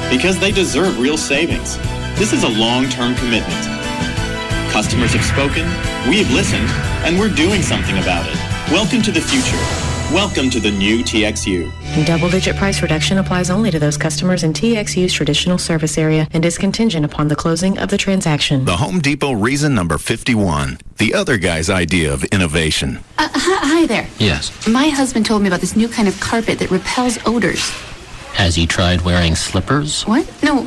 because they deserve real savings. This is a long-term commitment. Customers have spoken, we've listened, and we're doing something about it. Welcome to the future. Welcome to the new TXU. Double-digit price reduction applies only to those customers in TXU's traditional service area and is contingent upon the closing of the transaction. The Home Depot reason number 51. The other guy's idea of innovation. Hi there. Yes. My husband told me about this new kind of carpet that repels odors. Has he tried wearing slippers? What? No,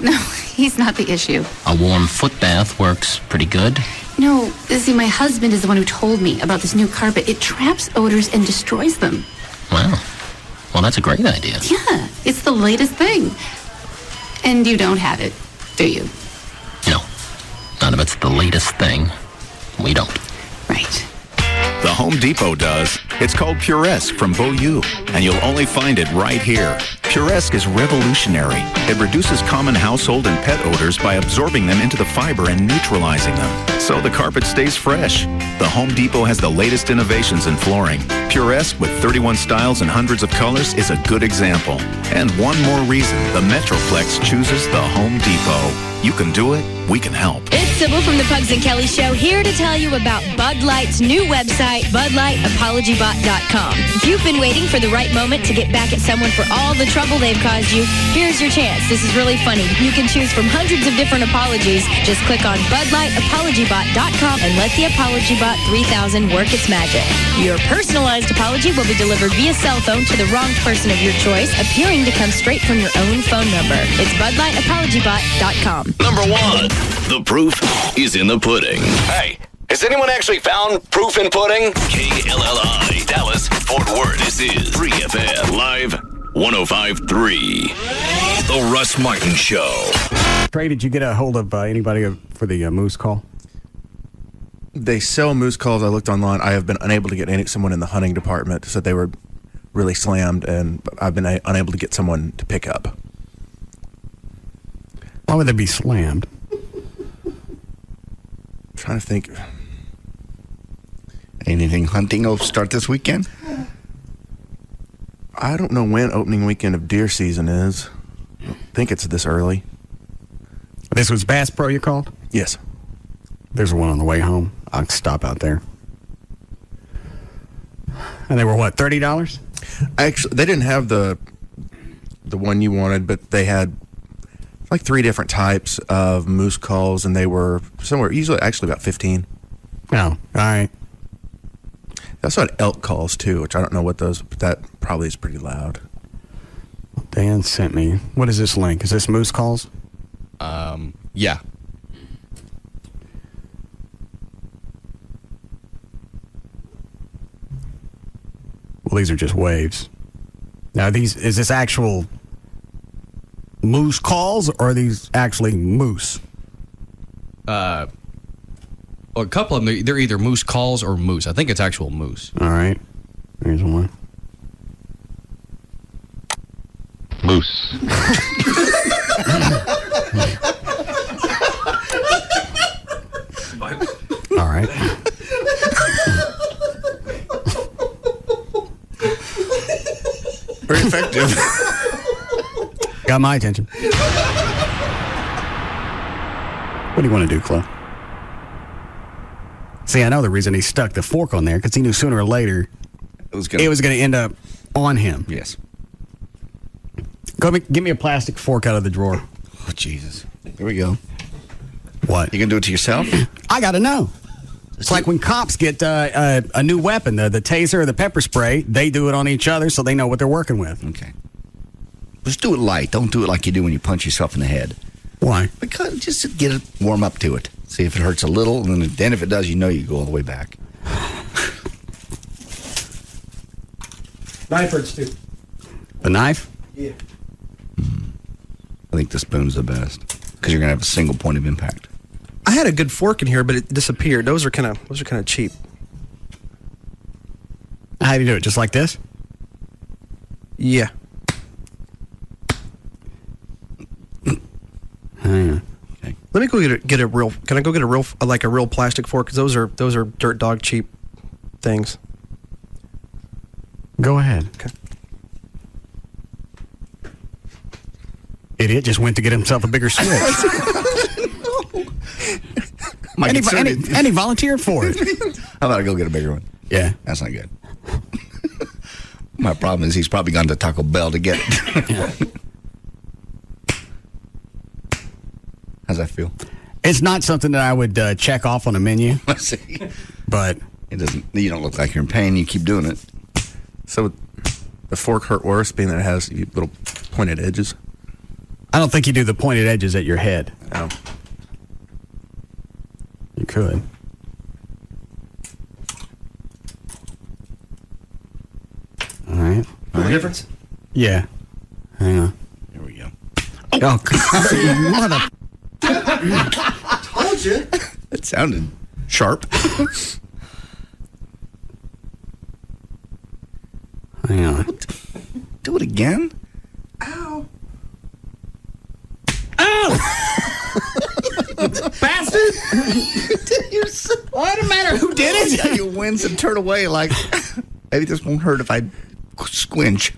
he's not the issue. A warm foot bath works pretty good. No, see, my husband is the one who told me about this new carpet. It traps odors and destroys them. Wow. Well, that's a great idea. Yeah, it's the latest thing. And you don't have it, do you? No. Not if it's the latest thing. We don't. Right. The Home Depot does. It's called Puresque from Beaulieu, and you'll only find it right here. Puresque is revolutionary. It reduces common household and pet odors by absorbing them into the fiber and neutralizing them, so the carpet stays fresh. The Home Depot has the latest innovations in flooring. Puresque, with 31 styles and hundreds of colors, is a good example. And one more reason the Metroplex chooses the Home Depot. You can do it. We can help. It's Sybil from the Pugs and Kelly Show, here to tell you about Bud Light's new website, BudLightApologyBot.com. If you've been waiting for the right moment to get back at someone for all the trouble they've caused you, here's your chance. This is really funny. You can choose from hundreds of different apologies. Just click on BudLightApologyBot.com and let the Apology Bot 3000 work its magic. Your personalized apology will be delivered via cell phone to the wronged person of your choice, appearing to come straight from your own phone number. It's BudLightApologyBot.com. Number 1, the proof is in the pudding. Hey, has anyone actually found proof in pudding? KLLI, Dallas, Fort Worth. This is 3FM Live 105.3. The Russ Martin Show. Trey, did you get a hold of anybody for the moose call? They sell moose calls. I looked online. I have been unable to get someone in the hunting department. Said they were really slammed, and I've been unable to get someone to pick up. Why would they be slammed? I'm trying to think. Anything hunting will start this weekend? I don't know when opening weekend of deer season is. I don't think it's this early. This was Bass Pro you called? Yes. There's one on the way home. I'll stop out there. And they were what, $30? Actually, they didn't have the one you wanted, but they had like 3 different types of moose calls, and they were somewhere, usually actually about 15. Oh, all right. They also had elk calls too, which I don't know what those, but that probably is pretty loud. Dan sent me. What is this link? Is this moose calls? Yeah. Well, these are just waves. Now, is this actual moose calls, or are these actually moose? Well, a couple of them, they're either moose calls or moose. I think it's actual moose. All right. Here's one. Moose. All right. Very effective. Got my attention. What do you want to do, Chloe? See, I know the reason he stuck the fork on there, because he knew sooner or later it was going to end up on him. Yes. Give me a plastic fork out of the drawer. Oh, Jesus. Here we go. What? You going to do it to yourself? I got to know. It's like when cops get a new weapon, the taser or the pepper spray, they do it on each other so they know what they're working with. Okay. Just do it light. Don't do it like you do when you punch yourself in the head. Why? Because just to get it warm up to it. See if it hurts a little, and then if it does, you know you go all the way back. Knife hurts too. The knife? Yeah. I think the spoon's the best because you're going to have a single point of impact. I had a good fork in here, but it disappeared. Those are kind of cheap. How do you do it? Just like this? Yeah. Okay. Let me go get a real. Can I go get a real plastic fork? Because those are dirt dog cheap things. Go ahead. Okay. Idiot just went to get himself a bigger switch. And he volunteered for it. How about I go get a bigger one? Yeah. That's not good. My problem is he's probably gone to Taco Bell to get it. Yeah. How's that feel? It's not something that I would check off on a menu. Let's see. But it doesn't. You don't look like you're in pain. You keep doing it. So the fork hurt worse, being that it has little pointed edges. I don't think you do the pointed edges at your head. Oh. You could. All right. Feel the difference? Yeah. Hang on. Here we go. Oh, mother. Told you. It sounded sharp. Hang on. Do it again. Ow. Bastard! Why does it matter who did it? Yeah, you wince and turn away like, maybe this won't hurt if I squinch.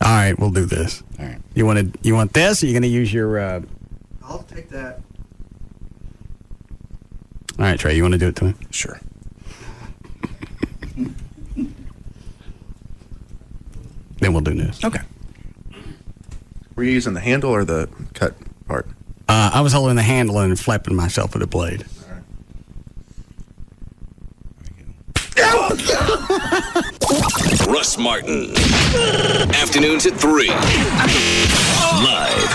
All right, we'll do this. All right. You want this, or you going to use your... I'll take that. All right, Trey, you want to do it to him? Sure. Then we'll do this. Okay. Were you using the handle or the cut part? I was holding the handle and flapping myself with the blade. Russ Martin. Afternoons at 3. Live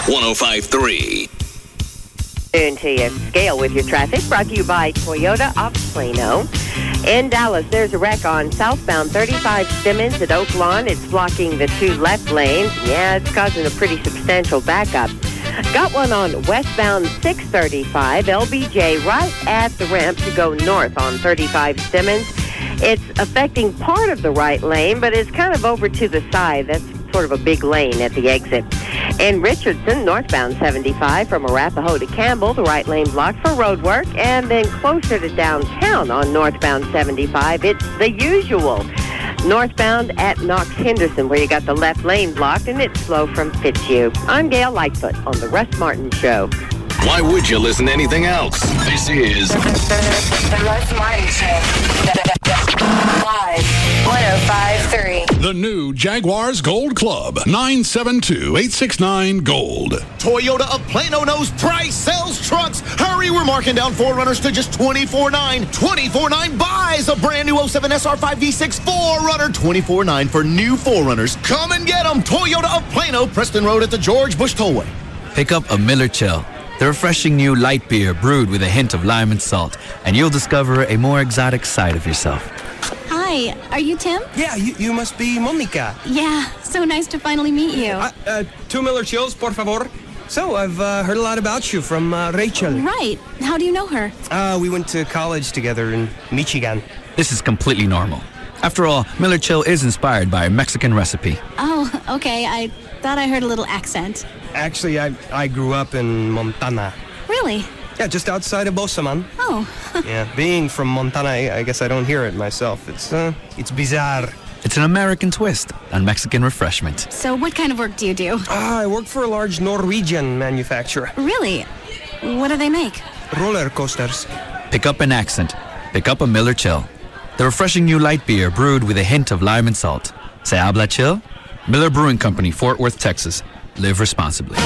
105.3. To your scale with your traffic, brought to you by Toyota of Plano. In Dallas, there's a wreck on southbound 35 Simmons at Oak Lawn. It's blocking the two left lanes. Yeah, it's causing a pretty substantial backup. Got one on westbound 635 LBJ right at the ramp to go north on 35 Simmons. It's affecting part of the right lane, but it's kind of over to the side. That's sort of a big lane at the exit. In Richardson, northbound 75 from Arapahoe to Campbell, the right lane blocked for road work. And then closer to downtown on northbound 75, it's the usual. Northbound at Knox Henderson, where you got the left lane blocked, and it's slow from Fitzhugh. I'm Gail Lightfoot on the Russ Martin Show. Why would you listen to anything else? This is The Russ Martin Show. Live 105.3. The new Jaguars Gold Club, 972-869-GOLD. Toyota of Plano knows price sells trucks. Hurry, we're marking down 4Runners to just $24,900. $24,900 buys a brand new 07 SR5 V6 4Runner. $24,900 for new 4Runners. Come and get them. Toyota of Plano, Preston Road at the George Bush Tollway. Pick up a Miller Chill, the refreshing new light beer brewed with a hint of lime and salt, and you'll discover a more exotic side of yourself. Hi, are you Tim? Yeah, you must be Monica. Yeah, so nice to finally meet you. 2 Miller Chills, por favor. So, I've heard a lot about you from Rachel. Right. How do you know her? We went to college together in Michigan. This is completely normal. After all, Miller Chill is inspired by a Mexican recipe. Oh, okay. I thought I heard a little accent. Actually, I grew up in Montana. Really? Yeah, just outside of Bosaman. Oh. Yeah, being from Montana, I guess I don't hear it myself. It's bizarre. It's an American twist on Mexican refreshment. So what kind of work do you do? I work for a large Norwegian manufacturer. Really? What do they make? Roller coasters. Pick up an accent. Pick up a Miller Chill, the refreshing new light beer brewed with a hint of lime and salt. Se habla chill? Miller Brewing Company, Fort Worth, Texas. Live responsibly.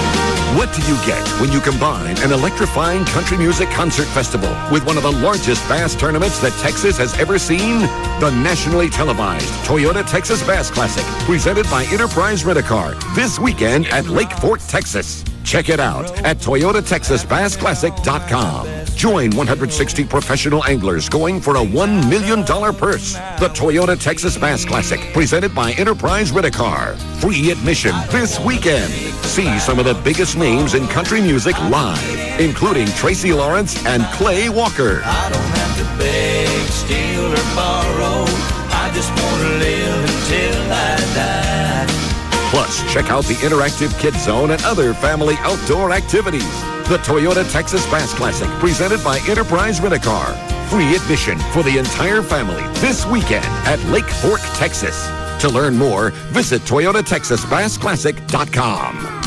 What do you get when you combine an electrifying country music concert festival with one of the largest bass tournaments that Texas has ever seen? The nationally televised Toyota Texas Bass Classic, presented by Enterprise Rent-A-Car, this weekend at Lake Fork, Texas. Check it out at ToyotaTexasBassClassic.com. Join 160 professional anglers going for a $1 million purse. The Toyota Texas Bass Classic, presented by Enterprise Rent-A-Car. Free admission this weekend. See some of the biggest names in country music live, including Tracy Lawrence and Clay Walker. I don't have to beg, steal, or borrow. I just want to live until I die. Plus, check out the interactive Kids Zone and other family outdoor activities. The Toyota Texas Bass Classic, presented by Enterprise Rent-A-Car. Free admission for the entire family this weekend at Lake Fork, Texas. To learn more, visit ToyotaTexasBassClassic.com.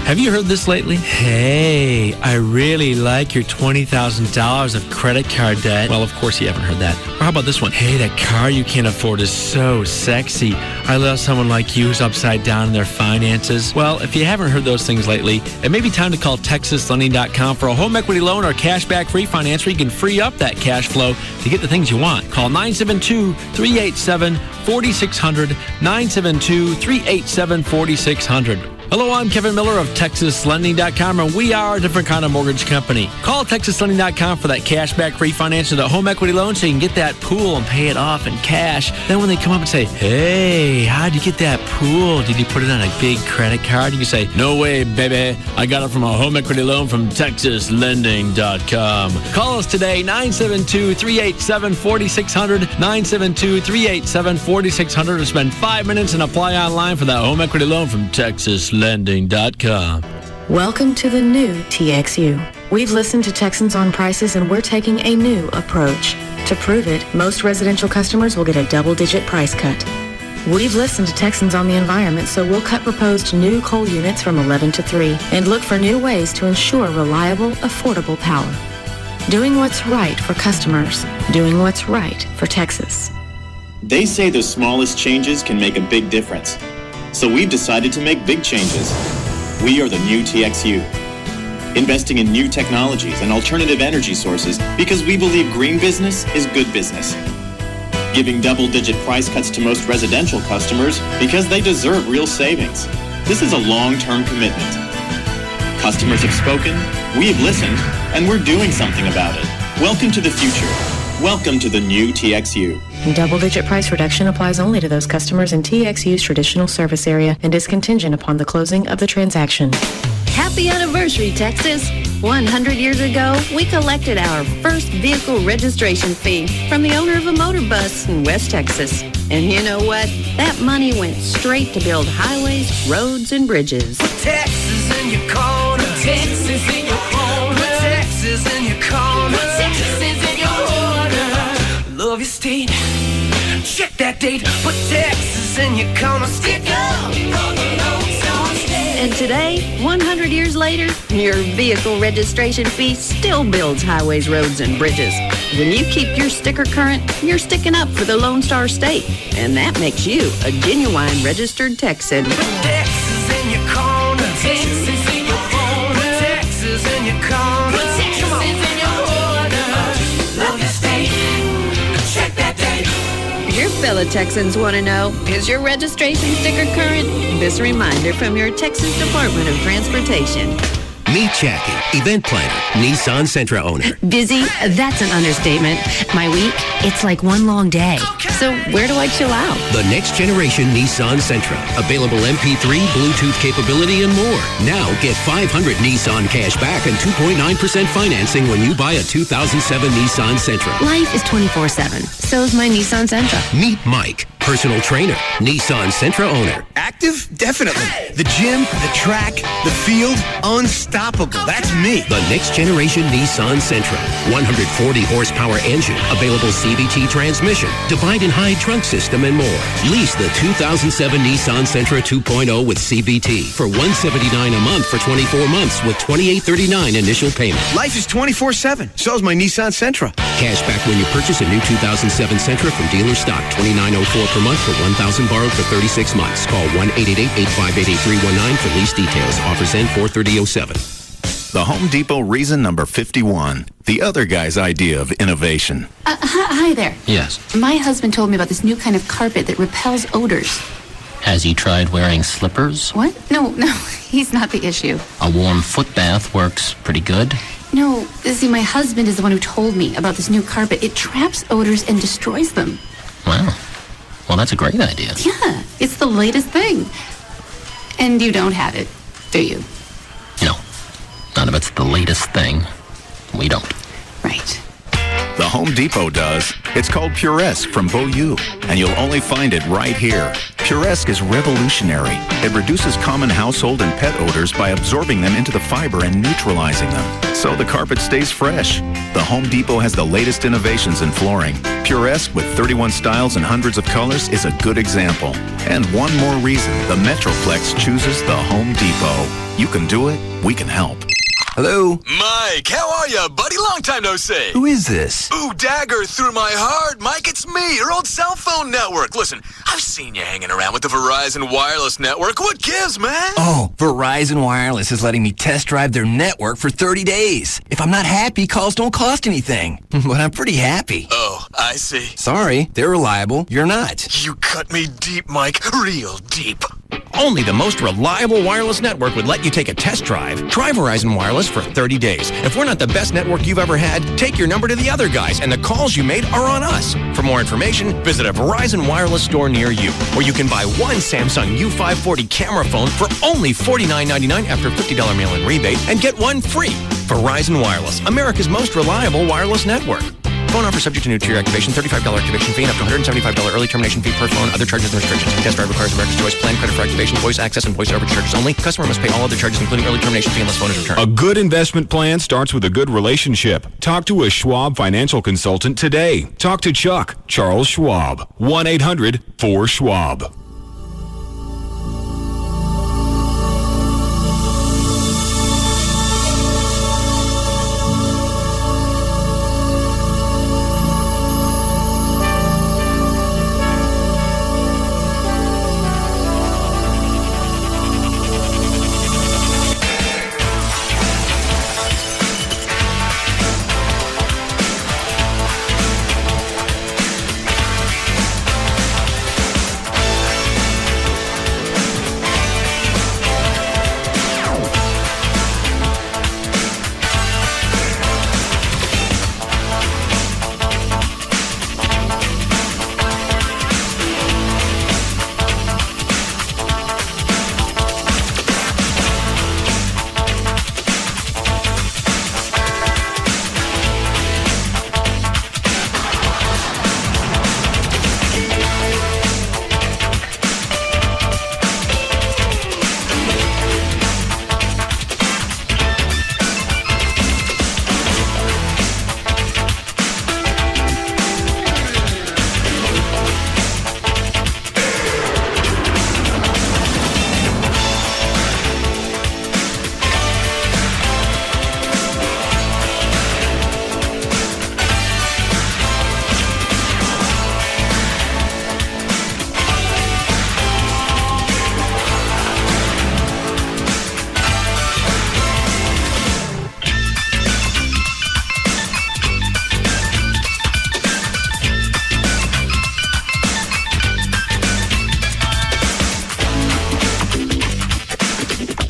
Have you heard this lately? Hey, I really like your $20,000 of credit card debt. Well, of course you haven't heard that. Or how about this one? Hey, that car you can't afford is so sexy. I love someone like you who's upside down in their finances. Well, if you haven't heard those things lately, it may be time to call TexasLending.com for a home equity loan or cashback refinance where you can free up that cash flow to get the things you want. Call 972-387-4600, 972-387-4600. Hello, I'm Kevin Miller of TexasLending.com, and we are a different kind of mortgage company. Call TexasLending.com for that cashback refinance or that home equity loan so you can get that pool and pay it off in cash. Then when they come up and say, hey, how'd you get that pool? Did you put it on a big credit card? You can say, no way, baby. I got it from a home equity loan from TexasLending.com. Call us today, 972-387-4600, 972-387-4600, or spend 5 minutes and apply online for that home equity loan from TexasLending.com. Welcome to the new TXU. We've listened to Texans on prices, and we're taking a new approach. To prove it, most residential customers will get a double-digit price cut. We've listened to Texans on the environment, so we'll cut proposed new coal units from 11 to 3 and look for new ways to ensure reliable, affordable power. Doing what's right for customers. Doing what's right for Texas. They say the smallest changes can make a big difference. So we've decided to make big changes. We are the new TXU. Investing in new technologies and alternative energy sources because we believe green business is good business. Giving double-digit price cuts to most residential customers because they deserve real savings. This is a long-term commitment. Customers have spoken, we've listened, and we're doing something about it. Welcome to the future. Welcome to the new TXU. Double-digit price reduction applies only to those customers in TXU's traditional service area and is contingent upon the closing of the transaction. Happy anniversary, Texas! 100 years ago, we collected our first vehicle registration fee from the owner of a motor bus in West Texas. And you know what? That money went straight to build highways, roads, and bridges. Put Texas in your corner. Put Texas in your corner. Put Texas in your corner. Put Texas in your corner. Love your state. Check that date. Put Texas in your corner. Stick up on the Lone Star State. And today, 100 years later, your vehicle registration fee still builds highways, roads, and bridges. When you keep your sticker current, you're sticking up for the Lone Star State. And that makes you a genuine registered Texan. Put Texas in your corner. Texas in your corner. Texas in your corner. Put Texas in your corner. Love your state. Check that date. Your fellow Texans want to know, is your registration sticker current? This reminder from your Texas Department of Transportation. Meet Jackie, event planner, Nissan Sentra owner. Busy? That's an understatement. My week? It's like one long day. So where do I chill out? The next generation Nissan Sentra. Available MP3, Bluetooth capability, and more. Now get $500 Nissan cash back and 2.9% financing when you buy a 2007 Nissan Sentra. Life is 24/7. So's my Nissan Sentra. Meet Mike, personal trainer, Nissan Sentra owner. Active? Definitely. The gym, the track, the field, unstoppable. That's me. The next generation Nissan Sentra. 140 horsepower engine, available CVT transmission, divide and hide trunk system, and more. Lease the 2007 Nissan Sentra 2.0 with CVT for $179 a month for 24 months with $28.39 initial payment. Life is 24/7. So's my Nissan Sentra. Cash back when you purchase a new 2007 Sentra from dealer stock. $29.04 per month for $1,000 borrowed for 36 months. Call 1-888-858-8319 for lease details. Offers end 4/30/07. The Home Depot reason number 51. The other guy's idea of innovation. Hi there. Yes. My husband told me about this new kind of carpet that repels odors. Has he tried wearing slippers? What? No, he's not the issue. A warm foot bath works pretty good. No, see, my husband is the one who told me about this new carpet. It traps odors and destroys them. Wow. Well, that's a great idea. Yeah, it's the latest thing. And you don't have it, do you? No. None of it's the latest thing. We don't. Right. The Home Depot does. It's called Puresque from Beaulieu, and you'll only find it right here. Puresque is revolutionary. It reduces common household and pet odors by absorbing them into the fiber and neutralizing them, so the carpet stays fresh. The Home Depot has the latest innovations in flooring. Puresque, with 31 styles and hundreds of colors, is a good example. And one more reason the Metroplex chooses the Home Depot. You can do it, we can help. Hello? Mike, how are you, buddy? Long time no see. Who is this? Ooh, dagger through my heart. Mike, it's me, your old cell phone network. Listen, I've seen you hanging around with the Verizon Wireless Network. What gives, man? Oh, Verizon Wireless is letting me test drive their network for 30 days. If I'm not happy, calls don't cost anything. But I'm pretty happy. Oh, I see. Sorry, they're reliable. You're not. You cut me deep, Mike. Real deep. Only the most reliable wireless network would let you take a test drive. Try Verizon Wireless for 30 days. If we're not the best network you've ever had, take your number to the other guys, and the calls you made are on us. For more information, visit a Verizon Wireless store near you, or you can buy one Samsung U540 camera phone for only $49.99 after a $50 mail-in rebate, and get one free. Verizon Wireless, America's most reliable wireless network. Phone offer subject to new tier activation, $35 activation fee, and up to $175 early termination fee per phone. Other charges and restrictions. Test drive requires America's Choice plan, credit for activation, voice access, and voice over charges only. Customer must pay all other charges, including early termination fee, unless phone is returned. A good investment plan starts with a good relationship. Talk to a Schwab financial consultant today. Talk to Chuck, Charles Schwab. 1-800-4SCHWAB.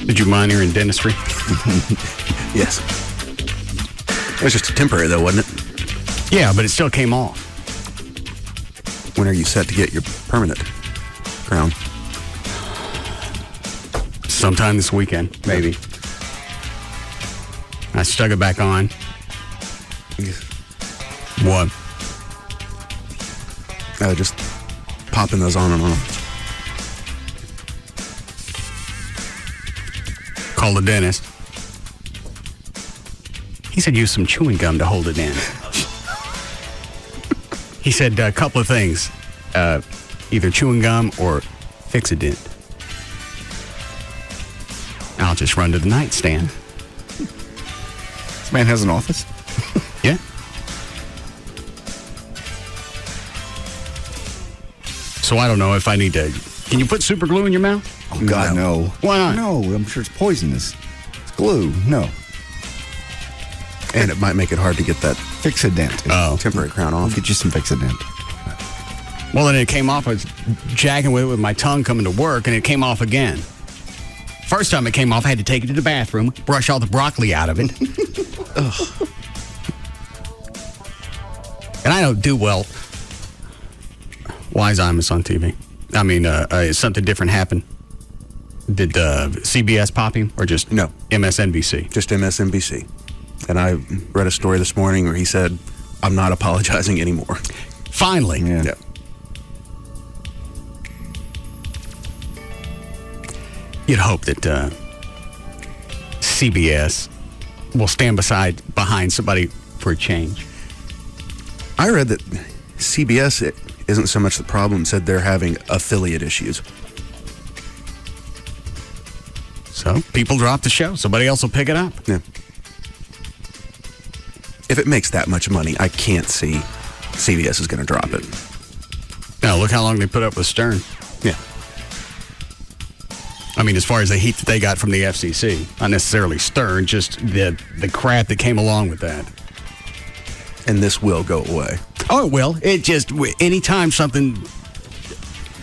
Did you minor in dentistry? Yes. It was just temporary, though, wasn't it? Yeah, but it still came off. When are you set to get your permanent crown? Sometime this weekend, maybe. I stuck it back on. What? Just popping those on and off. Call the dentist. He said use some chewing gum to hold it in. He said a couple of things. Either chewing gum or Fix-A-Dent. I'll just run to the nightstand. This man has an office? Yeah. So I don't know if I need to... Can you put super glue in your mouth? Oh, God, no. Why not? No, I'm sure it's poisonous. It's glue. No. And it might make it hard to get that Fix-A-Dent. Temporary crown off. Get you some Fix-A-Dent. Well, then it came off. I was jacking with my tongue coming to work, and it came off again. First time it came off, I had to take it to the bathroom, brush all the broccoli out of it. And I don't do well. Why is Imus on TV? I mean, something different happened. Did CBS pop him or just MSNBC? Just MSNBC. And I read a story this morning where he said I'm not apologizing anymore. Finally. Yeah. You'd hope that CBS will stand behind somebody for a change. I read that CBS isn't so much the problem, said they're having affiliate issues. So people drop the show. Somebody else will pick it up. Yeah. If it makes that much money, I can't see CBS is going to drop it. Now, look how long they put up with Stern. Yeah. I mean, as far as the heat that they got from the FCC, not necessarily Stern, just the crap that came along with that. And this will go away. Oh, it will. It just, anytime something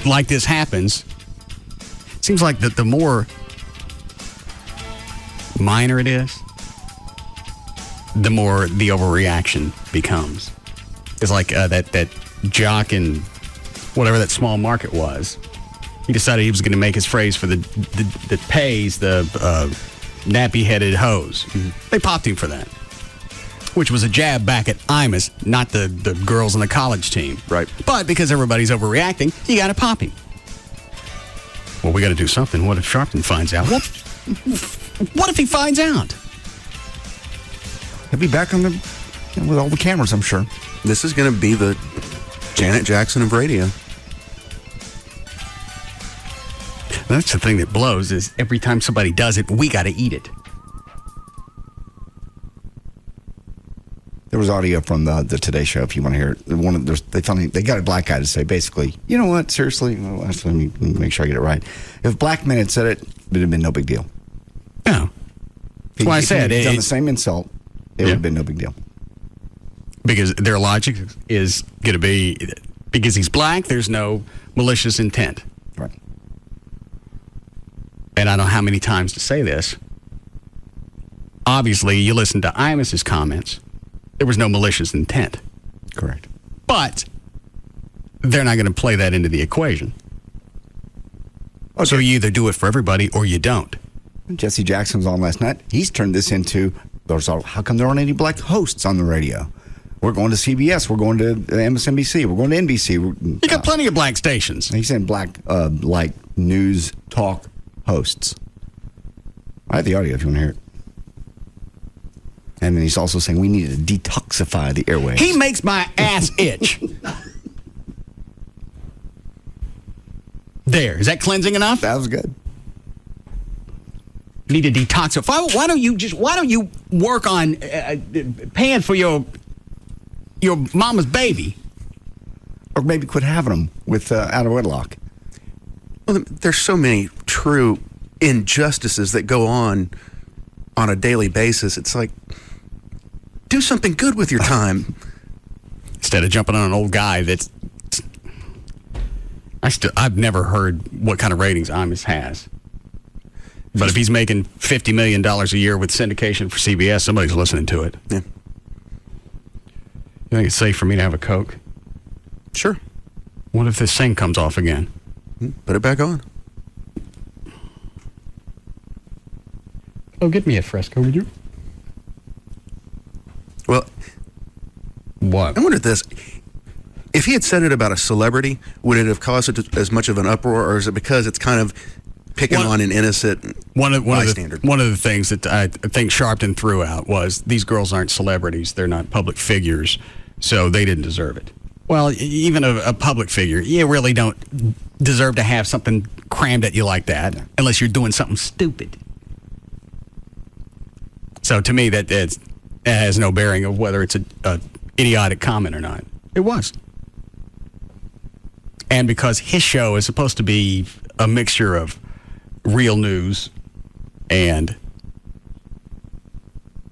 like this happens, it seems like the more minor it is, the more the overreaction becomes. It's like that jock in whatever that small market was. He decided he was going to make his phrase for the pays the nappy-headed hose. Mm-hmm. They popped him for that, which was a jab back at Imus, not the girls on the college team. Right. But because everybody's overreacting, you got to pop him. Well, we got to do something. What if Sharpton finds out? What if he finds out? He'll be back on with all the cameras, I'm sure. This is going to be the Janet Jackson of radio. That's the thing that blows is every time somebody does it, we got to eat it. There was audio from the Today Show, if you want to hear it. They got a black guy to say, basically, you know what, seriously, let me make sure I get it right. If black men had said it, it would have been no big deal. No. That's why I said it. Done the same insult, it would have been no big deal. Because their logic is going to be, because he's black, there's no malicious intent. Right. And I don't know how many times to say this. Obviously, you listen to Imus's comments. There was no malicious intent. Correct. But they're not going to play that into the equation. Okay. So you either do it for everybody or you don't. Jesse Jackson was on last night. He's turned this into, how come there aren't any black hosts on the radio? We're going to CBS. We're going to MSNBC. We're going to NBC. You got plenty of black stations. He's saying black, like news talk hosts. I have the audio if you want to hear it. And then he's also saying we need to detoxify the airwaves. He makes my ass itch. There. Is that cleansing enough? That was good. You need to detoxify. Why don't you work on paying for your mama's baby? Or maybe quit having them with out of wedlock. Well, there's so many true injustices that go on a daily basis. It's like, do something good with your time. Instead of jumping on an old guy that's... I've never heard what kind of ratings Imus has. But if he's making $50 million a year with syndication for CBS, somebody's listening to it. Yeah. You think it's safe for me to have a Coke? Sure. What if this thing comes off again? Put it back on. Oh, get me a Fresco, would you? Well, what? I wonder this. If he had said it about a celebrity, would it have caused it as much of an uproar, or is it because it's kind of picking on an innocent bystander? One of the things that I think Sharpton threw out was these girls aren't celebrities. They're not public figures, so they didn't deserve it. Well, even a public figure, you really don't deserve to have something crammed at you like that unless you're doing something stupid. So to me, that has no bearing of whether it's a idiotic comment or not. It was. And because his show is supposed to be a mixture of real news and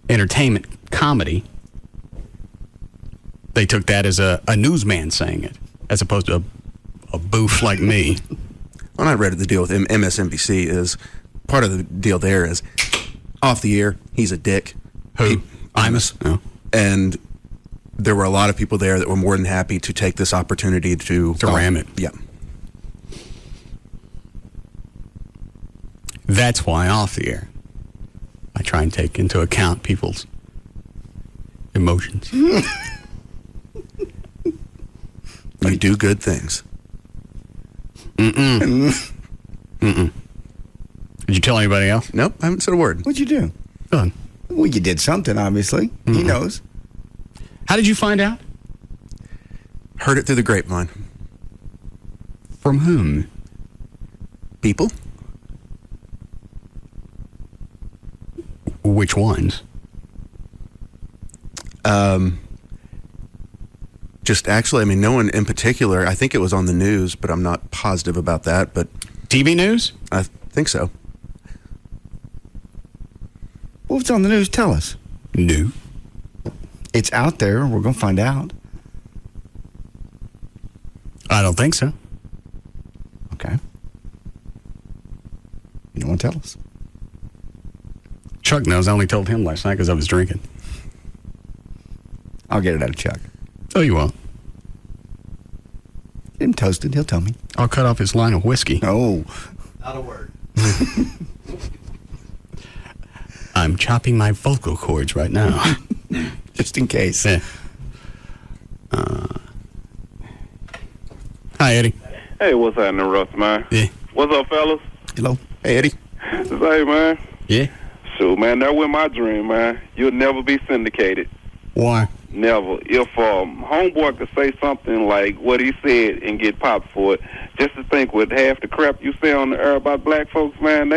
entertainment comedy, they took that as a newsman saying it, as opposed to a boof like me. When I read the deal with MSNBC is, part of the deal there is, off the air, he's a dick. Who? Imus? Oh. And there were a lot of people there that were more than happy to take this opportunity to ram it. Yeah. That's why off the air, I try and take into account people's emotions. You do good things. Mm-mm. Mm-mm. Did you tell anybody else? Nope, I haven't said a word. What'd you do? Good. Well, you did something, obviously. Mm-hmm. He knows. How did you find out? Heard it through the grapevine. From whom? People. Which ones? Just actually, I mean, no one in particular. I think it was on the news, but I'm not positive about that. But TV news? I think so. Well, if it's on the news, tell us. No. It's out there. We're going to find out. I don't think so. Okay. You don't want to tell us? Chuck knows. I only told him last night because I was drinking. I'll get it out of Chuck. Oh, you won't. Get him toasted. He'll tell me. I'll cut off his line of whiskey. Oh. Not a word. I'm chopping my vocal cords right now. Just in case. Yeah. Hi, Eddie. Hey, what's happening, Russ, man? Yeah. What's up, fellas? Hello. Hey, Eddie. Say, man. Yeah. Shoot, man, that was my dream, man. You'll never be syndicated. Why? Never. If homeboy could say something like what he said and get popped for it, just to think with half the crap you say on the air about black folks, man,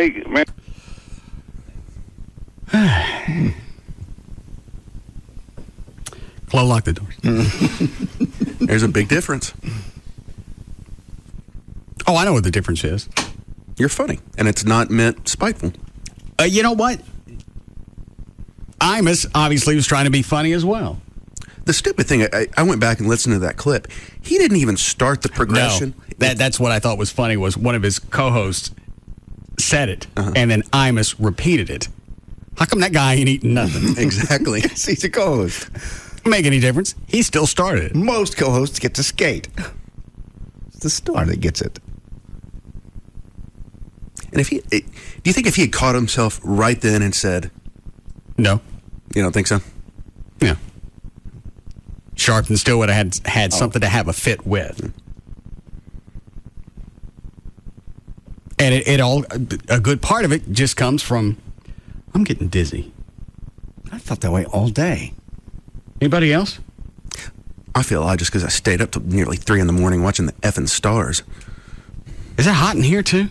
Flo, lock the doors. There's a big difference. Oh, I know what the difference is. You're funny, and it's not meant spiteful. You know what? Imus obviously was trying to be funny as well. The stupid thing, I went back and listened to that clip. He didn't even start the progression. No, that's what I thought was funny was one of his co-hosts said it, and then Imus repeated it. How come that guy ain't eating nothing? Exactly. He's a co-host. Make any difference? He still started it. Most co-hosts get to skate. It's the star that gets it. And do you think if he had caught himself right then and said, no, you don't think so? Yeah. Sharpton still would have had something to have a fit with. And it all, a good part of it just comes from, I'm getting dizzy. I felt that way all day. Anybody else? I feel odd just because I stayed up till nearly 3 in the morning watching the effing stars. Is it hot in here too?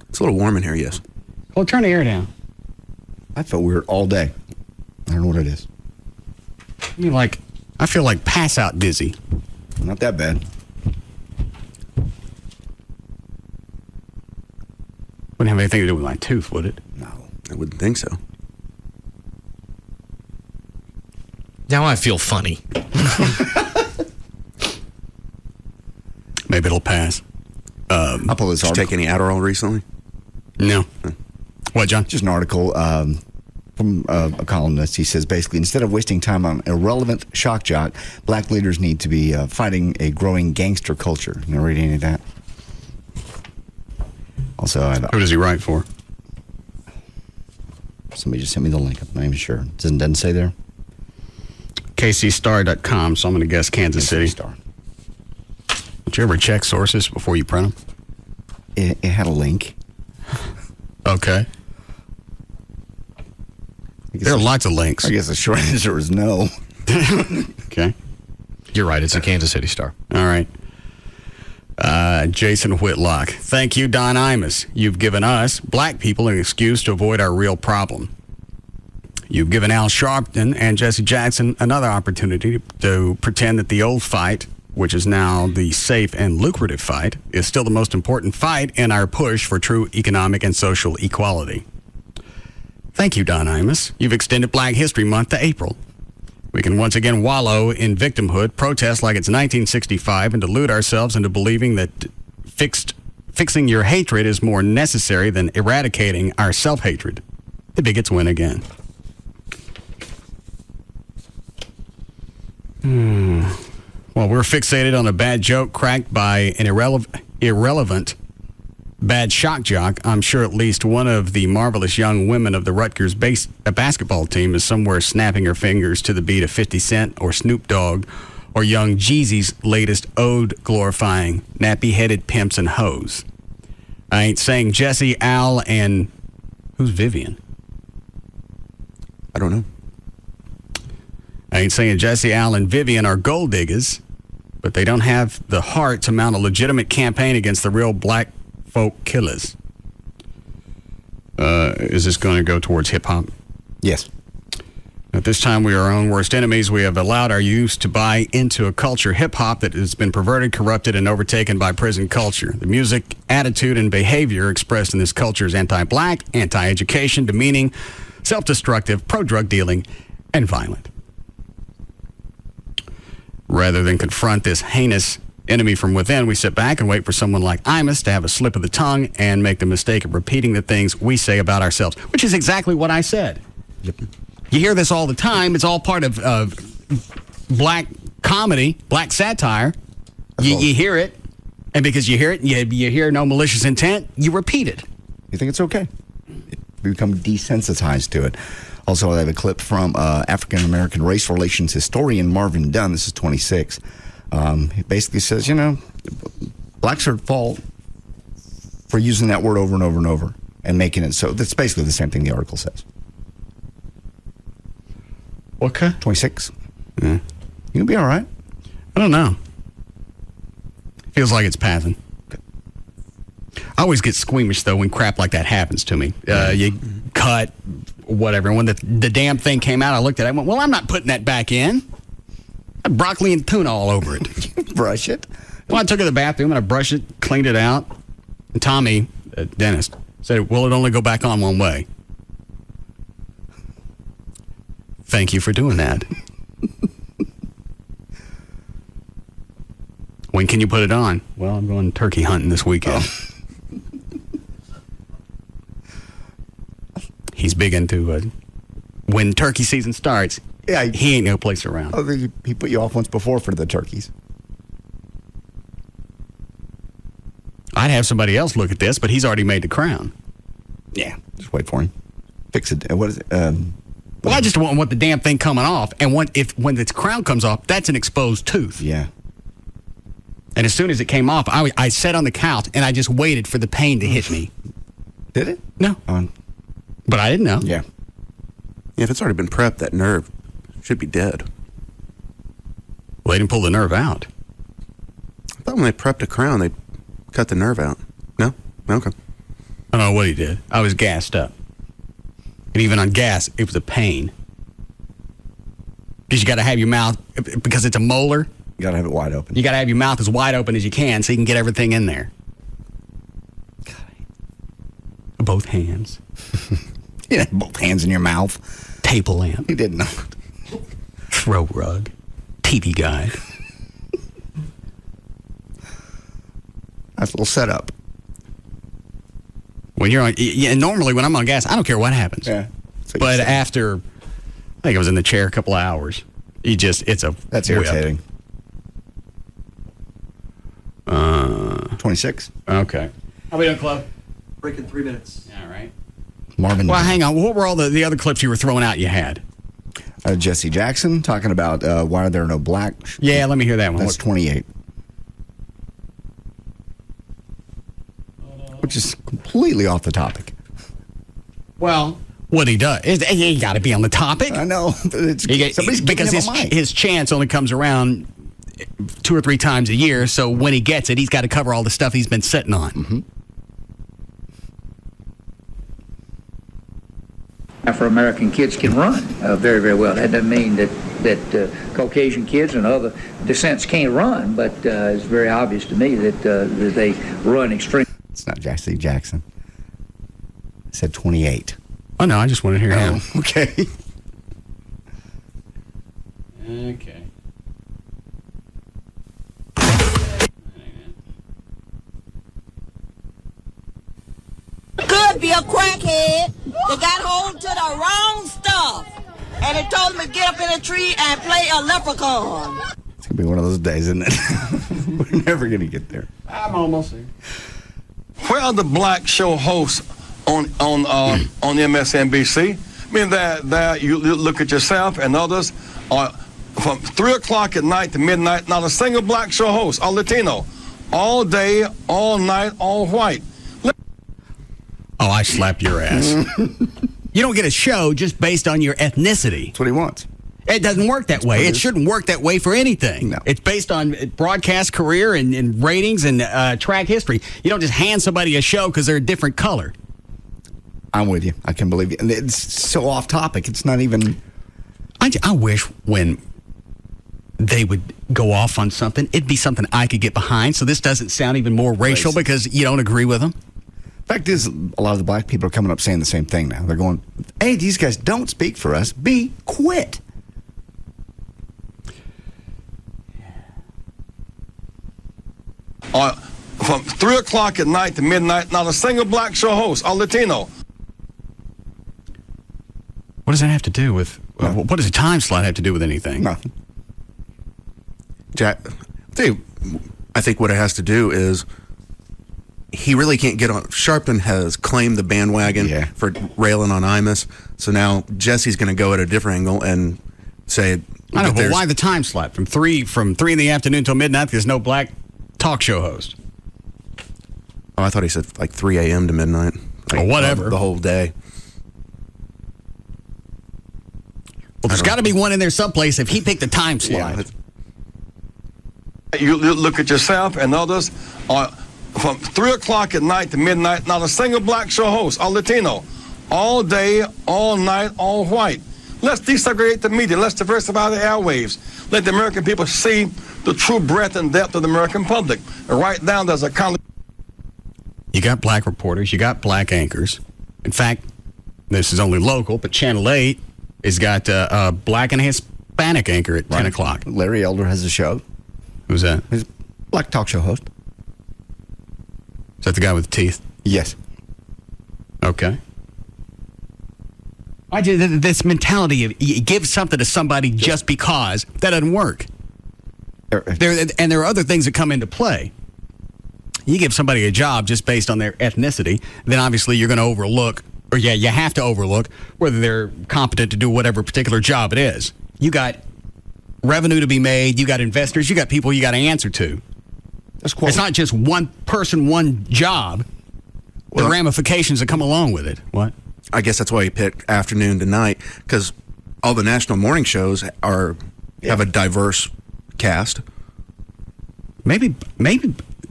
It's a little warm in here, yes. Well, turn the air down. I felt weird all day. I don't know what it is. I feel like pass out dizzy. Not that bad. Wouldn't have anything to do with my tooth, would it? No. I wouldn't think so. Now I feel funny. Maybe it'll pass. I'll pull this Did you article. take any Adderall recently? No. What, John? Just an article from a columnist. He says basically, instead of wasting time on irrelevant shock jock, black leaders need to be fighting a growing gangster culture. You read any of that? Also, who does he write for? Somebody just sent me the link. I'm not even sure. It doesn't say there. KCStar.com, so I'm going to guess Kansas City. Star. Did you ever check sources before you print them? It had a link. Okay. There are lots of links. I guess the short answer is no. Okay. You're right. It's a Kansas City Star. All right. Jason Whitlock. Thank you, Don Imus. You've given us, black people, an excuse to avoid our real problem. You've given Al Sharpton and Jesse Jackson another opportunity to pretend that the old fight, which is now the safe and lucrative fight, is still the most important fight in our push for true economic and social equality. Thank you, Don Imus. You've extended Black History Month to April. We can once again wallow in victimhood, protest like it's 1965, and delude ourselves into believing that fixing your hatred is more necessary than eradicating our self-hatred. The bigots win again. Well, we're fixated on a bad joke cracked by an irrelevant bad shock jock. I'm sure at least one of the marvelous young women of the Rutgers basketball team is somewhere snapping her fingers to the beat of 50 Cent or Snoop Dogg or Young Jeezy's latest ode glorifying nappy-headed pimps and hoes. I ain't saying Jesse, Al, and who's Vivian? I don't know. I ain't saying Jesse, Al, and Vivian are gold diggers, but they don't have the heart to mount a legitimate campaign against the real black folk killers. Is this going to go towards hip-hop? Yes. At this time, we are our own worst enemies. We have allowed our youth to buy into a culture, hip-hop, that has been perverted, corrupted, and overtaken by prison culture. The music, attitude, and behavior expressed in this culture is anti-black, anti-education, demeaning, self-destructive, pro-drug dealing, and violent. Rather than confront this heinous enemy from within, we sit back and wait for someone like Imus to have a slip of the tongue and make the mistake of repeating the things we say about ourselves, which is exactly what I said. Yep. You hear this all the time. It's all part of black comedy, black satire. You hear it, and because you hear it, you hear no malicious intent, you repeat it. You think it's okay. We become desensitized to it. Also, I have a clip from African-American race relations historian Marvin Dunn. This is 26. He basically says, blacks are at fault for using that word over and over and over and making it so. That's basically the same thing the article says. Okay. 26. Yeah. You'll be all right. I don't know. Feels like it's passing. I always get squeamish, though, when crap like that happens to me. You cut, whatever. And when the damn thing came out, I looked at it and went, well, I'm not putting that back in. I had broccoli and tuna all over it. Brush it? Well, I took it to the bathroom and I brushed it, cleaned it out. And Tommy, the dentist, said, will it only go back on one way? Thank you for doing that. When can you put it on? Well, I'm going turkey hunting this weekend. He's big into when turkey season starts. Yeah, he ain't no place around. Oh, he put you off once before for the turkeys. I'd have somebody else look at this, but he's already made the crown. Yeah, just wait for him. Fix it. What is it? Well, I just want the damn thing coming off, and when its crown comes off, that's an exposed tooth. Yeah. And as soon as it came off, I sat on the couch and I just waited for the pain to hit me. Did it? No. But I didn't know. Yeah. If it's already been prepped, that nerve should be dead. Well, they didn't pull the nerve out. I thought when they prepped a crown, they cut the nerve out. No? Okay. I don't know what he did. I was gassed up. And even on gas, it was a pain. Because you got to have your mouth, because it's a molar. You got to have it wide open. You got to have your mouth as wide open as you can so you can get everything in there. God. Both hands. You had both hands in your mouth. Table lamp. You did not. Throw rug. TV guide. Nice little setup. When you're on, normally when I'm on gas, I don't care what happens. Yeah. But after, I think I was in the chair a couple of hours. That's irritating. 26. Okay. How we doing, Club? Break in 3 minutes. All right. Marvin. Well, hang on. What were all the other clips you were throwing out you had? Jesse Jackson talking about why are there no black. Yeah, let me hear that one. That's 28. Which is completely off the topic. Well, what he does is he got to be on the topic. I know. Because his chance only comes around 2 or 3 times a year. So when he gets it, he's got to cover all the stuff he's been sitting on. Mm-hmm. Afro-American kids can run very, very well. That doesn't mean that Caucasian kids and other descents can't run, but it's very obvious to me that they run extremely. It's not Jesse Jackson. I said 28. Oh, no, I just want to hear him. Okay. Okay. Could be a crackhead that got hold to the wrong stuff, and it told him to get up in a tree and play a leprechaun. It's gonna be one of those days, isn't it? We're never gonna get there. I'm almost there. Where are the black show hosts on MSNBC? I mean, that you look at yourself and others are from 3 o'clock at night to midnight, not a single black show host or Latino. All day, all night, all white. Oh, I slap your ass. You don't get a show just based on your ethnicity. That's what he wants. It doesn't work that way. It shouldn't work that way for anything. No. It's based on broadcast career and ratings and track history. You don't just hand somebody a show because they're a different color. I'm with you. I can believe you. And it's so off topic. It's not even... I wish when they would go off on something, it'd be something I could get behind, so this doesn't sound even more racial because you don't agree with them. Fact is, a lot of the black people are coming up saying the same thing now. They're going, A, these guys don't speak for us. B, quit. From 3 o'clock at night to midnight, not a single black show host or Latino. What does that have to do with... what does a time slot have to do with anything? Nothing. Jack, I'll tell you, I think what it has to do is he really can't get on. Sharpton has claimed the bandwagon for railing on Imus, so now Jesse's going to go at a different angle and say... I know, but why the time slot? From 3 in the afternoon till midnight, there's no black talk show host. Oh, I thought he said like 3 a.m. to midnight. Like, or whatever. The whole day. Well, there's got to be one in there someplace if he picked the time slot. Yeah. You look at yourself and others. From 3 o'clock at night to midnight, not a single black show host or Latino. All day, all night, all white. Let's desegregate the media. Let's diversify the airwaves. Let the American people see the true breadth and depth of the American public. And right down there's a college. You got black reporters. You got black anchors. In fact, this is only local, but Channel 8 has got a black and Hispanic anchor at 10 o'clock. Larry Elder has a show. Who's that? He's a black talk show host. Is that the guy with the teeth? Yes. Okay. This mentality of you give something to somebody just because, that doesn't work. There are other things that come into play. You give somebody a job just based on their ethnicity, then obviously you're going to overlook, or you have to overlook, whether they're competent to do whatever particular job it is. You got revenue to be made, you got investors, you got people you got to answer to. It's not just one person, one job. The ramifications that come along with it. What? I guess that's why he picked afternoon to night, because all the national morning shows have a diverse cast. Maybe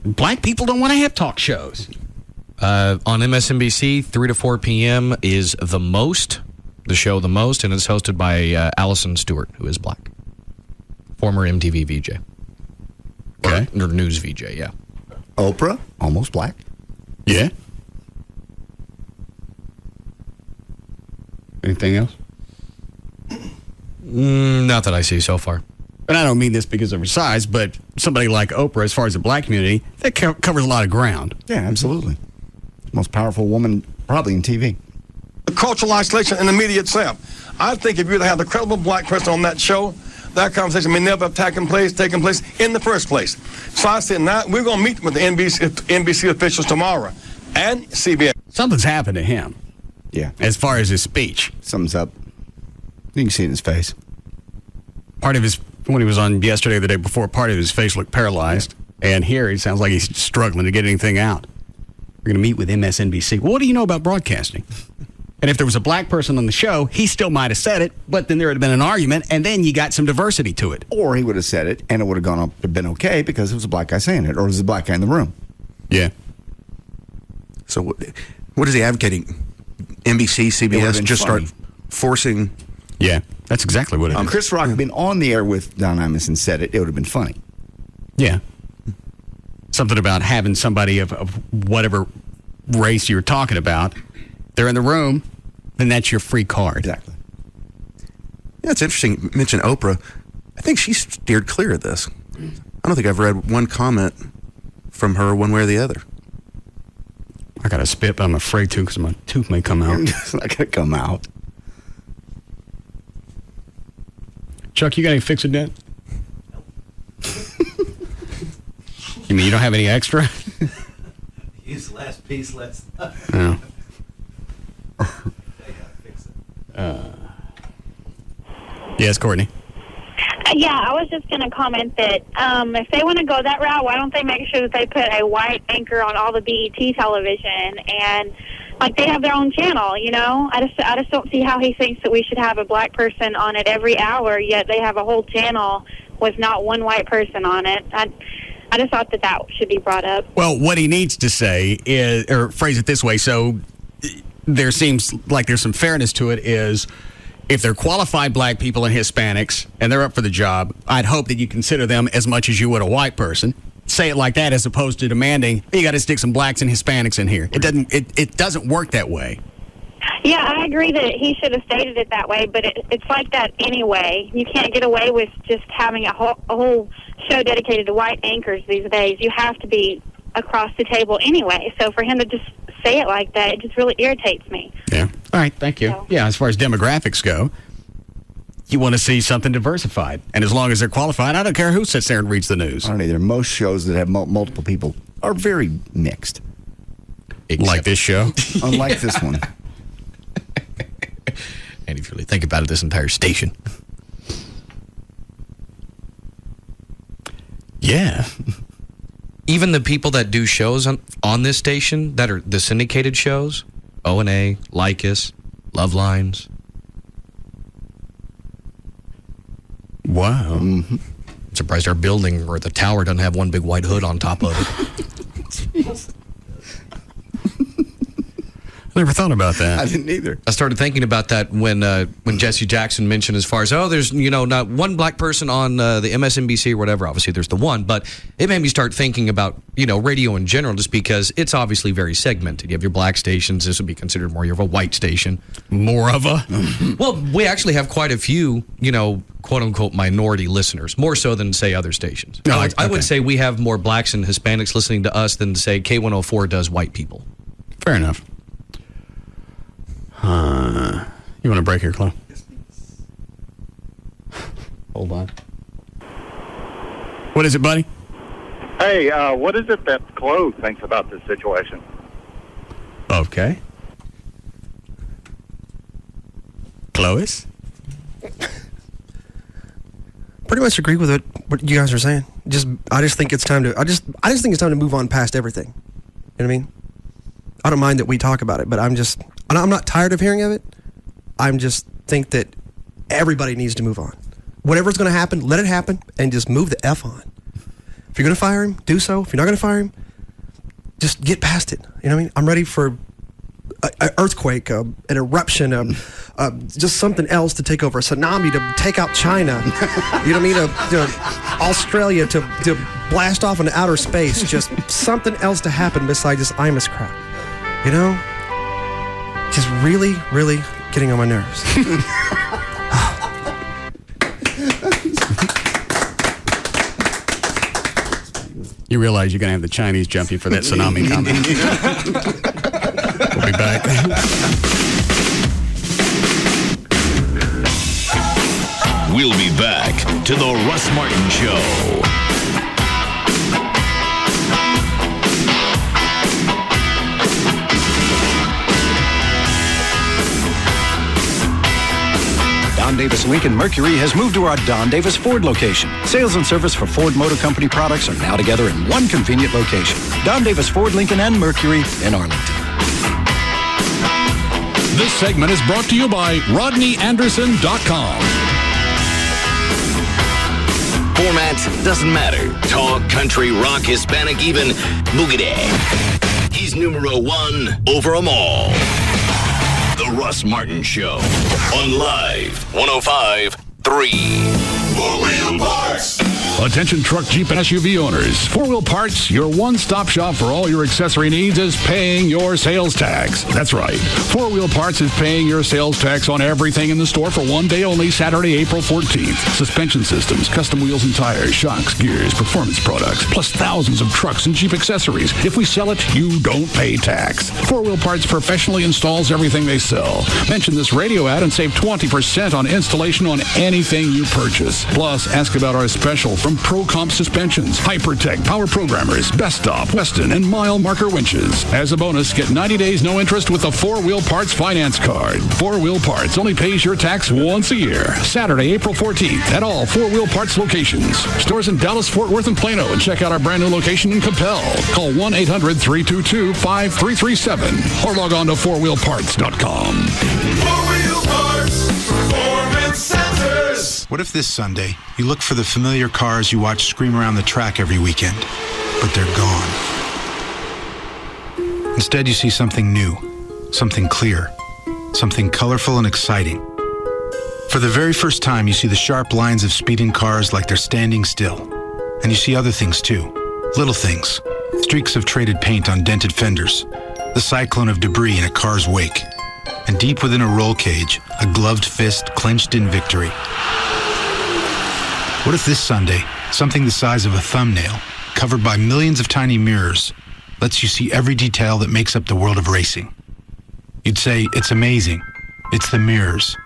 black people don't want to have talk shows. On MSNBC, 3 to 4 p.m. is The Most, the show The Most, and it's hosted by Allison Stewart, who is black. Former MTV VJ. Okay. Or news VJ, yeah. Oprah, almost black. Yeah. Anything else? Not that I see so far. And I don't mean this because of her size, but somebody like Oprah, as far as the black community, that covers a lot of ground. Yeah, absolutely. Most powerful woman probably in TV. The cultural isolation in the media itself. I think if you'd have the credible black person on that show, that conversation may never have taken place in the first place. So I said, now we're going to meet with the NBC officials tomorrow and CBS. Something's happened to him. Yeah. As far as his speech. Something's up. You can see it in his face. Part of his, when he was on yesterday or the day before, part of his face looked paralyzed. Yeah. And here he sounds like he's struggling to get anything out. We're going to meet with MSNBC. Well, what do you know about broadcasting? And if there was a black person on the show, he still might have said it, but then there would have been an argument, and then you got some diversity to it. Or he would have said it, and it would have gone up, been okay because it was a black guy saying it, or it was a black guy in the room. Yeah. So what is he advocating? NBC, CBS, just start forcing... Yeah, that's exactly what it is. Chris Rock had been on the air with Don Imus and said it would have been funny. Yeah. Something about having somebody of whatever race you're talking about, they're in the room, then that's your free card. Exactly. Yeah, it's interesting you mentioned Oprah. I think she steered clear of this. I don't think I've read one comment from her one way or the other. I got to spit, but I'm afraid to because my tooth may come out. It's not going to come out. Chuck, you got any Fix-It Dent? You mean you don't have any extra? Use the last piece, let's... No. Fix it. Yes, Courtney. Yeah, I was just going to comment that if they want to go that route, why don't they make sure that they put a white anchor on all the BET television and, like, they have their own channel, you know? I just don't see how he thinks that we should have a black person on it every hour, yet they have a whole channel with not one white person on it. I just thought that should be brought up. Well, what he needs to say is, or phrase it this way, so there seems like there's some fairness to it, is if they're qualified black people and Hispanics and they're up for the job, I'd hope that you consider them as much as you would a white person. Say it like that as opposed to demanding, you got to stick some blacks and Hispanics in here. It doesn't work that way. Yeah, I agree that he should have stated it that way, but it's like that anyway. You can't get away with just having a whole show dedicated to white anchors these days. You have to be across the table anyway. So for him to just say it like that, it just really irritates me. Yeah. All right, thank you. So. Yeah, as far as demographics go, you want to see something diversified. And as long as they're qualified, I don't care who sits there and reads the news. I don't either. Most shows that have multiple people are very mixed. Like this show? Unlike this one. And if you really think about it, this entire station. Yeah. Even the people that do shows on this station that are the syndicated shows, O&A, Lycus, Love Lines. Wow. I'm surprised our building or the tower doesn't have one big white hood on top of it. Jeez. I never thought about that. I didn't either. I started thinking about that when Jesse Jackson mentioned as far as, there's, not one black person on the MSNBC or whatever. Obviously, there's the one. But it made me start thinking about, radio in general, just because it's obviously very segmented. You have your black stations. This would be considered more of a white station. More of a? Well, we actually have quite a few, quote-unquote minority listeners, more so than, say, other stations. I would say we have more blacks and Hispanics listening to us than, say, K104 does white people. Fair enough. You want a break here, Chloe? Hold on. What is it, buddy? Hey, what is it that Chloe thinks about this situation? Okay. Chloe? Pretty much agree with what you guys are saying. I just think it's time to. I just think it's time to move on past everything. You know what I mean? I don't mind that we talk about it, but I'm not tired of hearing of it. I'm just think that everybody needs to move on. Whatever's going to happen, let it happen, and just move the F on. If you're going to fire him, do so. If you're not going to fire him, just get past it. You know what I mean? I'm ready for an earthquake, an eruption, just something else to take over, a tsunami to take out China. You know what I mean? Australia to blast off into outer space. Just something else to happen besides this IMUS crap. You know? Just really, really getting on my nerves. You realize you're going to have the Chinese jump you for that tsunami comment. We'll be back. We'll be back to the Russ Martin Show. Don Davis Lincoln Mercury has moved to our Don Davis Ford location. Sales and service for Ford Motor Company products are now together in one convenient location. Don Davis Ford Lincoln and Mercury in Arlington. This segment is brought to you by RodneyAnderson.com. Format doesn't matter. Talk, country, rock, Hispanic, even boogie. He's numero one over them all. The Russ Martin Show on Live 105.3. Four-Wheel Parts. Attention truck, Jeep, and SUV owners. Four-Wheel Parts, your one-stop shop for all your accessory needs, is paying your sales tax. That's right. Four-Wheel Parts is paying your sales tax on everything in the store for one day only, Saturday, April 14th. Suspension systems, custom wheels and tires, shocks, gears, performance products, plus thousands of trucks and Jeep accessories. If we sell it, you don't pay tax. Four-Wheel Parts professionally installs everything they sell. Mention this radio ad and save 20% on installation on anything you purchase. Plus, ask about our special from Pro Comp Suspensions, Hypertech Power Programmers, Best Stop, Weston, and Mile Marker Winches. As a bonus, get 90 days no interest with a 4-Wheel Parts finance card. 4-Wheel Parts only pays your tax once a year. Saturday, April 14th at all 4-Wheel Parts locations. Stores in Dallas, Fort Worth, and Plano. And check out our brand new location in Capel. Call 1-800-322-5337 or log on to 4wheelparts.com. 4-Wheel Parts Performance Centers. What if this Sunday you look for the familiar cars you watch scream around the track every weekend, but they're gone? Instead, you see something new, something clear, something colorful and exciting. For the very first time, you see the sharp lines of speeding cars like they're standing still. And you see other things too, little things, streaks of traded paint on dented fenders, the cyclone of debris in a car's wake, and deep within a roll cage, a gloved fist clenched in victory. What if this Sunday, something the size of a thumbnail, covered by millions of tiny mirrors, lets you see every detail that makes up the world of racing? You'd say, it's amazing. It's the mirrors.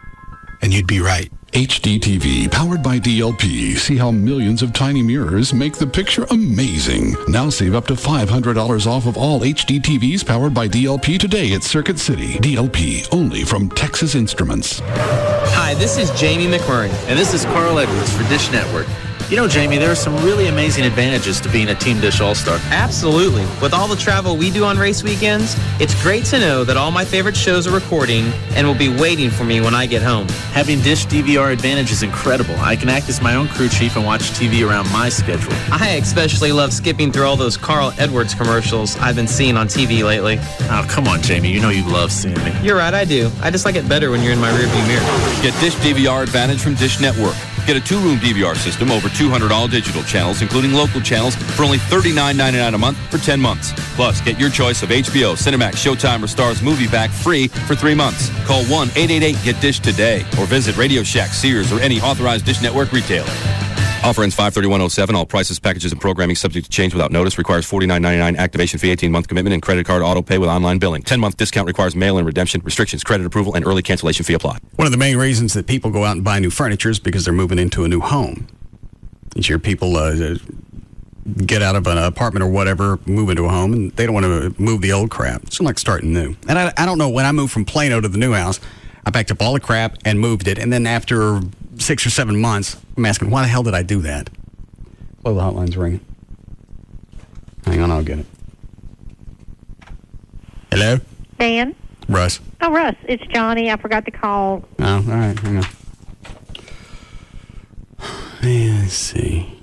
And you'd be right. HDTV, powered by DLP. See how millions of tiny mirrors make the picture amazing. Now save up to $500 off of all HDTVs powered by DLP today at Circuit City. DLP, only from Texas Instruments. Hi, this is Jamie McMurray. And this is Carl Edwards for Dish Network. You know, Jamie, there are some really amazing advantages to being a Team Dish All-Star. Absolutely. With all the travel we do on race weekends, it's great to know that all my favorite shows are recording and will be waiting for me when I get home. Having Dish DVR Advantage is incredible. I can act as my own crew chief and watch TV around my schedule. I especially love skipping through all those Carl Edwards commercials I've been seeing on TV lately. Oh, come on, Jamie. You know you love seeing me. You're right, I do. I just like it better when you're in my rearview mirror. Get Dish DVR Advantage from Dish Network. Get a 2-room DVR system, over 200 all-digital channels, including local channels, for only $39.99 a month for 10 months. Plus, get your choice of HBO, Cinemax, Showtime, or Starz Movie Pack free for 3 months. Call 1-888-GET-DISH today or visit Radio Shack, Sears, or any authorized Dish Network retailer. Offer ends 5/31/07. All prices, packages, and programming subject to change without notice. Requires $49.99 activation fee, 18-month commitment, and credit card auto pay with online billing. 10-month discount requires mail-in redemption. Restrictions, credit approval, and early cancellation fee apply. One of the main reasons that people go out and buy new furniture is because they're moving into a new home. You hear people get out of an apartment or whatever, move into a home, and they don't want to move the old crap. It's like starting new. And I don't know, when I moved from Plano to the new house, I packed up all the crap and moved it, and then after 6 or 7 months, I'm asking, why the hell did I do that? Oh, the hotline's ringing. Hang on, I'll get it. Hello? Dan? Russ. Oh, Russ, it's Johnny. I forgot to call. Oh, all right, hang on. Let's see.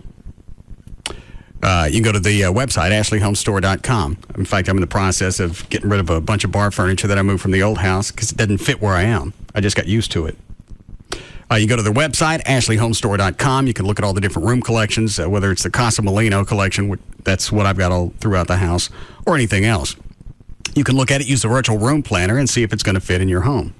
You can go to the website, ashleyhomestore.com. In fact, I'm in the process of getting rid of a bunch of bar furniture that I moved from the old house because it doesn't fit where I am. I just got used to it. You go to their website, ashleyhomestore.com. You can look at all the different room collections, whether it's the Casa Molino collection, that's what I've got all throughout the house, or anything else. You can look at it, use the virtual room planner, and see if it's going to fit in your home.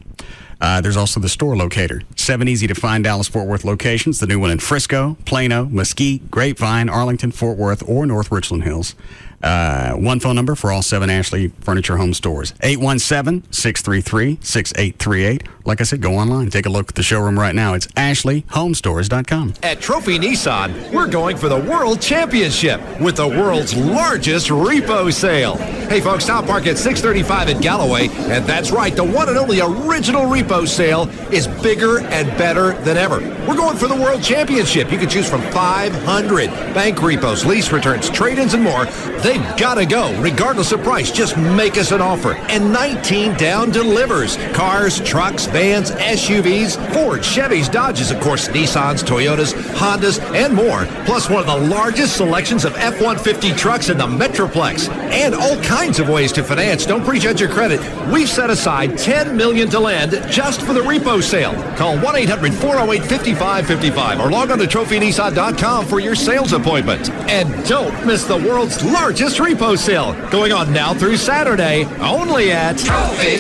There's also the store locator. 7 easy-to-find Dallas-Fort Worth locations. The new one in Frisco, Plano, Mesquite, Grapevine, Arlington, Fort Worth, or North Richland Hills. One phone number for all 7 Ashley Furniture Home stores. 817-633-6838. Like I said, go online. Take a look at the showroom right now. It's ashleyhomestores.com. At Trophy Nissan, we're going for the World Championship with the world's largest repo sale. Hey, folks, stop park at 635 at Galloway. And that's right, the one and only original repo sale is bigger and better than ever. We're going for the World Championship. You can choose from 500 bank repos, lease returns, trade-ins, and more. They've got to go, regardless of price. Just make us an offer. And 19 down delivers. Cars, trucks, vans, SUVs, Ford, Chevys, Dodges, of course, Nissans, Toyotas, Hondas, and more. Plus one of the largest selections of F-150 trucks in the Metroplex. And all kinds of ways to finance. Don't prejudge your credit. We've set aside $10 million to lend just for the repo sale. Call 1-800-408-5555 or log on to trophynissan.com for your sales appointment. And don't miss the world's largest repo sale, going on now through Saturday, only at Trophy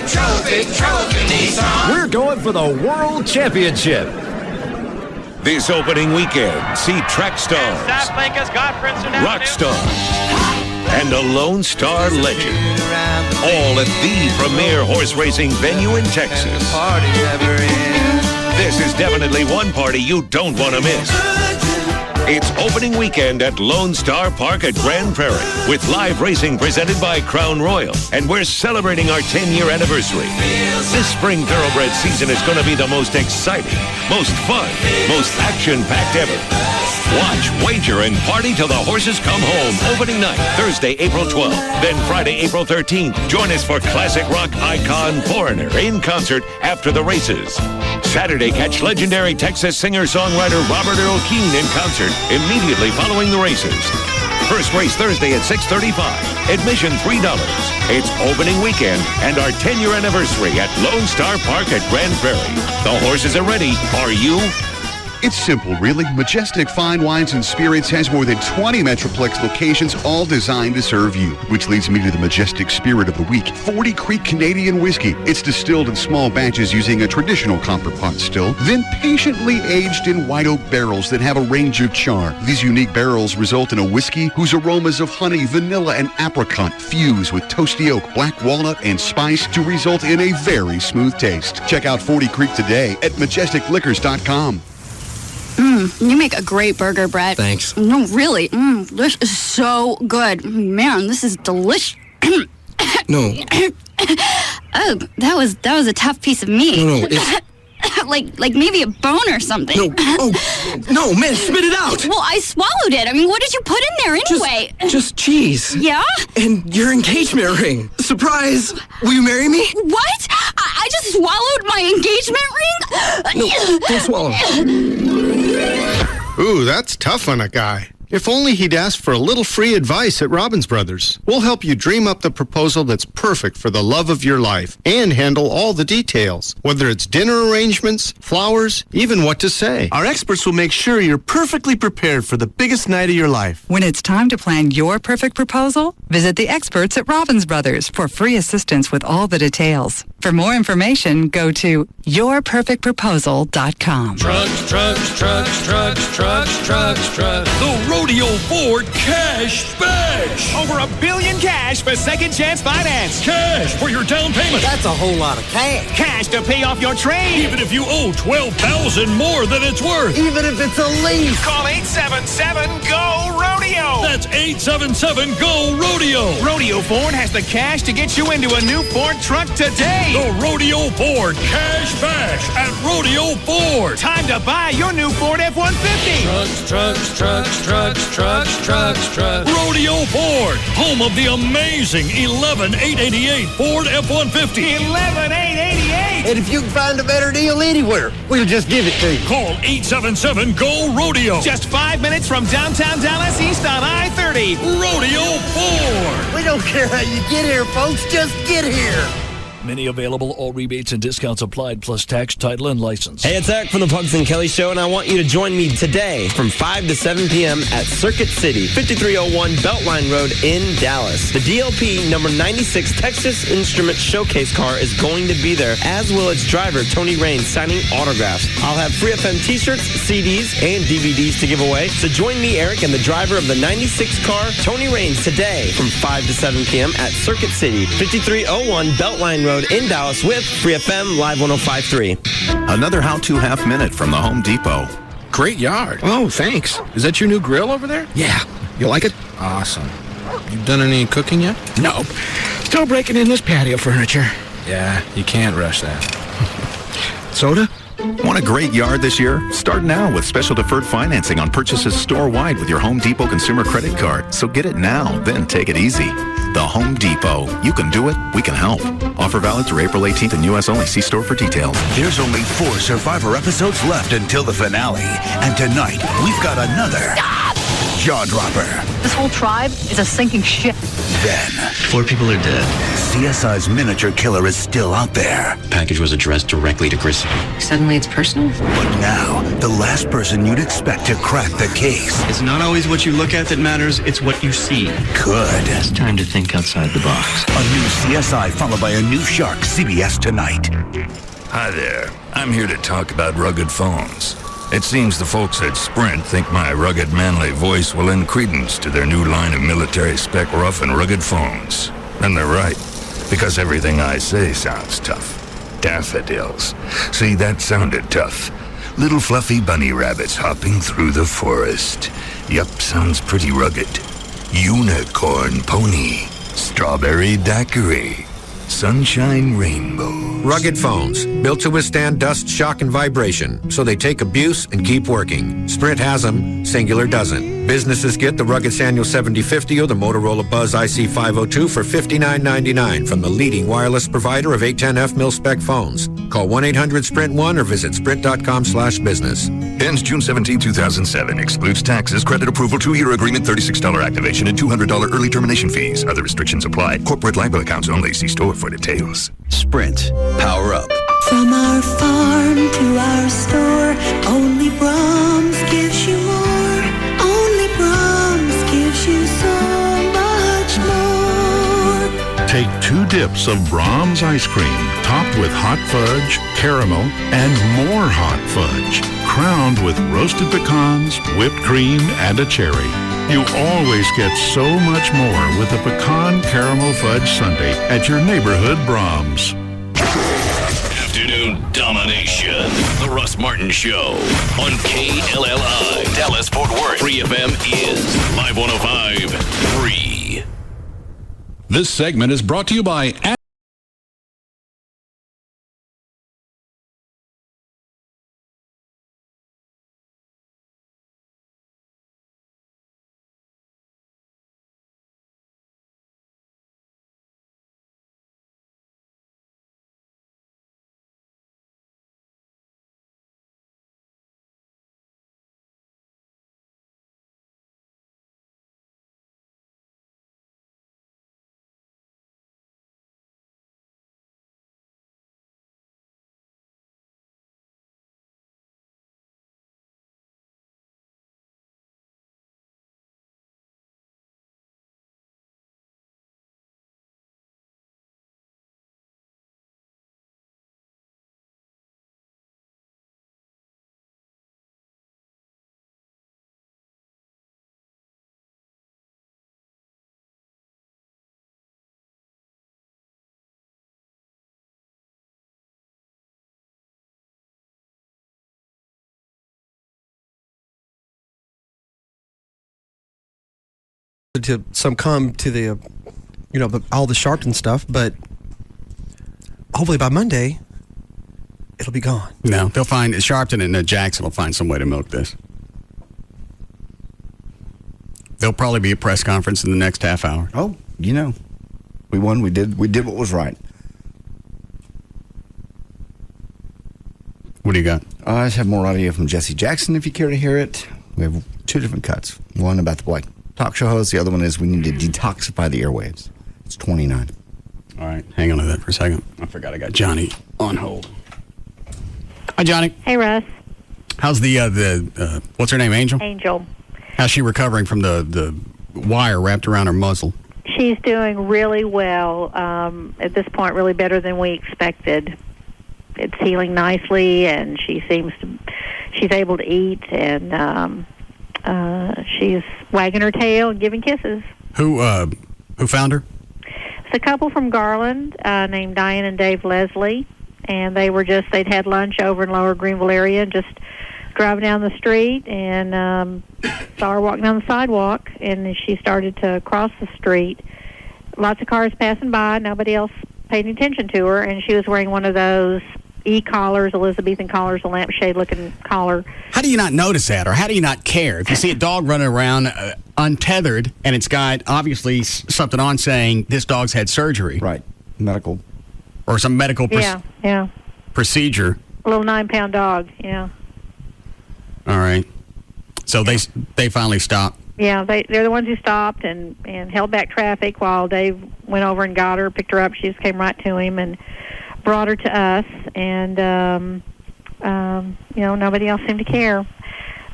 Nissan. We're going for the World Championship. This opening weekend, see track stars, rock stars, and a Lone Star legend, all at the premier horse racing venue in Texas. This is definitely one party you don't want to miss. It's opening weekend at Lone Star Park at Grand Prairie with live racing presented by Crown Royal. And we're celebrating our 10-year anniversary. This spring thoroughbred season is going to be the most exciting, most fun, most action-packed ever. Watch, wager, and party till the horses come home. Opening night, Thursday, April 12th. Then Friday, April 13th. Join us for classic rock icon Foreigner in concert after the races. Saturday, catch legendary Texas singer-songwriter Robert Earl Keen in concert immediately following the races. First race Thursday at 6:35. Admission $3. It's opening weekend and our 10-year anniversary at Lone Star Park at Grand Prairie. The horses are ready. Are you? It's simple, really. Majestic Fine Wines and Spirits has more than 20 Metroplex locations, all designed to serve you. Which leads me to the Majestic Spirit of the Week, 40 Creek Canadian Whiskey. It's distilled in small batches using a traditional copper pot still, then patiently aged in white oak barrels that have a range of char. These unique barrels result in a whiskey whose aromas of honey, vanilla, and apricot fuse with toasty oak, black walnut, and spice to result in a very smooth taste. Check out 40 Creek today at majesticliquors.com. You make a great burger, Brett. Thanks. No, really. This is so good. Man, this is delicious. No. Oh, that was a tough piece of meat. No, it's... like maybe a bone or something. No, no, man, spit it out. Well, I swallowed it. I mean, what did you put in there anyway? Just cheese. Yeah? And your engagement ring. Surprise! Will you marry me? What? I just swallowed my engagement ring? No, don't swallow. Ooh, that's tough on a guy. If only he'd asked for a little free advice at Robbins Brothers. We'll help you dream up the proposal that's perfect for the love of your life and handle all the details, whether it's dinner arrangements, flowers, even what to say. Our experts will make sure you're perfectly prepared for the biggest night of your life. When it's time to plan your perfect proposal, visit the experts at Robbins Brothers for free assistance with all the details. For more information, go to yourperfectproposal.com. Trucks. The Rodeo Ford Cash Bash. Over $1 billion cash for second chance finance. Cash for your down payment. That's a whole lot of cash. Cash to pay off your trade. Even if you owe $12,000 more than it's worth. Even if it's a lease. Call 877-GO-RODEO. That's 877-GO-RODEO. Rodeo Ford has the cash to get you into a new Ford truck today. The Rodeo Ford Cash Bash at Rodeo Ford. Time to buy your new Ford F-150. Trucks. Rodeo Ford, home of the amazing 11888 Ford F-150. 11888. And if you can find a better deal anywhere, we'll just give it to you. Call 877-GO-RODEO. Just 5 minutes from downtown Dallas East on I-30. Rodeo Ford. We don't care how you get here, folks. Just get here. Many available, all rebates and discounts applied, plus tax, title, and license. Hey, it's Eric from the Pugs and Kelly Show, and I want you to join me today from 5 to 7 p.m. at Circuit City, 5301 Beltline Road in Dallas. The DLP number 96 Texas Instruments Showcase car is going to be there, as will its driver, Tony Raines, signing autographs. I'll have Free FM t-shirts, CDs, and DVDs to give away. So join me, Eric, and the driver of the 96 car, Tony Raines, today from 5 to 7 p.m. at Circuit City, 5301 Beltline Road in Dallas with Free FM Live 105.3. Another how-to half minute from the Home Depot. Great yard. Oh, thanks. Is that your new grill over there? Yeah. You like it? Awesome. You done any cooking yet? Nope. Still breaking in this patio furniture. Yeah, you can't rush that. Soda? Want a great yard this year? Start now with special deferred financing on purchases store-wide with your Home Depot consumer credit card. So get it now, then take it easy. The Home Depot. You can do it. We can help. Offer valid through April 18th in U.S. only. See store for details. There's only 4 Survivor episodes left until the finale. And tonight, we've got another jaw-dropper. This whole tribe is a sinking ship. Then 4 people are dead. CSI's miniature killer is still out there. Package was addressed directly to Grissom. Suddenly it's personal? But now, the last person you'd expect to crack the case. It's not always what you look at that matters, it's what you see. Could. It's time to think outside the box. A new CSI followed by a new shark, CBS tonight. Hi there. I'm here to talk about rugged phones. It seems the folks at Sprint think my rugged, manly voice will lend credence to their new line of military-spec rough and rugged phones. And they're right, because everything I say sounds tough. Daffodils. See, that sounded tough. Little fluffy bunny rabbits hopping through the forest. Yup, sounds pretty rugged. Unicorn pony. Strawberry daiquiri. Sunshine rainbow. Rugged phones, built to withstand dust, shock, and vibration, so they take abuse and keep working. Sprint has them, Singular doesn't. Businesses get the rugged Sanyo 7050 or the Motorola Buzz IC502 for $59.99 from the leading wireless provider of 810F mil-spec phones. Call 1-800-SPRINT1 or visit sprint.com/business. Ends June 17, 2007. Excludes taxes, credit approval, 2-year agreement, $36 activation, and $200 early termination fees. Other restrictions apply. Corporate LIBOR accounts only. See store for details. Sprint. Power up. From our farm to our store, only Brahms gives you more. Only Brahms gives you so much more. Take 2 dips of Brahms ice cream, topped with hot fudge, caramel, and more hot fudge, crowned with roasted pecans, whipped cream, and a cherry. You always get so much more with a pecan caramel fudge sundae at your neighborhood Brahms. Afternoon domination. The Russ Martin Show on KLLI. Dallas Fort Worth. Free FM is Live 105.3. This segment is brought to you by to some come to the, all the Sharpton stuff, but hopefully by Monday, it'll be gone. No, they'll find, Sharpton and Jackson will find some way to milk this. There'll probably be a press conference in the next half hour. Oh, we won. We did what was right. What do you got? I just have more audio from Jesse Jackson if you care to hear it. We have 2 different cuts. One about the black talk show host. The other one is we need to detoxify the airwaves. It's 29. All right, hang on to that for a second. I forgot I got Johnny on hold. Hi, Johnny. Hey, Russ. How's the what's her name, Angel? Angel. How's she recovering from the wire wrapped around her muzzle? She's doing really well. At this point, really better than we expected. It's healing nicely, and she's able to eat, and she's wagging her tail and giving kisses. Who found her? It's a couple from Garland named Diane and Dave Leslie, and they'd had lunch over in Lower Greenville area and just driving down the street and saw her walking down the sidewalk, and she started to cross the street. Lots of cars passing by, nobody else paid attention to her, and she was wearing one of those E-collars, Elizabethan collars, a lampshade-looking collar. How do you not notice that, or how do you not care? If you see a dog running around untethered, and it's got, obviously, something on saying this dog's had surgery. Right. Medical. Or some medical procedure. A little 9-pound dog, yeah. All right. So they finally stopped. Yeah, they're the ones who stopped and held back traffic while Dave went over and got her, picked her up. She just came right to him and brought her to us, and nobody else seemed to care.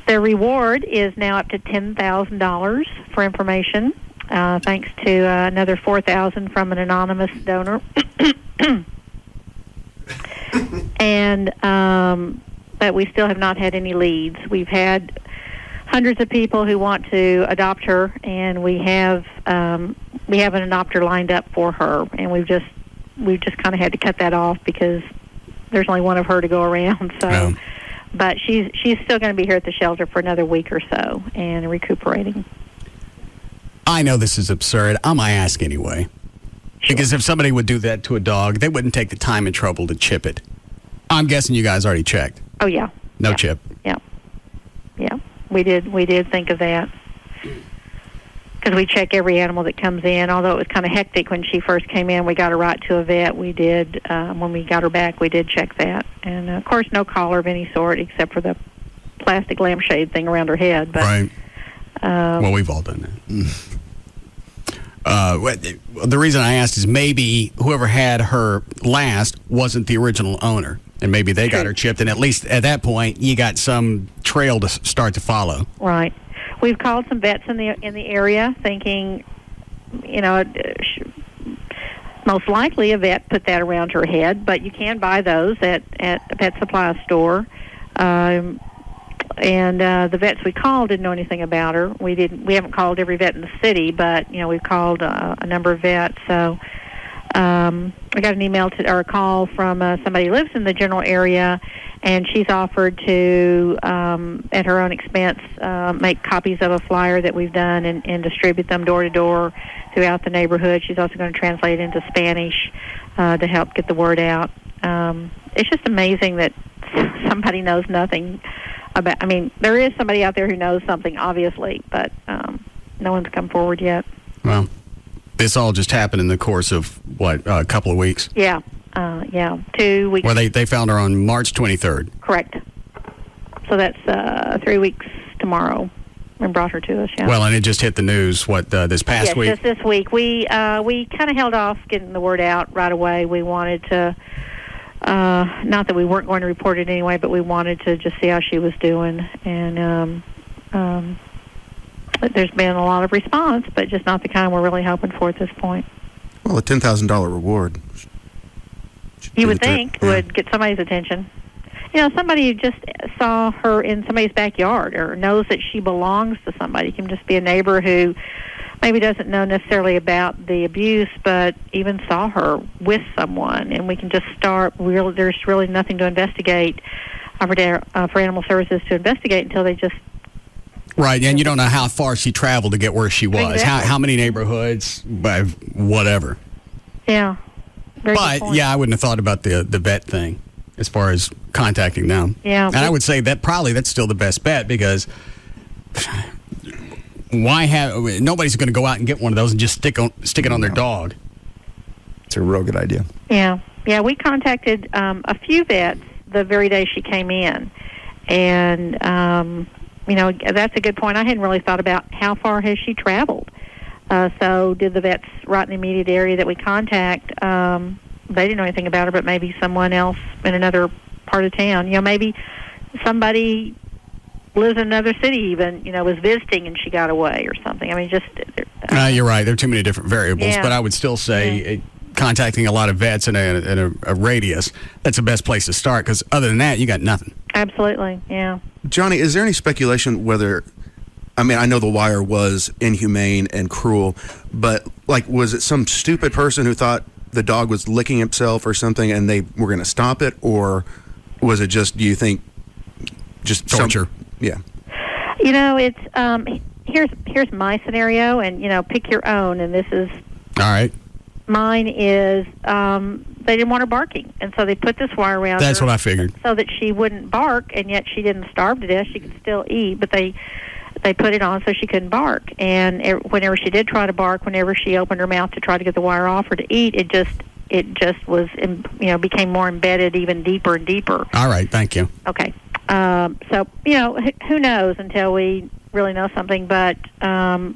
Their reward is now up to $10,000 for information, thanks to another $4,000 from an anonymous donor. And but we still have not had any leads. We've had hundreds of people who want to adopt her, and we have an adopter lined up for her, and we've just kind of had to cut that off because there's only one of her to go around. So But she's still going to be here at the shelter for another week or so and recuperating. I know this is absurd. I'm going to ask anyway. Sure. Because if somebody would do that to a dog, they wouldn't take the time and trouble to chip it. I'm guessing you guys already checked. Oh, yeah. No chip. Yeah. Yeah. We did think of that. Because we check every animal that comes in. Although it was kind of hectic when she first came in, we got her right to a vet. We did, when we got her back, we did check that. And, of course, no collar of any sort except for the plastic lampshade thing around her head. But, right. Well, we've all done that. The reason I asked is maybe whoever had her last wasn't the original owner. And maybe they got her chipped. And at least at that point, you got some trail to start to follow. Right. We've called some vets in the area, thinking, most likely a vet put that around her head, but you can buy those at a pet supply store. And the vets we called didn't know anything about her. We haven't called every vet in the city, but we've called a number of vets. So I got an email or a call from somebody who lives in the general area. And she's offered to, at her own expense, make copies of a flyer that we've done and distribute them door to door throughout the neighborhood. She's also going to translate it into Spanish to help get the word out. It's just amazing that somebody knows nothing about. I mean, there is somebody out there who knows something, obviously, but no one's come forward yet. Well, this all just happened in the course of, a couple of weeks? Yeah. 2 weeks. Well, they found her on March 23rd. Correct. So that's 3 weeks tomorrow, and brought her to us. Yeah. Well, and it just hit the news. This past week? Yes, just this week. We kind of held off getting the word out right away. We wanted to, not that we weren't going to report it anyway, but we wanted to just see how she was doing. And there's been a lot of response, but just not the kind we're really hoping for at this point. Well, a $10,000 reward. You would think would get somebody's attention. Somebody who just saw her in somebody's backyard or knows that she belongs to somebody. It can just be a neighbor who maybe doesn't know necessarily about the abuse, but even saw her with someone. And we can just start. There's really nothing to investigate for animal services to investigate until they just. Right, and you don't know how far she traveled to get where she was. Exactly. How many neighborhoods, whatever. Yeah. But, I wouldn't have thought about the vet thing as far as contacting them. Yeah. And I would say that's still the best bet because nobody's going to go out and get one of those and just stick it on their dog. It's a real good idea. Yeah. Yeah, we contacted a few vets the very day she came in. And, that's a good point. I hadn't really thought about how far has she traveled. So did the vets right in the immediate area that we contact, they didn't know anything about her, but maybe someone else in another part of town. Maybe somebody lives in another city even, was visiting and she got away or something. I mean, just... you're right. There are too many different variables, but I would still say contacting a lot of vets in a radius, that's the best place to start because other than that, you got nothing. Absolutely, yeah. Johnny, is there any speculation whether... I know the wire was inhumane and cruel, but, was it some stupid person who thought the dog was licking himself or something and they were going to stop it? Or was it just, do you think, just torture? Yeah. It's, here's my scenario, and, pick your own, and this is... All right. Mine is, they didn't want her barking, and so they put this wire around her. That's what I figured. So that she wouldn't bark, and yet she didn't starve to death. She could still eat, but they put it on so she couldn't bark. And whenever she did try to bark, whenever she opened her mouth to try to get the wire off or to eat, it just was, became more embedded even deeper and deeper. All right, thank you. Okay. So, who knows until we really know something, but the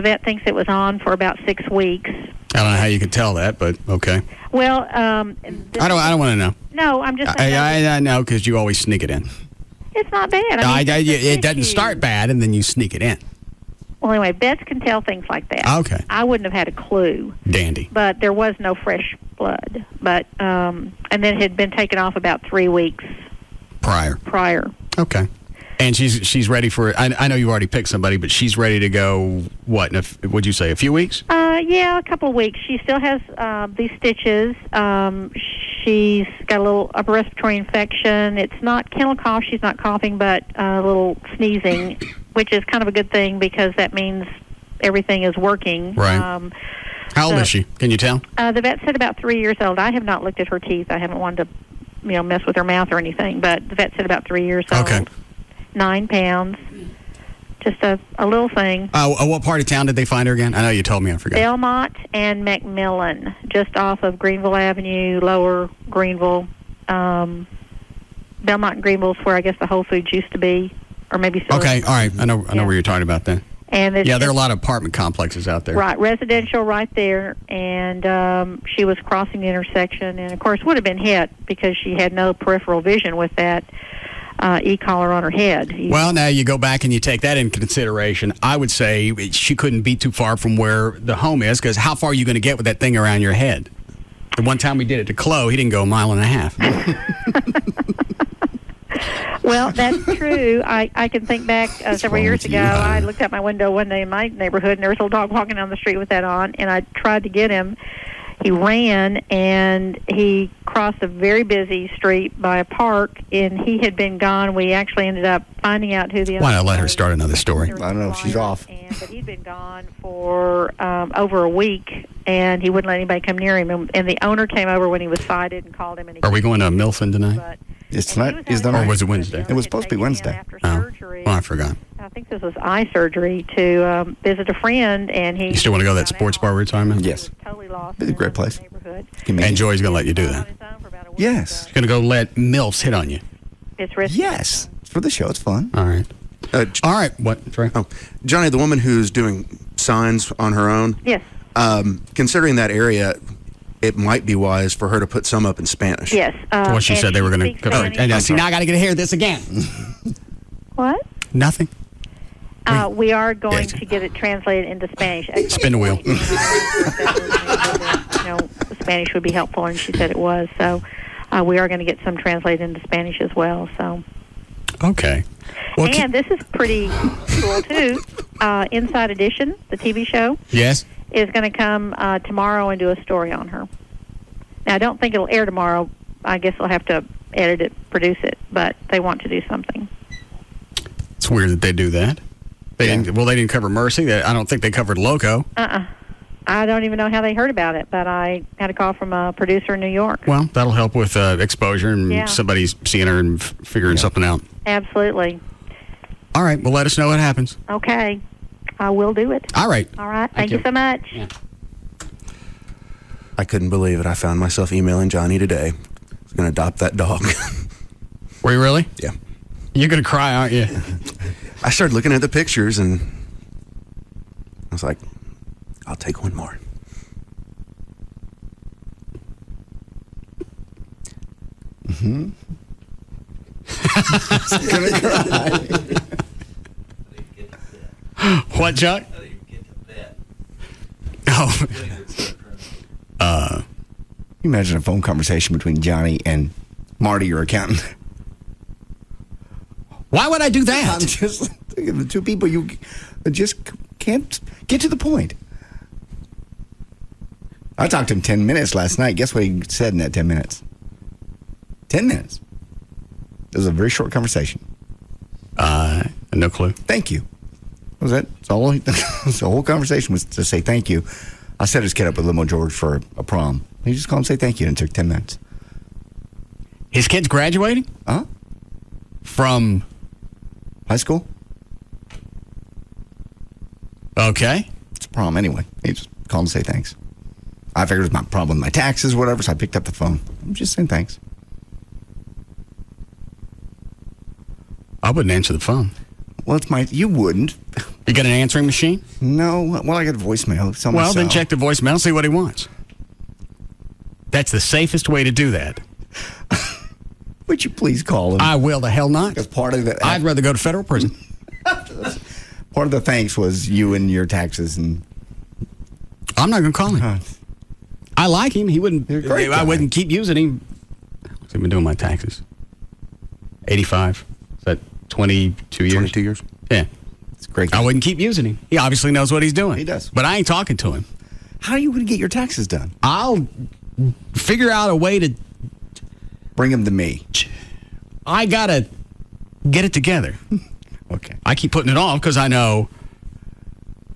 vet thinks it was on for about 6 weeks. I don't know how you could tell that, but okay. Well, I don't want to know. No, I'm just saying. I know because you always sneak it in. It's not bad. It doesn't start bad, and then you sneak it in. Well, anyway, vets can tell things like that. Okay. I wouldn't have had a clue. Dandy. But there was no fresh blood. But and then it had been taken off about 3 weeks prior. Okay. And she's ready for it. I know you already picked somebody, but she's ready to go. What? Would you say a few weeks? Yeah, a couple of weeks. She still has these stitches. she's got a little upper respiratory infection. It's not kennel cough. She's not coughing, but a little sneezing, which is kind of a good thing because that means everything is working. Right. How old is she? Can you tell? The vet said about 3 years old. I have not looked at her teeth. I haven't wanted to, mess with her mouth or anything. But the vet said about 3 years old. Okay. 9 pounds. Just a little thing. What part of town did they find her again? I know you told me. I forgot. Belmont and McMillan, just off of Greenville Avenue, Lower Greenville. Belmont and Greenville's where I guess the Whole Foods used to be, or maybe still. Okay, all right. I know where you're talking about then. And there are a lot of apartment complexes out there. Right, residential right there, and she was crossing the intersection, and of course would have been hit because she had no peripheral vision with that e-collar on her head. Well, now you go back and you take that into consideration. I would say she couldn't be too far from where the home is, because how far are you going to get with that thing around your head? The one time we did it to Chloe, he didn't go a mile and a half. Well, that's true. I can think back several years ago. I looked out my window one day in my neighborhood, and there was a little dog walking down the street with that on, and I tried to get him. He ran, and he crossed a very busy street by a park, and he had been gone. We actually ended up finding out who the owner Why not let her start another story? I don't know. She's off. But he'd been gone for over a week, and he wouldn't let anybody come near him. And the owner came over when he was sighted and called him. And Are we going to Milford tonight? It's tonight. Or was it Wednesday? It was supposed to be Wednesday. Oh, I forgot. I think this was eye surgery to visit a friend, and he... You still want to go to that sports bar retirement? Yes. Totally lost. It's a great place. And Joey's going to let you do that? Yes. He's going to go let MILFs hit on you? It's risky. Yes. It's for the show. It's fun. All right. All right. What? Sorry. Oh, Johnny, the woman who's doing signs on her own. Yes. Considering that area, it might be wise for her to put some up in Spanish. Yes. Well, she said they were going to. And see, now I got to get to hear this again. What? Nothing. We are going to get it translated into Spanish. Spin the wheel. Spanish would be helpful, and she said it was. So we are going to get some translated into Spanish as well. So. Okay. Well, and this is pretty cool too. Inside Edition, the TV show. Yes. Is going to come tomorrow and do a story on her. Now, I don't think it'll air tomorrow. I guess they'll have to edit it, produce it, but they want to do something. It's weird that they do that. They didn't cover Mercy. I don't think they covered Loco. I don't even know how they heard about it, but I had a call from a producer in New York. Well, that'll help with exposure and somebody's seeing her and figuring something out. Absolutely. All right. Well, let us know what happens. Okay. I will do it. All right. All right. Thank you so much. Yeah. I couldn't believe it. I found myself emailing Johnny today. I was going to adopt that dog. Were you really? Yeah. You're going to cry, aren't you? I started looking at the pictures, and I was like, I'll take one more. Mm-hmm. What, Chuck? Oh. You imagine a phone conversation between Johnny and Marty, your accountant. Why would I do that? I'm just thinking the two people you just can't get to the point. I talked to him 10 minutes last night. Guess what he said in that 10 minutes? 10 minutes. It was a very short conversation. No clue. Thank you. Was that? It's all. The whole conversation was to say thank you. I set his kid up with Limo George for a prom. He just called and say thank you, and it took 10 minutes. His kid's graduating? Huh? From high school? Okay. It's a prom anyway. He just called and say thanks. I figured it was my problem with my taxes or whatever, so I picked up the phone. I'm just saying thanks. I wouldn't answer the phone. Well, you wouldn't. You got an answering machine? No. Well, I got a voicemail. Well, then check the voicemail and see what he wants. That's the safest way to do that. Would you please call him? I will. The hell not. Because part of that, I'd rather go to federal prison. Part of the thanks was you and your taxes, and I'm not going to call him. I like him. He wouldn't. Great I wouldn't keep using him. What's he been doing my taxes? 85. Is that 22 years? 22 years. Yeah. It's great. I wouldn't keep using him. He obviously knows what he's doing. He does. But I ain't talking to him. How are you going to get your taxes done? I'll figure out a way to Bring them to me. I got to get it together. Okay. I keep putting it off because I know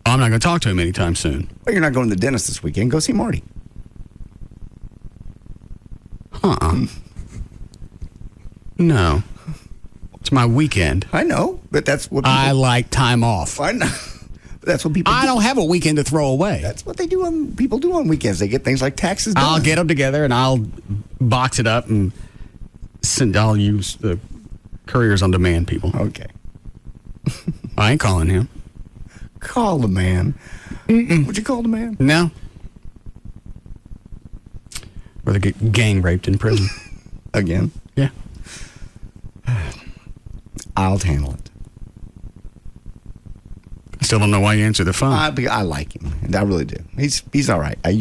I'm not going to talk to him anytime soon. Well, you're not going to the dentist this weekend. Go see Marty. No. It's my weekend. I know, but that's what I like time off. I know. That's what people do. I don't have a weekend to throw away. That's what they do people do on weekends. They get things like taxes done. I'll get them together and I'll box it up and I'll use the couriers on demand people. Okay. I ain't calling him. Call the man. Would you call the man? No. Or they get gang raped in prison. Again? Yeah. I'll handle it. I still don't know why you answer the phone. I like him. I really do. He's all right. I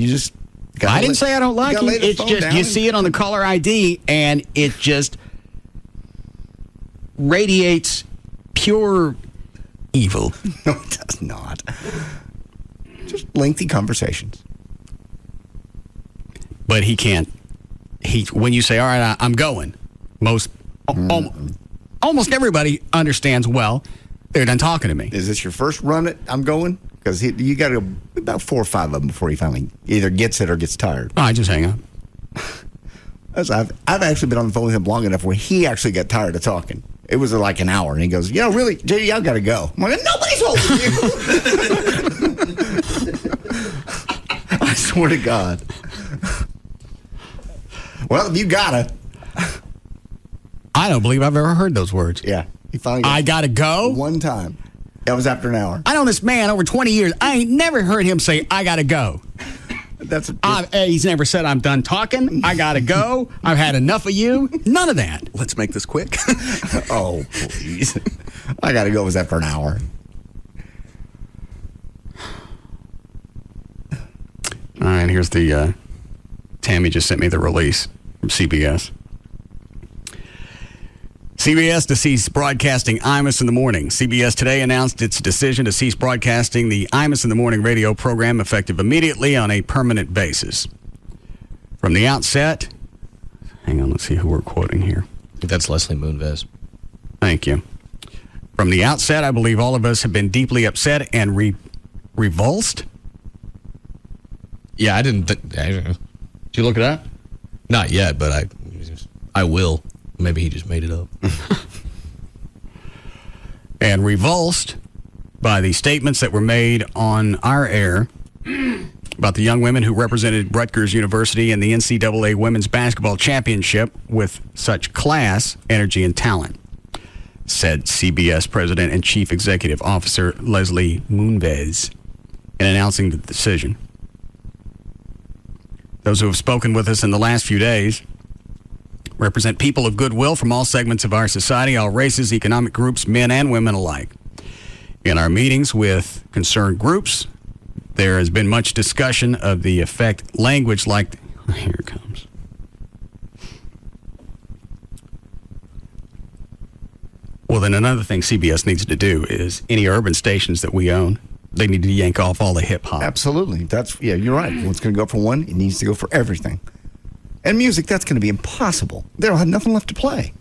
didn't say I don't like him. It's just you see it on the caller ID and it just radiates pure evil. No, it does not. Just lengthy conversations. But he can't. When you say, all right, I'm going, almost everybody understands, well, they're done talking to me. Is this your first run at I'm going? Because you got to go about 4 or 5 of them before he finally either gets it or gets tired. Oh, I just hang up. I've actually been on the phone with him long enough where he actually got tired of talking. It was like an hour, and he goes, really, JD, I've got to go. I'm like, nobody's holding you. I swear to God. Well, you gotta. I don't believe I've ever heard those words. Yeah. He finally I gotta go? One time. That was after an hour. I know this man over 20 years. I ain't never heard him say, I gotta go. He's never said, I'm done talking. I gotta go. I've had enough of you. None of that. Let's make this quick. Oh, please. I gotta go was after an hour. All right, here's the, Tammy just sent me the release from CBS. CBS to cease broadcasting Imus in the Morning. CBS today announced its decision to cease broadcasting the Imus in the Morning radio program effective immediately on a permanent basis. From the outset, hang on, let's see who we're quoting here. That's Leslie Moonves. Thank you. From the outset, I believe all of us have been deeply upset and revulsed. Yeah, I didn't. Did you look it up? Not yet, but I will. Maybe he just made it up. And revulsed by the statements that were made on our air about the young women who represented Rutgers University in the NCAA Women's Basketball Championship with such class, energy, and talent, said CBS President and Chief Executive Officer Leslie Moonves in announcing the decision. Those who have spoken with us in the last few days represent people of goodwill from all segments of our society, all races, economic groups, men and women alike. In our meetings with concerned groups, there has been much discussion of the effect language like... Here it comes. Well, then another thing CBS needs to do is any urban stations that we own, they need to yank off all the hip-hop. Absolutely. You're right. What's going to go for one, it needs to go for everything. And music, that's going to be impossible. They'll have nothing left to play.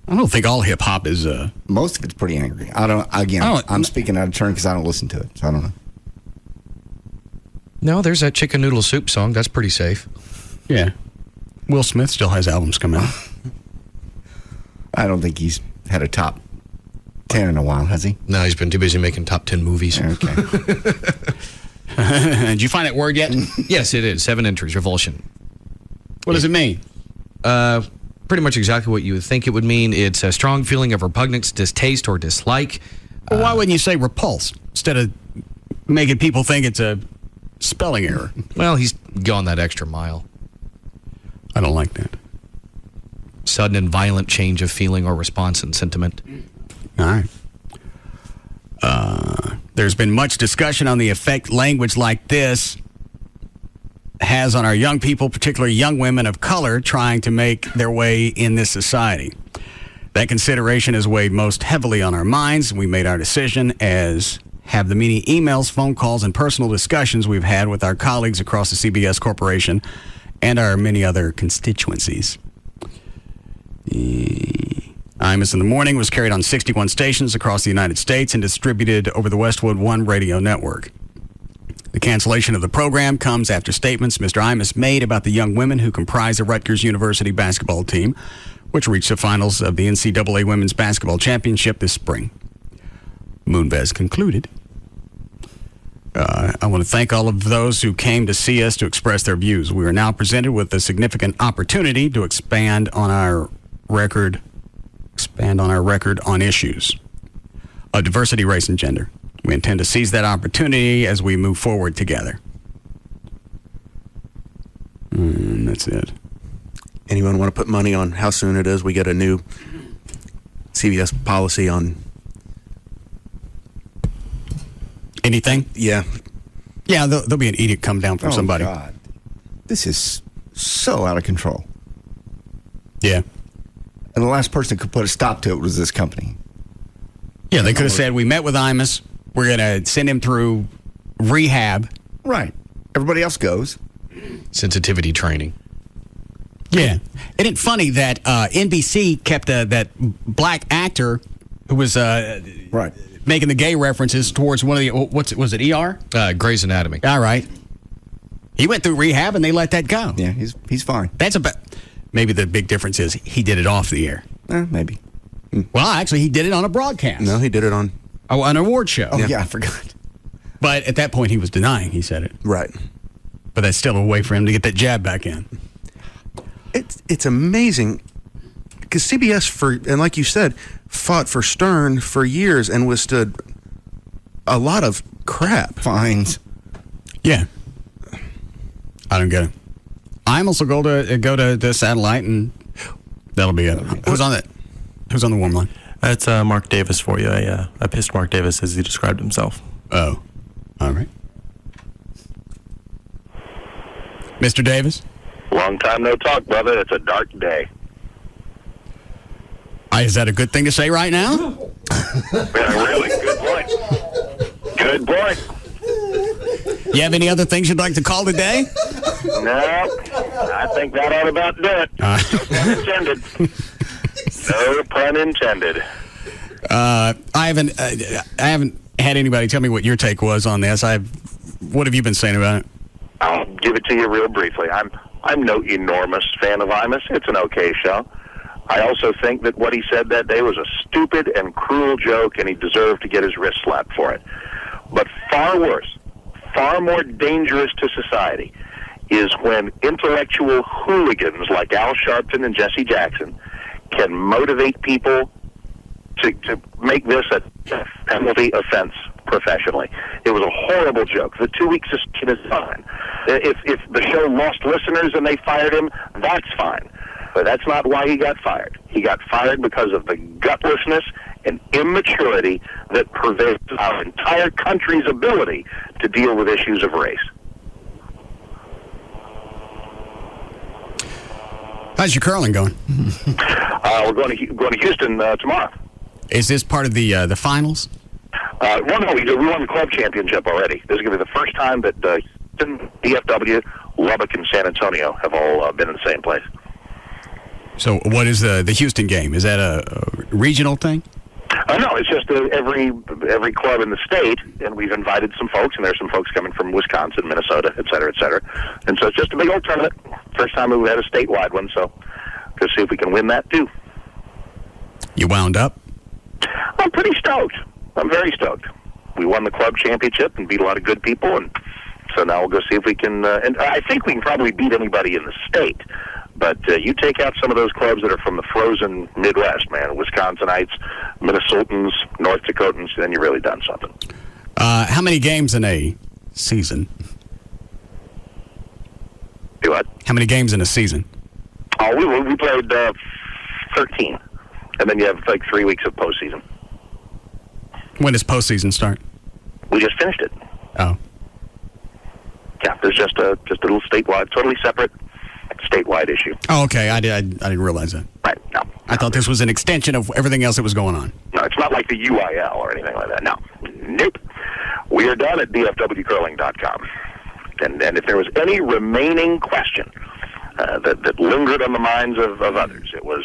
I don't think all hip-hop is... Most of it's pretty angry. I'm speaking out of turn because I don't listen to it, so I don't know. No, there's that chicken noodle soup song. That's pretty safe. Yeah. Will Smith still has albums coming out. I don't think he's had a top 10 in a while, has he? No, he's been too busy making top 10 movies. Okay. Did you find that word yet? Yes, it is. 7 entries, revulsion. What does it mean? Pretty much exactly what you would think it would mean. It's a strong feeling of repugnance, distaste, or dislike. Well, why wouldn't you say repulsed instead of making people think it's a spelling error? Well, he's gone that extra mile. I don't like that. Sudden and violent change of feeling or response and sentiment. All right. There's been much discussion on the effect language like this has on our young people, particularly young women of color, trying to make their way in this society. That consideration has weighed most heavily on our minds. We made our decision, as have the many emails, phone calls, and personal discussions we've had with our colleagues across the CBS Corporation and our many other constituencies. Imus in the Morning was carried on 61 stations across the United States and distributed over the Westwood One radio network. The cancellation of the program comes after statements Mr. Imus made about the young women who comprise the Rutgers University basketball team, which reached the finals of the NCAA Women's Basketball Championship this spring. Moonves concluded, I want to thank all of those who came to see us to express their views. We are now presented with a significant opportunity to expand on our record on issues of diversity, race, and gender. We intend to seize that opportunity as we move forward together. And that's it. Anyone want to put money on how soon it is we get a new CBS policy on anything? Yeah. Yeah, there'll be an edict come down from somebody. God. This is so out of control. Yeah. And the last person who could put a stop to it was this company. Yeah, they could have said, we met with Imus. We're going to send him through rehab. Right. Everybody else goes. Sensitivity training. Yeah. Isn't it funny that NBC kept that black actor who was right making the gay references towards one of the, was it ER? Grey's Anatomy. All right. He went through rehab and they let that go. Yeah, he's fine. That's maybe the big difference is he did it off the air. Maybe. Well, actually, he did it on a broadcast. No, he did it on an award show. Oh, yeah, I forgot. But at that point, he was denying he said it. Right. But that's still a way for him to get that jab back in. It's amazing because CBS, and like you said, fought for Stern for years and withstood a lot of crap. Fines. Yeah. I don't get it. Imus will go to the satellite, and that'll be it. Who's on it? Who's on the warm line? That's Mark Davis for you. I pissed Mark Davis as he described himself. Oh, all right. Mr. Davis? Long time no talk, brother. It's a dark day. Is that a good thing to say right now? Yeah, really, good point. Good point. You have any other things you'd like to call today? No, I think that ought about do it. No pun intended. No pun intended. I haven't had anybody tell me what your take was on this. What have you been saying about it? I'll give it to you real briefly. I'm no enormous fan of Imus. It's an okay show. I also think that what he said that day was a stupid and cruel joke, and he deserved to get his wrist slapped for it. But far worse, far more dangerous to society, is when intellectual hooligans like Al Sharpton and Jesse Jackson can motivate people to make this a penalty offense professionally. It was a horrible joke. The 2-week suspension is fine. If the show lost listeners and they fired him, that's fine. But that's not why he got fired. He got fired because of the gutlessness and immaturity that pervades our entire country's ability to deal with issues of race. How's your curling going? We're going to Houston tomorrow. Is this part of the finals? Well, no, we won the club championship already. This is going to be the first time that DFW, Lubbock, and San Antonio have all been in the same place. So what is the Houston game? Is that a regional thing? No, it's just every club in the state, and we've invited some folks, and there's some folks coming from Wisconsin, Minnesota, et cetera, et cetera. And so it's just a big old tournament. First time we've had a statewide one, so to see if we can win that too. You wound up? I'm pretty stoked. I'm very stoked. We won the club championship and beat a lot of good people, and so now we'll go see if we can, and I think we can probably beat anybody in the state. But you take out some of those clubs that are from the frozen Midwest, man, Wisconsinites, Minnesotans, North Dakotans, then you've really done something. How many games in a season? Do what? How many games in a season? Oh, we played 13, and then you have like 3 weeks of postseason. When does postseason start? We just finished it. Oh. Yeah, there's just a little statewide, totally separate statewide issue. Oh, okay. I didn't realize that. Right. No. I thought this was an extension of everything else that was going on. No, it's not like the UIL or anything like that. No. Nope. We are done at dfwcurling.com. And if there was any remaining question that lingered on the minds of others, it was,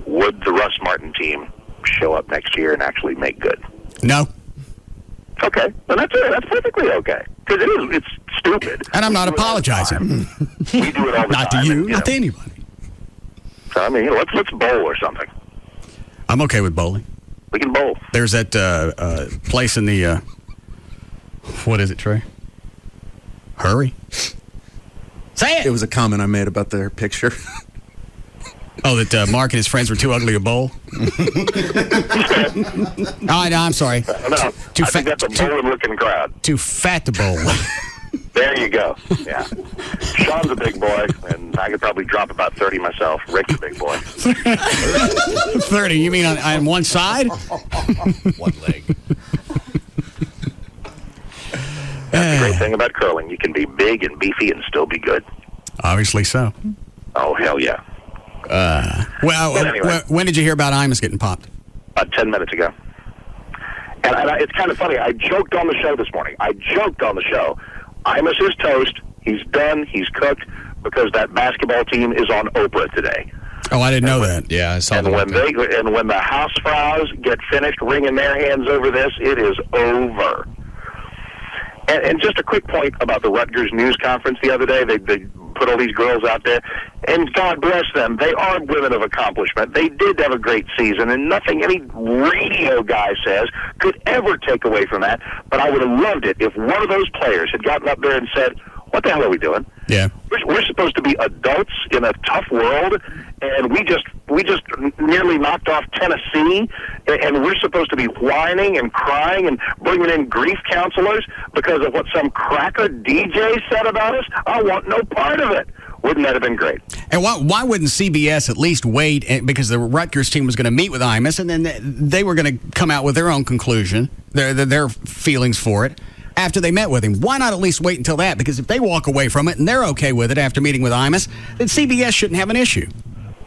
would the Russ Martin team show up next year and actually make good? No. Okay, well, that's perfectly okay. Because it's stupid. And I'm not apologizing. We do it all the not time. to you, not to anybody. So, I mean, let's bowl or something. I'm okay with bowling. We can bowl. There's that place in the, what is it, Trey? Hurry. Say it! It was a comment I made about their picture. Oh, that Mark and his friends were too ugly to bowl? Oh, no, I'm sorry. No, I think that's a bowling-looking crowd. Too fat to bowl. There you go. Yeah. Sean's a big boy, and I could probably drop about 30 myself. Rick's a big boy. 30? You mean on one side? One leg. That's the great thing about curling. You can be big and beefy and still be good. Obviously so. Oh, hell yeah. Well, anyway. When did you hear about Imus getting popped? About 10 minutes ago. And it's kind of funny. I joked on the show this morning. Imus is toast. He's done. He's cooked because that basketball team is on Oprah today. Oh, I didn't know that. Yeah, I saw and that. when the housefrows get finished wringing their hands over this, it is over. And just a quick point about the Rutgers news conference the other day. They put all these girls out there, and God bless them. They are women of accomplishment. They did have a great season, and nothing any radio guy says could ever take away from that. But I would have loved it if one of those players had gotten up there and said, "What the hell are we doing? Yeah, we're supposed to be adults in a tough world, and we just nearly knocked off Tennessee, and we're supposed to be whining and crying and bringing in grief counselors because of what some cracker DJ said about us. I want no part of it." Wouldn't that have been great? And why wouldn't CBS at least wait, because the Rutgers team was going to meet with Imus, and then they were going to come out with their own conclusion, their feelings for it, after they met with him? Why not at least wait until that? Because if they walk away from it and they're okay with it after meeting with Imus, then CBS shouldn't have an issue.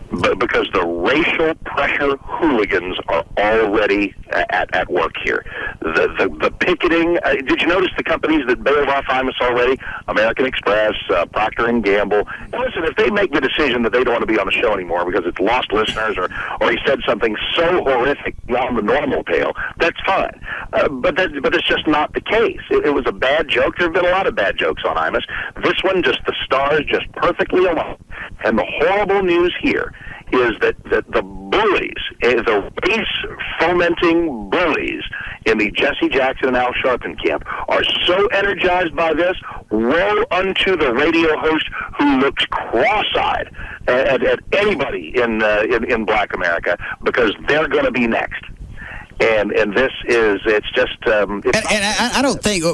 But because the racial pressure hooligans are already at work here. The picketing, did you notice the companies that bailed off Imus already? American Express, Procter & Gamble. And listen, if they make the decision that they don't want to be on the show anymore because it's lost listeners or he said something so horrific beyond the normal pale, that's fine. But it's just not the case. It was a bad joke. There have been a lot of bad jokes on Imus. This one, just the stars just perfectly aligned. And the horrible news here is that the bullies, the race-fomenting bullies in the Jesse Jackson and Al Sharpton camp are so energized by this, woe unto the radio host who looks cross-eyed at anybody in Black America, because they're going to be next. And this is, it's just... I don't think...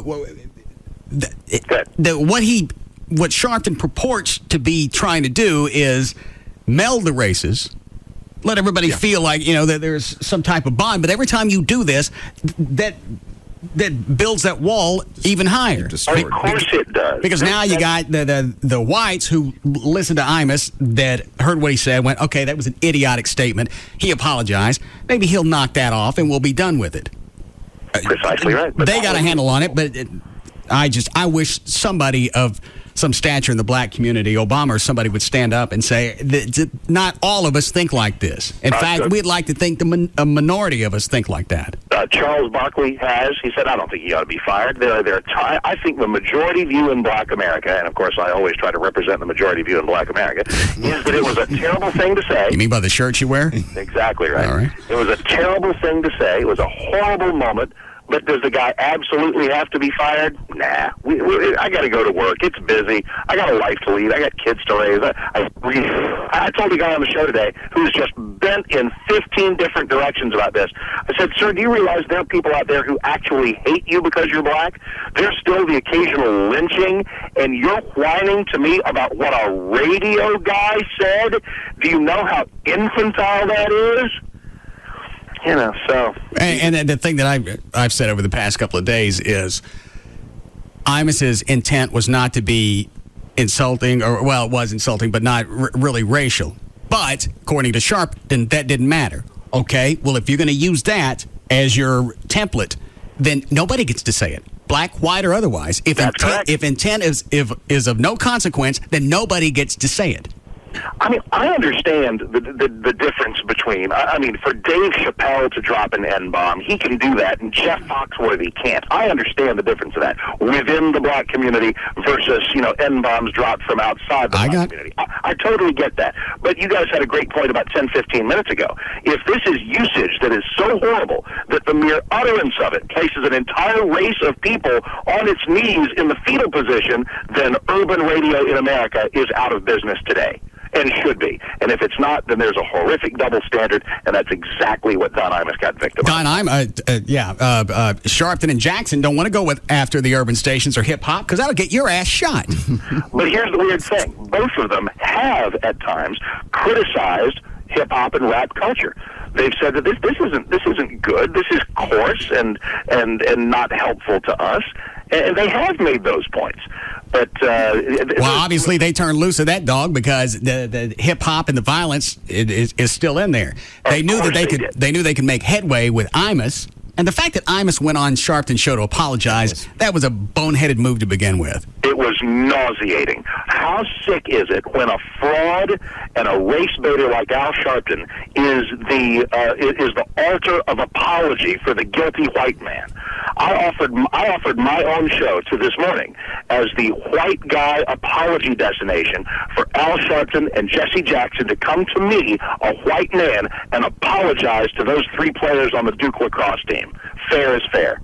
What Sharpton purports to be trying to do is meld the races, let everybody feel like, that there's some type of bond. But every time you do this, that builds that wall even higher. Of course it does. Because now you got the whites who listened to Imus, that heard what he said, went, okay, that was an idiotic statement. He apologized. Maybe he'll knock that off and we'll be done with it. Precisely right. They got a handle on it, but I wish somebody of some stature in the black community, Obama or somebody, would stand up and say that not all of us think like this. In fact, we'd like to think a minority of us think like that. Charles Barkley has. He said, I don't think he ought to be fired. I think the majority view in Black America, and of course I always try to represent the majority view in Black America, is that it was a terrible thing to say. You mean by the shirt you wear? Exactly right. All right. It was a terrible thing to say. It was a horrible moment. But does the guy absolutely have to be fired? Nah. I got to go to work. It's busy. I got a life to lead. I got kids to raise. I told a guy on the show today who's just bent in 15 different directions about this. I said, sir, do you realize there are people out there who actually hate you because you're black? There's still the occasional lynching, and you're whining to me about what a radio guy said? Do you know how infantile that is? So... And the thing that I've said over the past couple of days is Imus's intent was not to be insulting, or, well, it was insulting, but not really racial. But, according to Sharpton, that didn't matter. Okay, well, if you're going to use that as your template, then nobody gets to say it. Black, white, or otherwise. If intent is of no consequence, then nobody gets to say it. I mean, I understand the difference between, I mean, for Dave Chappelle to drop an N-bomb, he can do that, and Jeff Foxworthy can't. I understand the difference of that within the black community versus, N-bombs dropped from outside the black community. I totally get that. But you guys had a great point about 10, 15 minutes ago. If this is usage that is so horrible that the mere utterance of it places an entire race of people on its knees in the fetal position, then urban radio in America is out of business today. And should be. And if it's not, then there's a horrific double standard, and that's exactly what Don Imus got victimized. Don Imus, Sharpton and Jackson don't want to go after the urban stations or hip-hop because that'll get your ass shot. But here's the weird thing. Both of them have, at times, criticized hip-hop and rap culture. They've said that this isn't good. This is coarse and not helpful to us. And they have made those points. But obviously they turned loose of that dog because the hip hop and the violence is still in there. They knew that they knew they could make headway with Imus, and the fact that Imus went on Sharpton's show to apologize, that was a boneheaded move to begin with. It was nauseating. How sick is it when a fraud and a race baiter like Al Sharpton is the altar of apology for the guilty white man? I offered my own show to This Morning as the white guy apology destination for Al Sharpton and Jesse Jackson to come to me, a white man, and apologize to those three players on the Duke lacrosse team. Fair is fair.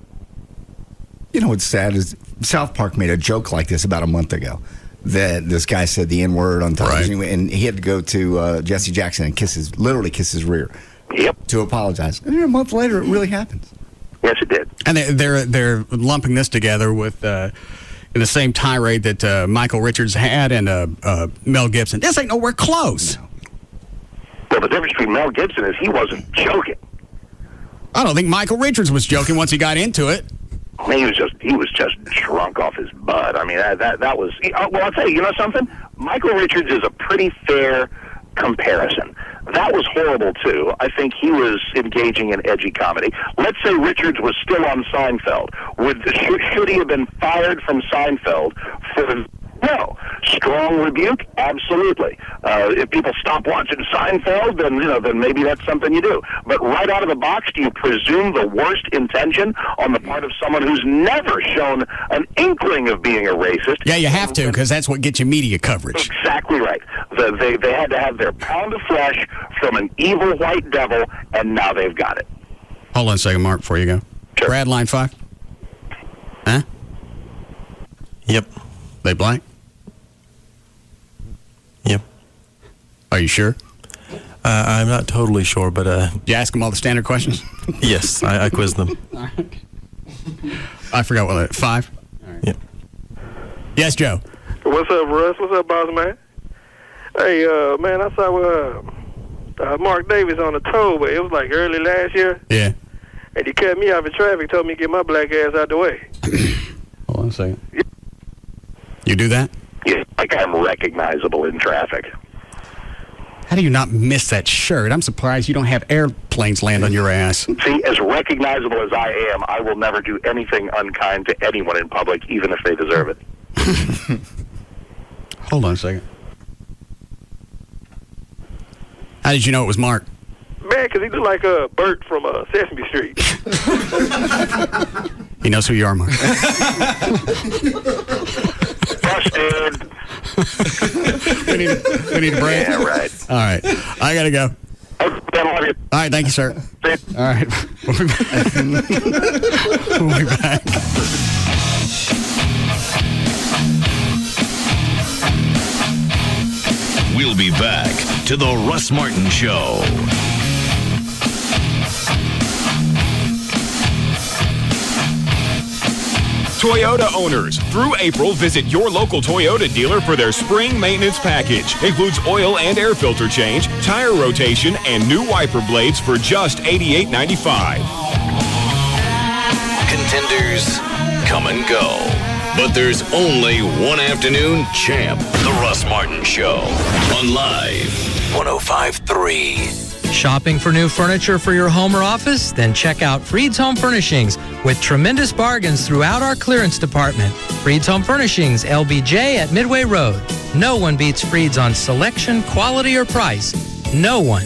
You know what's sad is South Park made a joke like this about a month ago. That this guy said the N-word on television, and he had to go to Jesse Jackson and literally kiss his rear. Yep. To apologize. And a month later, it really happens. Yes, it did. And they're lumping this together with in the same tirade that Michael Richards had and Mel Gibson. This ain't nowhere close. No. Well, the difference between Mel Gibson is he wasn't joking. I don't think Michael Richards was joking once he got into it. He was just drunk off his butt. I mean, that was. Well, I'll tell you. You know something? Michael Richards is a pretty fair comparison. That was horrible too. I think he was engaging in edgy comedy. Let's say Richards was still on Seinfeld. Should he have been fired from Seinfeld for? No. Strong rebuke? Absolutely. If people stop watching Seinfeld, then maybe that's something you do. But right out of the box, do you presume the worst intention on the part of someone who's never shown an inkling of being a racist? Yeah, you have to, because that's what gets you media coverage. Exactly right. They had to have their pound of flesh from an evil white devil, and now they've got it. Hold on a second, Mark, before you go. Sure. Brad, line 5? Huh? Yep. They black? Yep. Are you sure? I'm not totally sure, but Did you ask them all the standard questions? Yes, I quizzed them. All right. I forgot what 5? All right. Yep. Yes, Joe. What's up, Russ? What's up, boss man? Hey, man, I saw Mark Davis on the toll, but it was like early last year. Yeah. And he cut me off in traffic, told me to get my black ass out the way. Hold on a second. You do that? Yeah, like I'm recognizable in traffic. How do you not miss that shirt? I'm surprised you don't have airplanes land on your ass. See, as recognizable as I am, I will never do anything unkind to anyone in public, even if they deserve it. Hold on a second. How did you know it was Mark? Man, because he looked like Bert from Sesame Street. He knows who you are, Mark. Busted. we need a break. Yeah, right. All right. I got to go. Okay, all right. Thank you, sir. All right. We'll be back. We'll be back. We'll be back to the Russ Martin Show. Toyota owners, through April, visit your local Toyota dealer for their spring maintenance package. Includes oil and air filter change, tire rotation, and new wiper blades for just $88.95. Contenders come and go. But there's only one afternoon champ. The Russ Martin Show on Live 105.3. Shopping for new furniture for your home or office? Then check out Freed's Home Furnishings with tremendous bargains throughout our clearance department. Freed's Home Furnishings, LBJ at Midway Road. No one beats Freed's on selection, quality, or price. No one.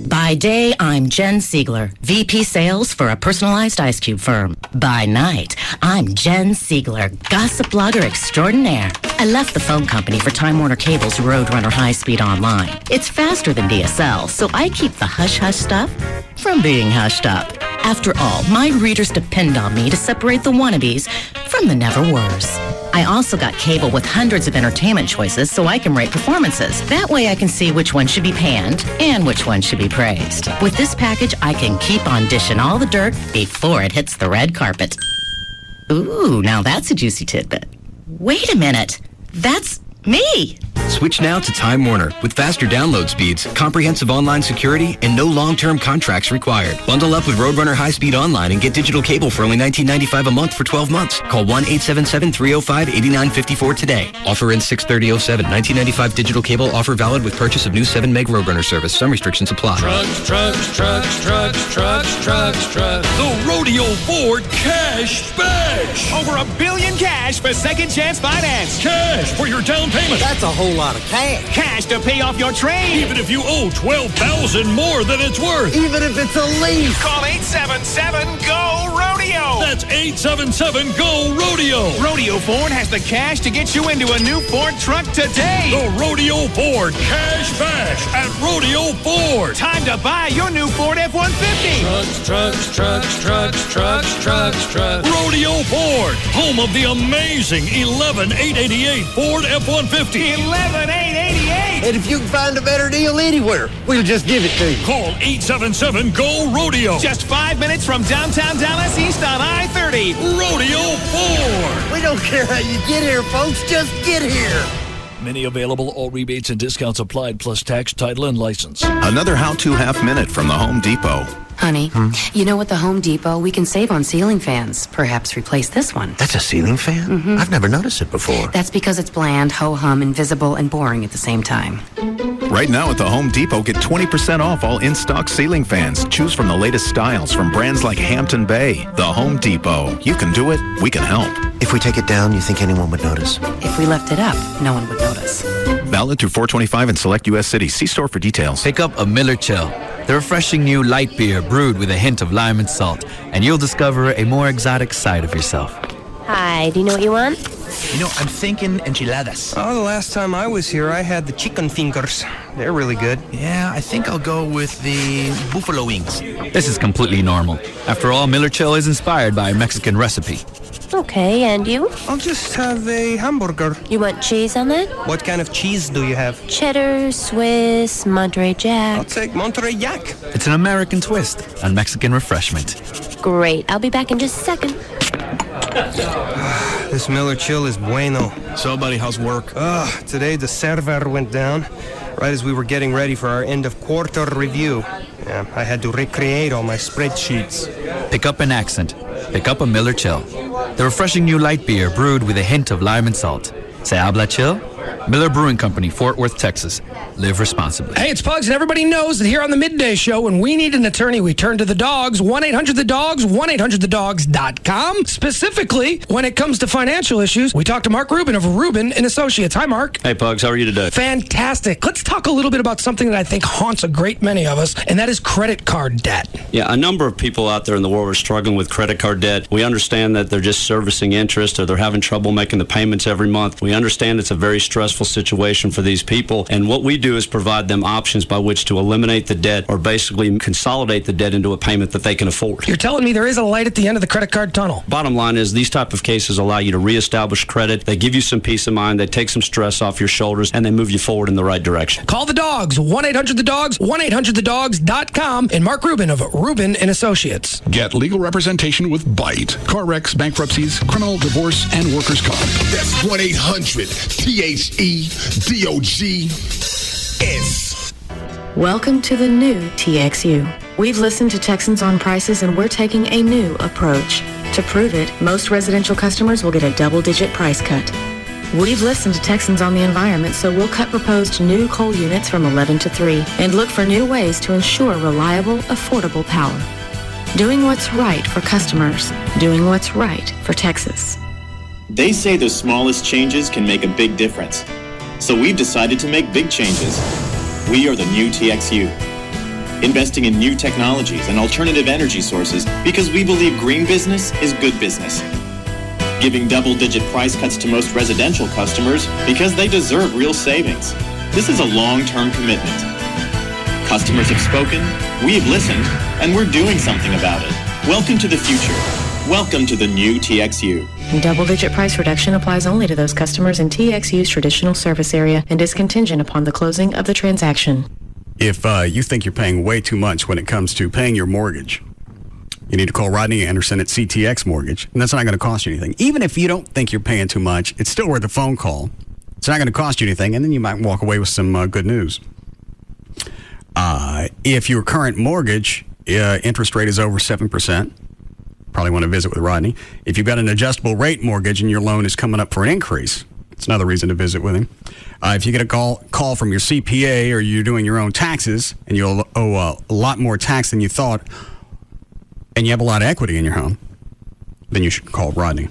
By day, I'm Jen Siegler, VP Sales for a personalized ice cube firm. By night, I'm Jen Siegler, gossip blogger extraordinaire. I left the phone company for Time Warner Cable's Roadrunner High Speed Online. It's faster than DSL, so I keep the hush-hush stuff from being hushed up. After all, my readers depend on me to separate the wannabes from the never-weres. I also got cable with hundreds of entertainment choices so I can rate performances. That way I can see which one should be panned and which one should be praised. With this package, I can keep on dishing all the dirt before it hits the red carpet. Ooh, now that's a juicy tidbit. Wait a minute. That's me. Switch now to Time Warner with faster download speeds, comprehensive online security, and no long-term contracts required. Bundle up with Roadrunner High Speed Online and get digital cable for only $19.95 a month for 12 months. Call 1-877-305-8954 today. Offer ends 6/30/07. $19.95 digital cable offer valid with purchase of new 7 meg Roadrunner service. Some restrictions apply. Trucks. The Rodeo Ford Cash Bash. Over $1 billion cash for second chance finance. Cash for your down payment. That's a whole lot of cash. Cash to pay off your trade. Even if you owe $12,000 more than it's worth. Even if it's a lease. Call 877-GO-RODEO. That's 877-GO-RODEO. Rodeo Ford has the cash to get you into a new Ford truck today. The Rodeo Ford Cash Bash at Rodeo Ford. Time to buy your new Ford F-150. Trucks. Rodeo Ford, home of the amazing 11,888 Ford F-150. 11,888. And if you can find a better deal anywhere, we'll just give it to you. Call 877-GO-RODEO. Just 5 minutes from downtown Dallas, east on I-30. Rodeo Ford. We don't care how you get here, folks. Just get here. Many available, all rebates and discounts applied, plus tax, title, and license. Another how-to half minute from the Home Depot. Honey, you know, at the Home Depot, we can save on ceiling fans. Perhaps replace this one. That's a ceiling fan? Mm-hmm. I've never noticed it before. That's because it's bland, ho-hum, invisible, and boring at the same time. Right now at the Home Depot, get 20% off all in-stock ceiling fans. Choose from the latest styles from brands like Hampton Bay. The Home Depot. You can do it. We can help. If we take it down, you think anyone would notice? If we left it up, no one would notice. Valid through 4/25 in select U.S. cities. See store for details. Pick up a Miller Chill, the refreshing new light beer brewed with a hint of lime and salt, and you'll discover a more exotic side of yourself. Hi, do you know what you want? You know, I'm thinking enchiladas. Oh, the last time I was here, I had the chicken fingers. They're really good. Yeah, I think I'll go with the buffalo wings. This is completely normal. After all, Miller Chill is inspired by a Mexican recipe. Okay, and you? I'll just have a hamburger. You want cheese on that? What kind of cheese do you have? Cheddar, Swiss, Monterey Jack. I'll take Monterey Jack. It's an American twist on Mexican refreshment. Great. I'll be back in just a second. This Miller Chill is bueno. So, buddy, how's work? Today the server went down right as we were getting ready for our end of quarter review. Yeah, I had to recreate all my spreadsheets. Pick up an accent. Pick up a Miller Chill, the refreshing new light beer brewed with a hint of lime and salt. Se habla chill? Miller Brewing Company, Fort Worth, Texas. Live responsibly. Hey, it's Pugs, and everybody knows that here on the Midday Show, when we need an attorney, we turn to the dogs. 1-800-THE-DOGS, 1-800-THEDOGS.com. Specifically, when it comes to financial issues, we talk to Mark Rubin of Rubin & Associates. Hi, Mark. Hey, Pugs. How are you today? Fantastic. Let's talk a little bit about something that I think haunts a great many of us, and that is credit card debt. Yeah, a number of people out there in the world are struggling with credit card debt. We understand that they're just servicing interest or they're having trouble making the payments every month. We understand it's a very stressful situation for these people, and what we do is provide them options by which to eliminate the debt or basically consolidate the debt into a payment that they can afford. You're telling me there is a light at the end of the credit card tunnel? Bottom line is these type of cases allow you to reestablish credit. They give you some peace of mind. They take some stress off your shoulders, and they move you forward in the right direction. Call the dogs, 1-800-THEDOGS, 1-800-THEDOGS.com, and Mark Rubin of Rubin & Associates. Get legal representation with BITE. Car wrecks, bankruptcies, criminal, divorce, and workers' comp. That's 1-800-THEDOGS. Welcome to the new TXU. We've listened to Texans on prices, and we're taking a new approach. To prove it, most residential customers will get a double-digit price cut. We've listened to Texans on the environment, so we'll cut proposed new coal units from 11 to 3 and look for new ways to ensure reliable, affordable power. Doing what's right for customers. Doing what's right for Texas. They say the smallest changes can make a big difference. So we've decided to make big changes. We are the new TXU. Investing in new technologies and alternative energy sources because we believe green business is good business. Giving double-digit price cuts to most residential customers because they deserve real savings. This is a long-term commitment. Customers have spoken, we've listened, and we're doing something about it. Welcome to the future. Welcome to the new TXU. Double-digit price reduction applies only to those customers in TXU's traditional service area and is contingent upon the closing of the transaction. If you think you're paying way too much when it comes to paying your mortgage, you need to call Rodney Anderson at CTX Mortgage, and that's not going to cost you anything. Even if you don't think you're paying too much, it's still worth a phone call. It's not going to cost you anything, and then you might walk away with some good news. If your current mortgage interest rate is over 7%, probably want to visit with Rodney. If you've got an adjustable rate mortgage and your loan is coming up for an increase, it's another reason to visit with him. If you get a call from your CPA or you're doing your own taxes and you owe a lot more tax than you thought, and you have a lot of equity in your home, then you should call Rodney.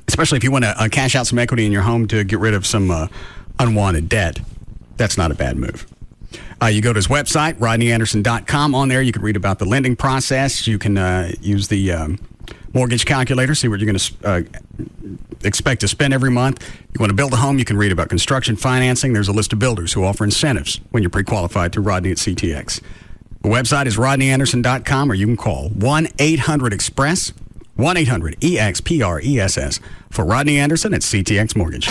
Especially if you want to cash out some equity in your home to get rid of some unwanted debt. That's not a bad move. You go to his website, rodneyanderson.com. On there, you can read about the lending process. You can use the mortgage calculator, see what you're going to expect to spend every month. You want to build a home, you can read about construction financing. There's a list of builders who offer incentives when you're pre-qualified through Rodney at CTX. The website is rodneyanderson.com, or you can call 1-800-EXPRESS, 1-800-EXPRESS for Rodney Anderson at CTX Mortgage.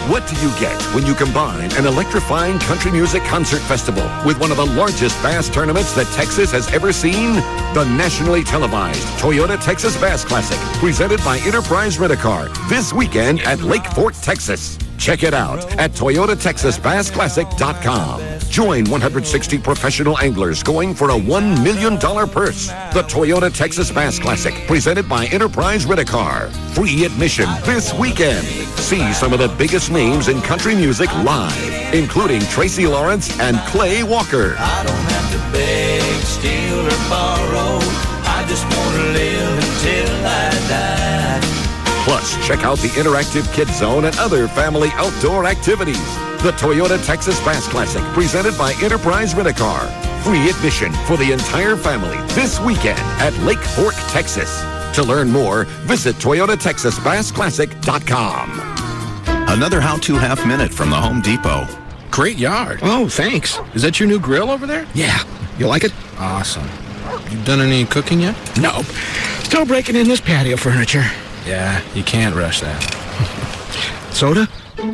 What do you get when you combine an electrifying country music concert festival with one of the largest bass tournaments that Texas has ever seen? The nationally televised Toyota Texas Bass Classic, presented by Enterprise Rent-A-Car, this weekend at Lake Fork, Texas. Check it out at ToyotaTexasBassClassic.com. Join 160 professional anglers going for a $1 million purse. The Toyota Texas Bass Classic, presented by Enterprise Rent-A-Car. Free admission this weekend. See some of the biggest names in country music live, including Tracy Lawrence and Clay Walker. I don't have to beg, steal, or borrow. I just want to live until I die. Plus, check out the interactive Kid Zone and other family outdoor activities. The Toyota Texas Bass Classic, presented by Enterprise Rent-A-Car. Free admission for the entire family this weekend at Lake Fork, Texas. To learn more, visit ToyotaTexasBassClassic.com. Another how-to half minute from the Home Depot. Great yard. Oh, thanks. Is that your new grill over there? Yeah. You like it? Awesome. You done any cooking yet? Nope. Still breaking in this patio furniture. Yeah, you can't rush that. Soda?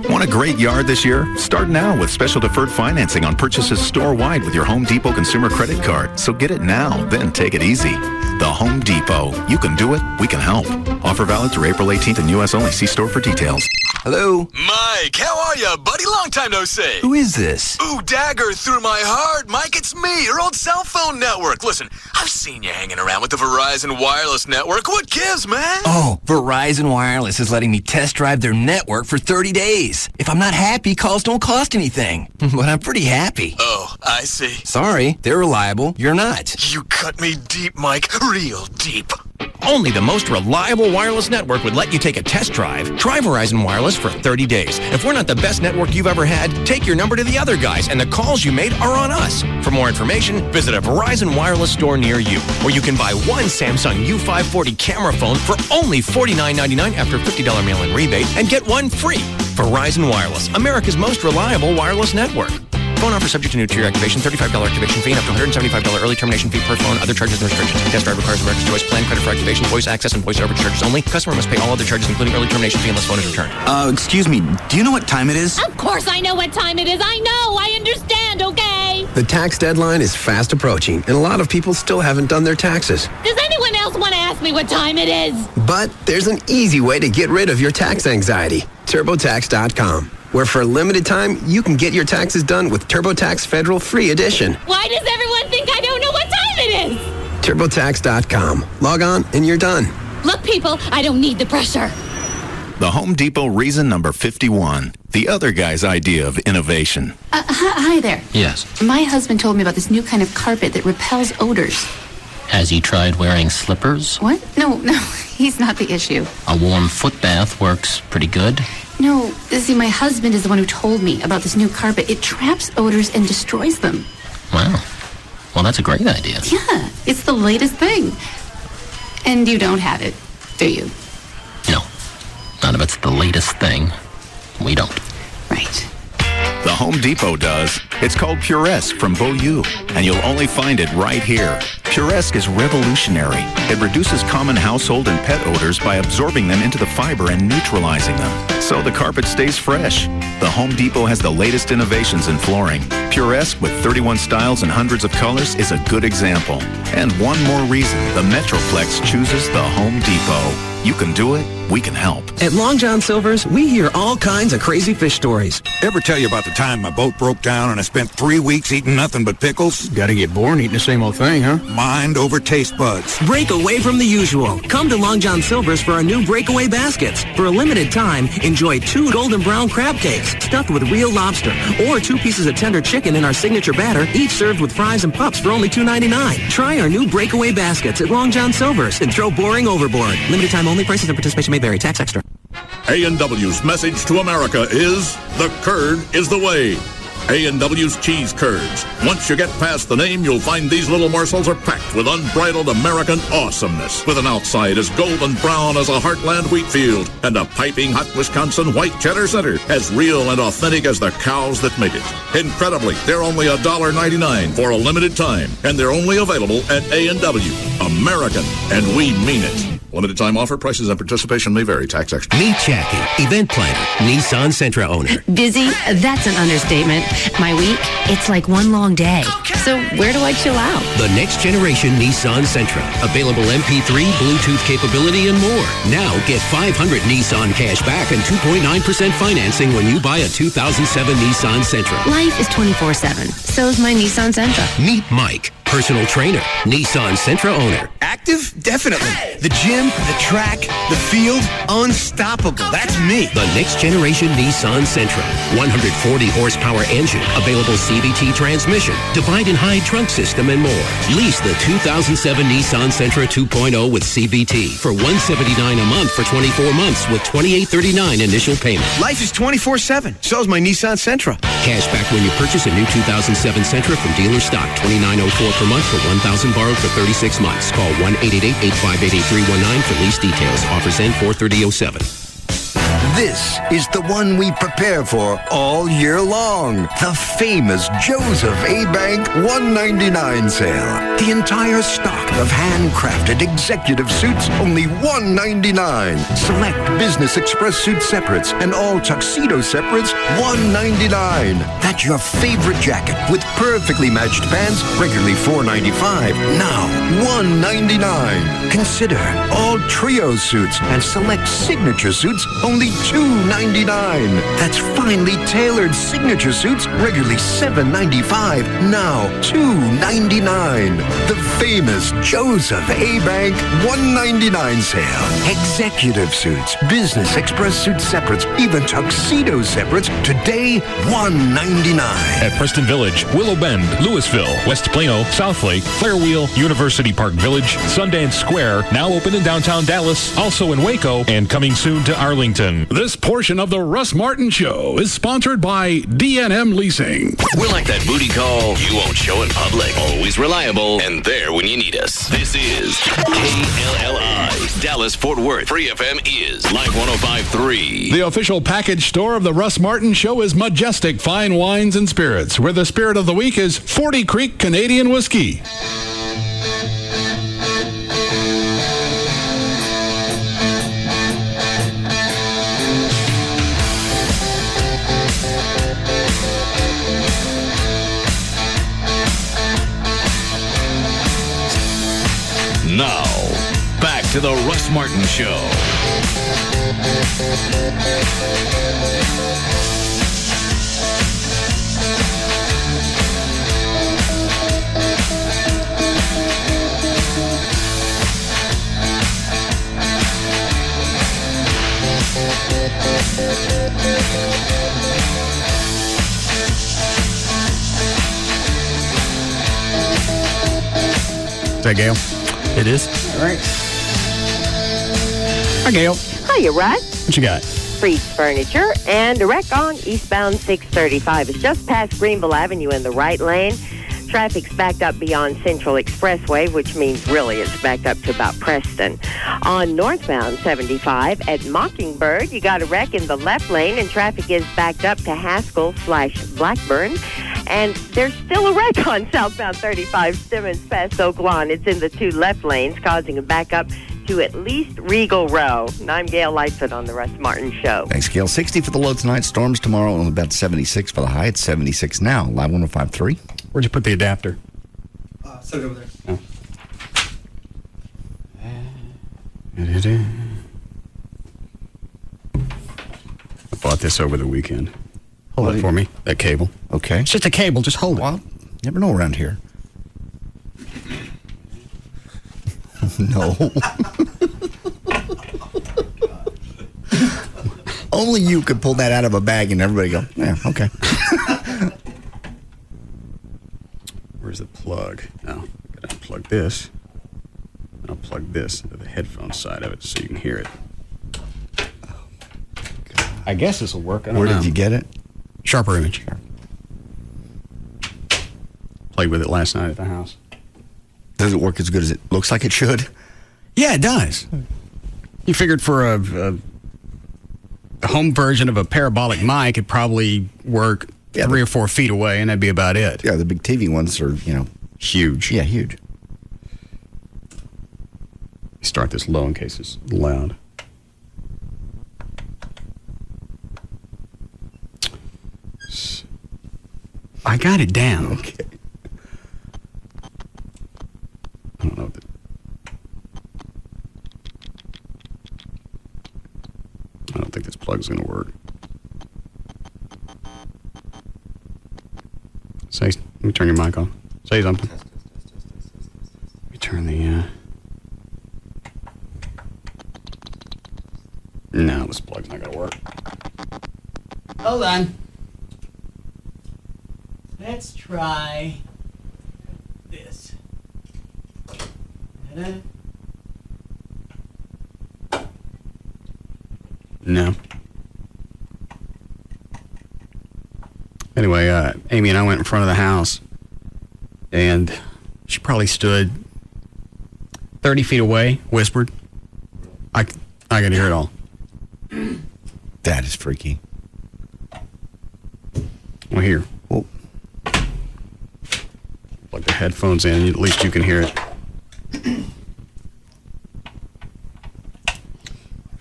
Want a great yard this year? Start now with special deferred financing on purchases store-wide with your Home Depot consumer credit card. So get it now, then take it easy. The Home Depot. You can do it. We can help. Offer valid through April 18th in U.S. only. See store for details. Hello? Mike, how are you, buddy? Long time no see. Who is this? Ooh, dagger through my heart. Mike, it's me, your old cell phone network. Listen, I've seen you hanging around with the Verizon Wireless Network. What gives, man? Oh, Verizon Wireless is letting me test drive their network for 30 days. If I'm not happy, calls don't cost anything. But I'm pretty happy. Oh, I see. Sorry, they're reliable. You're not. You cut me deep, Mike. Real deep. Only the most reliable wireless network would let you take a test drive. Try Verizon Wireless for 30 days. If we're not the best network you've ever had, take your number to the other guys, and the calls you made are on us. For more information, visit a Verizon Wireless store near you, or you can buy one Samsung U540 camera phone for only $49.99 after a $50 mail-in rebate, and get one free. Verizon Wireless, America's most reliable wireless network. Phone offer subject to new tier activation, $35 activation fee, and up to $175 early termination fee per phone. Other charges and restrictions. Test drive requires America's Choice plan, credit for activation, voice access, and voice over charges only. Customer must pay all other charges, including early termination fee, unless phone is returned. Excuse me, do you know what time it is? Of course I know what time it is. I know. I understand, okay? The tax deadline is fast approaching, and a lot of people still haven't done their taxes. Does anyone else want to ask me what time it is? But there's an easy way to get rid of your tax anxiety. TurboTax.com, where for a limited time, you can get your taxes done with TurboTax Federal Free Edition. Why does everyone think I don't know what time it is? TurboTax.com. Log on and you're done. Look, people, I don't need the pressure. The Home Depot reason number 51. The other guy's idea of innovation. Hi there. Yes. My husband told me about this new kind of carpet that repels odors. Has he tried wearing slippers? What? No, he's not the issue. A warm foot bath works pretty good. No, see, my husband is the one who told me about this new carpet. It traps odors and destroys them. Wow. Well, that's a great idea. Yeah, it's the latest thing. And you don't have it, do you? No. Not if it's the latest thing. We don't. Right. The Home Depot does. It's called Puresque from Beaulieu, and you'll only find it right here. Puresque is revolutionary. It reduces common household and pet odors by absorbing them into the fiber and neutralizing them, so the carpet stays fresh. The Home Depot has the latest innovations in flooring. Puresque, with 31 styles and hundreds of colors, is a good example. And one more reason the Metroplex chooses the Home Depot. You can do it, we can help. At Long John Silver's, we hear all kinds of crazy fish stories. Ever tell you about the time my boat broke down and I spent 3 weeks eating nothing but pickles? Gotta get bored eating the same old thing, huh? Mind over taste buds. Break away from the usual. Come to Long John Silver's for our new breakaway baskets. For a limited time, enjoy 2 golden brown crab cakes stuffed with real lobster, or 2 pieces of tender chicken in our signature batter, each served with fries and pups for only $2.99. Try our new breakaway baskets at Long John Silver's and throw boring overboard. Limited time only. Prices and participation may vary. Tax extra. A&W's message to America is, the curd is the way. A&W's cheese curds. Once you get past the name, you'll find these little morsels are packed with unbridled American awesomeness. With an outside as golden brown as a Heartland wheat field and a piping hot Wisconsin white cheddar center, as real and authentic as the cows that make it. Incredibly, they're only $1.99 for a limited time, and they're only available at A&W. American, and we mean it. Limited time offer. Prices and participation may vary. Tax extra. Meet Jackie, event planner, Nissan Sentra owner. Busy? That's an understatement. My week? It's like one long day. So where do I chill out? The next generation Nissan Sentra. Available MP3, Bluetooth capability, and more. Now get $500 Nissan cash back and 2.9% financing when you buy a 2007 Nissan Sentra. Life is 24/7. So's my Nissan Sentra. Meet Mike, personal trainer, Nissan Sentra owner. Active? Definitely. The gym, the track, the field, unstoppable. That's me. The next generation Nissan Sentra. 140 horsepower engine, available CVT transmission, divide and hide trunk system, and more. Lease the 2007 Nissan Sentra 2.0 with CVT for $179 a month for 24 months with $2,839 initial payment. Life is 24/7. So's my Nissan Sentra. Cash back when you purchase a new 2007 Sentra from dealer stock. $2,904 per month for $1,000 borrowed for 36 months. Call 1-888-858-8319 for lease details. Offers end 4/30/07. This is the one we prepare for all year long. The famous Joseph A. Bank 199 sale. The entire stock of handcrafted executive suits, only $199. Select Business Express suit separates and all tuxedo separates, $199. That's your favorite jacket with perfectly matched pants, regularly $495. Now, $199. Consider all trio suits and select signature suits, only $299. That's finely tailored signature suits, regularly $795. Now $299. The famous Joseph A. Bank 199 sale. Executive suits, Business Express suit separates, even tuxedo separates. Today, $199. At Preston Village, Willow Bend, Louisville, West Plano, Southlake, Fairwheel, University Park Village, Sundance Square, now open in downtown Dallas, also in Waco, and coming soon to Arlington. This portion of the Russ Martin Show is sponsored by D&M Leasing. We're like that booty call you won't show in public. Always reliable and there when you need us. This is KLLI, Dallas-Fort Worth. Free FM is Live 105.3. The official package store of the Russ Martin Show is Majestic Fine Wines and Spirits, where the spirit of the week is 40 Creek Canadian Whiskey. Now, back to the Russ Martin Show. that Gail? It is. All right. Hi, Gail. Hiya, Russ. What you got? Freeze Furniture and a wreck on eastbound 635. It's just past Greenville Avenue in the right lane. Traffic's backed up beyond Central Expressway, which means really it's backed up to about Preston. On northbound 75 at Mockingbird, you got a wreck in the left lane, and traffic is backed up to Haskell/Blackburn. And there's still a wreck on southbound 35 Simmons past Oak Lawn. It's in the two left lanes, causing a backup to at least Regal Row. And I'm Gail Lightfoot on the Russ Martin Show. Thanks, Gail. 60 for the low tonight. Storms tomorrow, and about 76 for the high. It's 76 now. Live 105.3. Where'd you put the adapter? Set it over there. Oh. I bought this over the weekend. Hold it for me, that cable. Okay. It's just a cable, just hold it. Well, never know around here. No. Only you could pull that out of a bag and everybody go, yeah, okay. Where's the plug? Oh, I gotta unplug this. I'll plug this into the headphone side of it so you can hear it. I guess this will work. I don't know. Where did you get it? Sharper Image. Played with it last night at the house. Does it work as good as it looks like it should? Yeah, it does. You figured for a home version of a parabolic mic, it'd probably work 3 or 4 feet away, and that'd be about it. Yeah, the big TV ones are, huge. Yeah, huge. Start this low in case it's loud. I got it down. Okay. I don't know. I don't think this plug's going to work. Let me turn your mic on. Say something. Let me turn the, No, this plug's not going to work. Hold on. Let's try this. Ta-da. No. Anyway, Amy and I went in front of the house, and she probably stood 30 feet away, whispered. I could hear it all. That is freaky. Well, here. Oh. Plug the headphones in, at least you can hear it. We're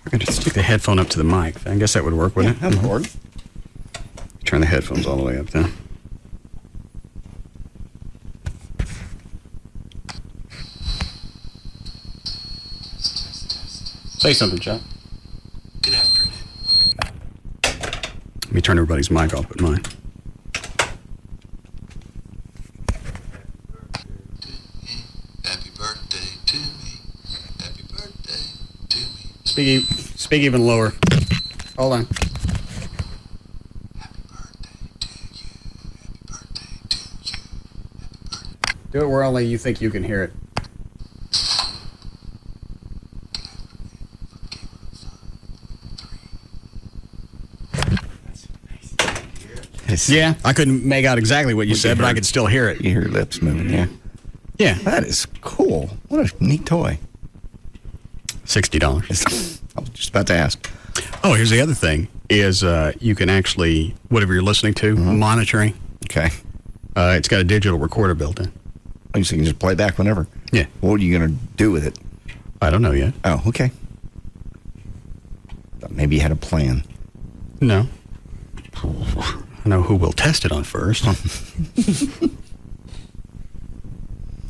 going to stick the headphone up to the mic. I guess that would work, wouldn't it? That would work. Turn the headphones all the way up then. Say something, Chuck. Good afternoon. Let me turn everybody's mic off but mine. Happy birthday to me. Happy birthday to me. Speak even lower. Hold on. Do it where only you think you can hear it. Yeah, I couldn't make out exactly what you said, but I could still hear it. You hear your lips moving, yeah. Yeah. That is cool. What a neat toy. $60. I was just about to ask. Oh, here's the other thing, is you can actually, whatever you're listening to, monitoring. Okay. It's got a digital recorder built in. Oh, so you can just play back whenever? Yeah. What are you going to do with it? I don't know yet. Oh, okay. Thought maybe you had a plan. No. I know who we'll test it on first.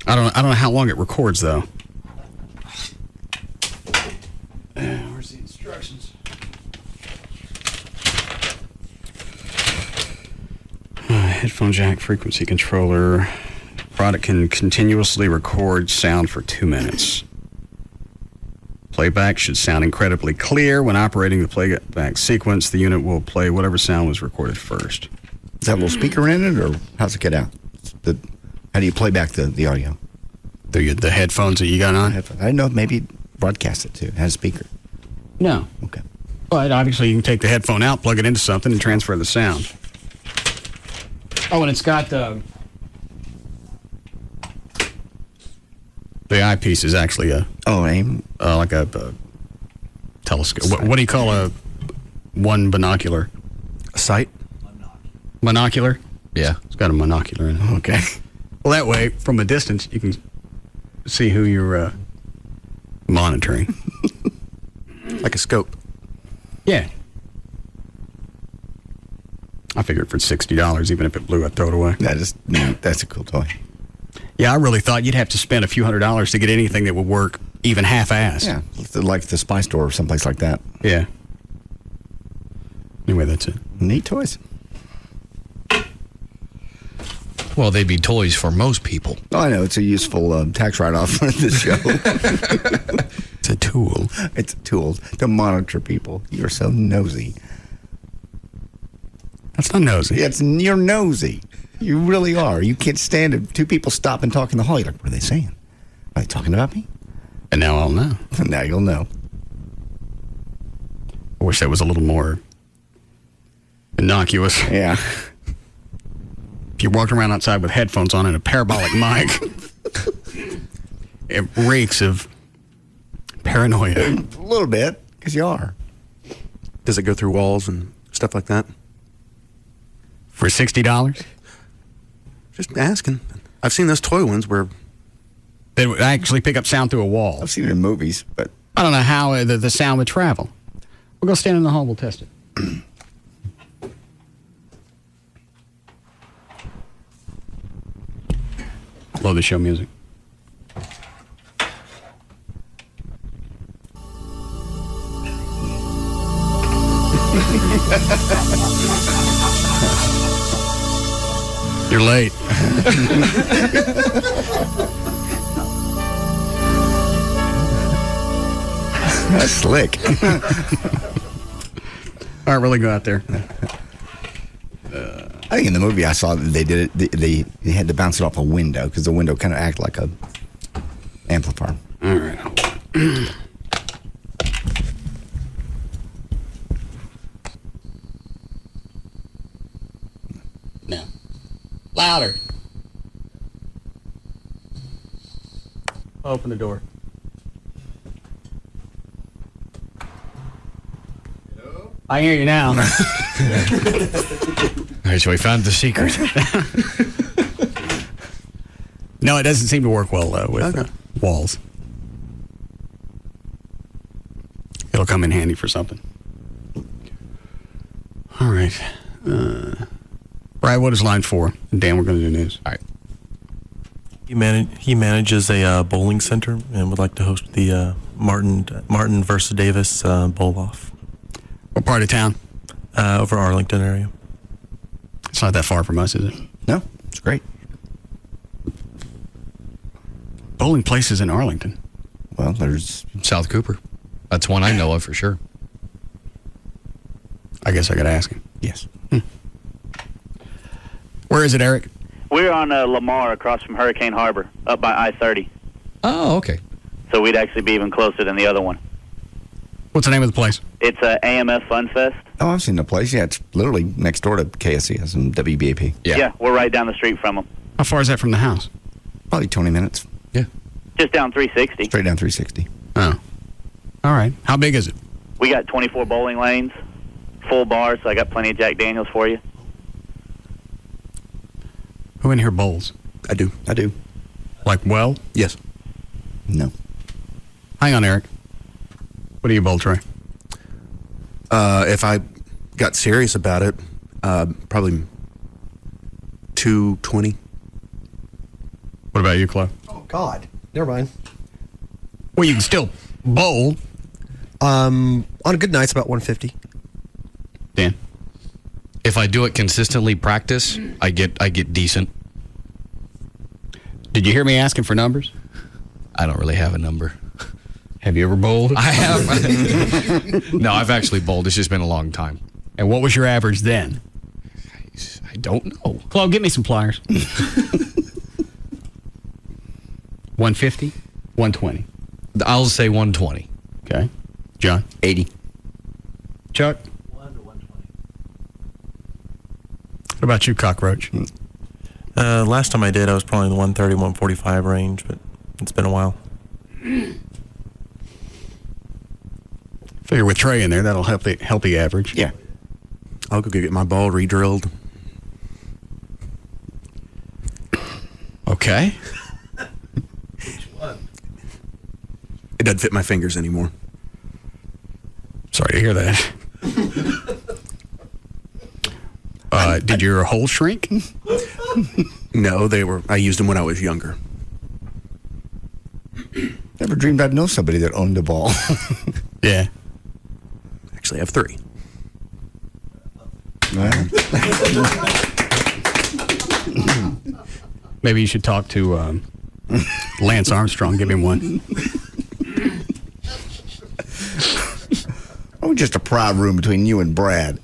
I don't know how long it records though. Where's the instructions? Headphone jack, frequency controller. Product can continuously record sound for 2 minutes. Playback should sound incredibly clear. When operating the playback sequence, the unit will play whatever sound was recorded first. Is that a little speaker in it, or how's it get out? How do you play back the audio? The headphones that you got on? I didn't know, maybe broadcast it too. It has a speaker. No. Okay. But obviously you can take the headphone out, plug it into something, and transfer the sound. Oh, and it's got the eyepiece is actually like a telescope. What do you call one binocular? A sight? Monocular? Yeah. It's got a monocular in it. Okay. Well, that way, from a distance, you can see who you're monitoring. Like a scope. Yeah. I figured for $60, even if it blew, I'd throw it away. That's a cool toy. Yeah, I really thought you'd have to spend a few $100s to get anything that would work even half-ass. Yeah, like the Spy Store or someplace like that. Yeah. Anyway, that's it. Neat toys. Well, they'd be toys for most people. Oh, I know. It's a useful tax write-off for this show. It's a tool. It's a tool to monitor people. You're so nosy. That's not nosy. You're nosy. You really are. You can't stand it. Two people stop and talk in the hall. You're like, what are they saying? Are they talking about me? And now I'll know. Now you'll know. I wish that was a little more innocuous. Yeah. If you're walking around outside with headphones on and a parabolic mic, it reeks of paranoia. A little bit, because you are. Does it go through walls and stuff like that? For $60? Just asking. I've seen those toy ones where they would actually pick up sound through a wall. I've seen it in movies, but I don't know how the sound would travel. We'll go stand in the hall. We'll test it. Love the show music. You're late. That's slick. All right, really go out there. I think in the movie I saw that they did it. They had to bounce it off a window because the window kind of acted like a amplifier. All right. No. Louder. Open the door. I hear you now. All right, so we found the secret. No, it doesn't seem to work well with walls. It'll come in handy for something. All right. Brad, what is line 4? Dan, we're going to do news. All right. He manages a bowling center and would like to host the Martin versus Davis bowl-off. What part of town? Over Arlington area. It's not that far from us, is it? No, it's great. Bowling places in Arlington. Well, there's South Cooper. That's one I know of for sure. I guess I got to ask him. Yes. Where is it, Eric? We're on Lamar across from Hurricane Harbor, up by I-30. Oh, okay. So we'd actually be even closer than the other one. What's the name of the place? It's AMF Fun Fest. Oh, I've seen the place. Yeah, it's literally next door to KSCS and WBAP. Yeah, we're right down the street from them. How far is that from the house? Probably 20 minutes. Yeah. Just down 360. Straight down 360. Oh. All right. How big is it? We got 24 bowling lanes, full bar, so I got plenty of Jack Daniels for you. Who in here bowls? I do. Like well? Yes. No. Hang on, Eric. What do you bowl, Troy? If I got serious about it, probably 220. What about you, Chloe? Oh, God. Never mind. Well, you can still bowl. On a good night, it's about 150. Dan? If I do it consistently, practice, I get decent. Did you hear me asking for numbers? I don't really have a number. Have you ever bowled? I have. No, I've actually bowled. It's just been a long time. And what was your average then? I don't know. Chloe, get me some pliers. 150? 120? I'll say 120. Okay. John? 80. Chuck? 1 to 120. What about you, Cockroach? Last time I did, I was probably in the 130, 145 range, but it's been a while. Figure with Trey in there, that'll help the average. Yeah. I'll go get my ball re-drilled. Okay. Which one? It doesn't fit my fingers anymore. Sorry to hear that. Did your hole shrink? No, I used them when I was younger. Never dreamed I'd know somebody that owned a ball. Yeah. Actually, I have 3. Maybe you should talk to Lance Armstrong. Give him one. Oh, just a proud room between you and Brad.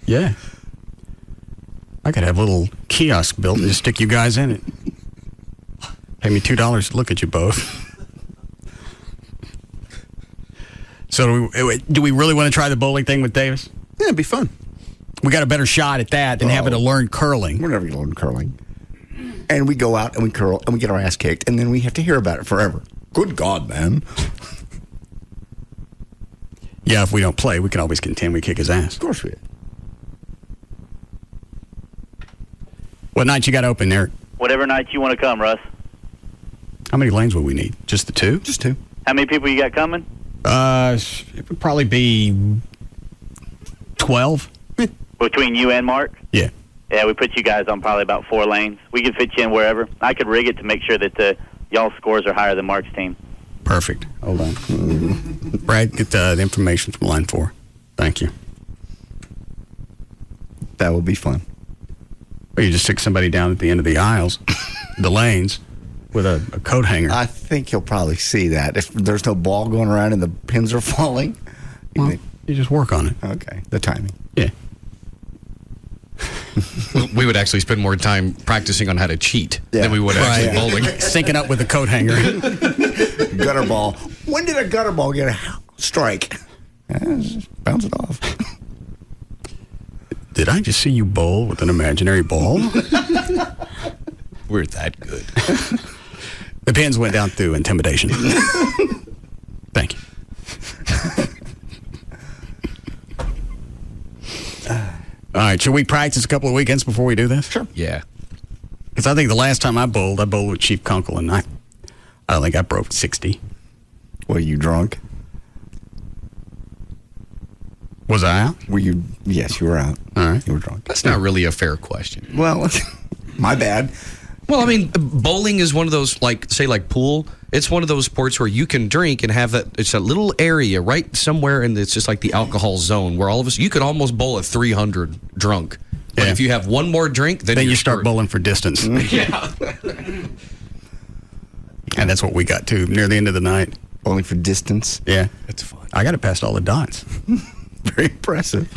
Yeah. I could have a little kiosk built and just stick you guys in it. Pay me $2 to look at you both. So do we really want to try the bowling thing with Davis? Yeah, it'd be fun. We got a better shot at that than having to learn curling. We're never going to learn curling. And we go out and we curl and we get our ass kicked, and then we have to hear about it forever. Good God, man. Yeah, if we don't play, we can always contend we kick his ass. Of course we do. What night you got open there? Whatever night you want to come, Russ. How many lanes would we need? Just the 2? Just 2. How many people you got coming? It would probably be 12. Between you and Mark? Yeah. Yeah, we put you guys on probably about 4 lanes. We could fit you in wherever. I could rig it to make sure that y'all's scores are higher than Mark's team. Perfect. Hold on. Brad, get the information from line 4. Thank you. That will be fun. Or you just stick somebody down at the end of the aisles, the lanes, with a coat hanger. I think he'll probably see that. If there's no ball going around and the pins are falling. Well, you just work on it. Okay. The timing. Yeah. We would actually spend more time practicing on how to cheat than we would actually bowling. Syncing up with the coat hanger. Gutter ball. When did a gutter ball get a strike? Just bounce it off. Did I just see you bowl with an imaginary ball? We're that good. The pins went down through intimidation. Thank you. All right, should we practice a couple of weekends before we do this? Sure. Yeah. Because I think the last time I bowled with Chief Kunkel, and I don't think I broke 60. Were you drunk? Was I out? Were you? Yes, you were out. All right. You were drunk. That's not really a fair question. Well, my bad. Well, I mean, bowling is one of those, like pool. It's one of those sports where you can drink and have that. It's a little area right somewhere, and it's just like the alcohol zone where all of us, you could almost bowl at 300 drunk. But if you have one more drink, then you start bowling for distance. Yeah. And that's what we got to near the end of the night. Bowling for distance? Yeah. That's fun. I got it past all the dots. Very impressive.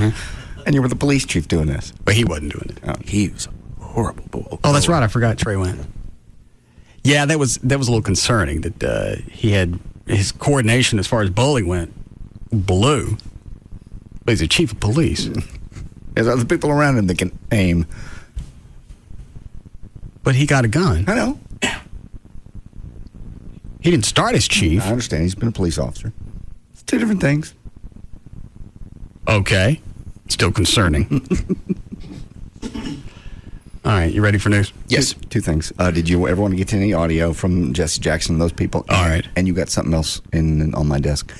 And you were the police chief doing this. But he wasn't doing it. Oh. He was a horrible bowler. Oh, that's right. I forgot Trey went. Yeah, that was a little concerning that he had his coordination as far as bowling went blew. But he's a chief of police. There's other people around him that can aim. But he got a gun. I know. He didn't start as chief. I understand. He's been a police officer. It's 2 different things. Okay. Still concerning. All right, you ready for news? Yes. Two things. Did you ever want to get to any audio from Jesse Jackson and those people? All right. And you got something else on my desk.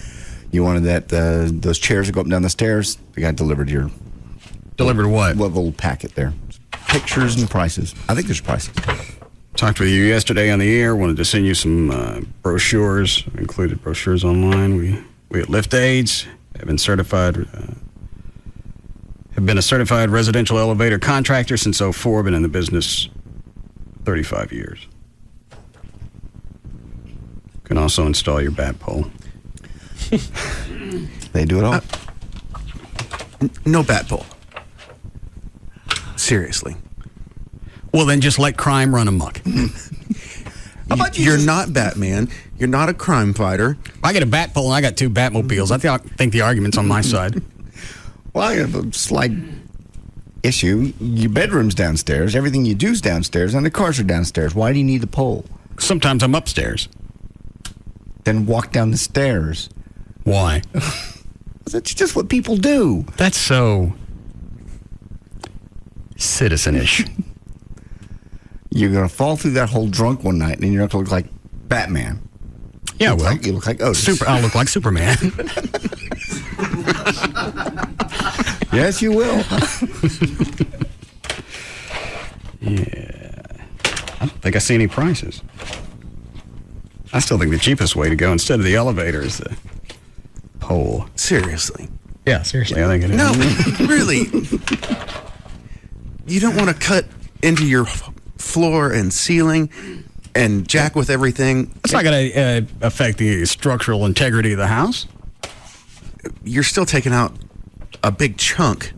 You wanted that those chairs that go up and down the stairs. The guy delivered your. Delivered what? Well, the little packet there. Pictures and prices. I think there's prices. Talked with you yesterday on the air. Wanted to send you some brochures. Included brochures online. We at Lift Aids have been certified. Have been a certified residential elevator contractor since 2004. Been in the business 35 years. Can also install your bat pole. They do it all. No bat pole. Seriously. Well, then just let crime run amok. You're not Batman. You're not a crime fighter. I got a bat pole and I got 2 Batmobiles. I think the argument's on my side. Well, I have a slight issue. Your bedroom's downstairs. Everything you do's downstairs, and the cars are downstairs. Why do you need the pole? Sometimes I'm upstairs. Then walk down the stairs. Why? That's just what people do. That's so citizenish. You're going to fall through that hole drunk one night, and you're going to look like Batman. Yeah, well, you look like Otis. I'll look like Superman. Yes, you will. Yeah. I don't think I see any prices. I still think the cheapest way to go instead of the elevator is the pole. Seriously. Yeah, seriously, I think it is. No, really. You don't want to cut into your floor and ceiling and jack with everything. It's not going to affect the structural integrity of the house. You're still taking out a big chunk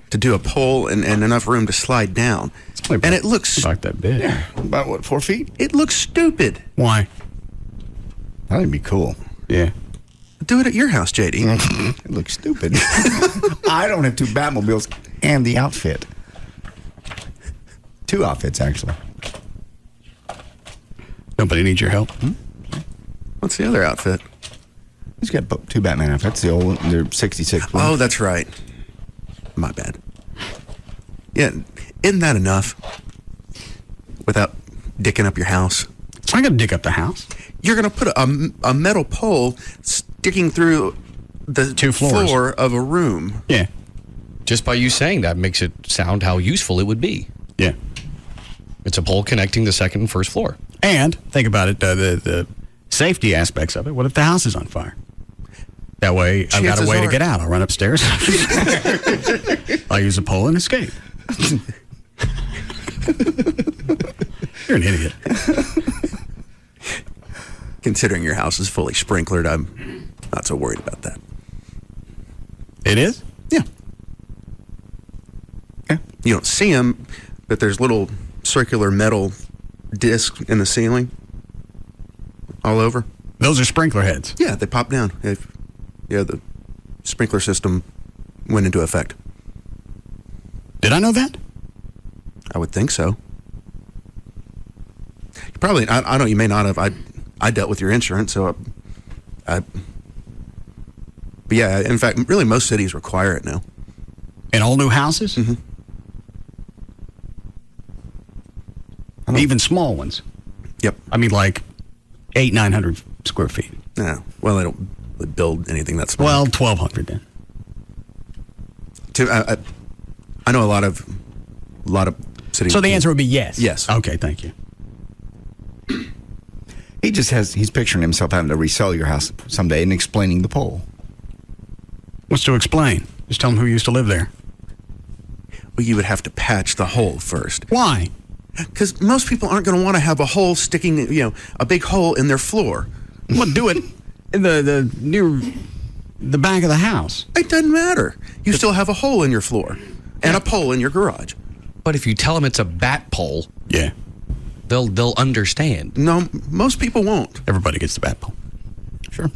to do a pole and enough room to slide down. And it looks like that big. Yeah, about what, 4 feet? It looks stupid. Why? That'd be cool. Yeah. Do it at your house, JD. It looks stupid. I don't have 2 Batmobiles and the outfit. 2 outfits, actually. Nobody needs your help. What's the other outfit? He's got 2 Batman outfits. They're 66. ones. Oh, that's right. My bad. Yeah, isn't that enough? Without dicking up your house. It's not going to dick up the house. You're going to put a metal pole sticking through the 2 floors. floor of a room. Yeah. Just by you saying that makes it sound how useful it would be. Yeah. It's a pole connecting the second and first floor. And think about it, the safety aspects of it. What if the house is on fire? That way, I've got a way to get out. I'll run upstairs. I'll use a pole and escape. You're an idiot. Considering your house is fully sprinklered, I'm not so worried about that. It is? Yeah. Yeah. You don't see them, but there's little circular metal discs in the ceiling all over. Those are sprinkler heads? Yeah, they pop down. The sprinkler system went into effect. Did I know that? I would think so. Probably, I know you may not have. I dealt with your insurance, so but yeah, in fact, really most cities require it now. In all new houses? Mm-hmm. Even small ones? Yep. I mean, like 900 square feet. No. Well, they don't build anything that small. Well, 1,200 then. I know a lot of cities. So the answer would be yes? Yes. Okay, thank you. He's picturing himself having to resell your house someday and explaining the pole. What's to explain? Just tell him who used to live there. Well, you would have to patch the hole first. Why? Because most people aren't going to want to have a hole sticking, a big hole in their floor. Well, do it in the near the back of the house. It doesn't matter. You still have a hole in your floor and a pole in your garage. But if you tell them it's a bat pole, yeah, they'll understand. No, most people won't. Everybody gets the bat pole. Sure.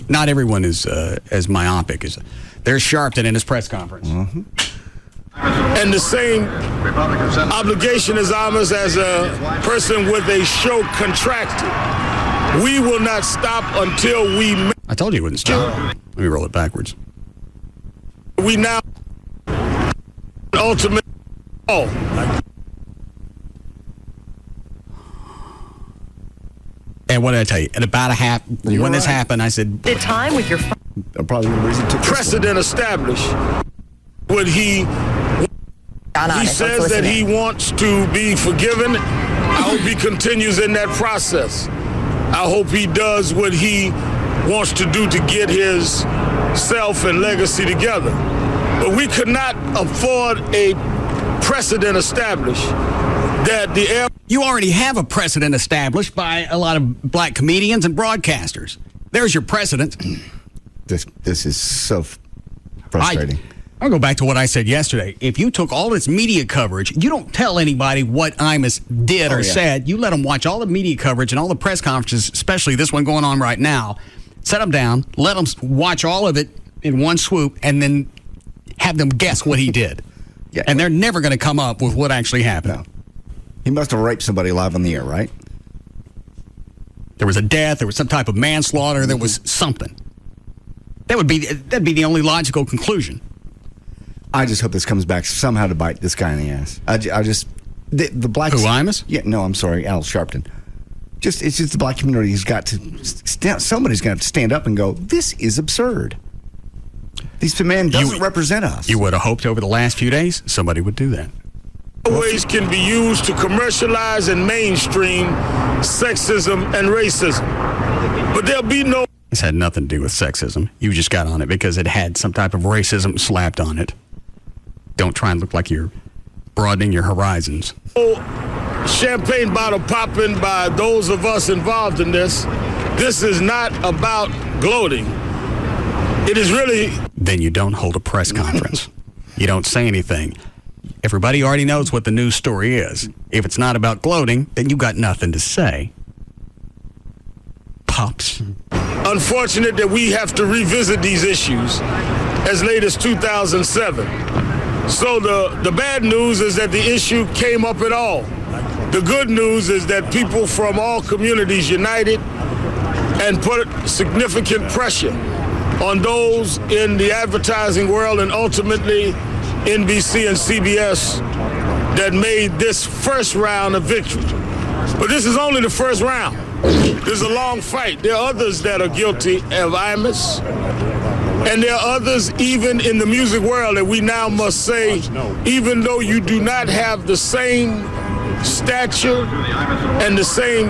Not everyone is as myopic as. There's Sharpton in his press conference. Mm-hmm. And the same obligation is ours as a person with a show contracted. We will not stop until we... I told you it wouldn't stop. Let me roll it backwards. We now... Ultimate... Oh. And what did I tell you? At about a half... When this happened, I said... The time with your... Probably the reason to... Precedent established. Would he... He says that he wants to be forgiven. I hope he continues in that process. I hope he does what he wants to do to get his self and legacy together. But we could not afford a precedent established that the air... You already have a precedent established by a lot of black comedians and broadcasters. There's your precedent. This is so frustrating. I'll go back to what I said yesterday. If you took all this media coverage, you don't tell anybody what Imus did or said. You let them watch all the media coverage and all the press conferences, especially this one going on right now. Set them down, let them watch all of it in one swoop, and then have them guess what he did. Yeah. And they're never going to come up with what actually happened. No. He must have raped somebody live on the air, right? There was a death. There was some type of manslaughter. There was something. That'd be the only logical conclusion. I just hope this comes back somehow to bite this guy in the ass. The black. Who, Imus? Yeah, no, I'm sorry, Al Sharpton. It's just the black community has got to. Somebody's got to stand up and go, this is absurd. This man doesn't represent us. You would have hoped over the last few days somebody would do that. Ways can be used to commercialize and mainstream sexism and racism. But there'll be no... This had nothing to do with sexism. You just got on it because it had some type of racism slapped on it. Don't try and look like you're broadening your horizons. Champagne bottle popping by those of us involved in this. This is not about gloating. It is really... Then you don't hold a press conference. You don't say anything. Everybody already knows what the news story is. If it's not about gloating, then you got nothing to say. Pops. Unfortunate that we have to revisit these issues as late as 2007. So the bad news is that the issue came up at all. The good news is that people from all communities united and put significant pressure on those in the advertising world and ultimately NBC and CBS that made this first round a victory. But this is only the first round. There's a long fight. There are others that are guilty of Imus. And there are others even in the music world that we now must say, even though you do not have the same stature and the same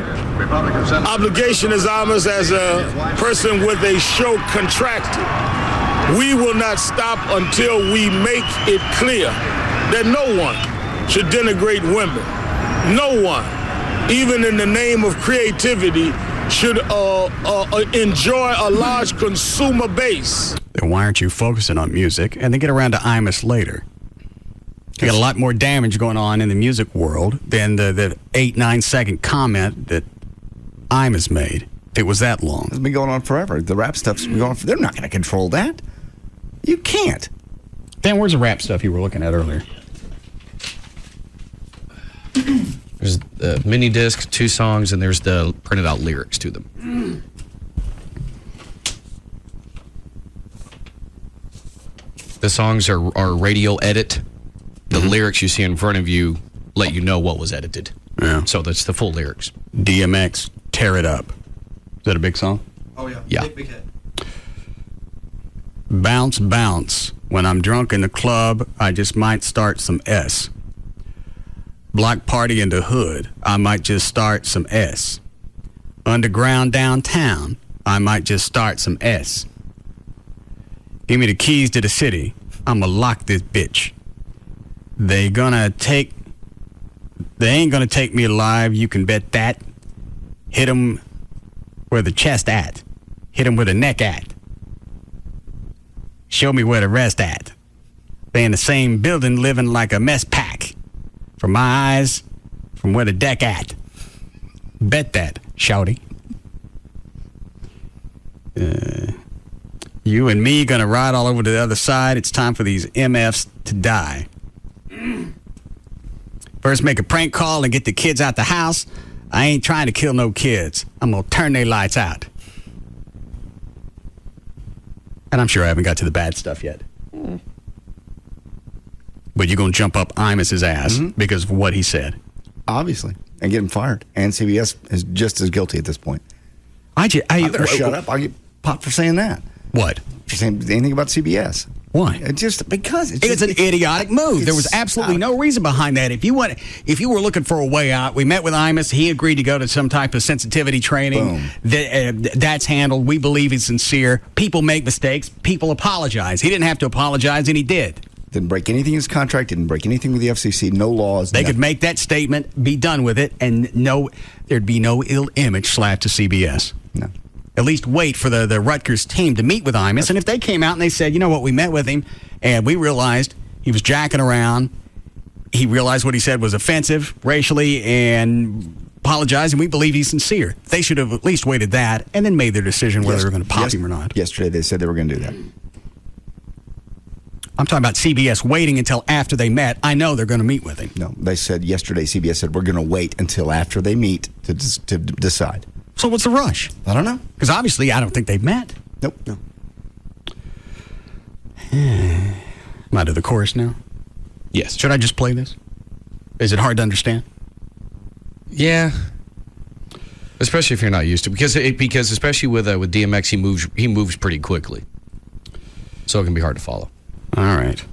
obligation as Imus as a person with a show contracted, we will not stop until we make it clear that no one should denigrate women. No one, even in the name of creativity, should enjoy a large consumer base. Then why aren't you focusing on music and then get around to Imus later? You got a lot more damage going on in the music world than the 8-9 second comment that Imus made. If it was that long. It's been going on forever. The rap stuff's been going on. They're not going to control that. You can't. Dan, where's the rap stuff you were looking at earlier? There's the mini disc, 2 songs, and there's the printed out lyrics to them. The songs are radio edit. The lyrics you see in front of you let you know what was edited. Yeah. So that's the full lyrics. DMX, Tear It Up. Is that a big song? Oh, yeah. Yeah. Big hit. Bounce, bounce. When I'm drunk in the club, I just might start some S. Block party in the hood, I might just start some S. Underground downtown, I might just start some S. Give me the keys to the city, I'ma lock this bitch. They ain't gonna take me alive, you can bet that. Hit 'em where the chest at. Hit 'em where the neck at. Show me where the rest at. They in the same building living like a mess pack. From my eyes, from where the deck at. Bet that, shouty. You and me gonna ride all over to the other side. It's time for these MFs to die. First make a prank call and get the kids out the house. I ain't trying to kill no kids. I'm gonna turn their lights out. And I'm sure I haven't got to the bad stuff yet. But you're going to jump up Imus's ass because of what he said. Obviously. And get him fired. And CBS is just as guilty at this point. I better shut up. I'll get popped for saying that. What? For saying anything about CBS. Why? Just because. It's an idiotic move. There was absolutely no reason behind that. If you were looking for a way out, we met with Imus. He agreed to go to some type of sensitivity training. That's handled. We believe he's sincere. People make mistakes. People apologize. He didn't have to apologize, and he did. Didn't break anything in his contract. Didn't break anything with the FCC. No laws. They could make that statement, be done with it, and there'd be no ill image slapped to CBS. No. at least wait for the Rutgers team to meet with Imus. And if they came out and they said, you know what, we met with him and we realized he was jacking around, he realized what he said was offensive racially and apologized, and we believe he's sincere. They should have at least waited that and then made their decision whether they were going to pop him or not. Yesterday they said they were going to do that. I'm talking about CBS waiting until after they met. I know they're going to meet with him. No, they said yesterday, CBS said, we're going to wait until after they meet to decide. So what's the rush? I don't know. Because obviously I don't think they've met. Nope. No. Am I to the chorus now? Yes. Should I just play this? Is it hard to understand? Yeah. Especially if you're not used to it. Because especially with DMX, he moves pretty quickly. So it can be hard to follow. All right.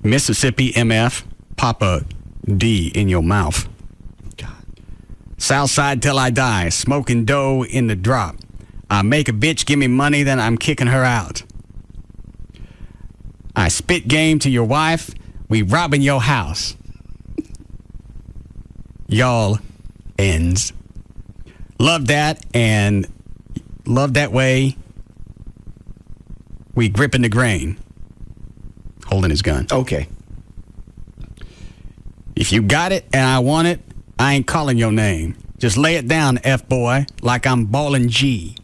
Mississippi MF, Papa D in your mouth. God. Southside till I die, smoking dough in the drop. I make a bitch give me money, then I'm kicking her out. I spit game to your wife, we robbing your house. Y'all ends. Love that and love that way. We gripping the grain. Holding his gun. Okay. If you got it and I want it, I ain't calling your name. Just lay it down, F-boy, like I'm ballin' G.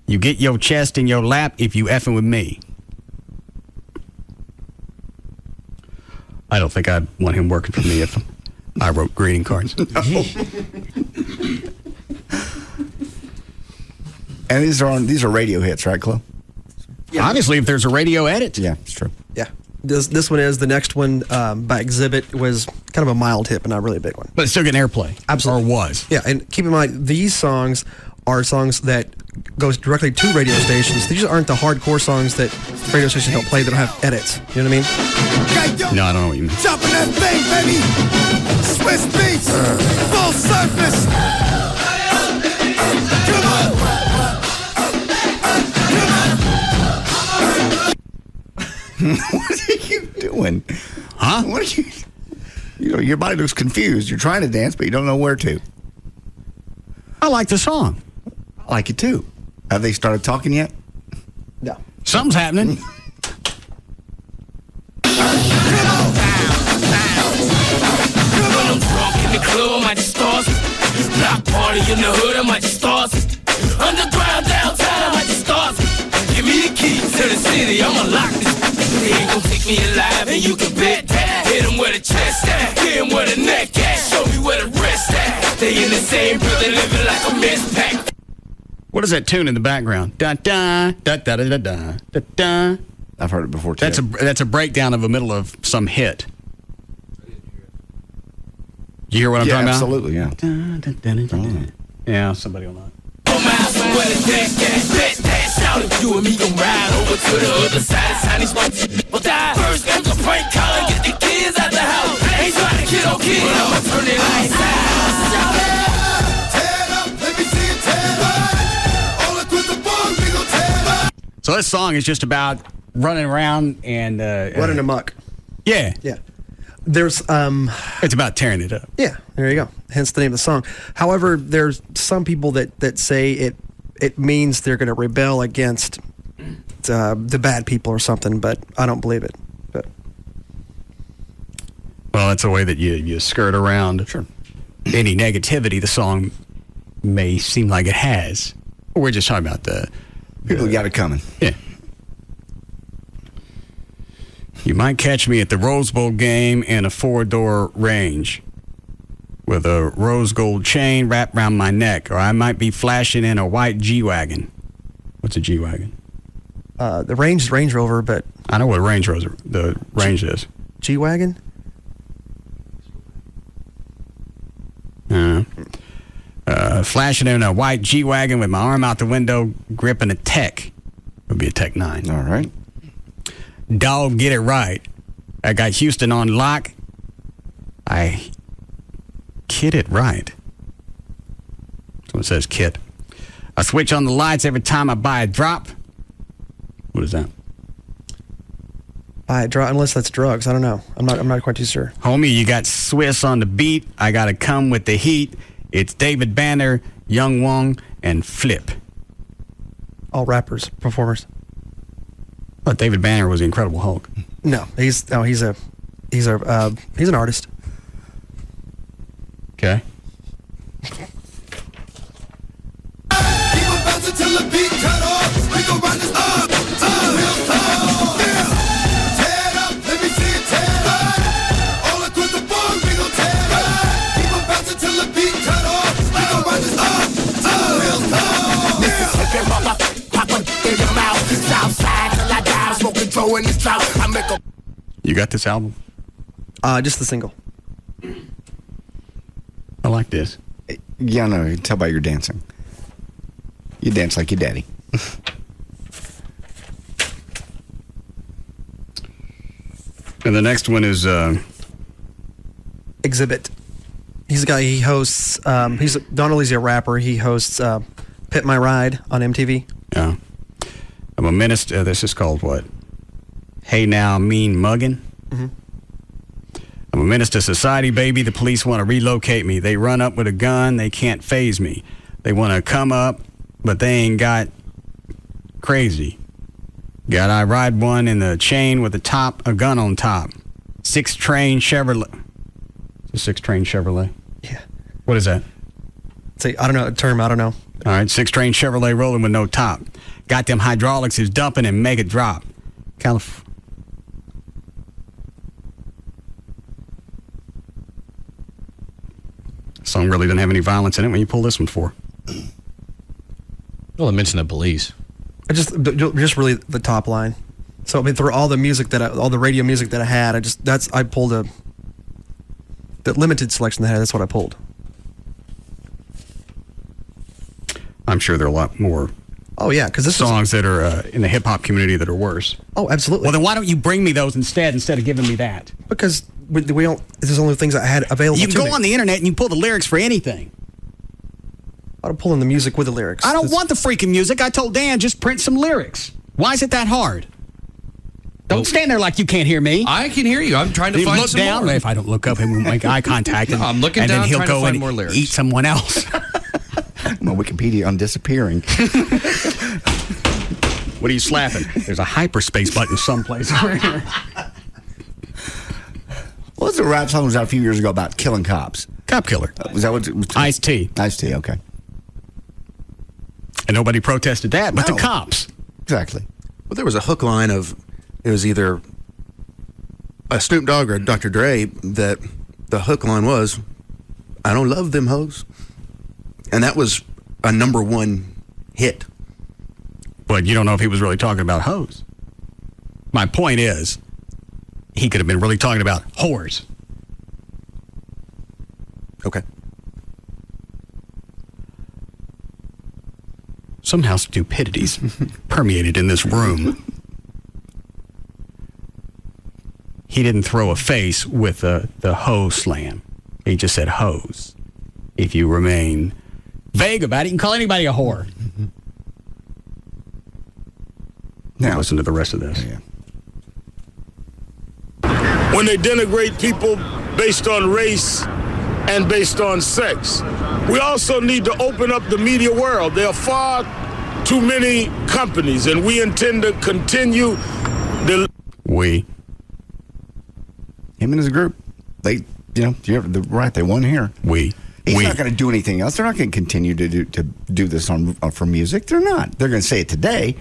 You get your chest in your lap if you effing with me. I don't think I'd want him working for me if I wrote greeting cards. And these are radio hits, right, Chloe? Yeah. Obviously, if there's a radio edit. Yeah, it's true. Yeah. This one is. The next one by Exhibit was kind of a mild hit, but not really a big one. But it's still getting airplay. Absolutely. Or was. Yeah, and keep in mind, these songs are songs that goes directly to radio stations. These aren't the hardcore songs that radio stations don't play that don't have edits. You know what I mean? No, I don't know what you mean. Jumping that thing, baby. Swiss beats. Full surface. Come on. What are you doing? Huh? What are you? You know, your body looks confused. You're trying to dance, but you don't know where to. I like the song. I like it too. Have they started talking yet? No. Something's happening. When I'm drunk in the club, I might just start. Block party in the hood, I might just start. Underground downtown, I might just start. Give me the key to the city, I'ma lock this. They ain't gon' take me alive, and you can bet that. Hit 'em where the chest at, hit 'em where the neck at. Show me where the rest at. They in the same building, living like a mess pack. What is that tune in the background? Da da da da da da da da. I've heard it before too. That's a breakdown of the middle of some hit. You hear what I'm talking absolutely, about? Yeah. Yeah, somebody will know. Where the deck at, bet that, shout it. You and me gon' ride over to the other side of town. These ones will die. First, I'm the prank caller, get the kids out the house. Ain't trying to kid on kid, but I'ma turn it lights out. Shout it. Tear it up, let me see it tear up. All across the board, we gon' tear up. So this song is just about running around and Running amok. Yeah. Yeah. There's It's about tearing it up. Yeah, there you go. Hence the name of the song. However, there's some people that say it means they're going to rebel against the bad people or something, but I don't believe it. But Well, that's a way that you skirt around any negativity the song may seem like it has. We're just talking about the People got it coming. Yeah. You might catch me at the Rose Bowl game in a 4-door Range with a rose gold chain wrapped around my neck, or I might be flashing in a white G-Wagon. What's a G-Wagon? The Range is Range Rover, but I know what the Range is. G-Wagon? Flashing in a white G-Wagon with my arm out the window, gripping a Tech. Would be a Tech 9. All right. Dog, get it right. I got Houston on lock. I kid it right. So it says kid. I switch on the lights every time I buy a drop. What is that? Buy a drop, unless that's drugs. I don't know. I'm not quite too sure. Homie, you got Swiss on the beat. I gotta come with the heat. It's David Banner, Young Wong, and Flip. All rappers, performers. But David Banner was the Incredible Hulk. No, he's an artist. Okay. You got this album? Just the single. I like this. Yeah, no, you can tell by your dancing. You dance like your daddy. And the next one is Exhibit. He's a guy. He hosts. Not only is he a rapper, he hosts "Pit My Ride" on MTV. Yeah. I'm a minister. This is called what? Hey Now Mean Muggin'. Mm-hmm. I'm a menace to society, baby. The police want to relocate me. They run up with a gun. They can't phase me. They want to come up, but they ain't got crazy. Got I ride one in the chain with a gun on top. 6-train Chevrolet. It's a 6-train Chevrolet. Yeah. What is that? Say, I don't know, a term, I don't know. All right, 6-train Chevrolet rolling with no top. Got them hydraulics is dumping and make it drop. Song really doesn't have any violence in it. When you pull this one for? Well, I mentioned the police. I just really the top line. So I mean, through all the music all the radio music that I had, I pulled the limited selection that I had. That's what I pulled. I'm sure there are a lot more. Oh yeah, because this songs that are in the hip hop community that are worse. Oh, absolutely. Well, then why don't you bring me those instead of giving me that? Because we don't. There's only things I had available. You can go on the internet and you pull the lyrics for anything. I'm pulling the music with the lyrics. I don't want the freaking music. I told Dan just print some lyrics. Why is it that hard? Don't stand there like you can't hear me. I can hear you. I'm trying to find look some down. more. If I don't look up, and we make eye contact. No, I'm looking and down, then he'll trying go to find and more lyrics. eat someone else. My Wikipedia on disappearing. What are you slapping? There's a hyperspace button someplace. What was the rap song was out a few years ago about killing cops? Cop killer. Was that what it was? Ice-T. Ice-T, okay. And nobody protested that, but No. the cops. Exactly. Well, there was a hook line of, it was either a Snoop Dogg or a Dr. Dre, that the hook line was, I don't love them hoes. And that was a #1 hit. But you don't know if he was really talking about hoes. My point is, he could have been really talking about whores. Okay. Somehow stupidity's permeated in this room. He didn't throw a face with the hoe slam. He just said hoes. If you remain vague about it, you can call anybody a whore. Now listen to the rest of this. Yeah. When they denigrate people based on race and based on sex. We also need to open up the media world. There are far too many companies, and we intend to continue the... Him and his group, they're right, they won here. He's not going to do anything else. They're not going to continue to do this for music. They're not. They're going to say it today.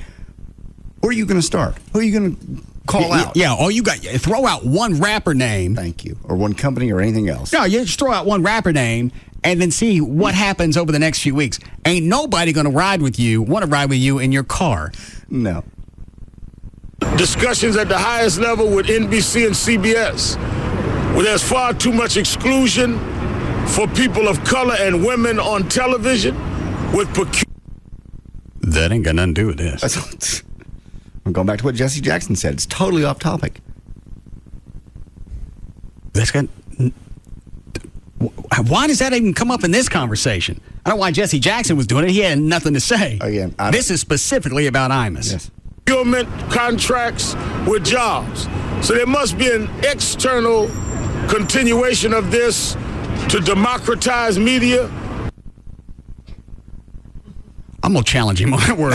Where are you going to start? Who are you going to call out? Yeah, all you got, throw out one rapper name. Thank you. Or one company or anything else. No, you just throw out one rapper name and then see what happens over the next few weeks. Ain't nobody going to want to ride with you in your car. No. Discussions at the highest level with NBC and CBS, where there's far too much exclusion for people of color and women on television with That ain't got nothing to do with this. I'm going back to what Jesse Jackson said. It's totally off topic. That's got... Why does that even come up in this conversation? I don't know why Jesse Jackson was doing it. He had nothing to say. Again, this is specifically about Imus. Yes. procurement contracts with jobs. So there must be an external continuation of this to democratize media. I'm going to challenge him on that word.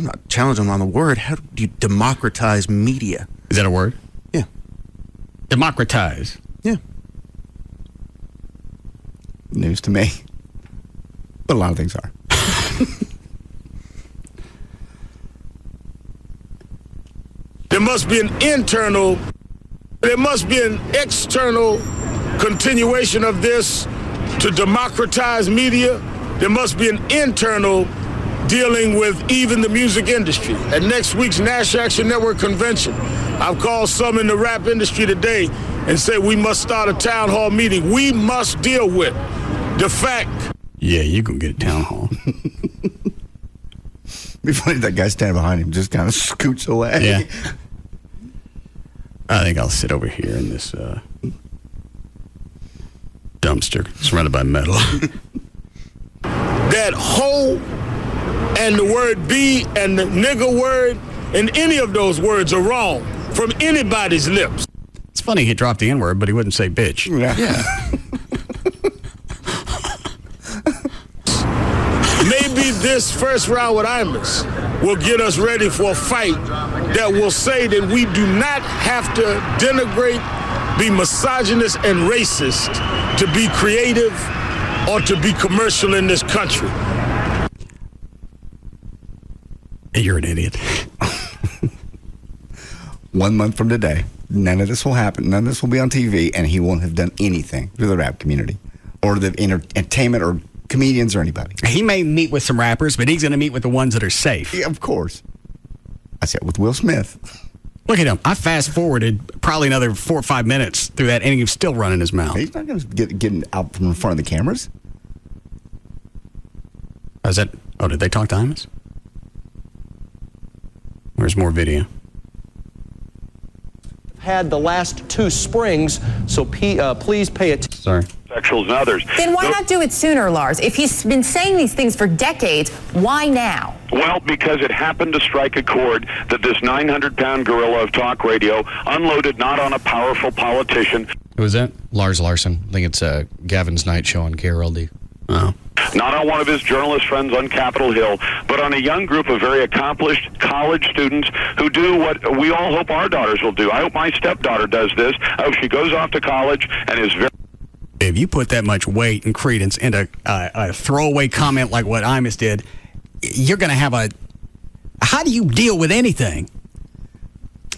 I'm not challenging on the word. How do you democratize media? Is that a word? Yeah. Democratize. Yeah. News to me. But a lot of things are. There must be an internal, there must be an external continuation of this to democratize media. There must be an internal dealing with even the music industry. At next week's National Action Network convention, I've called some in the rap industry today and said we must start a town hall meeting. We must deal with the fact. Yeah, you're going to get a town hall. Be funny if that guy standing behind him just kind of scoots away. Yeah. I think I'll sit over here in this dumpster surrounded by metal. That hoe and the word be and the nigger word and any of those words are wrong from anybody's lips. It's funny he dropped the N-word, but he wouldn't say bitch. Yeah. Maybe this first round with Imus will get us ready for a fight that will say that we do not have to denigrate, be misogynist and racist to be creative or to be commercial in this country. You're an idiot. 1 month from today, none of this will happen. None of this will be on TV, and he won't have done anything for the rap community or the entertainment or comedians or anybody. He may meet with some rappers, but he's going to meet with the ones that are safe. Yeah, of course. I said with Will Smith. Look at him. I fast-forwarded probably another 4 or 5 minutes through that, and he was still running his mouth. He's not going to get out from in front of the cameras. Did they talk to Imus? Where's more video? Had the last 2 springs, so please pay attention. Sorry. Sexuals and others. Then why not do it sooner, Lars? If he's been saying these things for decades, why now? Well, because it happened to strike a chord that this 900-pound gorilla of talk radio unloaded not on a powerful politician. Who is that? Lars Larson. I think it's Gavin's night show on KRLD. Oh. Not on one of his journalist friends on Capitol Hill, but on a young group of very accomplished college students who do what we all hope our daughters will do. I hope my stepdaughter does this. I hope she goes off to college and is very... If you put that much weight and credence into a throwaway comment like what Imus did, you're going to have a... How do you deal with anything?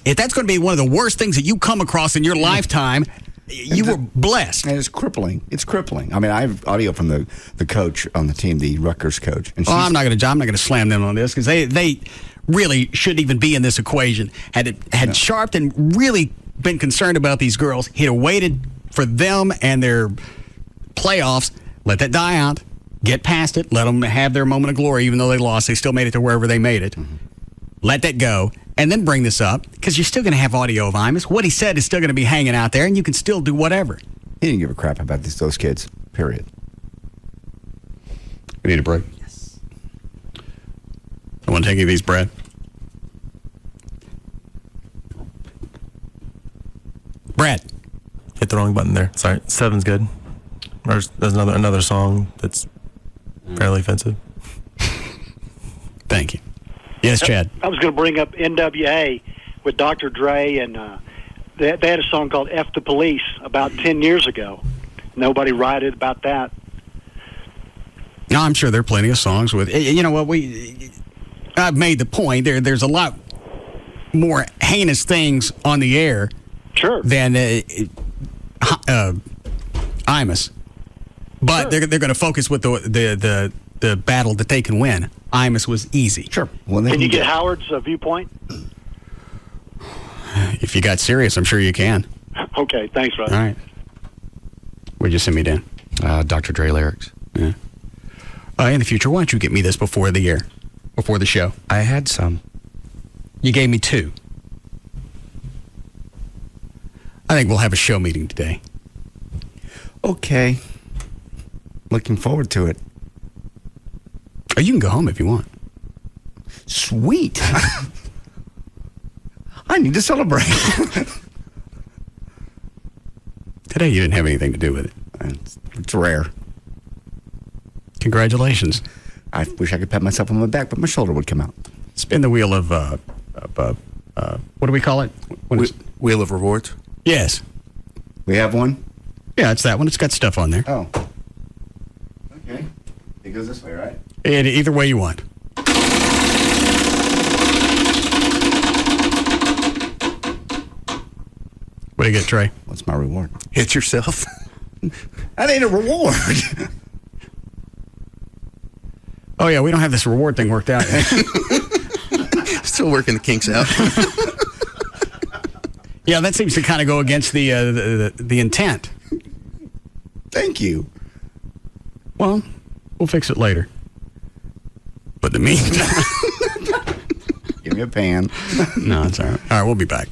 If that's going to be one of the worst things that you come across in your lifetime... You were blessed. And it's crippling. It's crippling. I mean, I have audio from the coach on the team, the Rutgers coach. And I'm not going to slam them on this because they really shouldn't even be in this equation. Had Sharpton really been concerned about these girls, he'd have waited for them and their playoffs, let that die out, get past it, let them have their moment of glory. Even though they lost, they still made it to wherever they made it. Mm-hmm. Let that go. And then bring this up, because you're still going to have audio of Imus. What he said is still going to be hanging out there, and you can still do whatever. He didn't give a crap about those kids, period. We need a break. Yes. I want to take any of these, Brad. Brad. Hit the wrong button there. Sorry. 7's good. There's another song that's fairly offensive. Thank you. Yes, Chad. I was going to bring up NWA with Dr. Dre, and they had a song called F the Police about 10 years ago. Nobody rioted about that. No, I'm sure there are plenty of songs with... You know what? I've made the point. There's a lot more heinous things on the air than Imus. But they're going to focus with the battle that they can win. Imus was easy. Sure. Can you get Howard's viewpoint? If you got serious, I'm sure you can. Okay, thanks, Russ. All right. Where'd you send me, Dan? Dr. Dre lyrics. Yeah. In the future, why don't you get me this before the show? I had some. You gave me 2. I think we'll have a show meeting today. Okay. Looking forward to it. Oh, you can go home if you want. Sweet. I need to celebrate. Today you didn't have anything to do with it. It's rare. Congratulations. I wish I could pat myself on my back, but my shoulder would come out. Spin the wheel of what do we call it? Wheel of rewards? Yes. We have one? Yeah, it's that one. It's got stuff on there. Oh. Okay. It goes this way, right? Either way you want. What do you get, Trey? What's my reward? Hit yourself. That ain't a reward. Oh, yeah, we don't have this reward thing worked out yet. Still working the kinks out. Yeah, that seems to kind of go against the intent. Thank you. Well, we'll fix it later. But in the meantime... Give me a pan. No, it's all right. All right, we'll be back.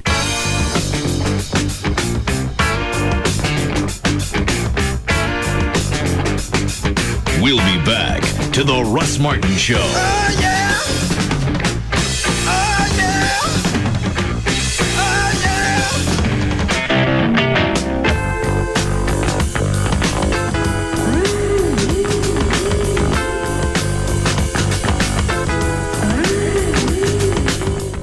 We'll be back to the Russ Martin Show. Oh, yeah. Oh, yeah. Oh,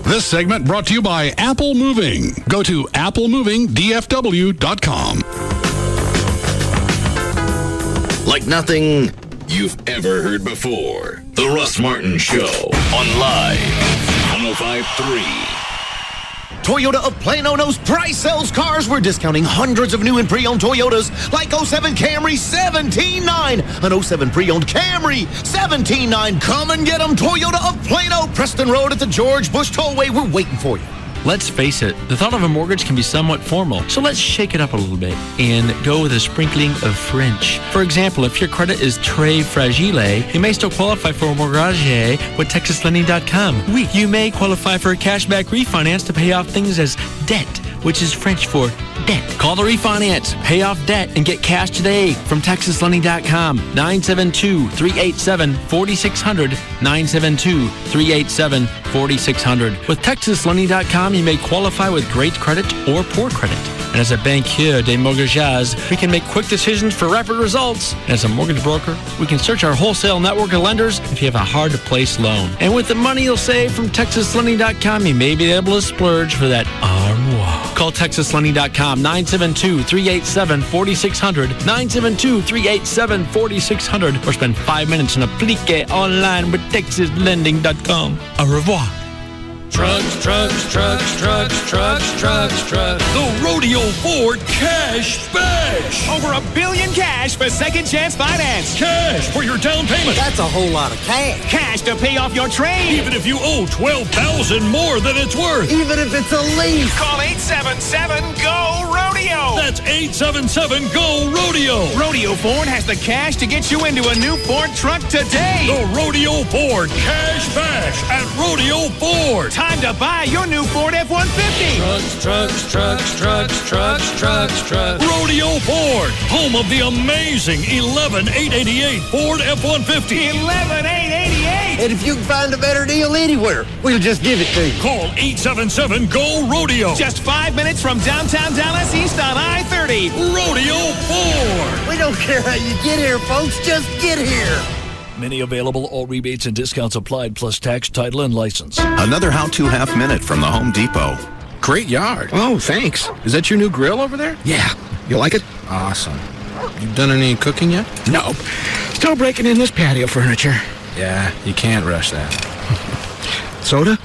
This segment brought to you by Apple Moving. Go to applemovingdfw.com. Like nothing you've ever heard before. The Russ Martin Show on Live 105.3. Toyota of Plano knows price sells cars. We're discounting hundreds of new and pre-owned Toyotas like 07 Camry, $17,900. An 07 pre-owned Camry, $17,900. Come and get them. Toyota of Plano, Preston Road at the George Bush Tollway. We're waiting for you. Let's face it, the thought of a mortgage can be somewhat formal, so let's shake it up a little bit and go with a sprinkling of French. For example, if your credit is très fragile, you may still qualify for a mortgage with TexasLending.com. Oui, you may qualify for a cashback refinance to pay off things as debt, which is French for debt. Call the refinance, pay off debt, and get cash today from TexasLending.com. 972-387-4600. 972-387-4600. With TexasLending.com, you may qualify with great credit or poor credit. And as a banquier des mortgages, we can make quick decisions for rapid results. And as a mortgage broker, we can search our wholesale network of lenders if you have a hard-to-place loan. And with the money you'll save from TexasLending.com, you may be able to splurge for that armoire. Call TexasLending.com, 972-387-4600, 972-387-4600, or spend 5 minutes and applique online with TexasLending.com. Au revoir. Trucks. The Rodeo Ford Cash Bash. Over $1 billion cash for second chance finance. Cash for your down payment. That's a whole lot of cash. Cash to pay off your trade. Even if you owe $12,000 more than it's worth. Even if it's a lease. Call 877-GO-RODEO. That's 877-GO-RODEO. Rodeo Ford has the cash to get you into a new Ford truck today. The Rodeo Ford Cash Bash at Rodeo Ford. Time to buy your new Ford F-150. Trucks. Rodeo Ford, home of the amazing 11888 Ford F-150. 11888. And if you can find a better deal anywhere, we'll just give it to you. Call 877-GO-RODEO. Just 5 minutes from downtown Dallas, east on I-30. Rodeo Ford. We don't care how you get here, folks. Just get here. Many available, all rebates and discounts applied, plus tax, title, and license. Another how-to half minute from the Home Depot. Great yard. Oh, thanks. Is that your new grill over there? Yeah. You like it? Awesome. You done any cooking yet? Nope. Still breaking in this patio furniture. Yeah, you can't rush that. Soda?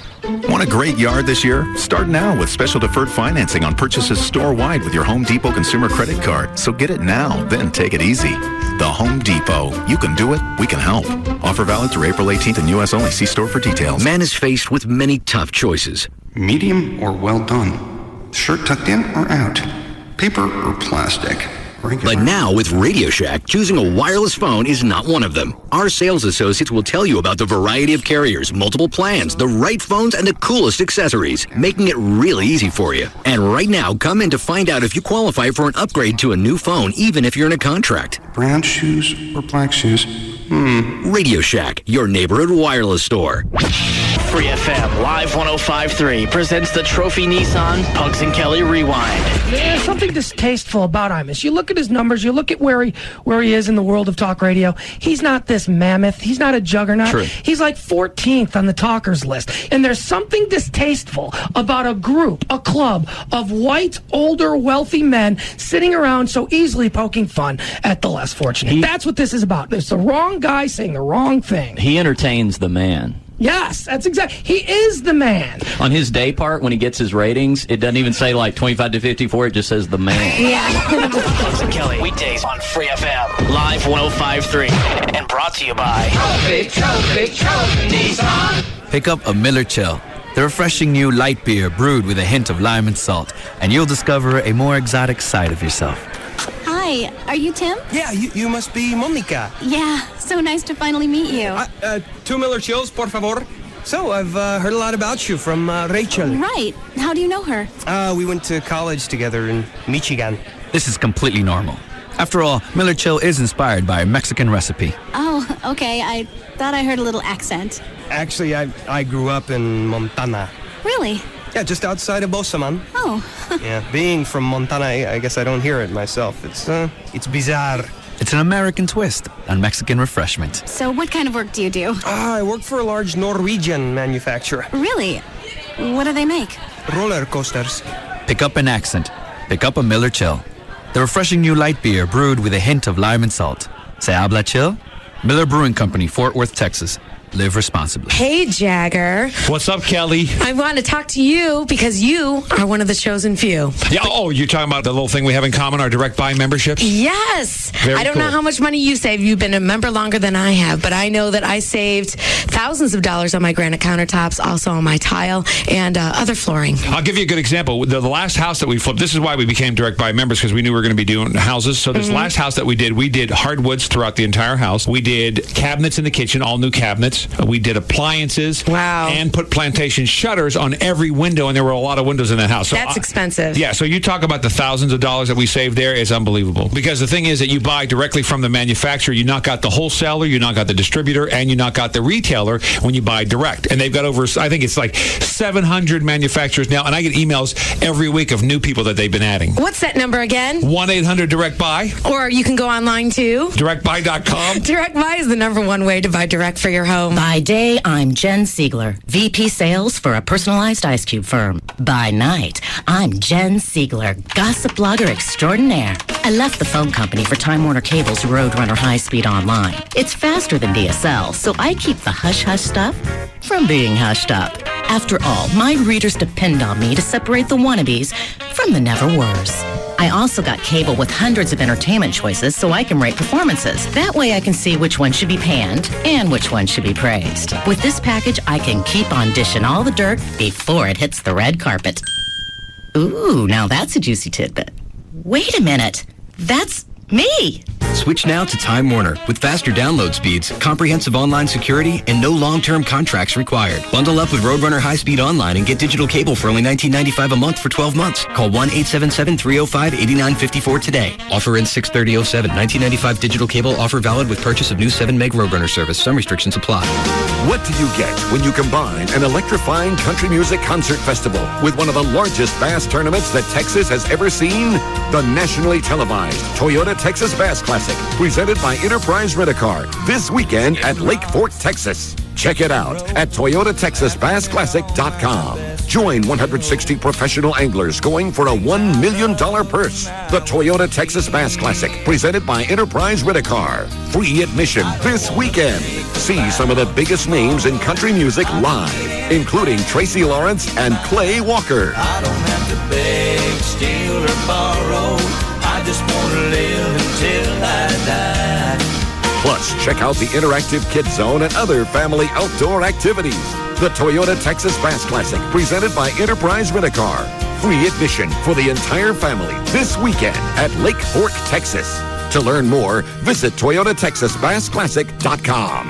Want a great yard this year? Start now with special deferred financing on purchases store-wide with your Home Depot consumer credit card. So get it now, then take it easy. The Home Depot. You can do it. We can help. Offer valid through April 18th in U.S. only. See store for details. Man is faced with many tough choices. Medium or well done? Shirt tucked in or out? Paper or plastic? But now with Radio Shack, choosing a wireless phone is not one of them. Our sales associates will tell you about the variety of carriers, multiple plans, the right phones, and the coolest accessories, making it really easy for you. And right now, come in to find out if you qualify for an upgrade to a new phone, even if you're in a contract. Brown shoes or black shoes? Radio Shack, your neighborhood wireless store. Free FM, Live 105.3 presents the Trophy Nissan Pugs and Kelly Rewind. There's something distasteful about Imus. You look at his numbers, you look at where he is in the world of talk radio. He's not this mammoth. He's not a juggernaut. True. He's like 14th on the talkers list. And there's something distasteful about a group, a club of white, older, wealthy men sitting around so easily poking fun at the less fortunate. That's what this is about. It's the wrong guy saying the wrong thing. He entertains the man. Yes, that's exactly. He is the man. On his day part, when he gets his ratings, it doesn't even say like 25 to 54. It just says the man. Yeah. Pugs and Kelly, weekdays on Free FM, Live 105.3, and brought to you by Trophy Nissan. Pick up a Miller Chill, the refreshing new light beer brewed with a hint of lime and salt, and you'll discover a more exotic side of yourself. Hi, are you Tim? Yeah, you must be Monica. Yeah, so nice to finally meet you. 2 Miller Chills, por favor. So, I've heard a lot about you from Rachel. Right. How do you know her? We went to college together in Michigan. This is completely normal. After all, Miller Chill is inspired by a Mexican recipe. Oh, okay. I thought I heard a little accent. Actually, I grew up in Montana. Really? Yeah, just outside of Bosaman. Oh. Yeah, being from Montana, I guess I don't hear it myself. It's bizarre. It's an American twist on Mexican refreshment. So what kind of work do you do? I work for a large Norwegian manufacturer. Really? What do they make? Roller coasters. Pick up an accent. Pick up a Miller Chill, the refreshing new light beer brewed with a hint of lime and salt. Se habla chill? Miller Brewing Company, Fort Worth, Texas. Live responsibly. Hey, Jagger. What's up, Kelly? I want to talk to you because you are one of the chosen few. Yeah. Oh, you're talking about the little thing we have in common, our direct buy memberships? Yes. Very I don't know cool. how much money you saved. You've been a member longer than I have, but I know that I saved thousands of dollars on my granite countertops, also on my tile and other flooring. I'll give you a good example. The last house that we flipped, this is why we became direct buy members, because we knew we were going to be doing houses. So this last house that we did hardwoods throughout the entire house. We did cabinets in the kitchen, all new cabinets. We did appliances. Wow. And put plantation shutters on every window, and there were a lot of windows in that house. So That's expensive. Yeah, so you talk about the thousands of dollars that we saved there is unbelievable. Because the thing is that you buy directly from the manufacturer. You knock out the wholesaler, you knock out the distributor, and you knock out the retailer when you buy direct. And they've got over, I think it's like 700 manufacturers now, and I get emails every week of new people that they've been adding. What's that number again? 1-800-DIRECT-BUY. Or you can go online too. DirectBuy.com. Direct Buy is the #1 way to buy direct for your home. By day, I'm Jen Siegler, VP Sales for a personalized ice cube firm. By night, I'm Jen Siegler, gossip blogger extraordinaire. I left the phone company for Time Warner Cable's Roadrunner High Speed Online. It's faster than DSL, so I keep the hush-hush stuff from being hushed up. After all, my readers depend on me to separate the wannabes from the never-weres. I also got cable with hundreds of entertainment choices so I can rate performances. That way I can see which one should be panned and which one should be praised. With this package, I can keep on dishing all the dirt before it hits the red carpet. Ooh, now that's a juicy tidbit. Wait a minute. That's me. Switch now to Time Warner with faster download speeds, comprehensive online security, and no long-term contracts required. Bundle up with Roadrunner High Speed Online and get digital cable for only $19.95 a month for 12 months. Call 1-877-305-8954 today. Offer ends 6/30/07. $19.95 digital cable offer valid with purchase of new 7 meg Roadrunner service. Some restrictions apply. What do you get when you combine an electrifying country music concert festival with one of the largest bass tournaments that Texas has ever seen? The nationally televised Toyota Texas Bass Classic, presented by Enterprise Rent-A-Car, this weekend at Lake Fork, Texas. Check it out at ToyotaTexasBassClassic.com. Join 160 professional anglers going for a $1 million purse. The Toyota Texas Bass Classic, presented by Enterprise Rent-A-Car. Free admission this weekend. See some of the biggest names in country music live, including Tracy Lawrence and Clay Walker. I don't have to beg, steal, or borrow. I just want to live until I die. Plus, check out the interactive Kid Zone and other family outdoor activities. The Toyota Texas Bass Classic, presented by Enterprise Rent-A-Car. Free admission for the entire family this weekend at Lake Fork, Texas. To learn more, visit ToyotaTexasBassClassic.com.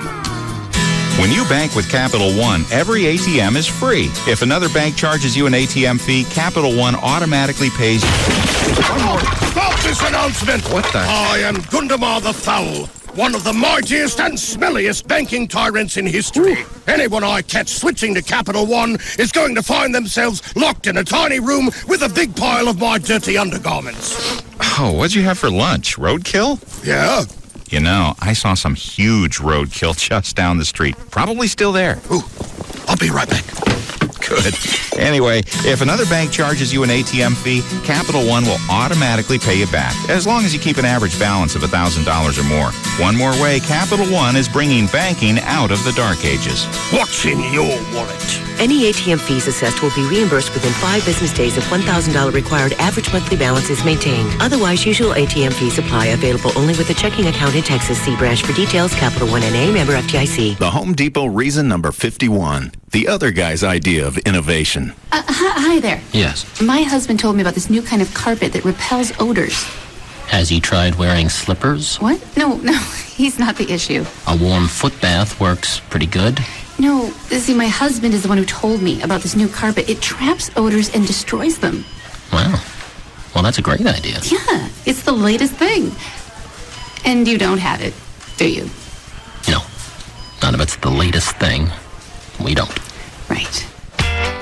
When you bank with Capital One, every ATM is free. If another bank charges you an ATM fee, Capital One automatically pays you. Stop this announcement! What the? I am Gundamar the Foul. one of the mightiest and smelliest banking tyrants in history. Anyone I catch switching to Capital One is going to find themselves locked in a tiny room with a big pile of my dirty undergarments. Oh, what'd you have for lunch? Roadkill? Yeah. You know, I saw some huge roadkill just down the street. Probably still there. Ooh, I'll be right back. Good. Anyway, if another bank charges you an ATM fee, Capital One will automatically pay you back, as long as you keep an average balance of $1,000 or more. One more way Capital One is bringing banking out of the dark ages. What's in your wallet? Any ATM fees assessed will be reimbursed within 5 business days if $1,000 required average monthly balance is maintained. Otherwise, usual ATM fees apply. Available only with a checking account in Texas. See branch for details. Capital One NA, member FDIC. The Home Depot reason number 51. The other guy's idea of innovation. Hi there. Yes. My husband told me about this new kind of carpet that repels odors. Has he tried wearing slippers? What? No, he's not the issue. A warm foot bath works pretty good. No, see, my husband is the one who told me about this new carpet. It traps odors and destroys them. Wow. Well, that's a great idea. Yeah, it's the latest thing. And you don't have it, do you? No. None of it's the latest thing. We don't. Right.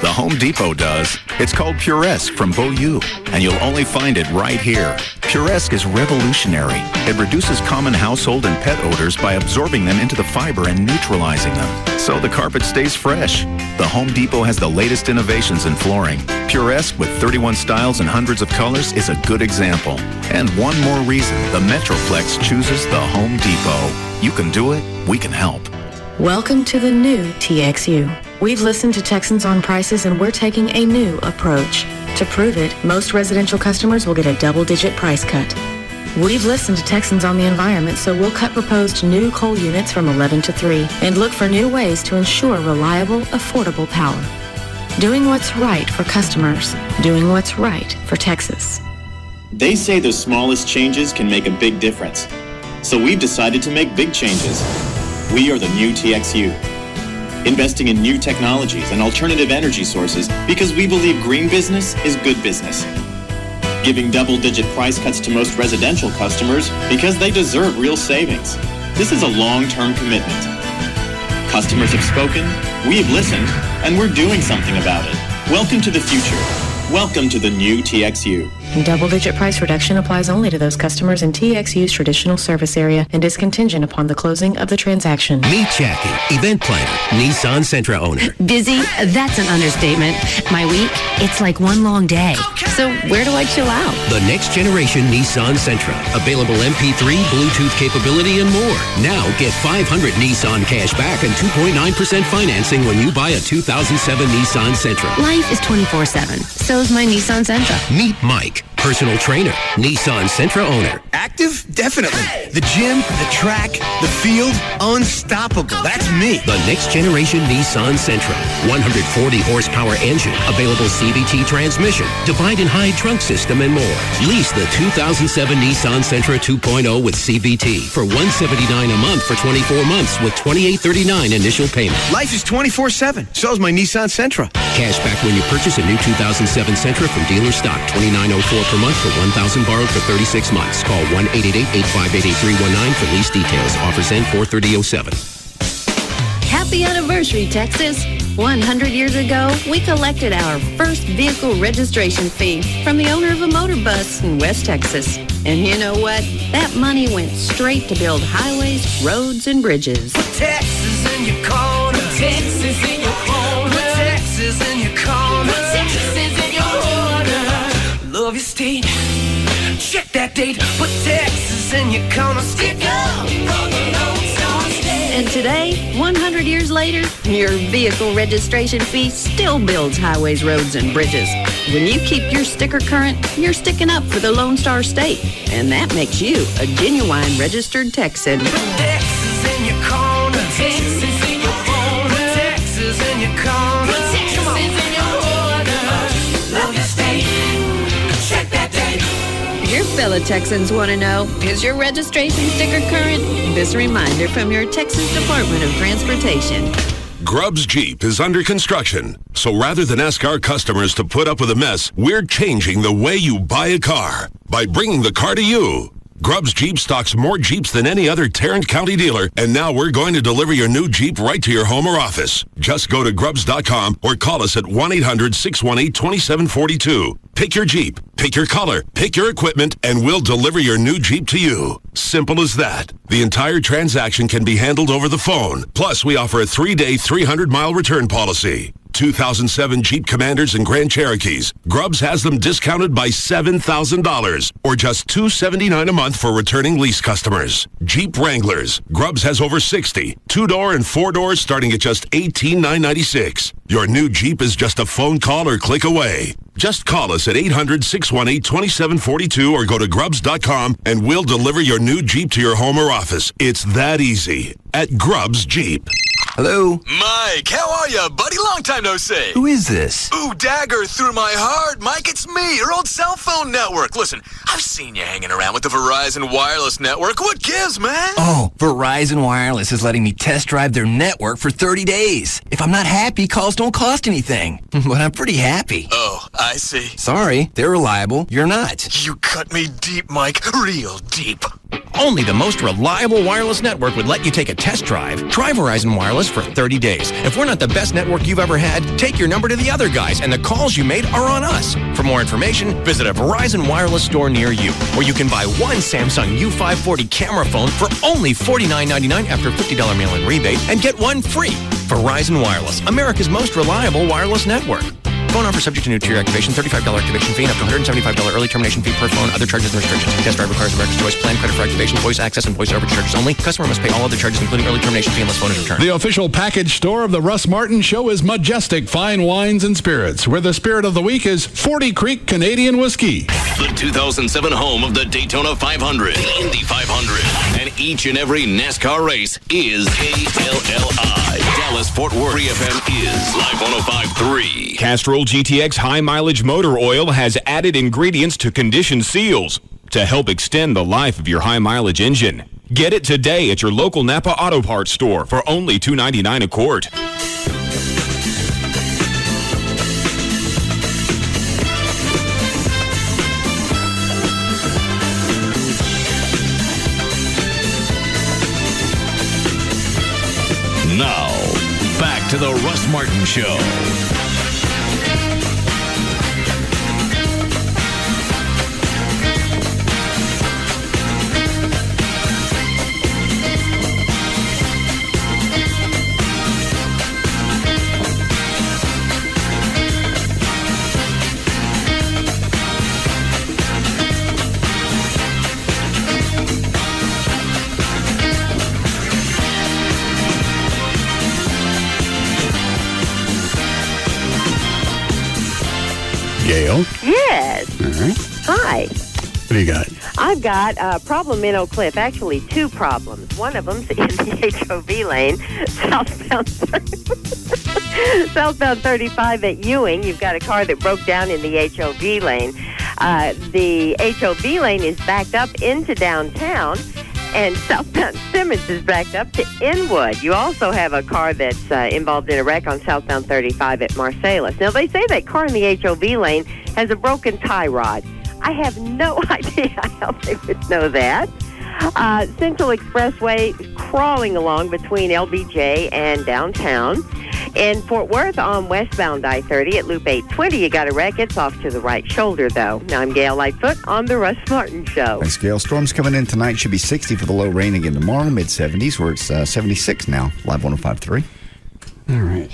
The Home Depot does. It's called Puresque from Beaulieu, and you'll only find it right here. Puresque is revolutionary. It reduces common household and pet odors by absorbing them into the fiber and neutralizing them, so the carpet stays fresh. The Home Depot has the latest innovations in flooring. Puresque, with 31 styles and hundreds of colors, is a good example. And one more reason the Metroplex chooses the Home Depot. You can do it, we can help. Welcome to the new TXU. We've listened to Texans on prices, and we're taking a new approach. To prove it, most residential customers will get a double-digit price cut. We've listened to Texans on the environment, so we'll cut proposed new coal units from 11 to 3 and look for new ways to ensure reliable, affordable power. Doing what's right for customers. Doing what's right for Texas. They say the smallest changes can make a big difference. So we've decided to make big changes. We are the new TXU. Investing in new technologies and alternative energy sources because we believe green business is good business. Giving double-digit price cuts to most residential customers because they deserve real savings. This is a long-term commitment. Customers have spoken, we have listened, and we're doing something about it. Welcome to the future. Welcome to the new TXU. Double-digit price reduction applies only to those customers in TXU's traditional service area and is contingent upon the closing of the transaction. Meet Jackie, event planner, Nissan Sentra owner. Busy? That's an understatement. My week? It's like one long day. So where do I chill out? The next generation Nissan Sentra. Available MP3, Bluetooth capability, and more. Now get 500 Nissan cash back and 2.9% financing when you buy a 2007 Nissan Sentra. Life is 24/7. So's my Nissan Sentra. Meet Mike, personal trainer, Nissan Sentra owner. Active? Definitely. The gym, the track, the field, unstoppable. That's me. The next generation Nissan Sentra. 140 horsepower engine, available CVT transmission, divide and hide trunk system, and more. Lease the 2007 Nissan Sentra 2.0 with CVT for $179 a month for 24 months with $28.39 initial payment. Life is 24/7. So's my Nissan Sentra. Cash back when you purchase a new 2007 Sentra from dealer stock. $29.04 per month for $1,000 borrowed for 36 months. Call 1-888-858-8319 for lease details. Offers end 4/30/07. Happy anniversary, Texas. 100 years ago, we collected our first vehicle registration fee from the owner of a motor bus in West Texas. And you know what? That money went straight to build highways, roads, and bridges. Put Texas in your corner. Put Texas in your corner. Put Texas in your corner. Put Texas in your corner. Love your state. Check that date. Put Texas in your corner. Stick up for the Lone Star State. And today, 100 years later, your vehicle registration fee still builds highways, roads, and bridges. When you keep your sticker current, you're sticking up for the Lone Star State. And that makes you a genuine registered Texan. Put Texas in your corner. Put Texas in your corner. Put Texas in your corner. Put Texas in your corner. Love your state. Check that date. Your fellow Texans want to know, is your registration sticker current? This reminder from your Texas Department of Transportation. Grubbs Jeep is under construction, so rather than ask our customers to put up with a mess, we're changing the way you buy a car by bringing the car to you. Grubbs Jeep stocks more Jeeps than any other Tarrant County dealer, and now we're going to deliver your new Jeep right to your home or office. Just go to Grubbs.com or call us at 1-800-618-2742. Pick your Jeep, pick your color, pick your equipment, and we'll deliver your new Jeep to you. Simple as that. The entire transaction can be handled over the phone. Plus, we offer a 3-day, 300-mile return policy. 2007 Jeep Commanders and Grand Cherokees. Grubbs has them discounted by $7,000 or just $279 a month for returning lease customers. Jeep Wranglers. Grubbs has over 60. 2-door and 4-doors starting at just $18,996. Your new Jeep is just a phone call or click away. Just call us at 800-618-2742 or go to Grubbs.com and we'll deliver your new Jeep to your home or office. It's that easy at Grubbs Jeep. Hello? Mike, how are you, buddy? Long time no see. Who is this? Ooh, dagger through my heart. Mike, it's me, your old cell phone network. Listen, I've seen you hanging around with the Verizon Wireless Network. What gives, man? Oh, Verizon Wireless is letting me test drive their network for 30 days. If I'm not happy, calls don't cost anything. But I'm pretty happy. Oh, I see. Sorry, they're reliable. You're not. You cut me deep, Mike. Real deep. Only the most reliable wireless network would let you take a test drive. Try Verizon Wireless for 30 days. If we're not the best network you've ever had, take your number to the other guys, and the calls you made are on us. For more information, visit a Verizon Wireless store near you, where you can buy one Samsung U540 camera phone for only $49.99 after a $50 mail-in rebate, and get one free. Verizon Wireless, America's most reliable wireless network. Phone offer subject to new tier activation, $35 activation fee, and up to $175 early termination fee per phone. Other charges and restrictions. Test drive requires a America's Choice plan, credit for activation, voice access, and voice over charges only. Customer must pay all other charges, including early termination fee, unless phone is returned. The official package store of the Russ Martin Show is Majestic Fine Wines and Spirits, where the spirit of the week is 40 Creek Canadian Whiskey. The 2007 home of the Daytona 500, the Indy 500, and each and every NASCAR race is KLLI. Dallas-Fort Worth 3FM is Live 105.3. Castrol GTX High Mileage Motor Oil has added ingredients to condition seals to help extend the life of your high mileage engine. Get it today at your local Napa Auto Parts store for only $2.99 a quart. Now, back to the Russ Martin Show. Gail? Yes. All right. Hi. What do you got? I've got a problem in Oak Cliff. Actually, two problems. One of them's in the HOV lane, southbound 35 at Ewing. You've got a car that broke down in the HOV lane. The HOV lane is backed up into downtown, and southbound Simmons is backed up to Inwood. You also have a car that's involved in a wreck on southbound 35 at Marsalis. Now, they say that car in the HOV lane has a broken tie rod. I have no idea how they would know that. Central Expressway crawling along between LBJ and downtown. In Fort Worth on westbound I-30 at Loop 820, you got a wreck. It's off to the right shoulder, though. Now, I'm Gail Lightfoot on the Russ Martin Show. Thanks, Gail. Storms coming in tonight. Should be 60 for the low. Rain again tomorrow, mid-70s, where it's 76 now. Live 105.3. All right.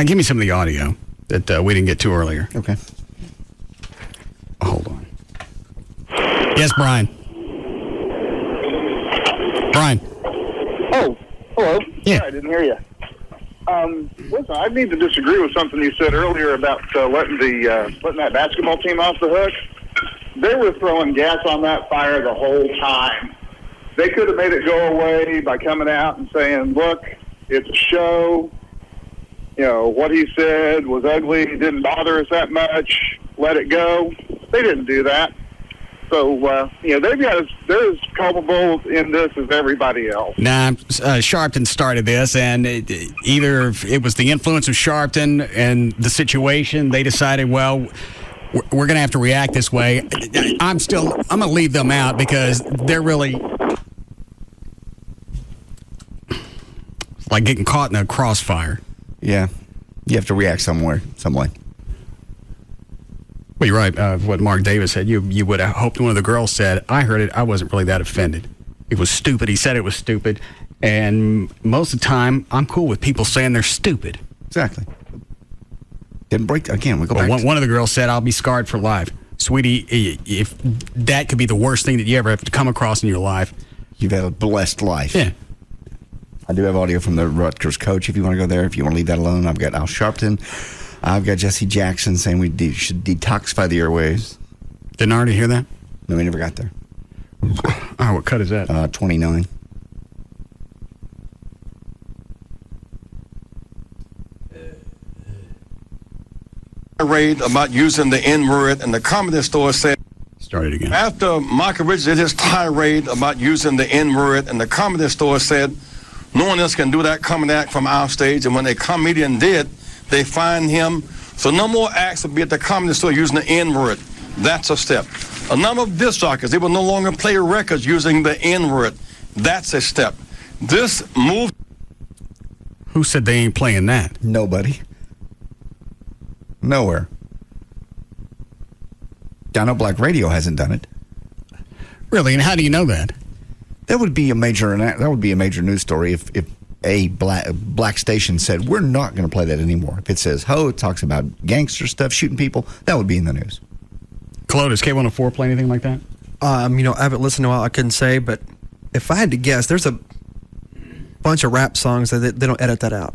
Give me some of the audio that we didn't get to earlier. Okay. Hold on. Yes, Brian. Brian. Oh, hello. Yeah. I didn't hear you. Listen, I need to disagree with something you said earlier about letting that basketball team off the hook. They were throwing gas on that fire the whole time. They could have made it go away by coming out and saying, look, it's a show. You know, what he said was ugly. It didn't bother us that much. Let it go. They didn't do that. So, they're as culpable in this as everybody else. Nah, Sharpton started this, and either it was the influence of Sharpton and the situation. They decided, well, we're going to have to react this way. I'm going to leave them out because they're really like getting caught in a crossfire. Yeah. You have to react somewhere, some way. Well, you're right. What Mark Davis said, you would have hoped one of the girls said, I heard it, I wasn't really that offended. It was stupid. He said it was stupid. And most of the time, I'm cool with people saying they're stupid. Exactly. Didn't break, again, we go back. One of the girls said, I'll be scarred for life. Sweetie, if that could be the worst thing that you ever have to come across in your life. You've had a blessed life. Yeah. I do have audio from the Rutgers coach if you want to go there. If you want to leave that alone, I've got Al Sharpton. I've got Jesse Jackson saying we should detoxify the airwaves. Didn't I already hear that? No, we never got there. Oh, what cut is that? 29. Tirade about using the N-word, and the Comedy Store said. Started again. After Michael Richards did his tirade about using the N-word, and the Comedy Store said, no one else can do that comedy act from our stage, and when a comedian did, they fined him. So no more acts will be at the Comedy Store using the N-word. That's a step. A number of disc jockeys, they will no longer play records using the N-word. That's a step. This move. Who said they ain't playing that? Nobody. Nowhere. Dino Black Radio hasn't done it. Really? And how do you know that? That would be a major news story if a black station said, we're not going to play that anymore. If it says, it talks about gangster stuff, shooting people, that would be in the news. Claude, does K104 play anything like that? I haven't listened to a while, I couldn't say, but if I had to guess, there's a bunch of rap songs that they don't edit that out.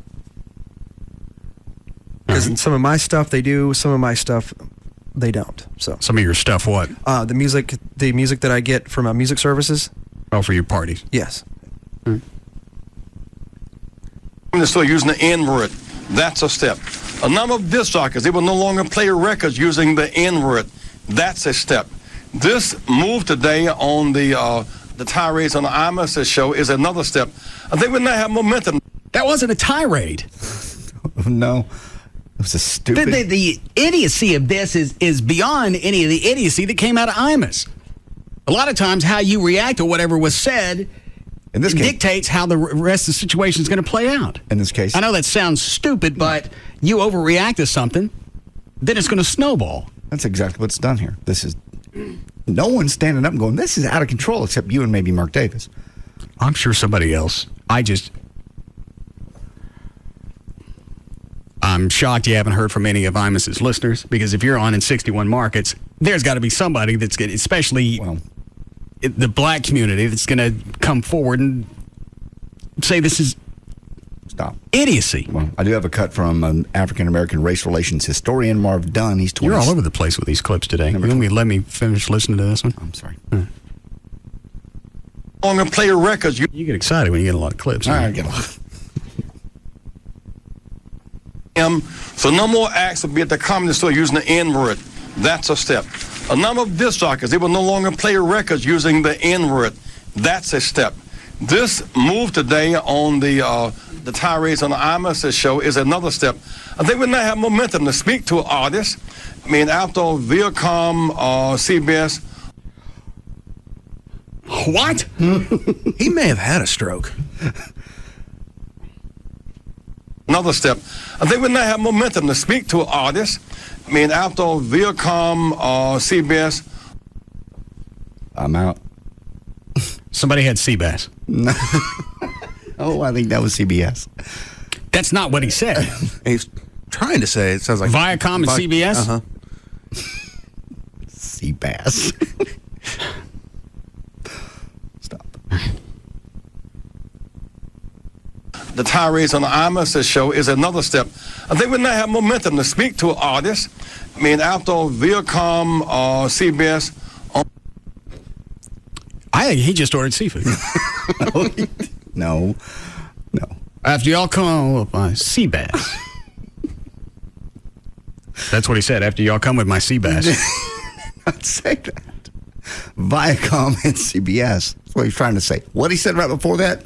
Because in some of my stuff they do, some of my stuff they don't. So some of your stuff, what? The music that I get from music services. Oh, for your parties? Yes. They're still using the N-word. That's a step. A number of disc jockeys, they will no longer play records using the N-word. That's a step. This move today on the tirades on the Imus show is another step. I think we now have momentum. That wasn't a tirade. No. It was a stupid. The idiocy of this is beyond any of the idiocy that came out of Imus. A lot of times how you react to whatever was said in this case, dictates how the rest of the situation is going to play out. In this case. I know that sounds stupid, but you overreact to something, then it's going to snowball. That's exactly what's done here. No one's standing up and going, this is out of control, except you and maybe Mark Davis. I'm sure somebody else. I'm shocked you haven't heard from any of Imus's listeners, because if you're on in 61 markets, there's got to be somebody that's going to, especially the black community, that's going to come forward and say this is idiocy. Well, I do have a cut from an African-American race relations historian, Marv Dunn. He's 20. You're all over the place with these clips today. Let me finish listening to this one? I'm sorry. Longer play records. You get excited when you get a lot of clips. I get a lot. So no more acts will be at the Comedy Store using the N-word. That's a step. A number of disc jockeys, they will no longer play records using the N-word. That's a step. This move today on the tirades on the Imus show is another step. I think we now have momentum to speak to artists. After Viacom, CBS. What? He may have had a stroke. Another step. I think we now have momentum to speak to artists. After Viacom, CBS. I'm out. Somebody had Seabass. No. I think that was CBS. That's not what he said. He's trying to say, it sounds like Viacom and CBS? Uh-huh. Seabass. Stop. The tirades on the Imus show is another step. I think we now have momentum to speak to artists. After Viacom, CBS. I think he just ordered seafood. No. After y'all come on with my sea bass. That's what he said. After y'all come with my sea bass. I'd say that. Viacom and CBS. That's what he's trying to say. What he said right before that?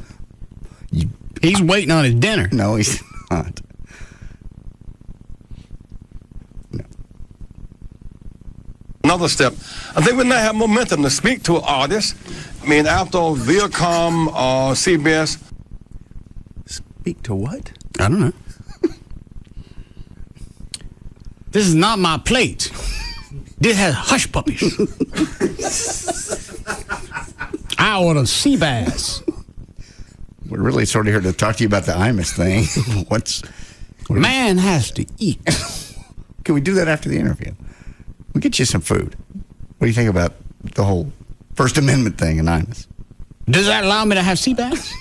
He's waiting on his dinner. No, he's not. No. another step. They would not have momentum to speak to artists. I mean, after Viacom or CBS. Speak to what? I don't know. This is not my plate. This has hush puppies. I order sea bass. We're really sort of here to talk to you about the Imus thing. Man has to eat. Can we do that after the interview? We'll get you some food. What do you think about the whole First Amendment thing in Imus? Does that allow me to have sea bass?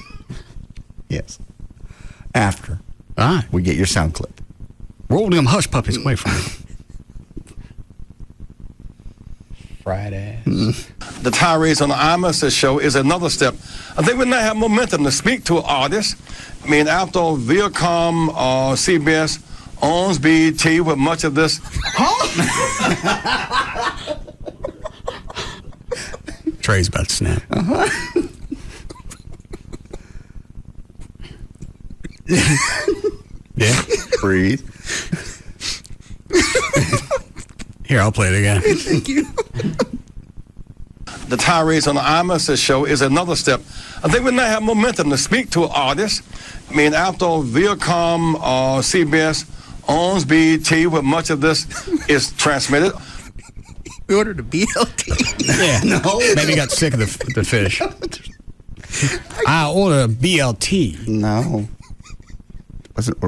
Yes. After. All right. We get your sound clip. Roll them hush puppies away from me. Friday. The tirades on the Imus show is another step. They would not have momentum to speak to artists. I mean, after Viacom or CBS owns BET with much of this. Trey's about to snap. Yeah. Breathe. Here, I'll play it again. Thank you. The tirades on the Imus show is another step. They would not have momentum to speak to artists. I mean, after Viacom or CBS owns BET with much of this is transmitted. We ordered a BLT. Yeah. No. Maybe got sick of the fish. I order a BLT. No.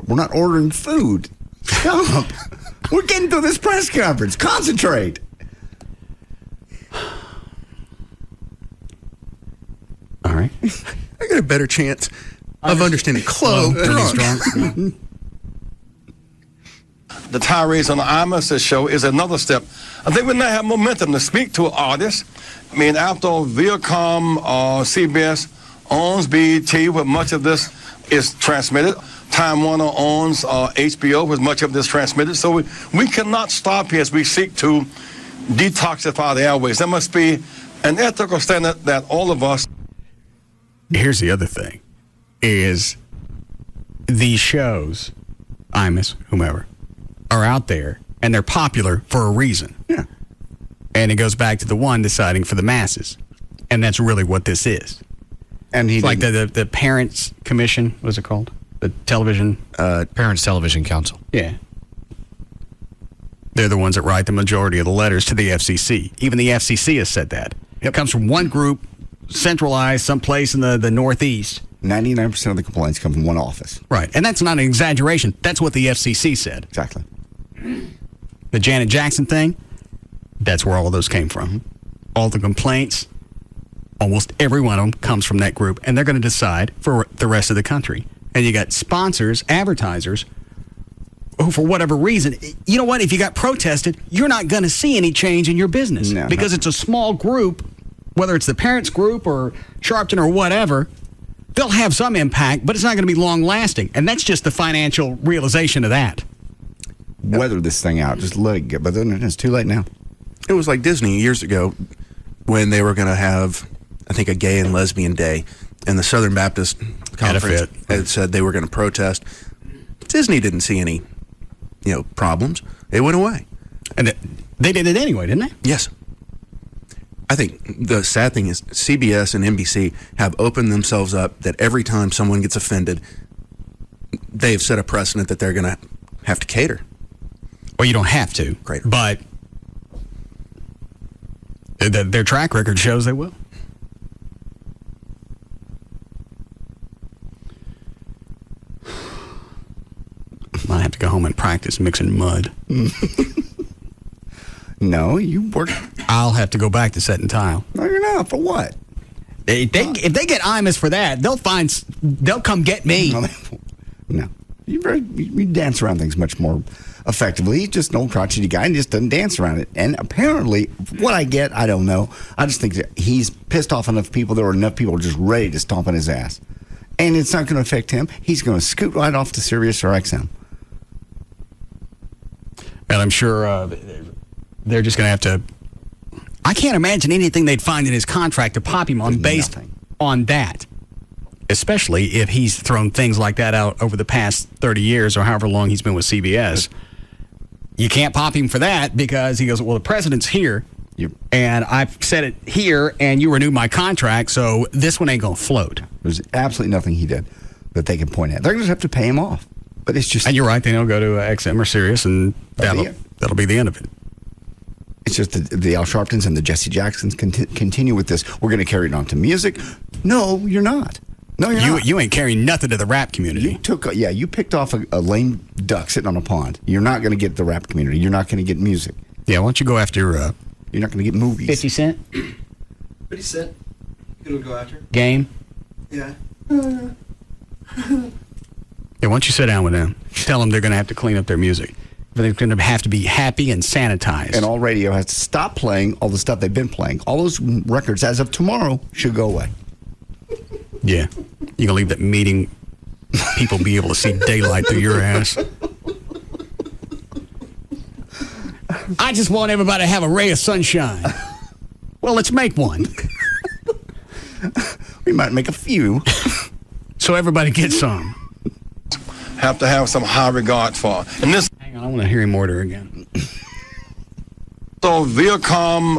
We're not ordering food. Stop. We're getting through this press conference. Concentrate. All right. I got a better chance of understanding Chloe. The tirades on the Imus show is another step. They would not have momentum to speak to artists. I mean, after Viacom or CBS owns BET with much of this is transmitted. Time Warner owns HBO with much of this transmitted. So we cannot stop here as we seek to detoxify the airways. There must be an ethical standard that all of us. Here's the other thing, is these shows, Imus, whomever, are out there, and they're popular for a reason. Yeah. And it goes back to the one deciding for the masses. And that's really what this is. And it's like the Parents Commission, what's it called? The television... Parents Television Council. Yeah. They're the ones that write the majority of the letters to the FCC. Even the FCC has said that. It comes from one group, centralized someplace in the Northeast. 99% of the complaints come from one office. Right. And that's not an exaggeration. That's what the FCC said. Exactly. The Janet Jackson thing, that's where all of those came from. All the complaints, almost every one of them comes from that group. And they're going to decide for the rest of the country. And you got sponsors, advertisers, who for whatever reason, you know what? If you got protested, you're not going to see any change in your business. No, because it's a small group, whether it's the parents group or Sharpton or whatever, they'll have some impact, but it's not going to be long lasting. And that's just the financial realization of that. Weather this thing out. Just let it get. But then it's too late now. It was like Disney years ago when they were going to have, I think, a gay and lesbian day. And the Southern Baptist Conference had said they were going to protest. Disney didn't see any, problems. It went away. And they did it anyway, didn't they? Yes. I think the sad thing is CBS and NBC have opened themselves up that every time someone gets offended, they've set a precedent that they're going to have to cater. Well, you don't have to. Great. But their track record shows they will. I have to go home and practice mixing mud. No, you work. I'll have to go back to setting tile. No, you're not. For what? If they get Imus for that, they'll come get me. No. You dance around things much more effectively. He's just an old crotchety guy and just doesn't dance around it. And apparently, what I get, I don't know. I just think that he's pissed off enough people. There are enough people just ready to stomp on his ass. And it's not going to affect him. He's going to scoot right off to Sirius or XM. And I'm sure they're just going to have to... I can't imagine anything they'd find in his contract to pop him on based on that. Especially if he's thrown things like that out over the past 30 years or however long he's been with CBS. you can't pop him for that because he goes, well, the president's here, and I've said it here, and you renewed my contract, so this one ain't going to float. There's absolutely nothing he did that they can point at. They're going to have to pay him off. But it's just... And you're right, then he'll go to XM or Sirius, and that'll be the end of it. It's just the Al Sharptons and the Jesse Jacksons continue with this. We're going to carry it on to music. No, you're not. No, you're not. You ain't carrying nothing to the rap community. You picked off a lame duck sitting on a pond. You're not going to get the rap community. You're not going to get music. Yeah, why don't you go after... you're not going to get movies. 50 Cent? 50 Cent? You going to go after? Game? Yeah. Yeah, why don't you sit down with them? Tell them they're going to have to clean up their music. They're going to have to be happy and sanitized. And all radio has to stop playing all the stuff they've been playing. All those records, as of tomorrow, should go away. Yeah. You're going to leave that meeting, people be able to see daylight through your ass. I just want everybody to have a ray of sunshine. Well, let's make one. We might make a few. So everybody gets some. Have to have some high regard for. And this... Hang on, I want to hear him order again. So Viacom,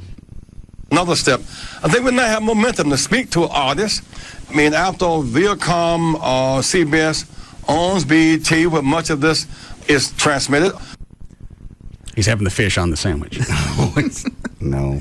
another step. I think we now have momentum to speak to artists. I mean, after Viacom or CBS owns BET, where much of this is transmitted. He's having the fish on the sandwich. No.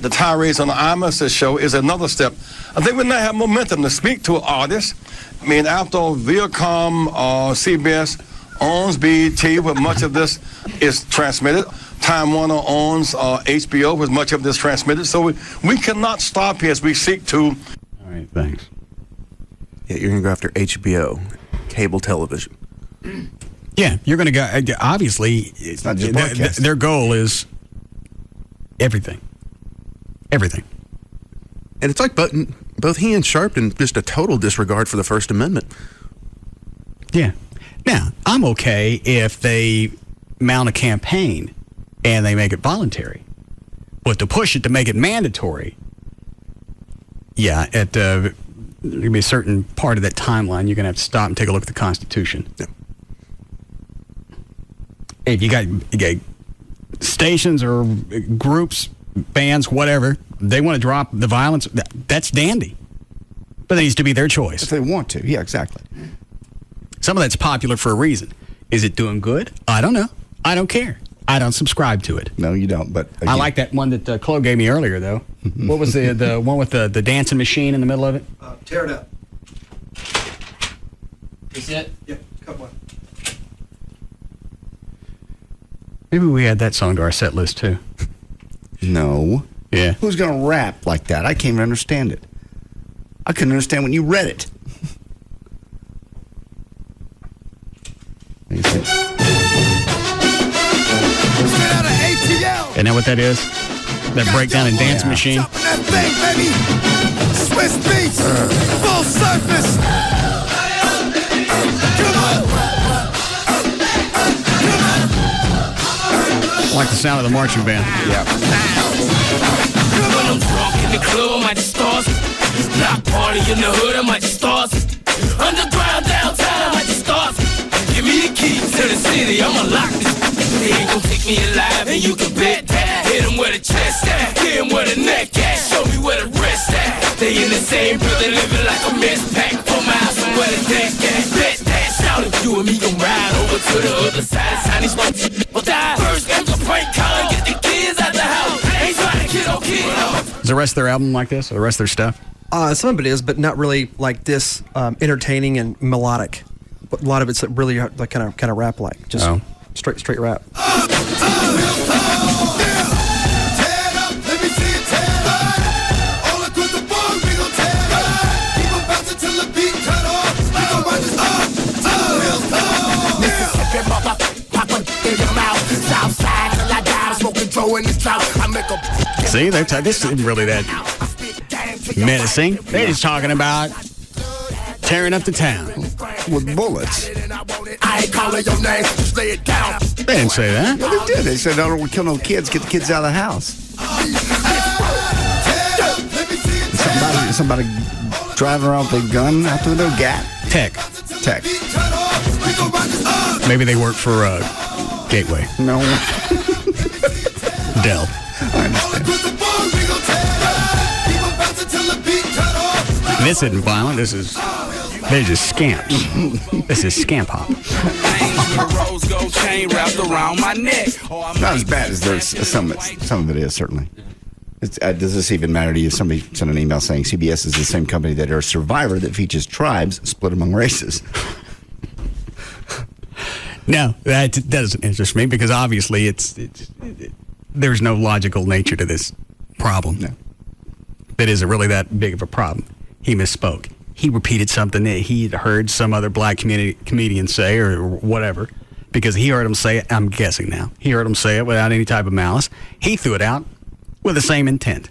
The tirades on the Imus show is another step. I think we now have momentum to speak to artists. I mean, after Viacom or CBS owns BET, where much of this is transmitted. Time Warner owns HBO, where much of this is transmitted. So we cannot stop here as we seek to... All right, thanks. Yeah, you're going to go after HBO, cable television. Yeah, you're going to go... Obviously, it's not just broadcast. Their goal is everything. Everything. And it's like both he and Sharpton, just a total disregard for the First Amendment. Yeah. Now, I'm okay if they mount a campaign and they make it voluntary. But to push it to make it mandatory, yeah, there's going to be a certain part of that timeline you're going to have to stop and take a look at the Constitution. Yeah. If you got stations or groups, bands, whatever, they want to drop the violence, that's dandy. But that needs to be their choice. If they want to. Yeah, exactly. Some of that's popular for a reason. Is it doing good? I don't know. I don't care. I don't subscribe to it. No, you don't. But again. I like that one that Chloe gave me earlier, though. What was the one with the dancing machine in the middle of it? Tear it up. Is it? Yeah, cut one. Maybe we add that song to our set list, too. No. Yeah. Who's going to rap like that? I can't even understand it. I couldn't understand when you read it. Isn't that what that is? That breakdown and dance machine? That thing, baby. Swiss beats. Full surface. I like the sound of the marching band. Yeah. When I'm drunk in the club, I might just start. Block party in the hood, I might just start. Underground downtown, I might just start. Give me the key to the city, I'ma lock this. They ain't gon' take me alive, and you can bet that. Hit him where the chest at, hit him where the neck at. Show me where the rest at. They in the same building, living like a mess pack. 4 miles from where the deck at. Bet that, shout it, you and me gon' ride over to the other side. Sign these will die. First, enter prank con, get the kids out the house. Ain't trying to kill no kid. Is the rest of their album like this, or the rest of their stuff? Some of it is, but not really like this, entertaining and melodic. But a lot of it's really like kind of rap like, just straight rap. See, this isn't really that menacing. They're just talking about tearing up the town with bullets. I ain't calling your name, just lay it down. They didn't say that. Well, they did. They said, "I don't want to kill no kids. Get the kids out of the house." Somebody driving around with a gun out the window. Tech. Maybe they work for Gateway. No. Dell. I understand. This isn't violent. They're just scamps. This is scamp hop. Not as bad as there's some of it is, certainly. Does this even matter to you? Somebody sent an email saying CBS is the same company that airs Survivor that features tribes split among races. No, that doesn't interest me because obviously there's no logical nature to this problem. No. It isn't really that big of a problem. He misspoke. He repeated something that he had heard some other black comedian say or whatever because he heard him say it. I'm guessing now. He heard him say it without any type of malice. He threw it out with the same intent.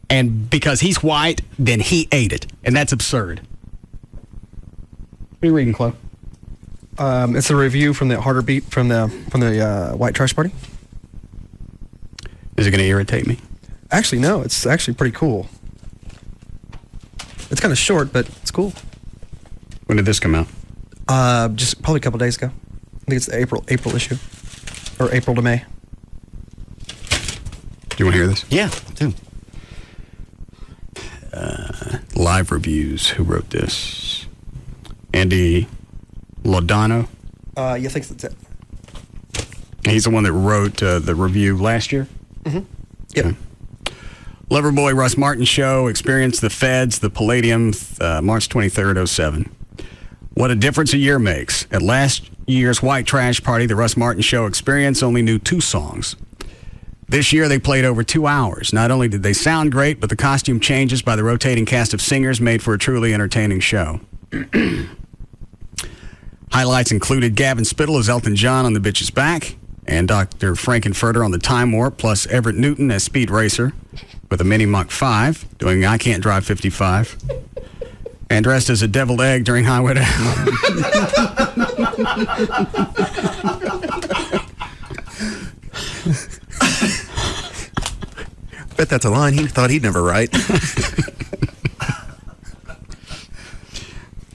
And because he's white, then he ate it. And that's absurd. What are you reading, Chloe? It's a review from the Harder Beat from the White Trash Party. Is it going to irritate me? Actually, no. It's actually pretty cool. It's kind of short, but it's cool. When did this come out? Just probably a couple days ago. I think it's the April issue, or April to May. Do you want to hear this? Yeah, too. Live reviews. Who wrote this? Andy Lodano. I think that's it. He's the one that wrote the review last year. Mm-hmm. Yep. Okay. Loverboy Russ Martin Show, Experience the Feds, the Palladium, March 23rd, 07. What a difference a year makes. At last year's White Trash Party, the Russ Martin Show Experience only knew 2 songs. This year they played over 2 hours. Not only did they sound great, but the costume changes by the rotating cast of singers made for a truly entertaining show. Highlights included Gavin Spittle as Elton John on The Bitch's Back, and Dr. Frankenfurter on the Time Warp, plus Everett Newton as Speed Racer with a Mini Mach 5, doing I Can't Drive 55, and dressed as a deviled egg during Highway to Hell. Bet that's a line he thought he'd never write.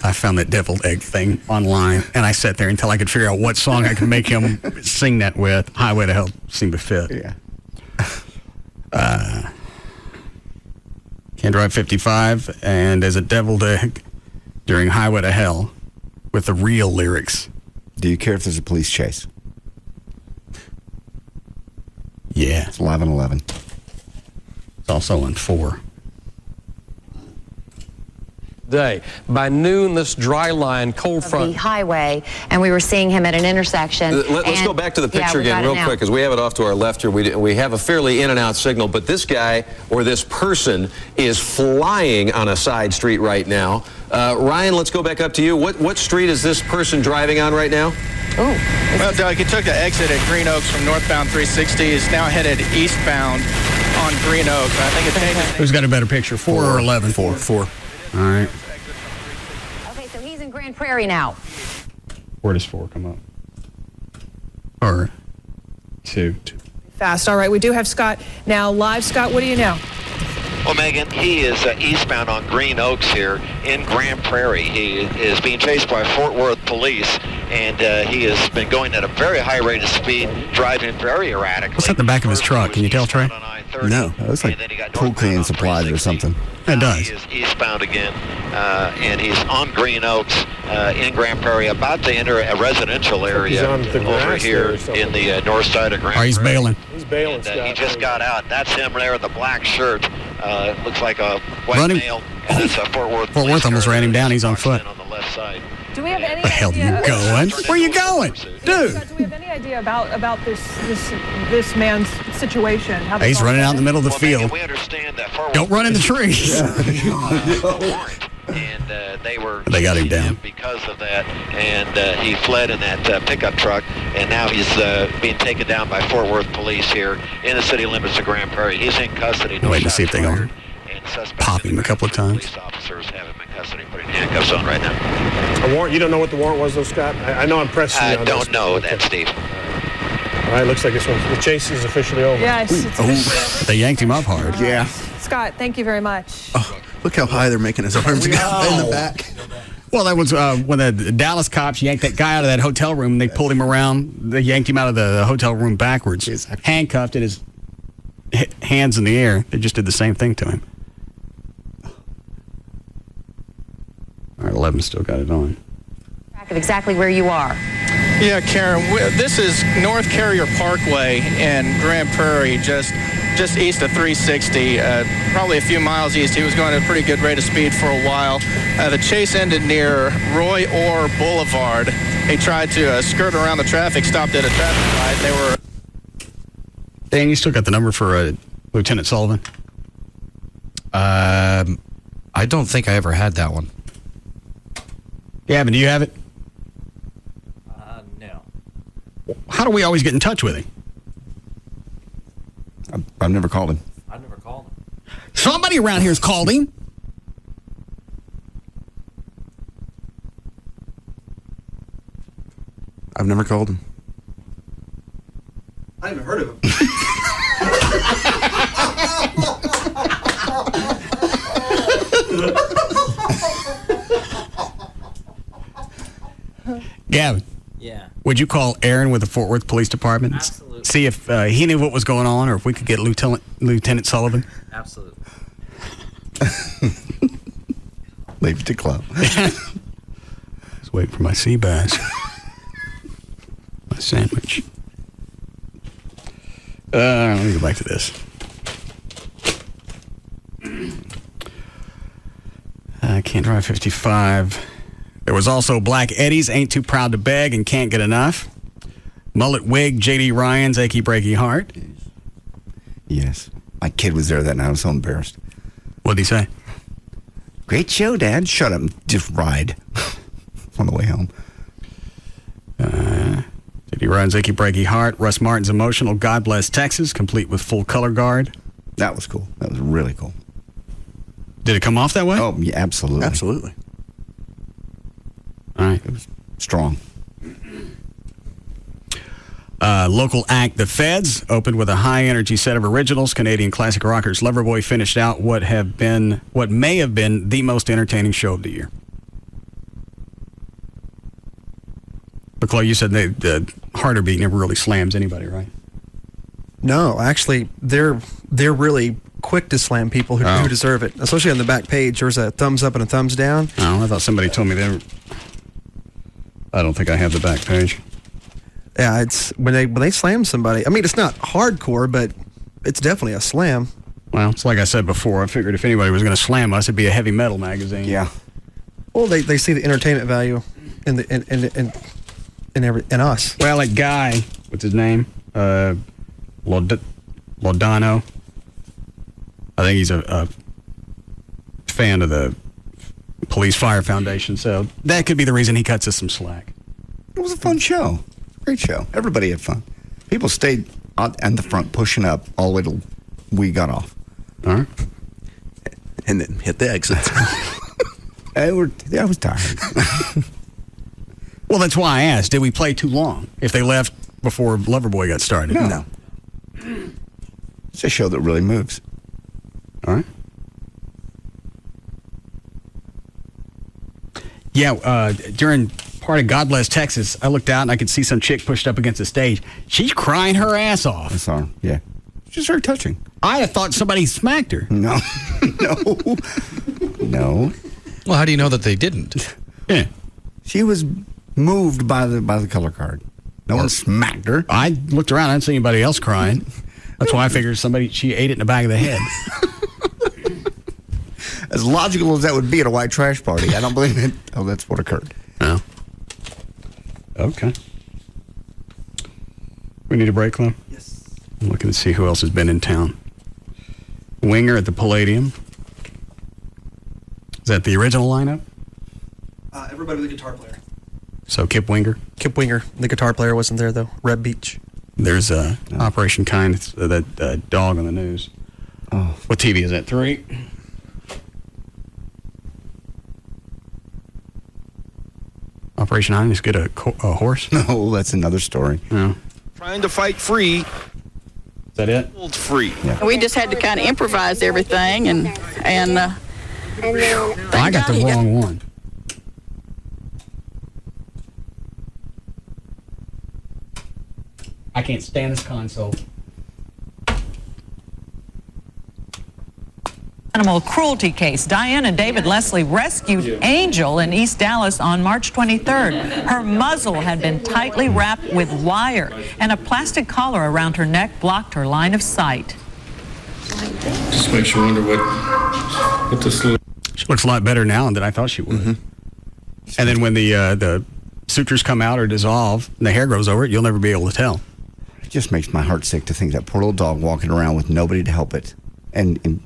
I found that deviled egg thing online, and I sat there until I could figure out what song I could make him sing that with. Highway to Hell seemed to fit. Yeah. Can't Drive 55, and as a deviled egg during Highway to Hell with the real lyrics. Do you care if there's a police chase? Yeah. It's live on 11. It's also on 4. Day. By noon, this dry line, cold front. The highway, and we were seeing him at an intersection. Let's go back to the picture again real quick, because we have it off to our left here. We have a fairly in and out signal, but this guy or this person is flying on a side street right now. Ryan, let's go back up to you. What street is this person driving on right now? Oh. Well, Doug, he took the exit at Green Oaks from northbound 360. Is now headed eastbound on Green Oaks. I think it's taken. Who's got a better picture, 4 or 11? 4. All right. Okay, so he's in Grand Prairie now. Where does 4 come up? Or 2. Fast. All right, we do have Scott now live. Scott, what do you know? Well, Megan, he is eastbound on Green Oaks here in Grand Prairie. He is being chased by Fort Worth police, and he has been going at a very high rate of speed, driving very erratically. What's at the back of his truck? Can you tell, Trey? No. It looks like pool cleaning supplies or something. It does. He is eastbound again, and he's on Green Oaks in Grand Prairie, about to enter a residential area over here in the north side of Grand Prairie. He's bailing. He's bailing, Scott. He just got out. That's him there in the black shirt. Looks like a white male. And it's a Fort Worth. Fort Worth almost ran him down. He's on foot. On the left side. Do we have any the hell idea? you going? Where you going? Dude. Scott, do we have any idea about this man's situation? How He's running out in the middle of the field. Megan, we understand that Fort Don't run in the trees. And they got him down because of that, and he fled in that pickup truck, and now he's being taken down by Fort Worth police here in the city limits of Grand Prairie. He's in custody. No waiting to see if they go pop him a couple of times. Police officers have him in custody, putting handcuffs on right now. A warrant? You don't know what the warrant was, though, Scott? I know I'm pressing you on don't this. know that, Steve. All right, looks like this one. The chase is officially over. Yes. They yanked him up hard. Yeah. Scott, thank you very much. Oh, look how high they're making his arms go in the back. Well, that was when the Dallas cops yanked that guy out of that hotel room. And they pulled him around. They yanked him out of the hotel room backwards, handcuffed, and his hands in the air. They just did the same thing to him. All right, 11 still got it on. Of exactly where you are. Yeah, Karen, this is North Carrier Parkway in Grand Prairie, just east of 360, probably a few miles east. He was going at a pretty good rate of speed for a while. The chase ended near Roy Orr Boulevard. He tried to skirt around the traffic, stopped at a traffic light. They were... Dan, you still got the number for Lieutenant Sullivan? I don't think I ever had that one. Gavin, do you have it? No. How do we always get in touch with him? I've never called him. I've never called him. Somebody around here's called him. I've never called him. I haven't heard of him. Gavin. Yeah. Would you call Aaron with the Fort Worth Police Department? Absolutely. See if he knew what was going on, or if we could get Lieutenant Sullivan? Absolutely. Leave it to club. Just waiting for my sea bass. My sandwich. Let me go back to this. I can't drive 55. There was also Black Eddie's Ain't Too Proud to Beg and Can't Get Enough. Mullet Wig, J.D. Ryan's Achy Breaky Heart. Yes. My kid was there that night. I was so embarrassed. What'd he say? Great show, Dad. Shut up. Just ride on the way home. J.D. Ryan's Achy Breaky Heart. Russ Martin's Emotional God Bless Texas, complete with full color guard. That was cool. That was really cool. Did it come off that way? Oh, yeah, absolutely. Absolutely. All right. It was strong. Local act The Feds opened with a high-energy set of originals. Canadian classic rockers Loverboy finished out what may have been the most entertaining show of the year. But Chloe, you said the harder beat never really slams anybody, right? No, actually, they're really quick to slam people who deserve it. Especially on the back page, there's a thumbs up and a thumbs down. Oh, I thought somebody told me they were... I don't think I have the back page. Yeah, it's when they slam somebody. I mean, it's not hardcore, but it's definitely a slam. Well, it's like I said before. I figured if anybody was going to slam us, it'd be a heavy metal magazine. Yeah. Well, they see the entertainment value in us. Well, that guy, what's his name? Lodano. I think he's a fan of the Police Fire Foundation, so that could be the reason he cuts us some slack. It was a fun show. Great show. Everybody had fun. People stayed out in the front pushing up all the way till we got off. All right. And then hit the exits. I was tired. Well, that's why I asked, did we play too long if they left before Loverboy got started? No. It's a show that really moves. All right. Yeah, during part of God Bless Texas, I looked out and I could see some chick pushed up against the stage. She's crying her ass off. I saw her, yeah. She's very touching. I have thought somebody smacked her. No. No. Well, how do you know that they didn't? Yeah. She was moved by the color card. No one smacked her. I looked around, I didn't see anybody else crying. That's why I figured she ate it in the back of the head. As logical as that would be at a white trash party, I don't believe it. Oh, that's what occurred. No. Okay. We need a break, Clem? Yes. I'm looking to see who else has been in town. Winger at the Palladium. Is that the original lineup? Everybody with a guitar player. So Kip Winger? Kip Winger. The guitar player wasn't there, though. Reb Beach. There's Operation Kind, it's that dog on the news. Oh. What TV is that, 3? Operation Kind, just get a horse? No, that's another story. No. Trying to fight free. Is that it? Free. Yeah. We just had to kind of improvise everything, and I got the wrong one. I can't stand this console. Animal cruelty case. Diane and David Leslie rescued Angel in East Dallas on March 23rd. Her muzzle had been tightly wrapped with wire, and a plastic collar around her neck blocked her line of sight. Just makes you wonder what this little... She looks a lot better now than I thought she would. Mm-hmm. And then when the sutures come out or dissolve and the hair grows over it, you'll never be able to tell. It just makes my heart sick to think that poor little dog walking around with nobody to help it. And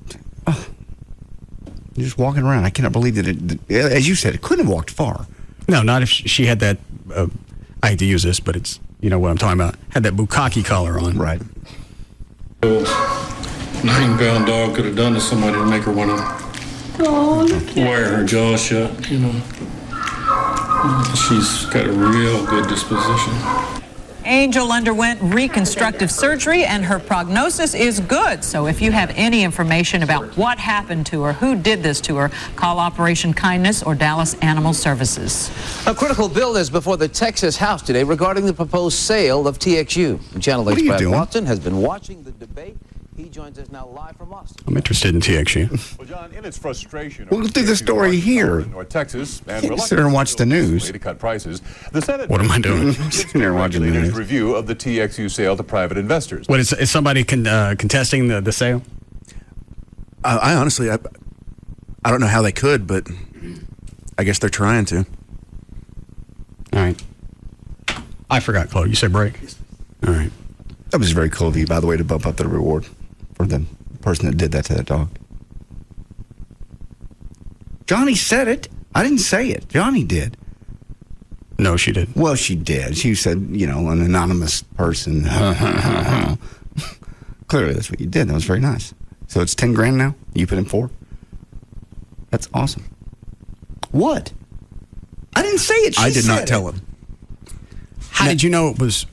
just walking around. I cannot believe that it, as you said, it couldn't have walked far. No, not if she had that, I hate to use this, but it's, you know what I'm talking about, had that bukkake collar on. Right. 9-pound dog could have done to somebody to make her want to wear her jaw shut, you know. She's got a real good disposition. Angel underwent reconstructive surgery, and her prognosis is good. So if you have any information about what happened to her, who did this to her, call Operation Kindness or Dallas Animal Services. A critical bill is before the Texas House today regarding the proposed sale of TXU. Channel 8's Brad Watson has been watching the debate. He joins us now live from Austin. I'm interested in TXU. Well, John, in its frustration, we'll go through the story here. North Texas, and sit there and watch the news. To cut prices. The Senate. What am I doing? Sitting there watching the news. Review of the TXU sale to private investors. What is somebody contesting the sale? I honestly, I don't know how they could, but I guess they're trying to. All right. I forgot, Chloe. You said break. All right. That was very cool of you, by the way, to bump up the reward for the person that did that to that dog. Johnny said it. I didn't say it. Johnny did. No, she did. Well, she did. She said, you know, an anonymous person. Clearly, that's what you did. That was very nice. So it's 10 grand now? You put in 4? That's awesome. What? I didn't say it. I did not tell him. How did you know it was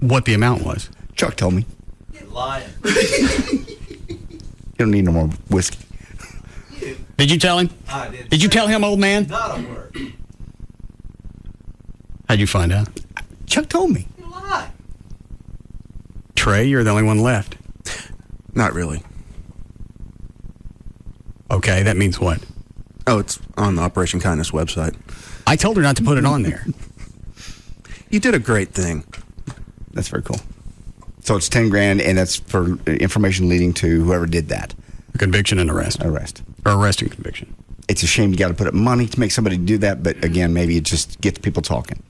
what the amount was? Chuck told me. You're lying. You don't need no more whiskey. Did you tell him? I did. Did you tell him, old man? Not a word. How'd you find out? Chuck told me. You lie. Trey, you're the only one left. Not really. Okay, that means what? Oh, it's on the Operation Kindness website. I told her not to put it on there. You did a great thing. That's very cool. So it's 10 grand, and that's for information leading to whoever did that. Conviction and arrest. Arrest. Or arrest and conviction. It's a shame you got to put up money to make somebody do that, but again, maybe it just gets people talking.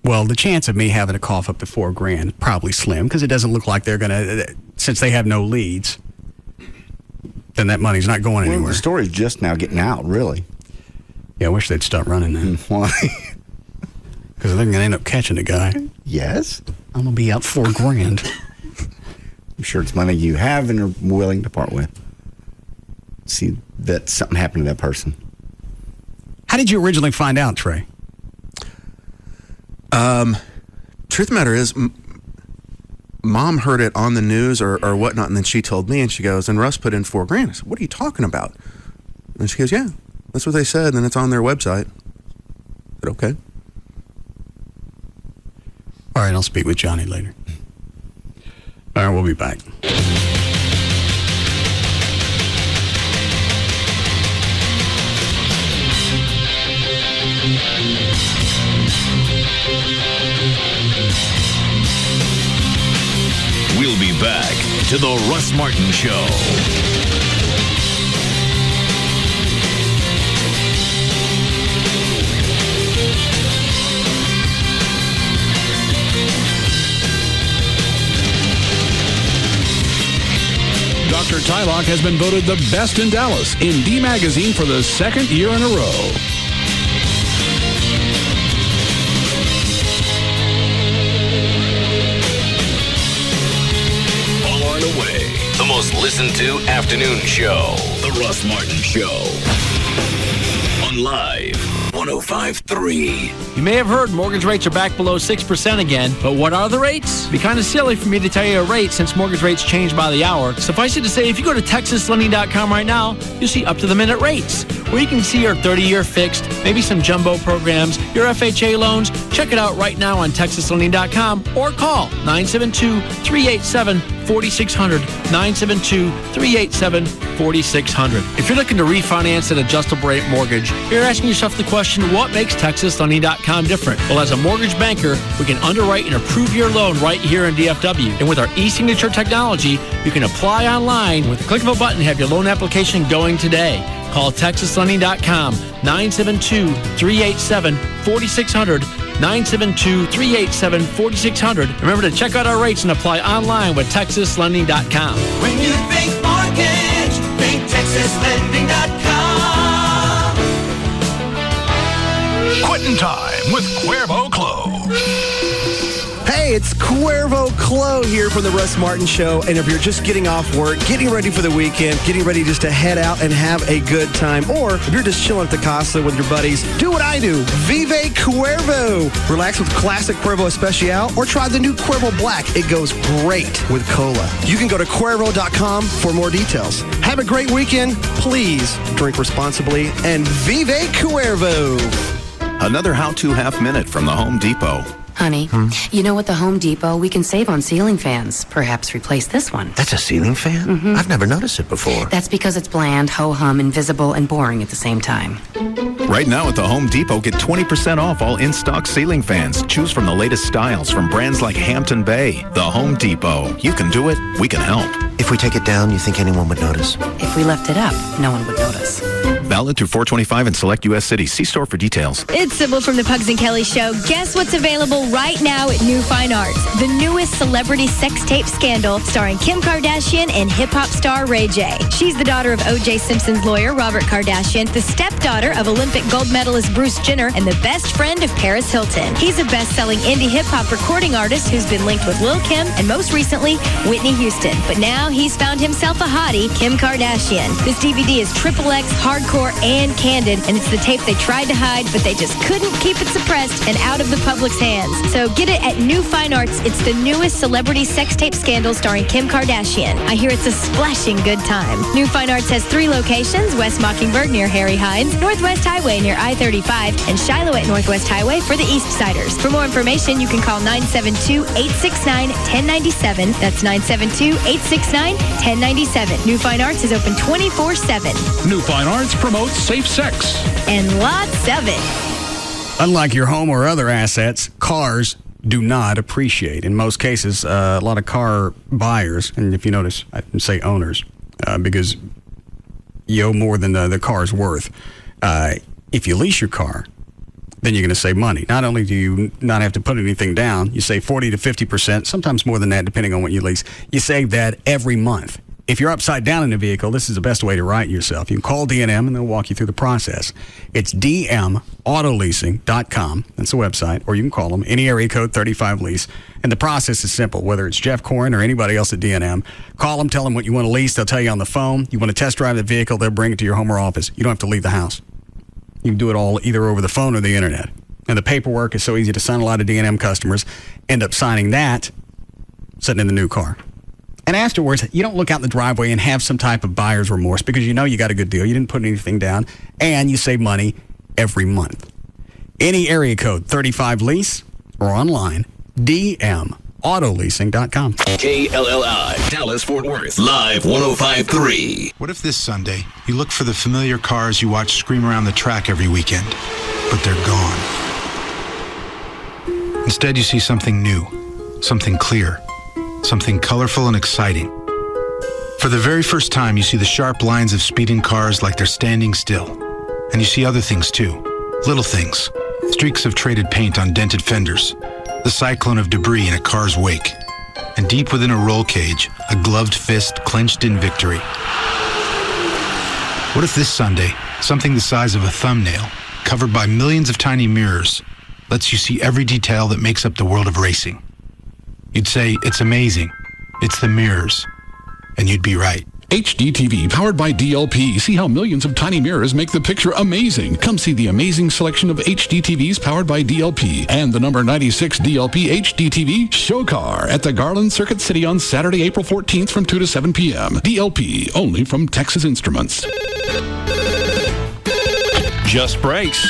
Well, the chance of me having to cough up to $4 grand probably slim, because it doesn't look like they're going to, since they have no leads, then that money's not going anywhere. The story's just now getting out, really. Yeah, I wish they'd stop running that. Why? Because they're going to end up catching the guy. Yes. I'm going to be out $4 grand. I'm sure it's money you have and are willing to part with. See that something happened to that person. How did you originally find out, Trey? Truth of the matter is, Mom heard it on the news or whatnot, and then she told me, and she goes, and Russ put in $4 grand. I said, what are you talking about? And she goes, yeah, that's what they said, and then it's on their website. I said, okay. All right, I'll speak with Johnny later. All right, we'll be back. We'll be back to the Russ Martin Show. Dr. Tylock has been voted the best in Dallas in D Magazine for the second year in a row. Far and away, the most listened to afternoon show. The Russ Martin Show. On Live 105.3. You may have heard mortgage rates are back below 6% again, but what are the rates? It'd be kind of silly for me to tell you a rate since mortgage rates change by the hour. Suffice it to say, if you go to TexasLending.com right now, you'll see up-to-the-minute rates. We can see your 30-year fixed, maybe some jumbo programs, your FHA loans. Check it out right now on TexasLending.com or call 972-387-4600, 972-387-4600. If you're looking to refinance an adjustable rate mortgage, you're asking yourself the question, what makes TexasLending.com different? Well, as a mortgage banker, we can underwrite and approve your loan right here in DFW. And with our e-signature technology, you can apply online with the click of a button and have your loan application going today. Call TexasLending.com, 972-387-4600, 972-387-4600. Remember to check out our rates and apply online with TexasLending.com. When you think mortgage, think TexasLending.com. Quitting time with Cuervo Clo. Hey, it's Cuervo Clo here from the Russ Martin Show. And if you're just getting off work, getting ready for the weekend, getting ready just to head out and have a good time, or if you're just chilling at the Casa with your buddies, do what I do. Vive Cuervo. Relax with classic Cuervo Especial, or try the new Cuervo Black. It goes great with cola. You can go to Cuervo.com for more details. Have a great weekend. Please drink responsibly and Vive Cuervo. Another how-to half minute from the Home Depot. Honey, you know, at the Home Depot, we can save on ceiling fans. Perhaps replace this one. That's a ceiling fan? Mm-hmm. I've never noticed it before. That's because it's bland, ho-hum, invisible, and boring at the same time. Right now at the Home Depot, get 20% off all in-stock ceiling fans. Choose from the latest styles from brands like Hampton Bay. The Home Depot. You can do it. We can help. If we take it down, you think anyone would notice? If we left it up, no one would notice. Valid through 4/25 in select U.S. cities. See store for details. It's Sybil from the Pugs and Kelly Show. Guess what's available right now at New Fine Arts? The newest celebrity sex tape scandal starring Kim Kardashian and hip-hop star Ray J. She's the daughter of O.J. Simpson's lawyer, Robert Kardashian, the stepdaughter of Olympic gold medalist Bruce Jenner, and the best friend of Paris Hilton. He's a best-selling indie hip-hop recording artist who's been linked with Lil' Kim and most recently, Whitney Houston. But now he's found himself a hottie, Kim Kardashian. This DVD is XXX, hardcore, and candid, and it's the tape they tried to hide, but they just couldn't keep it suppressed and out of the public's hands. So get it at New Fine Arts. It's the newest celebrity sex tape scandal starring Kim Kardashian. I hear it's a splashing good time. New Fine Arts has 3 locations: West Mockingbird near Harry Hines, Northwest Highway near I-35, and Shiloh at Northwest Highway for the East Siders. For more information, you can call 972-869-1097. That's 972-869-1097. New Fine Arts is open 24/7. New Fine Arts promotes safe sex. And lots of it. Unlike your home or other assets, cars do not appreciate. In most cases, a lot of car buyers, and if you notice, I didn't say owners, because you owe more than the car's worth. If you lease your car, then you're going to save money. Not only do you not have to put anything down, you save 40 to 50%, sometimes more than that, depending on what you lease. You save that every month. If you're upside down in a vehicle, this is the best way to right yourself. You can call D&M and they'll walk you through the process. It's dmautololeasing.com. That's the website. Or you can call them, any area code 35 lease. And the process is simple. Whether it's Jeff Corin or anybody else at D&M, call them, tell them what you want to lease. They'll tell you on the phone. You want to test drive the vehicle, they'll bring it to your home or office. You don't have to leave the house. You can do it all either over the phone or the internet. And the paperwork is so easy to sign. A lot of D&M customers end up signing that, sitting in the new car. And afterwards, you don't look out in the driveway and have some type of buyer's remorse because you know you got a good deal. You didn't put anything down, and you save money every month. Any area code 35 lease or online, dmautololeasing.com. KLLI, Dallas, Fort Worth, live 105.3. What if this Sunday you look for the familiar cars you watch scream around the track every weekend, but they're gone? Instead, you see something new, something clear, something colorful and exciting. For the very first time, you see the sharp lines of speeding cars like they're standing still. And you see other things too, little things, streaks of traded paint on dented fenders, the cyclone of debris in a car's wake, and deep within a roll cage, a gloved fist clenched in victory. What if this Sunday, something the size of a thumbnail, covered by millions of tiny mirrors, lets you see every detail that makes up the world of racing? You'd say, it's amazing. It's the mirrors. And you'd be right. HDTV powered by DLP. See how millions of tiny mirrors make the picture amazing. Come see the amazing selection of HDTVs powered by DLP and the number 96 DLP HDTV show car at the Garland Circuit City on Saturday, April 14th from 2 to 7 p.m. DLP, only from Texas Instruments. Just Brakes.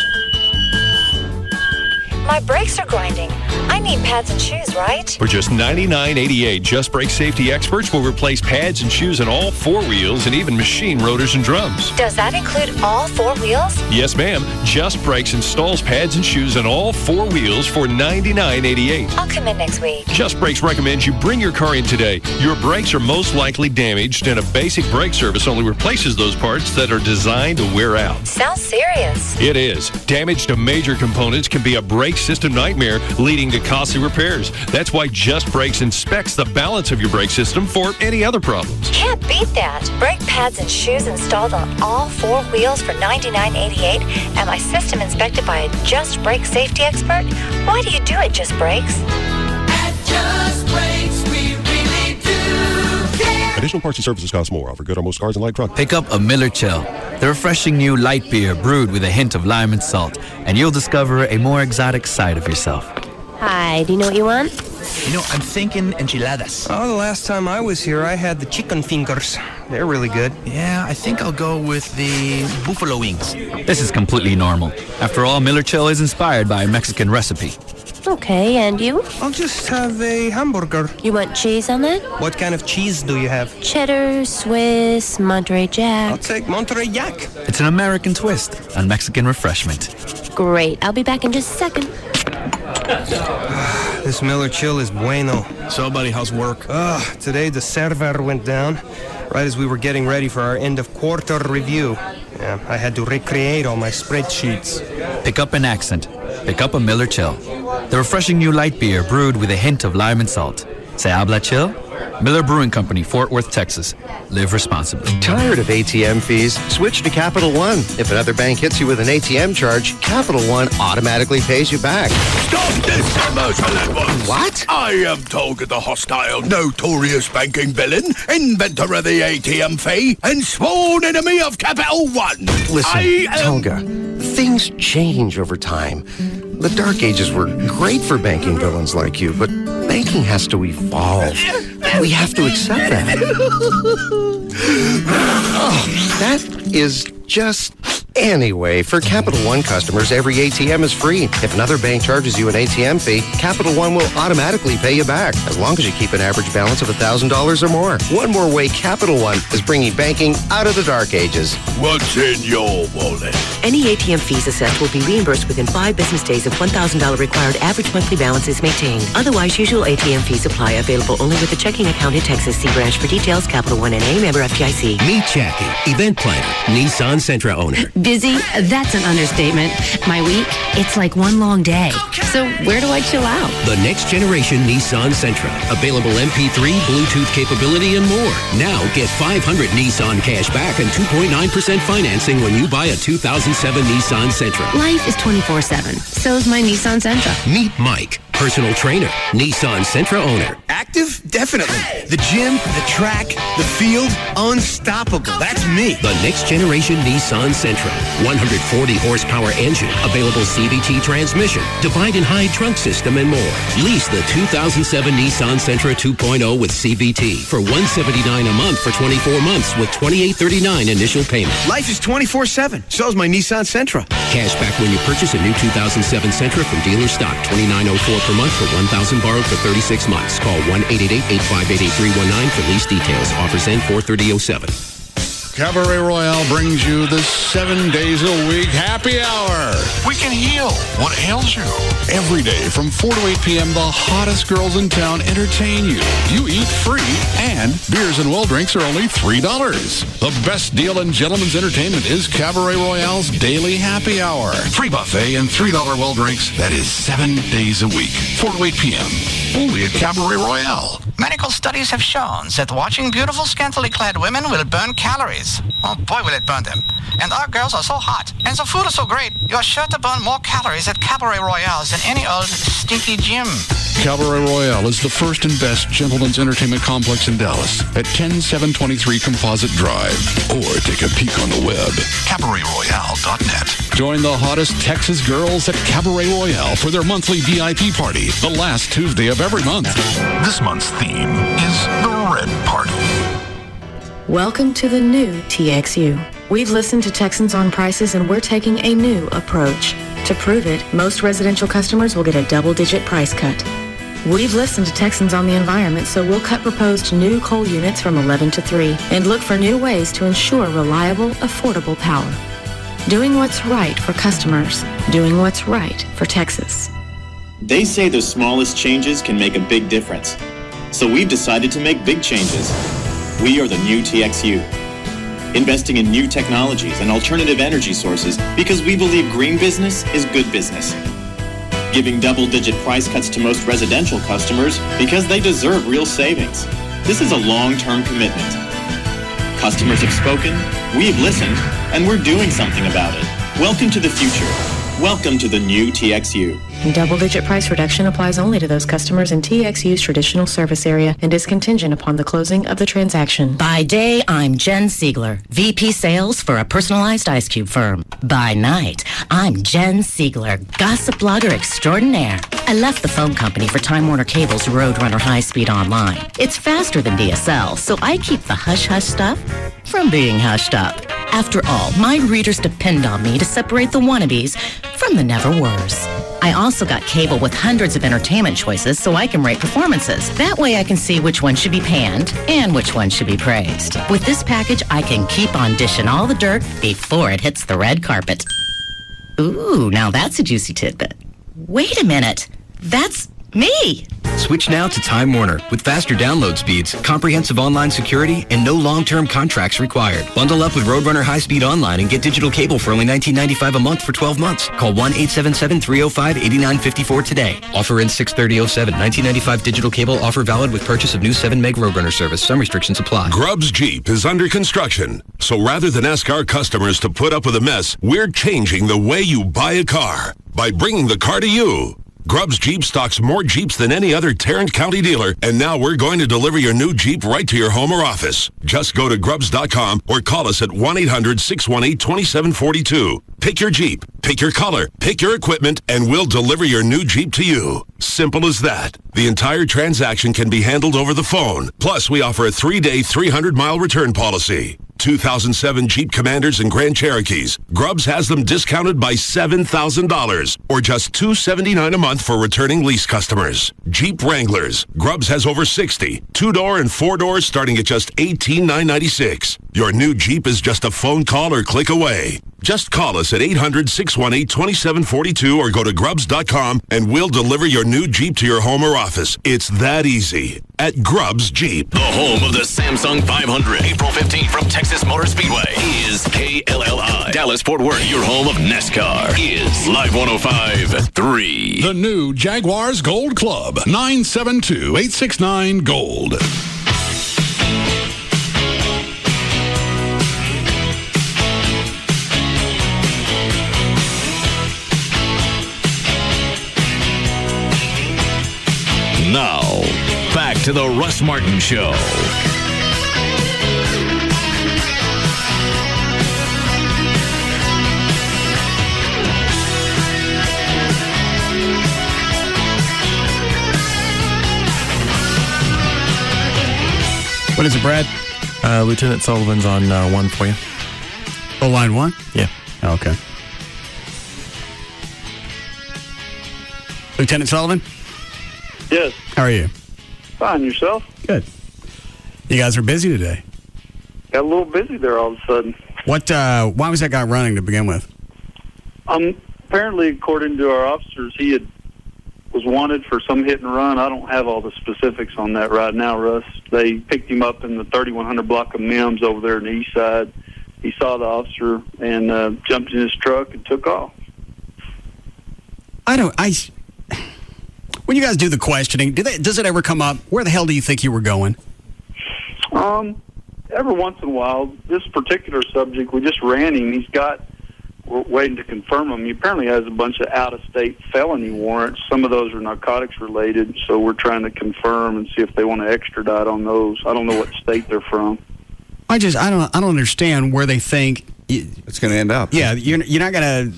My brakes are grinding. I need pads and shoes, right? For just $99.88, Just Brake safety experts will replace pads and shoes in all four wheels and even machine rotors and drums. Does that include all four wheels? Yes, ma'am. Just Brakes installs pads and shoes in all four wheels for $99.88. I'll come in next week. Just Brakes recommends you bring your car in today. Your brakes are most likely damaged, and a basic brake service only replaces those parts that are designed to wear out. Sounds serious. It is. Damage to major components can be a brake system nightmare, leading to costly repairs. That's why Just Brakes inspects the balance of your brake system for any other problems. Can't beat that. Brake pads and shoes installed on all four wheels for $99.88, and my system inspected by a Just Brake safety expert? Why do you do it, Just Brakes? At Just Brakes, we really do care. Additional parts and services cost more. Offer good on most cars and light truck. Pick up a Miller Chill, the refreshing new light beer brewed with a hint of lime and salt, and you'll discover a more exotic side of yourself. Hi, do you know what you want? I'm thinking enchiladas. Oh, the last time I was here, I had the chicken fingers. They're really good. Yeah, I think I'll go with the buffalo wings. This is completely normal. After all, Miller Chill is inspired by a Mexican recipe. Okay, and you? I'll just have a hamburger. You want cheese on that? What kind of cheese do you have? Cheddar, Swiss, Monterey Jack. I'll take Monterey Jack. It's an American twist on Mexican refreshment. Great, I'll be back in just a second. This Miller Chill is bueno. So, buddy, how's work? Today the server went down right as we were getting ready for our end of quarter review. Yeah, I had to recreate all my spreadsheets. Pick up an accent. Pick up a Miller Chill, the refreshing new light beer brewed with a hint of lime and salt. Se habla chill? Miller Brewing Company, Fort Worth, Texas. Live responsibly. Tired of ATM fees? Switch to Capital One. If another bank hits you with an ATM charge, Capital One automatically pays you back. Stop this commercial at once. What? I am Tolga the hostile, notorious banking villain, inventor of the ATM fee, and sworn enemy of Capital One. Listen, Tolga, things change over time. The Dark Ages were great for banking villains like you, but banking has to evolve. We have to accept that. That is just... Anyway, for Capital One customers, every ATM is free. If another bank charges you an ATM fee, Capital One will automatically pay you back, as long as you keep an average balance of $1,000 or more. One more way Capital One is bringing banking out of the dark ages. What's in your wallet? Any ATM fees assessed will be reimbursed within 5 business days if $1,000 required average monthly balance is maintained. Otherwise, usual ATM fees apply. Available only with a checking account in Texas. See branch for details. Capital One NA, member FDIC. Meet Jackie, event planner, Nissan Sentra owner. Busy? That's an understatement. My week? It's like one long day. So where do I chill out? The next generation Nissan Sentra. Available MP3, Bluetooth capability, and more. Now get 500 Nissan cash back and 2.9% financing when you buy a 2007 Nissan Sentra. Life is 24/7. So's my Nissan Sentra. Meet Mike, personal trainer, Nissan Sentra owner. Active? Definitely. The gym, the track, the field, unstoppable. That's me. The next generation Nissan Sentra. 140 horsepower engine, available CVT transmission, divide and hide trunk system, and more. Lease the 2007 Nissan Sentra 2.0 with CVT for $179 a month for 24 months with $28.39 initial payment. Life is 24/7. So's my Nissan Sentra. Cash back when you purchase a new 2007 Sentra from dealer stock. $29.04 per month for $1,000 borrowed for 36 months. Call 1-888-858-8319 for lease details. Offers end 4/30/07. Cabaret Royale brings you the 7 days a week happy hour. We can heal what ails you. Every day from 4 to 8 p.m., the hottest girls in town entertain you. You eat free, and beers and well drinks are only $3. The best deal in gentlemen's entertainment is Cabaret Royale's daily happy hour. Free buffet and $3 well drinks. That is 7 days a week, 4 to 8 p.m. Only at Cabaret Royale. Medical studies have shown that watching beautiful scantily clad women will burn calories. Oh boy, will it burn them. And our girls are so hot, and the food is so great, you are sure to burn more calories at Cabaret Royale than any old stinky gym. Cabaret Royale is the first and best gentlemen's entertainment complex in Dallas at 10723 Composite Drive. Or take a peek on the web. CabaretRoyale.net. Join the hottest Texas girls at Cabaret Royale for their monthly VIP party, the last Tuesday of every month. This month's theme is the Red Party. Welcome to the new TXU. We've listened to Texans on prices, and we're taking a new approach. To prove it, most residential customers will get a double-digit price cut. We've listened to Texans on the environment, so we'll cut proposed new coal units from 11 to 3 and look for new ways to ensure reliable, affordable power. Doing what's right for customers. Doing what's right for Texas. They say the smallest changes can make a big difference. So we've decided to make big changes. We are the new TXU. Investing in new technologies and alternative energy sources because we believe green business is good business. Giving double-digit price cuts to most residential customers because they deserve real savings. This is a long-term commitment. Customers have spoken, we've listened, and we're doing something about it. Welcome to the future. Welcome to the new TXU. Double-digit price reduction applies only to those customers in TXU's traditional service area and is contingent upon the closing of the transaction. By day, I'm Jen Siegler, VP Sales for a personalized ice cube firm. By night, I'm Jen Siegler, gossip blogger extraordinaire. I left the phone company for Time Warner Cable's Roadrunner High Speed Online. It's faster than DSL, so I keep the hush-hush stuff from being hushed up. After all, my readers depend on me to separate the wannabes from the never-weres. I also got cable with hundreds of entertainment choices so I can rate performances. That way I can see which one should be panned and which one should be praised. With this package, I can keep on dishing all the dirt before it hits the red carpet. Ooh, now that's a juicy tidbit. Wait a minute. That's me. Switch now to Time Warner with faster download speeds, comprehensive online security, and no long-term contracts required. Bundle up with Roadrunner High Speed Online and get digital cable for only $19.95 a month for 12 months. Call 1-877-305-8954 today. Offer ends 6/30/07. $19.95 digital cable offer valid with purchase of new 7 meg Roadrunner service. Some restrictions apply. Grubbs Jeep is under construction. So rather than ask our customers to put up with a mess, we're changing the way you buy a car by bringing the car to you. Grubbs Jeep stocks more Jeeps than any other Tarrant County dealer, and now we're going to deliver your new Jeep right to your home or office. Just go to Grubbs.com or call us at 1-800-618-2742. Pick your Jeep, pick your color, pick your equipment, and we'll deliver your new Jeep to you. Simple as that. The entire transaction can be handled over the phone. Plus, we offer a 3-day, 300-mile return policy. 2007 Jeep Commanders and Grand Cherokees. Grubbs has them discounted by $7,000 or just $279 a month for returning lease customers. Jeep Wranglers. Grubbs has over 60. 2-door and 4-door starting at just $18,996. Your new Jeep is just a phone call or click away. Just call us at 800-618-2742 or go to Grubbs.com and we'll deliver your new Jeep to your home or office. It's that easy. At Grubbs Jeep. The home of the Samsung 500. April 15th from Texas Motor Speedway is KLLI. Dallas-Fort Worth, your home of NASCAR, is Live 105.3. The new Jaguars Gold Club, 972-869-GOLD. Now, back to the Russ Martin Show. What is it, Brad? Lieutenant Sullivan's on 1 for you. Oh, line 1? Yeah. Oh, okay. Lieutenant Sullivan? Yes. How are you? Fine, yourself? Good. You guys are busy today. Got a little busy there all of a sudden. What? Why was that guy running to begin with? Apparently, according to our officers, he was wanted for some hit and run. I don't have all the specifics on that right now, Russ. They picked him up in the 3100 block of Mims over there in the east side. He saw the officer and jumped in his truck and took off. When you guys do the questioning, does it ever come up? Where the hell do you think you were going? Every once in a while, this particular subject, we just ran him. We're waiting to confirm him. He apparently has a bunch of out-of-state felony warrants. Some of those are narcotics related, so we're trying to confirm and see if they want to extradite on those. I don't know what state they're from. I don't understand where they think it's going to end up. Yeah, you're not gonna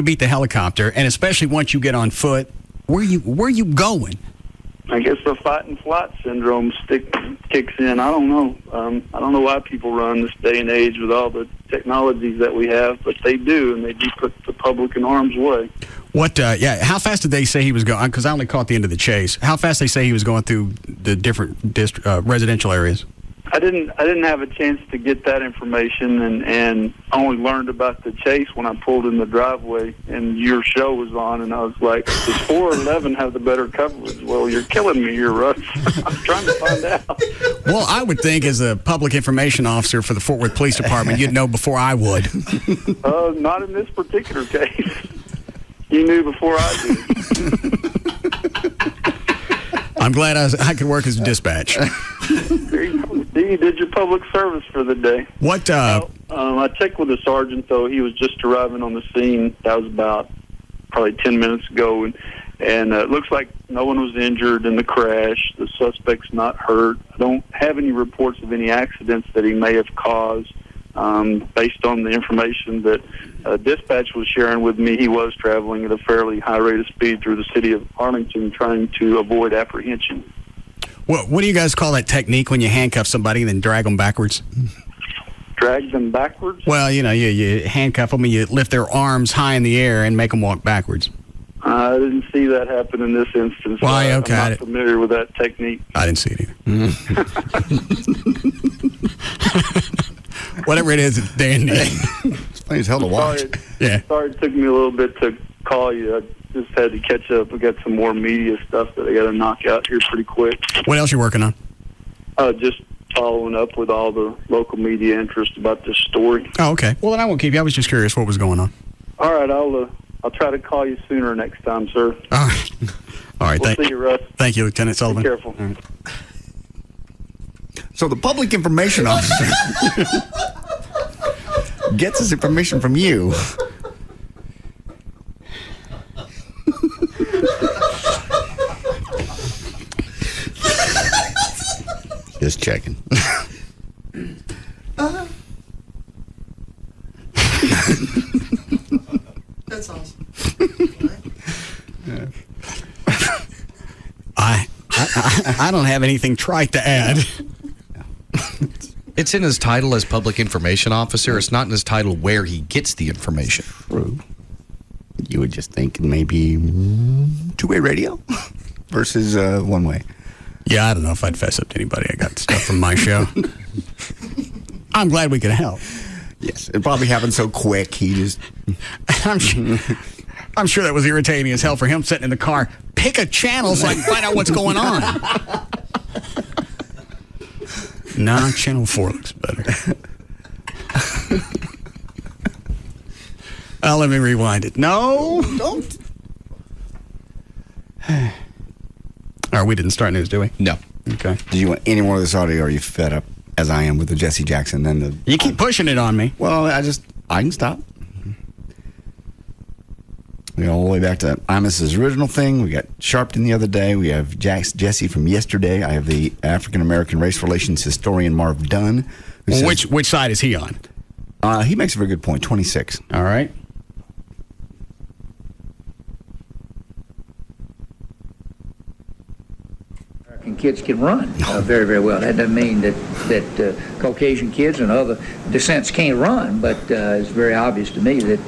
beat the helicopter, and especially once you get on foot. Where you going? I guess the fight and flight syndrome kicks in. I don't know. I don't know why people run this day and age with all the technologies that we have, but they do, and they do put the public in harm's way. How fast did they say he was going? Because I only caught the end of the chase. How fast they say he was going through the different residential areas? I didn't have a chance to get that information, and only learned about the chase when I pulled in the driveway and your show was on, and I was like, does 411 have the better coverage? Well, you're killing me here, Russ. I'm trying to find out. Well, I would think as a public information officer for the Fort Worth Police Department, you'd know before I would. Not in this particular case. You knew before I did. I'm glad I could work as a dispatch. There you go. You did your public service for the day. What? I checked with the sergeant, though. He was just arriving on the scene. That was about probably 10 minutes ago, and it looks like no one was injured in the crash. The suspect's not hurt. I don't have any reports of any accidents that he may have caused. Based on the information that dispatch was sharing with me, he was traveling at a fairly high rate of speed through the city of Arlington, trying to avoid apprehension. What do you guys call that technique when you handcuff somebody and then drag them backwards? Drag them backwards? Well, you handcuff them and you lift their arms high in the air and make them walk backwards. I didn't see that happen in this instance. Why? Okay. I'm not familiar with that technique. I didn't see it either. Whatever it is, it's dandy. It's funny as hell to watch. Sorry it took me a little bit to call you. I just had to catch up. We got some more media stuff that I got to knock out here pretty quick. What else you working on? Just following up with all the local media interest about this story. Oh, okay. Well, then I won't keep you. I was just curious what was going on. All right, I'll try to call you sooner next time, sir. All right. All right. We'll see you, Russ. Thank you, Lieutenant Sullivan. Be careful. All right. So the public information officer gets his information from you. Just checking. That's awesome. I don't have anything trite to add. It's in his title as public information officer. It's not in his title where he gets the information. True. You would just think maybe two-way radio versus one-way. Yeah, I don't know if I'd fess up to anybody. I got stuff from my show. I'm glad we could help. Yes, it probably happened so quick. He just... I'm sure that was irritating as hell for him sitting in the car. Pick a channel so I can find out what's going on. Nah, Channel 4 looks better. Let me rewind it. No, don't. All right, we didn't start news, did we? No. Okay. Do you want any more of this audio, or are you fed up, as I am, with the Jesse Jackson and the... You keep pushing it on me. Well, I can stop. We go all the way back to Imus's original thing. We got Sharpton the other day. We have Jesse from yesterday. I have the African-American race relations historian Marv Dunn. Well, which side is he on? He makes a very good point, 26. All right. American kids can run very, very well. That doesn't mean that Caucasian kids and other descents can't run, but it's very obvious to me that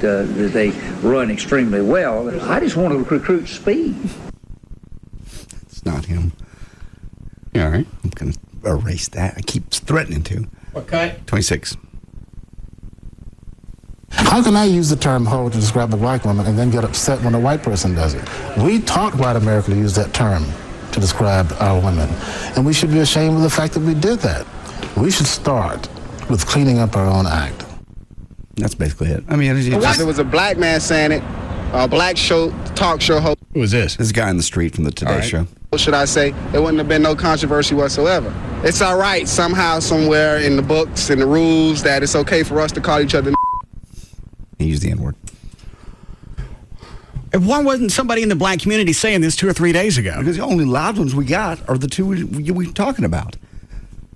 they run extremely well. I just want to recruit speed. It's not him. You all right? I'm going to erase that. I keep threatening to. Okay. 26. How can I use the term hoe to describe a black woman and then get upset when a white person does it? We taught white America to use that term to describe our women. And we should be ashamed of the fact that we did that. We should start with cleaning up our own act. That's basically it. I mean, there was a black man saying it, a black talk show host. Who was this? This guy in the street from the Today Show. Should I say, there wouldn't have been no controversy whatsoever. It's all right somehow, somewhere in the books and the rules that it's okay for us to call each other. He used the N-word. Why wasn't somebody in the black community saying this 2 or 3 days ago? Because the only loud ones we got are the two we're talking about.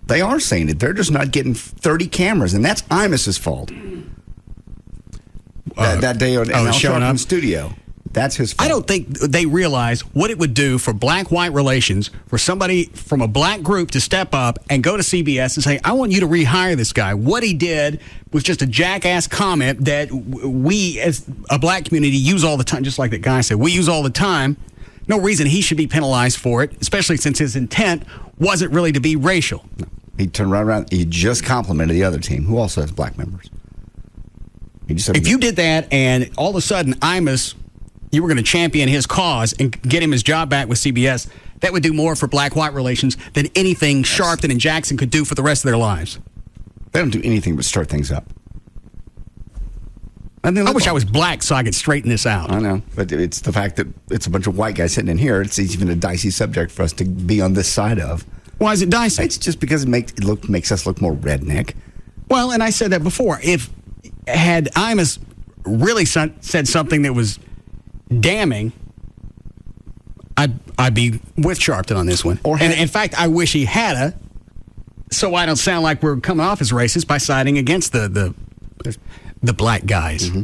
They are saying it. They're just not getting 30 cameras, and that's Imus's fault. That day at Al Sharpton's studio. That's his fault. I don't think they realize what it would do for black-white relations for somebody from a black group to step up and go to CBS and say, I want you to rehire this guy. What he did was just a jackass comment that we as a black community use all the time, just like that guy said. We use all the time. No reason he should be penalized for it, especially since his intent wasn't really to be racial. No. He turned right around. He just complimented the other team, who also has black members. If you did that and all of a sudden Imus, you were going to champion his cause and get him his job back with CBS, that would do more for black-white relations than anything Sharpton and Jackson could do for the rest of their lives. They don't do anything but stir things up. I wish I was black so I could straighten this out. I know, but it's the fact that it's a bunch of white guys sitting in here. It's even a dicey subject for us to be on this side of. Why is it dicey? It's just because it makes us look more redneck. Well, and I said that before. Had Imus really said something that was damning, I'd be with Sharpton on this one. And in fact, I wish he had so I don't sound like we're coming off as racist by siding against the black guys. Mm-hmm.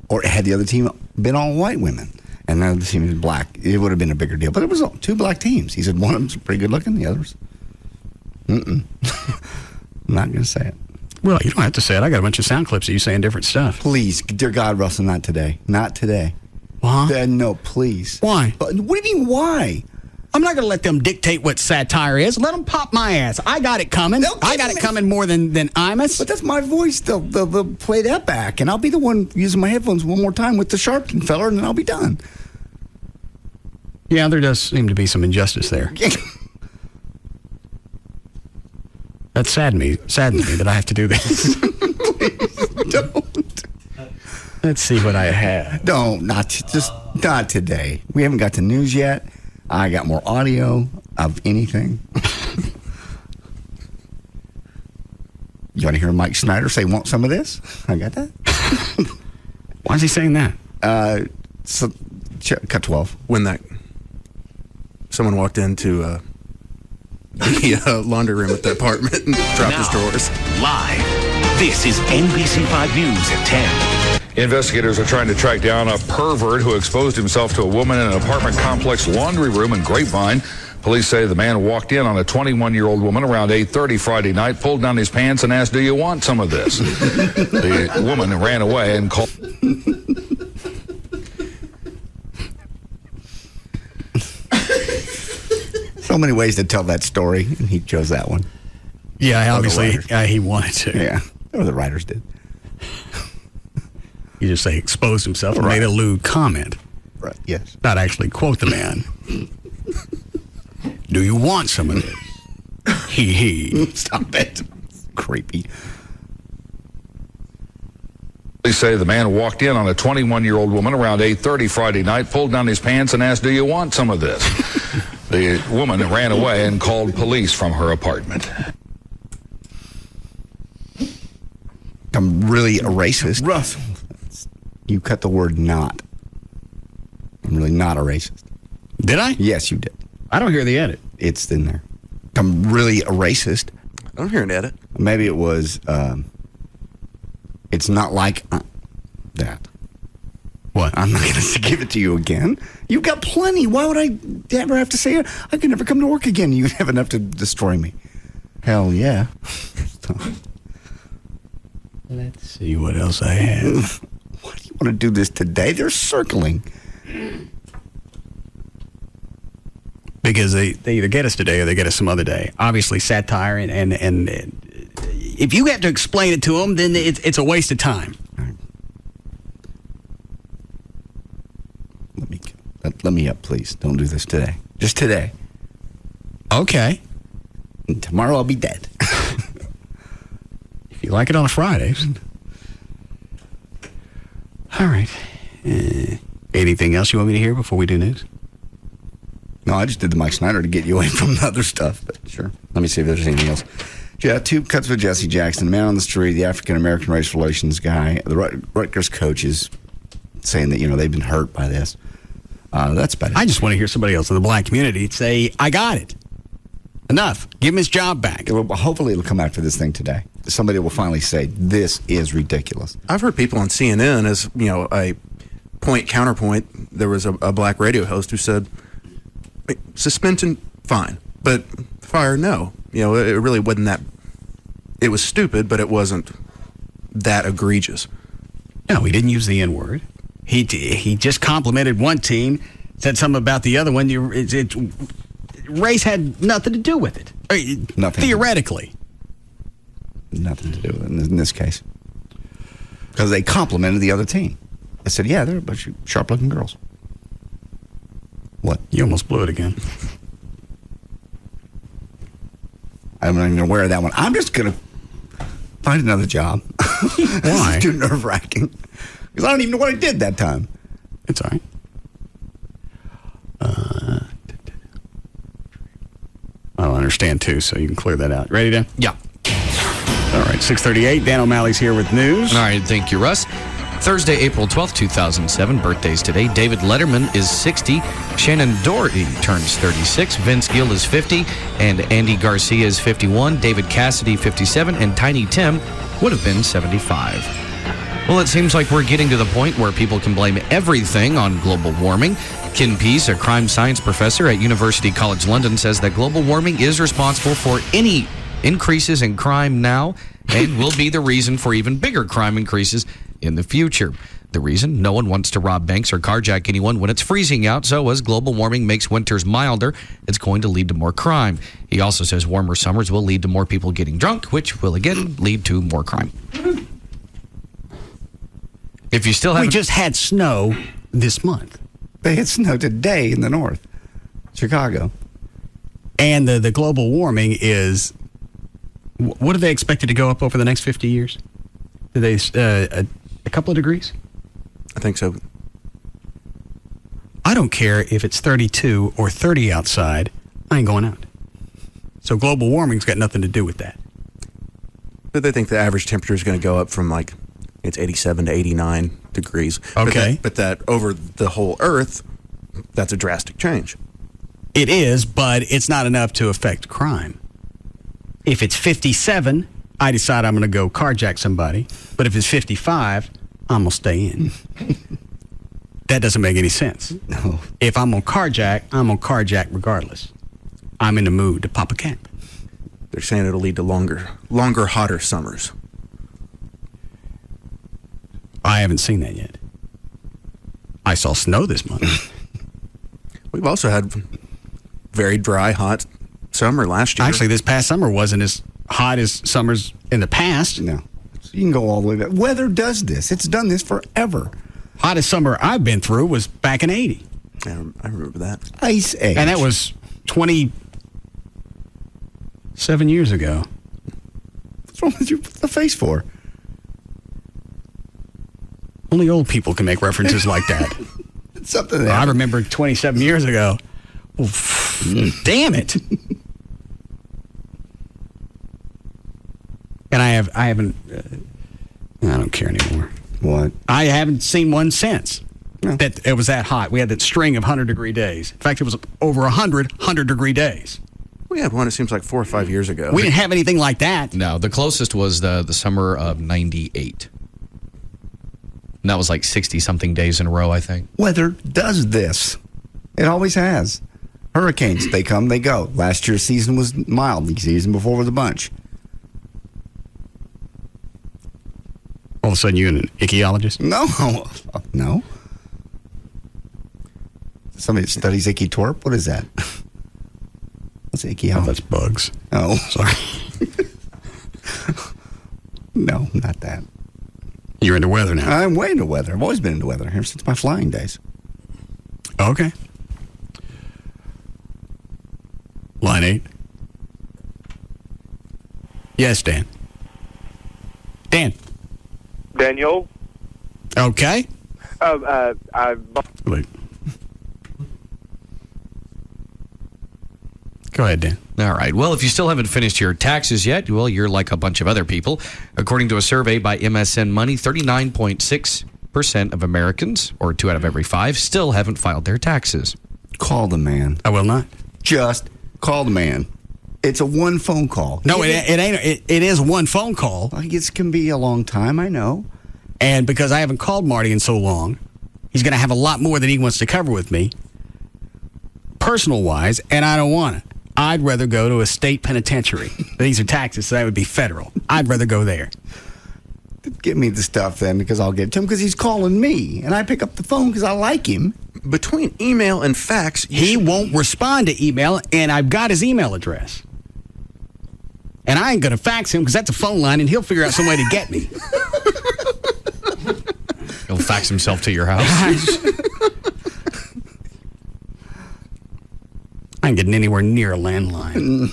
Or had the other team been all white women and now the team is black, it would have been a bigger deal. But it was two black teams. He said one of them's pretty good looking, the others. I'm not going to say it. Well, you don't have to say it. I got a bunch of sound clips of you saying different stuff. Please, dear God, Russell, not today. Not today. Huh? No, please. Why? What do you mean, why? I'm not going to let them dictate what satire is. Let them pop my ass. I got it coming. I got it coming more than Imus. But that's my voice. They'll play that back, and I'll be the one using my headphones one more time with the Sharpton feller, and then I'll be done. Yeah, there does seem to be some injustice there. That saddens me that I have to do this. Please don't. Let's see what I have. No, not today. We haven't got to news yet. I got more audio of anything. You want to hear Mike Snyder say, want some of this? I got that. Why is he saying that? Cut 12. When someone walked into the laundry room at the apartment and dropped his drawers. Live. This is NBC 5 News at 10. Investigators are trying to track down a pervert who exposed himself to a woman in an apartment complex laundry room in Grapevine. Police say the man walked in on a 21-year-old woman around 8:30 Friday night, pulled down his pants and asked, "Do you want some of this?" The woman ran away and called. So many ways to tell that story, and he chose that one. Yeah, obviously he wanted to. Yeah, or the writers did. You just say exposed himself and made a lewd comment. Right, yes. Not actually quote the man. Do you want some of this? He. Stop it. Creepy. Police say the man walked in on a 21-year-old woman around 8:30 Friday night, pulled down his pants and asked, "Do you want some of this?" The woman ran away and called police from her apartment. I'm really a racist. Russ, you cut the word "not." I'm really not a racist. Did I? Yes, you did. I don't hear the edit. It's in there. I'm really a racist. I don't hear an edit. Maybe it was, it's not like that. What? I'm not going to give it to you again. You've got plenty. Why would I ever have to say it? I could never come to work again. You have enough to destroy me. Hell yeah. Let's see what else I have. Why do you want to do this today? They're circling. Because they either get us today or they get us some other day. Obviously, satire and if you have to explain it to them, then it's a waste of time. Let me up, please. Don't do this today. Just today. Okay. And tomorrow I'll be dead. If you like it on a Friday. All right. Anything else you want me to hear before we do news? No, I just did the Mike Snyder to get you away from the other stuff, but sure. Let me see if there's anything else. Yeah, 2 cuts with Jesse Jackson, the man on the street, the African-American race relations guy. The Rutgers coach is saying that, they've been hurt by this. That's better. I just want to hear somebody else in the black community say, I got it. Enough. Give him his job back. Hopefully it'll come after this thing today. Somebody will finally say, this is ridiculous. I've heard people on CNN as, counterpoint, there was a black radio host who said, suspension, fine, but fire, no. You know, it really wasn't that. It was stupid, but it wasn't that egregious. No, he didn't use the N-word. He just complimented one team, said something about the other one. Race had nothing to do with it. Nothing. Theoretically. Nothing to do with it in this case. Because they complimented the other team. I said, yeah, they're a bunch of sharp-looking girls. What? You almost blew it again. I'm not even aware of that one. I'm just going to find another job. Why? It's too nerve-wracking. Because I don't even know what I did that time. It's all right. I don't understand, too, so you can clear that out. Ready, Dan? Yeah. All right, 6:38. Dan O'Malley's here with news. All right, thank you, Russ. Thursday, April 12th, 2007. Birthdays today. David Letterman is 60. Shannon Doherty turns 36. Vince Gill is 50. And Andy Garcia is 51. David Cassidy, 57. And Tiny Tim would have been 75. Well, it seems like we're getting to the point where people can blame everything on global warming. Ken Peace, a crime science professor at University College London, says that global warming is responsible for any increases in crime now and will be the reason for even bigger crime increases in the future. The reason? No one wants to rob banks or carjack anyone when it's freezing out, so as global warming makes winters milder, it's going to lead to more crime. He also says warmer summers will lead to more people getting drunk, which will again lead to more crime. If you still have, we just had snow this month. They had snow today in the north, Chicago. And the global warming is, what are they expected to go up over the next 50 years? Do they, a couple of degrees? I think so. I don't care if it's 32 or 30 outside. I ain't going out. So global warming's got nothing to do with that. But they think the average temperature is going to go up from like it's 87 to 89 degrees. Okay. But that over the whole Earth, that's a drastic change. It is, but it's not enough to affect crime. If it's 57, I decide I'm going to go carjack somebody. But if it's 55, I'm going to stay in. That doesn't make any sense. No. If I'm going to carjack, I'm going to carjack regardless. I'm in the mood to pop a cap. They're saying it'll lead to longer, hotter summers. I haven't seen that yet. I saw snow this month. We've also had very dry, hot summer last year. Actually, this past summer wasn't as hot as summers in the past. No. So you can go all the way back. Weather does this. It's done this forever. Hottest summer I've been through was back in 80. Yeah, I remember that. Ice Age. And that was 27 years ago. What's wrong with you? What's the face for? Only old people can make references like that. It's something that I remember 27 years ago. Well, damn it. And I haven't, I don't care anymore. What? I haven't seen one since that it was that hot. We had that string of 100-degree days. In fact, it was over 100-degree days. We had one, it seems like 4 or 5 years ago. We didn't have anything like that. No, the closest was the summer of 98. And that was like 60-something days in a row, I think. Weather does this. It always has. Hurricanes, they come, they go. Last year's season was mild. The season before was a bunch. All of a sudden, you're an ichthyologist? No. No. Somebody that studies icky torp? What is that? What's ichthyology? Oh, that's bugs. Oh. Sorry. No, not that. You're into weather now. I'm way into weather. I've always been into weather ever since my flying days. Okay. Line 8. Yes, Dan. Dan. Daniel. Okay. Wait. Go ahead, Dan. All right. Well, if you still haven't finished your taxes yet, well, you're like a bunch of other people. According to a survey by MSN Money, 39.6% of Americans, or 2 out of every 5, still haven't filed their taxes. Call the man. I will not. Just call the man. It's a one phone call. No, it ain't. It is one phone call. It can be a long time, I know. And because I haven't called Marty in so long, He's going to have a lot more that he wants to cover with me, personal-wise, and I don't want it. I'd rather go to a state penitentiary. These are taxes, so that would be federal. I'd rather go there. Give me the stuff then, because I'll get it to him, because he's calling me, and I pick up the phone because I like him. Between email and fax, he won't respond to email, and I've got his email address. And I ain't going to fax him because that's a phone line, and he'll figure out some way to get me. He'll fax himself to your house. I ain't getting anywhere near a landline.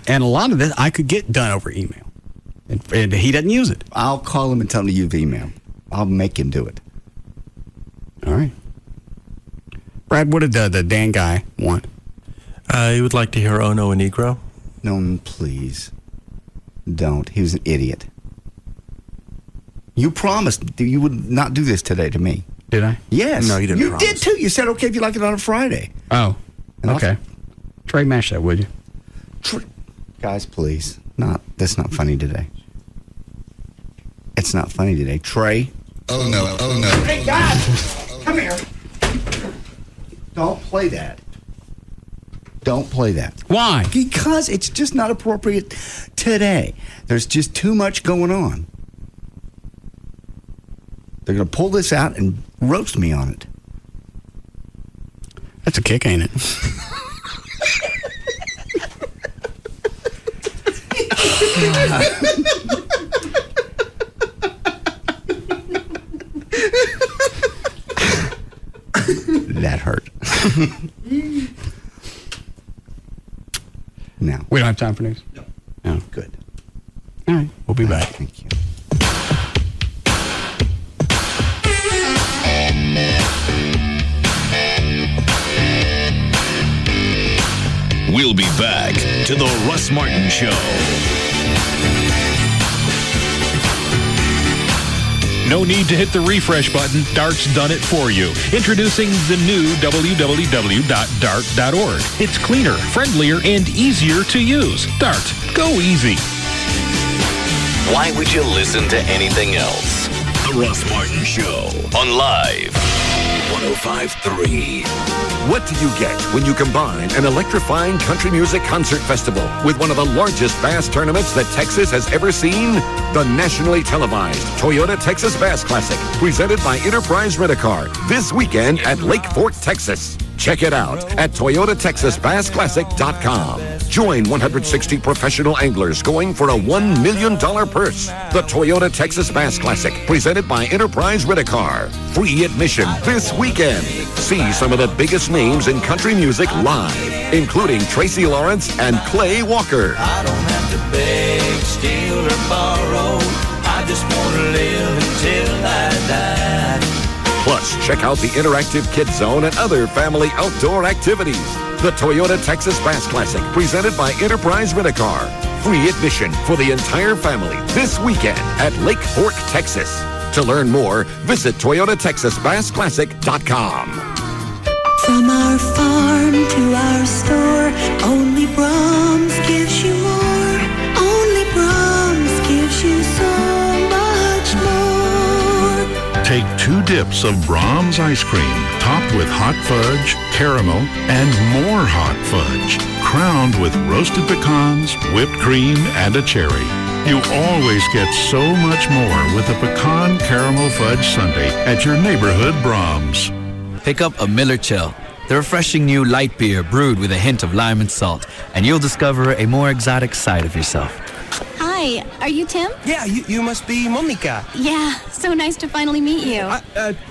And a lot of this I could get done over email. And he doesn't use it. I'll call him and tell him to use email. I'll make him do it. All right. Brad, what did the Dan guy want? He would like to hear Oh No, a Negro. No, please. Don't. He was an idiot. You promised you would not do this today to me. Did I? Yes. No, you didn't promise. You did too. You said, okay, if you like it on a Friday. Oh, And okay. Trey, mash that, would you? Guys, please. That's not funny today. It's not funny today. Trey. Oh, no. Hey, guys, come here. Don't play that. Don't play that. Why? Because it's just not appropriate today. There's just too much going on. They're going to pull this out and roast me on it. That's a kick, ain't it? That hurt. Now. We don't have time for news? No. Good. All right. We'll be back. Thank you. We'll be back to the Russ Martin Show. No need to hit the refresh button. Dart's done it for you. Introducing the new www.dart.org. It's cleaner, friendlier, and easier to use. Dart, go easy. Why would you listen to anything else? The Russ Martin Show on Live 105.3. What do you get when you combine an electrifying country music concert festival with one of the largest bass tournaments that Texas has ever seen? The nationally televised Toyota Texas Bass Classic, presented by Enterprise Rent-A-Car, this weekend at Lake Fork, Texas. Check it out at ToyotaTexasBassClassic.com. Join 160 professional anglers going for a $1 million purse. The Toyota Texas Bass Classic, presented by Enterprise Rent-A-Car. Free admission this weekend. See some of the biggest names in country music live, including Tracy Lawrence and Clay Walker. I don't have to beg, steal, or borrow. I just want to live until I die. Plus, check out the interactive Kids Zone and other family outdoor activities. The Toyota Texas Bass Classic, presented by Enterprise Rent-A-Car. Free admission for the entire family this weekend at Lake Fork, Texas. To learn more, visit ToyotaTexasBassClassic.com. From our farm to our store, only Brahms gives you more. Only Brahms gives you so much more. Take 2 dips of Brahms ice cream, topped with hot fudge, caramel, and more hot fudge, crowned with roasted pecans, whipped cream, and a cherry. You always get so much more with a pecan caramel fudge sundae at your neighborhood Brahms. Pick up a Miller Chill, the refreshing new light beer brewed with a hint of lime and salt, and you'll discover a more exotic side of yourself. Hi, are you Tim? Yeah, you must be Monica. Yeah, so nice to finally meet you.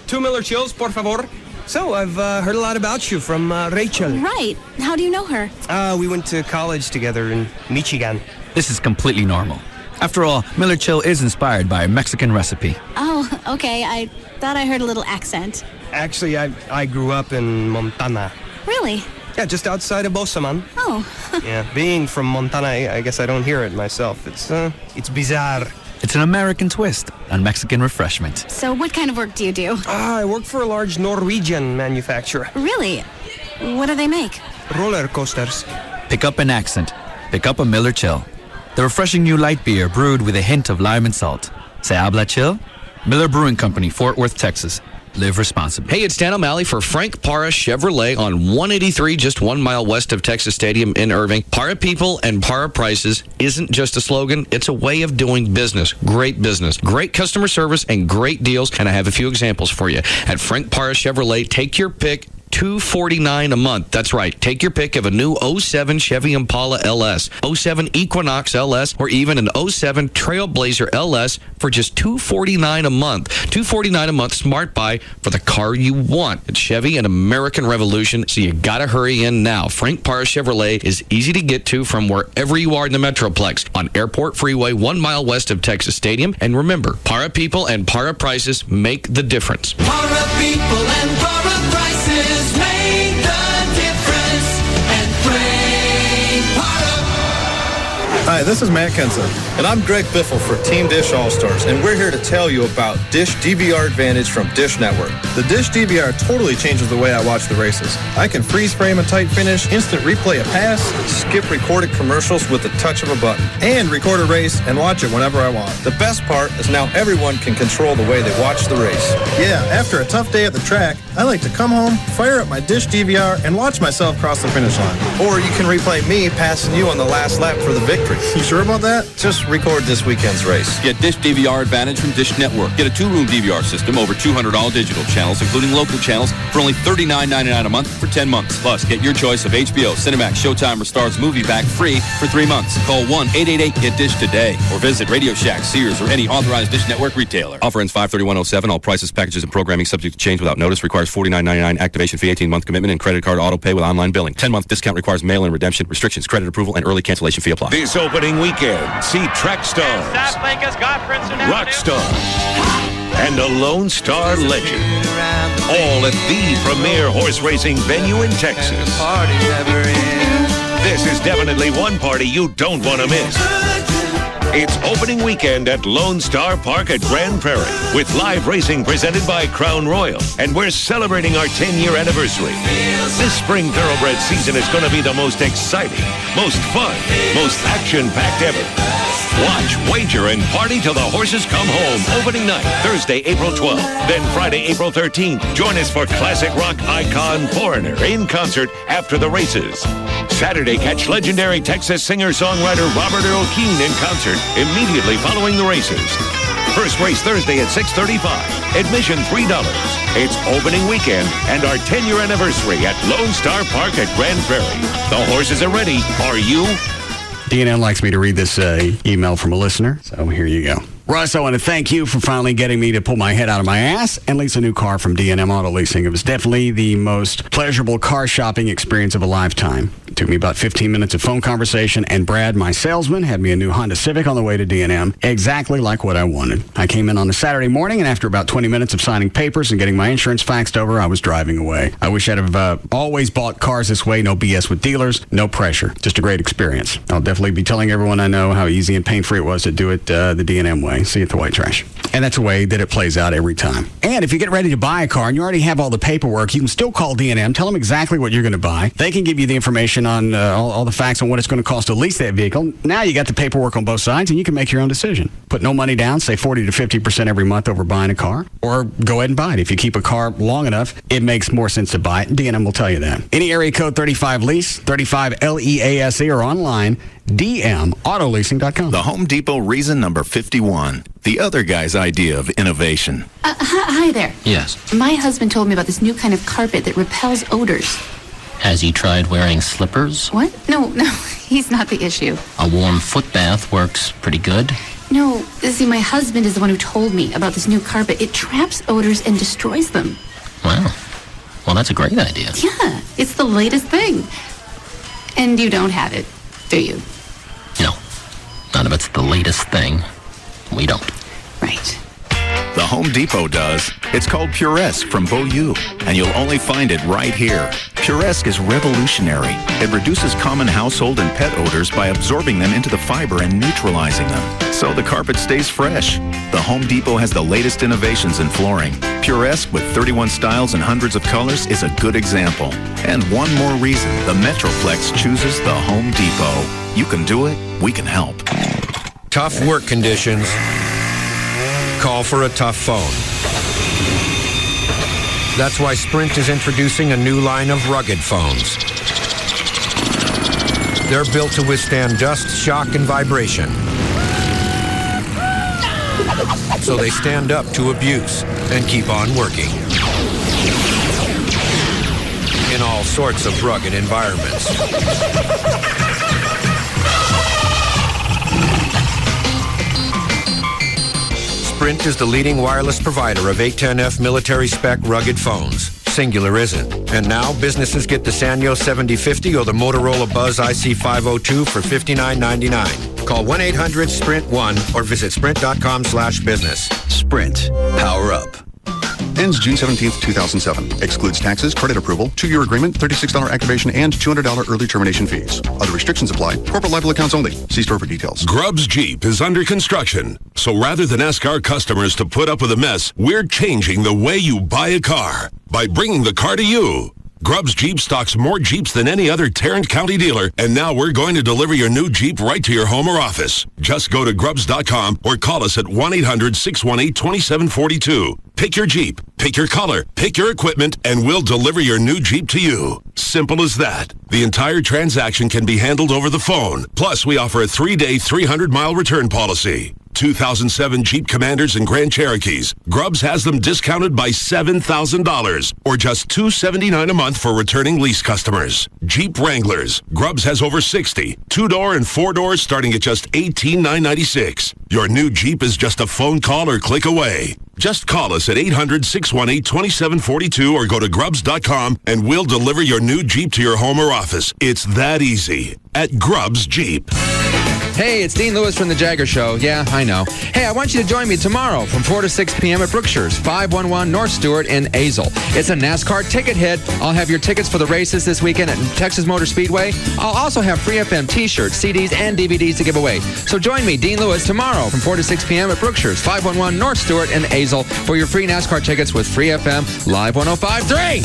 2 Miller Chills, por favor. So, I've heard a lot about you from Rachel. Right. How do you know her? We went to college together in Michigan. This is completely normal. After all, Miller Chill is inspired by a Mexican recipe. Oh, okay. I thought I heard a little accent. Actually, I grew up in Montana. Really? Yeah, just outside of Bosaman. Oh. Yeah, being from Montana, I guess I don't hear it myself. It's bizarre. It's an American twist on Mexican refreshment. So what kind of work do you do? I work for a large Norwegian manufacturer. Really? What do they make? Roller coasters. Pick up an accent. Pick up a Miller Chill. The refreshing new light beer brewed with a hint of lime and salt. Se habla chill? Miller Brewing Company, Fort Worth, Texas. Live responsibly. Hey, it's Dan O'Malley for Frank Parra Chevrolet on 183, just 1 mile west of Texas Stadium in Irving. Parra people and Parra prices isn't just a slogan, it's a way of doing business. Great business, great customer service, and great deals. And I have a few examples for you. At Frank Parra Chevrolet, take your pick. $249 a month. That's right. Take your pick of a new 07 Chevy Impala LS, 07 Equinox LS, or even an 07 Trailblazer LS for just $249 a month. $249 a month smart buy for the car you want. It's Chevy and American Revolution, so you gotta hurry in now. Frank Parra Chevrolet is easy to get to from wherever you are in the Metroplex on Airport Freeway, 1 mile west of Texas Stadium. And remember, Parra people and Parra prices make the difference. Parra people and Parra prices make the difference. And Frank Parra. Hi, this is Matt Kenza, and I'm Greg Biffle for Team Dish All-Stars, and we're here to tell you about Dish DVR Advantage from Dish Network. The Dish DVR totally changes the way I watch the races. I can freeze frame a tight finish, instant replay a pass, skip recorded commercials with the touch of a button, and record a race and watch it whenever I want. The best part is now everyone can control the way they watch the race. Yeah, after a tough day at the track, I like to come home, fire up my Dish DVR, and watch myself cross the finish line. Or you can replay me passing you on the last lap for the victory. You sure about that? Just record this weekend's race. Get Dish DVR Advantage from Dish Network. Get a 2-room DVR system, over 200 all-digital channels, including local channels, for only $39.99 a month for 10 months. Plus, get your choice of HBO, Cinemax, Showtime, or Starz movie back free for 3 months. Call 1-888-GET-DISH today or visit Radio Shack, Sears, or any authorized Dish Network retailer. Offer ends 5/31/07. All prices, packages, and programming subject to change without notice. Requires $49.99 activation fee, 18-month commitment, and credit card auto pay with online billing. 10-month discount requires mail-in redemption. Restrictions, credit approval, and early cancellation fee apply. This opening weekend, see track stars, rock stars, and a Lone Star legend. All at the premier horse racing venue in Texas. This is definitely one party you don't want to miss. It's opening weekend at Lone Star Park at Grand Prairie with live racing presented by Crown Royal. And we're celebrating our 10-year anniversary. This spring thoroughbred season is going to be the most exciting, most fun, most action-packed ever. Watch, wager, and party till the horses come home. Opening night, Thursday, April 12th. Then Friday, April 13th. Join us for classic rock icon Foreigner in concert after the races. Saturday, catch legendary Texas singer-songwriter Robert Earl Keen in concert immediately following the races. First race Thursday at 6:35. Admission $3. It's opening weekend and our 10-year anniversary at Lone Star Park at Grand Prairie. The horses are ready. Are you? DNN likes me to read this email from a listener, so here you go. Russ, I want to thank you for finally getting me to pull my head out of my ass and lease a new car from D&M Auto Leasing. It was definitely the most pleasurable car shopping experience of a lifetime. It took me about 15 minutes of phone conversation, and Brad, my salesman, had me a new Honda Civic on the way to D&M, exactly like what I wanted. I came in on a Saturday morning, and after about 20 minutes of signing papers and getting my insurance faxed over, I was driving away. I wish I'd have always bought cars this way. No BS with dealers, no pressure. Just a great experience. I'll definitely be telling everyone I know how easy and pain-free it was to do it the D&M way. See you at the white trash. And that's the way that it plays out every time. And if you get ready to buy a car and you already have all the paperwork, you can still call D&M, tell them exactly what you're going to buy. They can give you the information on all the facts on what it's going to cost to lease that vehicle. Now you got the paperwork on both sides and you can make your own decision. Put no money down, say 40 to 50% every month over buying a car, or go ahead and buy it. If you keep a car long enough, it makes more sense to buy it. D&M will tell you that. Any area code 35 lease, 35 LEASE, or online, dmautoleasing.com. The Home Depot reason number 51. The other guy's idea of innovation. Hi there. Yes. My husband told me about this new kind of carpet that repels odors. Has he tried wearing slippers? What? No, he's not the issue. A warm foot bath works pretty good. No, see, my husband is the one who told me about this new carpet. It traps odors and destroys them. Wow. Well, that's a great idea. Yeah, it's the latest thing. And you don't have it, do you? No. None of it's the latest thing. We don't. Right. The Home Depot does. It's called Puresque from Beaulieu, and you'll only find it right here. Puresque is revolutionary. It reduces common household and pet odors by absorbing them into the fiber and neutralizing them, so the carpet stays fresh. The Home Depot has the latest innovations in flooring. Puresque, with 31 styles and hundreds of colors, is a good example. And one more reason the Metroplex chooses the Home Depot. You can do it, we can help. Tough work conditions, call for a tough phone. That's why Sprint is introducing a new line of rugged phones. They're built to withstand dust, shock, and vibration. So they stand up to abuse and keep on working. In all sorts of rugged environments. Sprint is the leading wireless provider of 810F military-spec rugged phones. Singular isn't. And now businesses get the Sanyo 7050 or the Motorola Buzz IC502 for $59.99. Call 1-800-SPRINT-1 or visit sprint.com/business. Sprint. Power up. Ends June 17th, 2007. Excludes taxes, credit approval, 2-year agreement, $36 activation, and $200 early termination fees. Other restrictions apply. Corporate liable accounts only. See store for details. Grubbs Jeep is under construction. So rather than ask our customers to put up with a mess, we're changing the way you buy a car by bringing the car to you. Grubbs Jeep stocks more Jeeps than any other Tarrant County dealer, and now we're going to deliver your new Jeep right to your home or office. Just go to Grubbs.com or call us at 1-800-618-2742. Pick your Jeep, pick your color, pick your equipment, and we'll deliver your new Jeep to you. Simple as that. The entire transaction can be handled over the phone. Plus, we offer a 3-day, 300-mile return policy. 2007 Jeep Commanders and Grand Cherokees. Grubbs has them discounted by $7,000 or just $279 a month for returning lease customers. Jeep Wranglers. Grubbs has over 60. 2-door and 4-doors starting at just $18,996. Your new Jeep is just a phone call or click away. Just call us at 800-618-2742 or go to Grubbs.com and we'll deliver your new Jeep to your home or office. It's that easy at Grubbs Jeep. Hey, it's Dean Lewis from The Jagger Show. Yeah, I know. Hey, I want you to join me tomorrow from 4 to 6 p.m. at Brookshire's, 511 North Stewart in Azle. It's a NASCAR ticket hit. I'll have your tickets for the races this weekend at Texas Motor Speedway. I'll also have Free FM t-shirts, CDs, and DVDs to give away. So join me, Dean Lewis, tomorrow from 4 to 6 p.m. at Brookshire's, 511 North Stewart in Azle for your free NASCAR tickets with Free FM Live 105.3.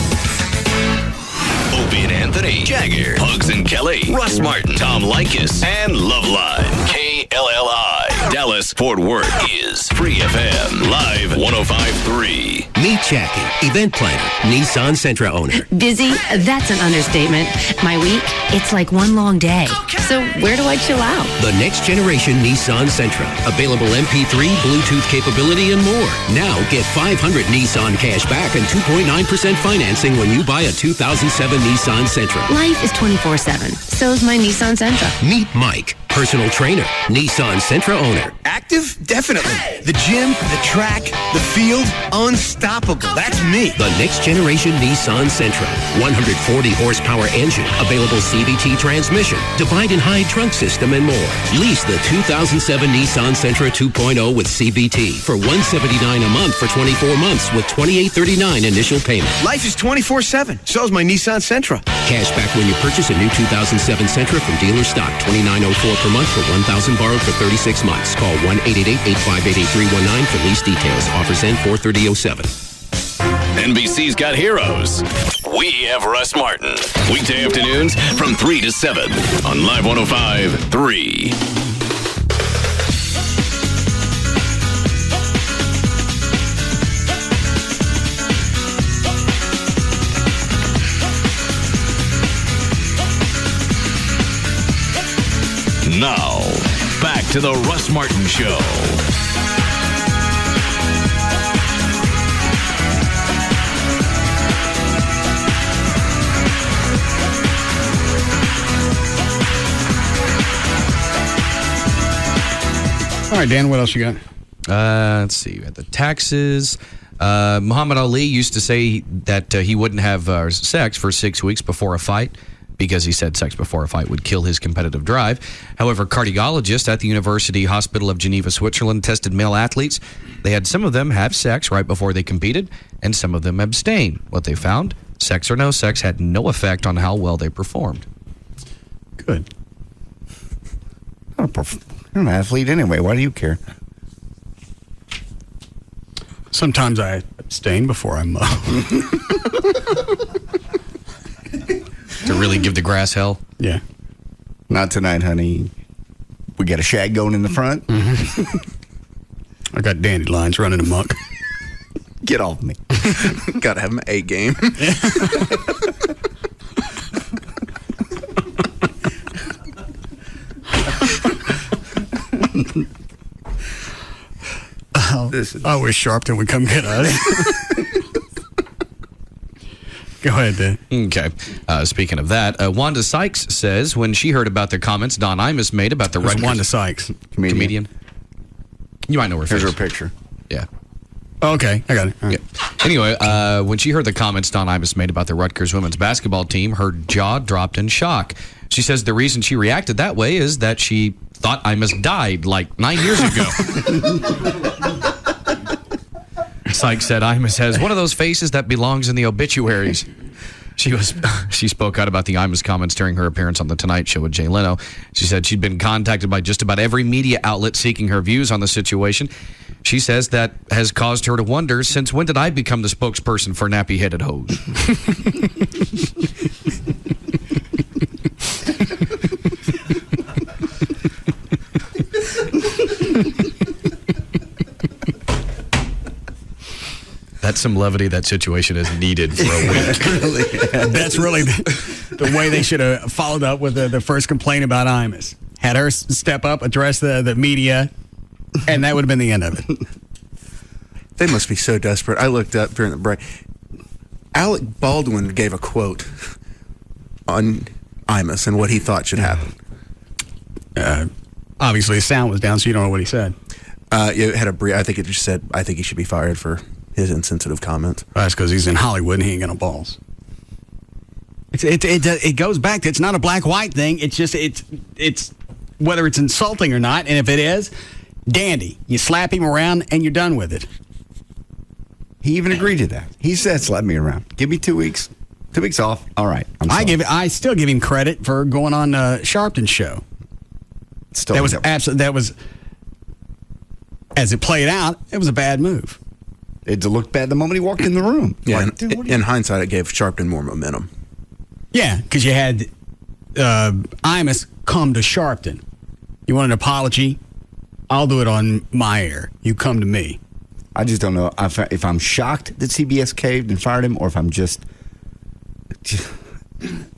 Opie and Anthony, Jagger, Pugs and Kelly, Russ Martin, Tom Likas, and Loveline. KLLI, Dallas, Fort Worth is Free FM Live 105.3. Meet Jackie, event planner, Nissan Sentra owner. Busy? That's an understatement. My week? It's like one long day. So where do I chill out? The next generation Nissan Sentra. Available MP3, Bluetooth capability, and more. Now get $500 Nissan cash back and 2.9% financing when you buy a 2007 Nissan Sentra. Life is 24/7. So's my Nissan Sentra. Meet Mike, personal trainer, Nissan Sentra owner. Active? Definitely. The gym, the track, the field, unstoppable. That's me. The next generation Nissan Sentra. 140 horsepower engine, available CVT transmission, divide and hide trunk system, and more. Lease the 2007 Nissan Sentra 2.0 with CVT for $179 a month for 24 months with $28.39 initial payment. Life is 24/7. So's my Nissan Sentra. Cash back when you purchase a new 2007 Sentra from dealer stock. $29.04 per month for $1,000 borrowed for 36 months. Call 1-888-858-8319 for lease details. Offers end 4/30/07. NBC's got heroes. We have Russ Martin. Weekday afternoons from 3 to 7 on Live 105.3. Now, back to the Russ Martin Show. All right, Dan, what else you got? Let's see. The taxes. Muhammad Ali used to say that he wouldn't have sex for 6 weeks before a fight because he said sex before a fight would kill his competitive drive. However, cardiologists at the University Hospital of Geneva, Switzerland, tested male athletes. They had some of them have sex right before they competed, and some of them abstain. What they found, sex or no sex, had no effect on how well they performed. Good. I'm an athlete anyway. Why do you care? Sometimes I abstain before I mow. To really give the grass hell? Yeah. Not tonight, honey. We got a shag going in the front. Mm-hmm. I got dandelions running amok. Get off me. Gotta have an A game. I wish Sharpton would come get us. Go ahead, Dan. Okay. Speaking of that, Wanda Sykes says when she heard about the comments Don Imus made about the Rutgers... Wanda Sykes? Comedian. You might know her face. Here's her picture. Yeah. Okay, I got it. All right. Yeah. Anyway, when she heard the comments Don Imus made about the Rutgers women's basketball team, her jaw dropped in shock. She says the reason she reacted that way is that she thought Imus died like 9 years ago. Sykes said Imus has one of those faces that belongs in the obituaries. She spoke out about the Imus comments during her appearance on The Tonight Show with Jay Leno. She said she'd been contacted by just about every media outlet seeking her views on the situation. She says that has caused her to wonder, since when did I become the spokesperson for nappy-headed hoes? That's some levity that situation is needed for a week. That's really the way they should have followed up with the first complaint about Imus. Had her step up, address the media, and that would have been the end of it. They must be so desperate. I looked up during the break. Alec Baldwin gave a quote on Imus and what he thought should happen. Obviously, the sound was down, so you don't know what he said. It had a brief. I think it just said, I think he should be fired for his insensitive comments. That's because he's in Hollywood and he ain't got no balls. It goes back to, it's not a black-white thing. It's just, it's whether it's insulting or not, and if it is, dandy. You slap him around and you're done with it. He even agreed to that. He said, slap me around. Give me 2 weeks. 2 weeks off. All right. I still give him credit for going on Sharpton Show. That was, as it played out, it was a bad move. It looked bad the moment he walked in the room. Yeah, like, in hindsight, it gave Sharpton more momentum. Yeah, because you had Imus come to Sharpton. You want an apology? I'll do it on my air. You come to me. I just don't know if I'm shocked that CBS caved and fired him, or if I'm just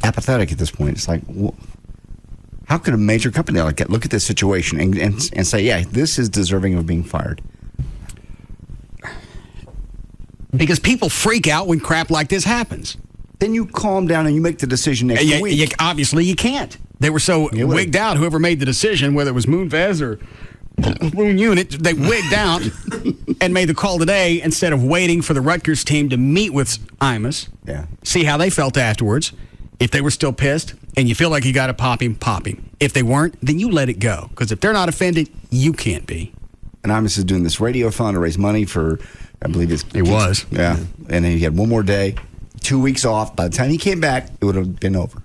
apathetic at this point. It's like, how could a major company like that look at this situation and say, yeah, this is deserving of being fired? Because people freak out when crap like this happens. Then you calm down and you make the decision next week. Obviously, you can't. They were so wigged out, whoever made the decision, whether it was Moonves or Moon Unit, they wigged out and made the call today instead of waiting for the Rutgers team to meet with Imus, see how they felt afterwards. If they were still pissed and you feel like you got to pop him, pop him. If they weren't, then you let it go. Because if they're not offended, you can't be. And Imus is doing this radiothon to raise money for, I believe it was. Yeah. And then he had one more day, 2 weeks off. By the time he came back, it would have been over.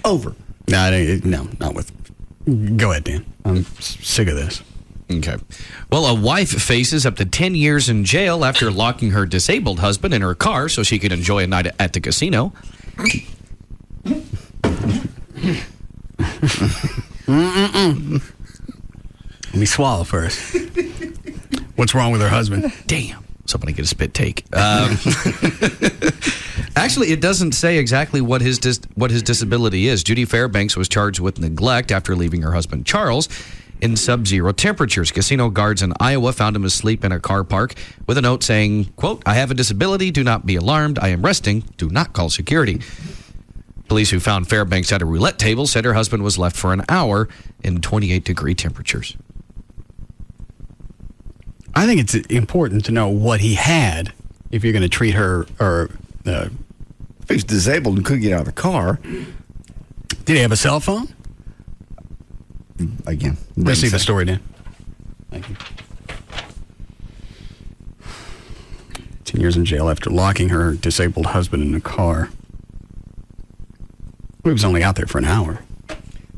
Over. No, not with. Go ahead, Dan. I'm sick of this. Okay. Well, a wife faces up to 10 years in jail after locking her disabled husband in her car so she could enjoy a night at the casino. Let me swallow first. What's wrong with her husband? Damn. Somebody get a spit take. Actually, it doesn't say exactly what his disability is. Judy Fairbanks was charged with neglect after leaving her husband Charles in sub-zero temperatures. Casino guards in Iowa found him asleep in a car park with a note saying, quote, "I have a disability. Do not be alarmed. I am resting. Do not call security." Police who found Fairbanks at a roulette table said her husband was left for an hour in 28-degree temperatures. I think it's important to know what he had if you're going to treat her, or if he's disabled and couldn't get out of the car. Did he have a cell phone? Again, let's see the story, Dan. Thank you. 10 years in jail after locking her disabled husband in a car. He was only out there for an hour.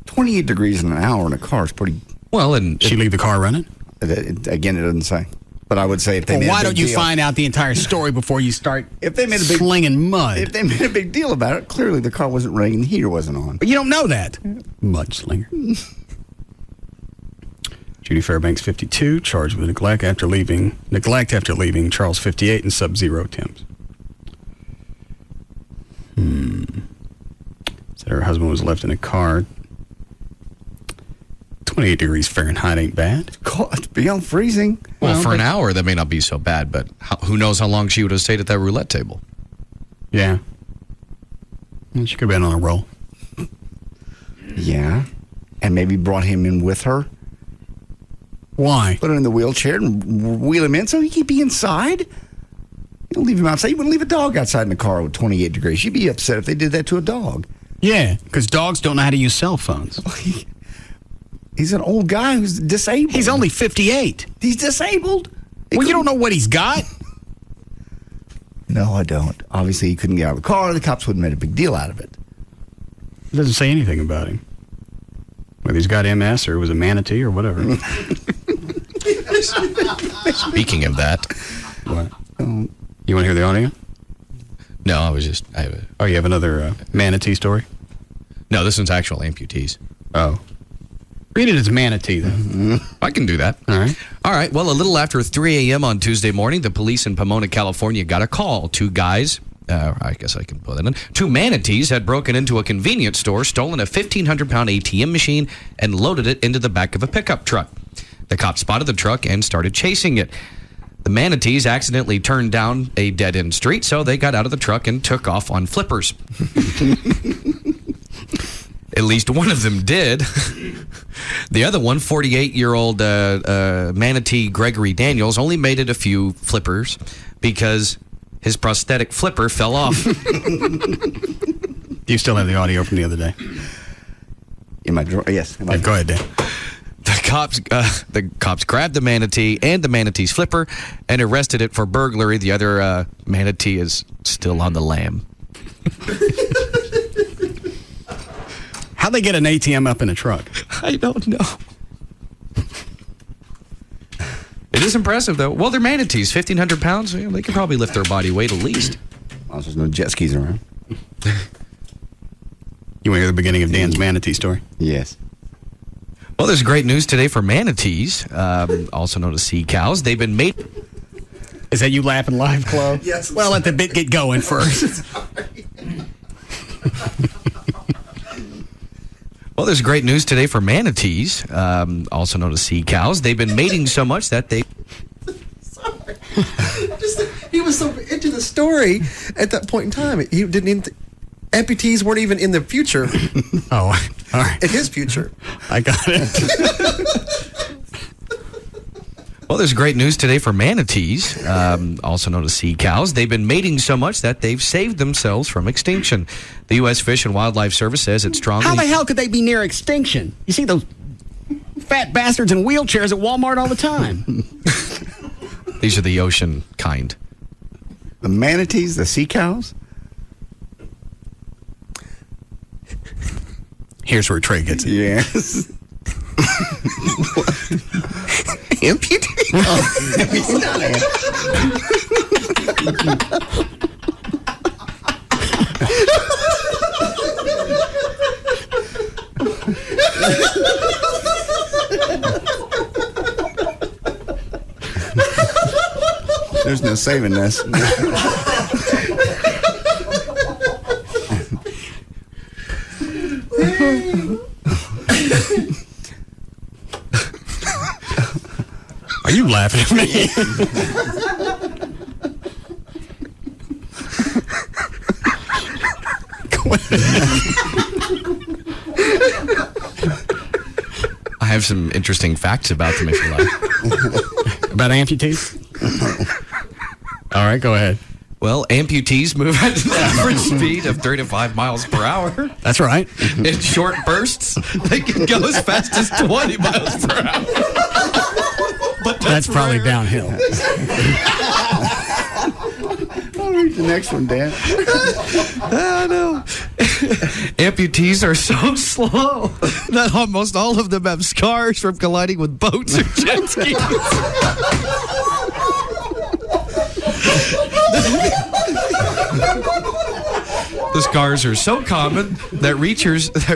28 degrees in an hour in a car is pretty... Well, and... She leave the car running? Again, it doesn't say. But I would say if they made why a big don't you deal, find out the entire story before you start if they made a big, slinging mud? If they made a big deal about it, clearly the car wasn't running and the heater wasn't on. But you don't know that. Mud slinger. Judy Fairbanks, 52, charged with neglect after leaving Charles, 58, in sub-zero temps. Said her husband was left in a car. 28 degrees Fahrenheit ain't bad. God, beyond freezing. Well, for an hour, that may not be so bad, but who knows how long she would have stayed at that roulette table. Yeah. She could have been on a roll. Yeah. And maybe brought him in with her. Why? Put him in the wheelchair and wheel him in so he could be inside. You don't leave him outside. You wouldn't leave a dog outside in the car with 28 degrees. You'd be upset if they did that to a dog. Yeah, because dogs don't know how to use cell phones. He's an old guy who's disabled. He's only 58. He's disabled. Well, you don't know what he's got? No, I don't. Obviously, he couldn't get out of the car. The cops wouldn't have made a big deal out of it. It doesn't say anything about him. Whether he's got MS or it was a manatee or whatever. Speaking of that. What? You want to hear the audio? No, I was just... Oh, you have another manatee story? No, this one's actual amputees. Oh. Read it as manatee, then. I can do that. All right. All right. Well, a little after 3 a.m. on Tuesday morning, the police in Pomona, California got a call. Two guys, I guess I can put that in. Two manatees had broken into a convenience store, stolen a 1,500-pound ATM machine, and loaded it into the back of a pickup truck. The cops spotted the truck and started chasing it. The manatees accidentally turned down a dead-end street, so they got out of the truck and took off on flippers. At least one of them did. The other one, 48-year-old manatee Gregory Daniels, only made it a few flippers because his prosthetic flipper fell off. Do you still have the audio from the other day? In my drawer? Yes. Go ahead, Dan. The cops grabbed the manatee and the manatee's flipper and arrested it for burglary. The other manatee is still on the lam. How'd they get an ATM up in a truck? I don't know. It is impressive, though. Well, they're manatees, 1,500 pounds. You know, they can probably lift their body weight at least. Well, there's no jet skis around. You want to hear the beginning of Dan's manatee story? Yes. Well, there's great news today for manatees, also known as sea cows. They've been made... Is that you laughing live, Chloe? Yes. Well, let the bit get going first. Well, there's great news today for manatees, also known as sea cows. They've been mating so much that they... Sorry. He was so into the story at that point in time. He didn't even... Amputees weren't even in the future. Oh, all right. In his future. I got it. Well, there's great news today for manatees, also known as sea cows. They've been mating so much that they've saved themselves from extinction. The U.S. Fish and Wildlife Service says it's strongly... How the hell could they be near extinction? You see those fat bastards in wheelchairs at Walmart all the time. These are the ocean kind. The manatees, the sea cows? Here's where Trey gets it. Yes. Amputee? Oh, he's not There's no saving this. Are you laughing at me? I have some interesting facts about them if you like. About amputees? All right, go ahead. Well, amputees move at an average speed of 35 miles per hour. That's right. In short bursts, they can go as fast as 20 miles per hour. But that's probably downhill. I'll read the next one, Dan. I know. Amputees are so slow that almost all of them have scars from colliding with boats or jet skis. The scars are so common that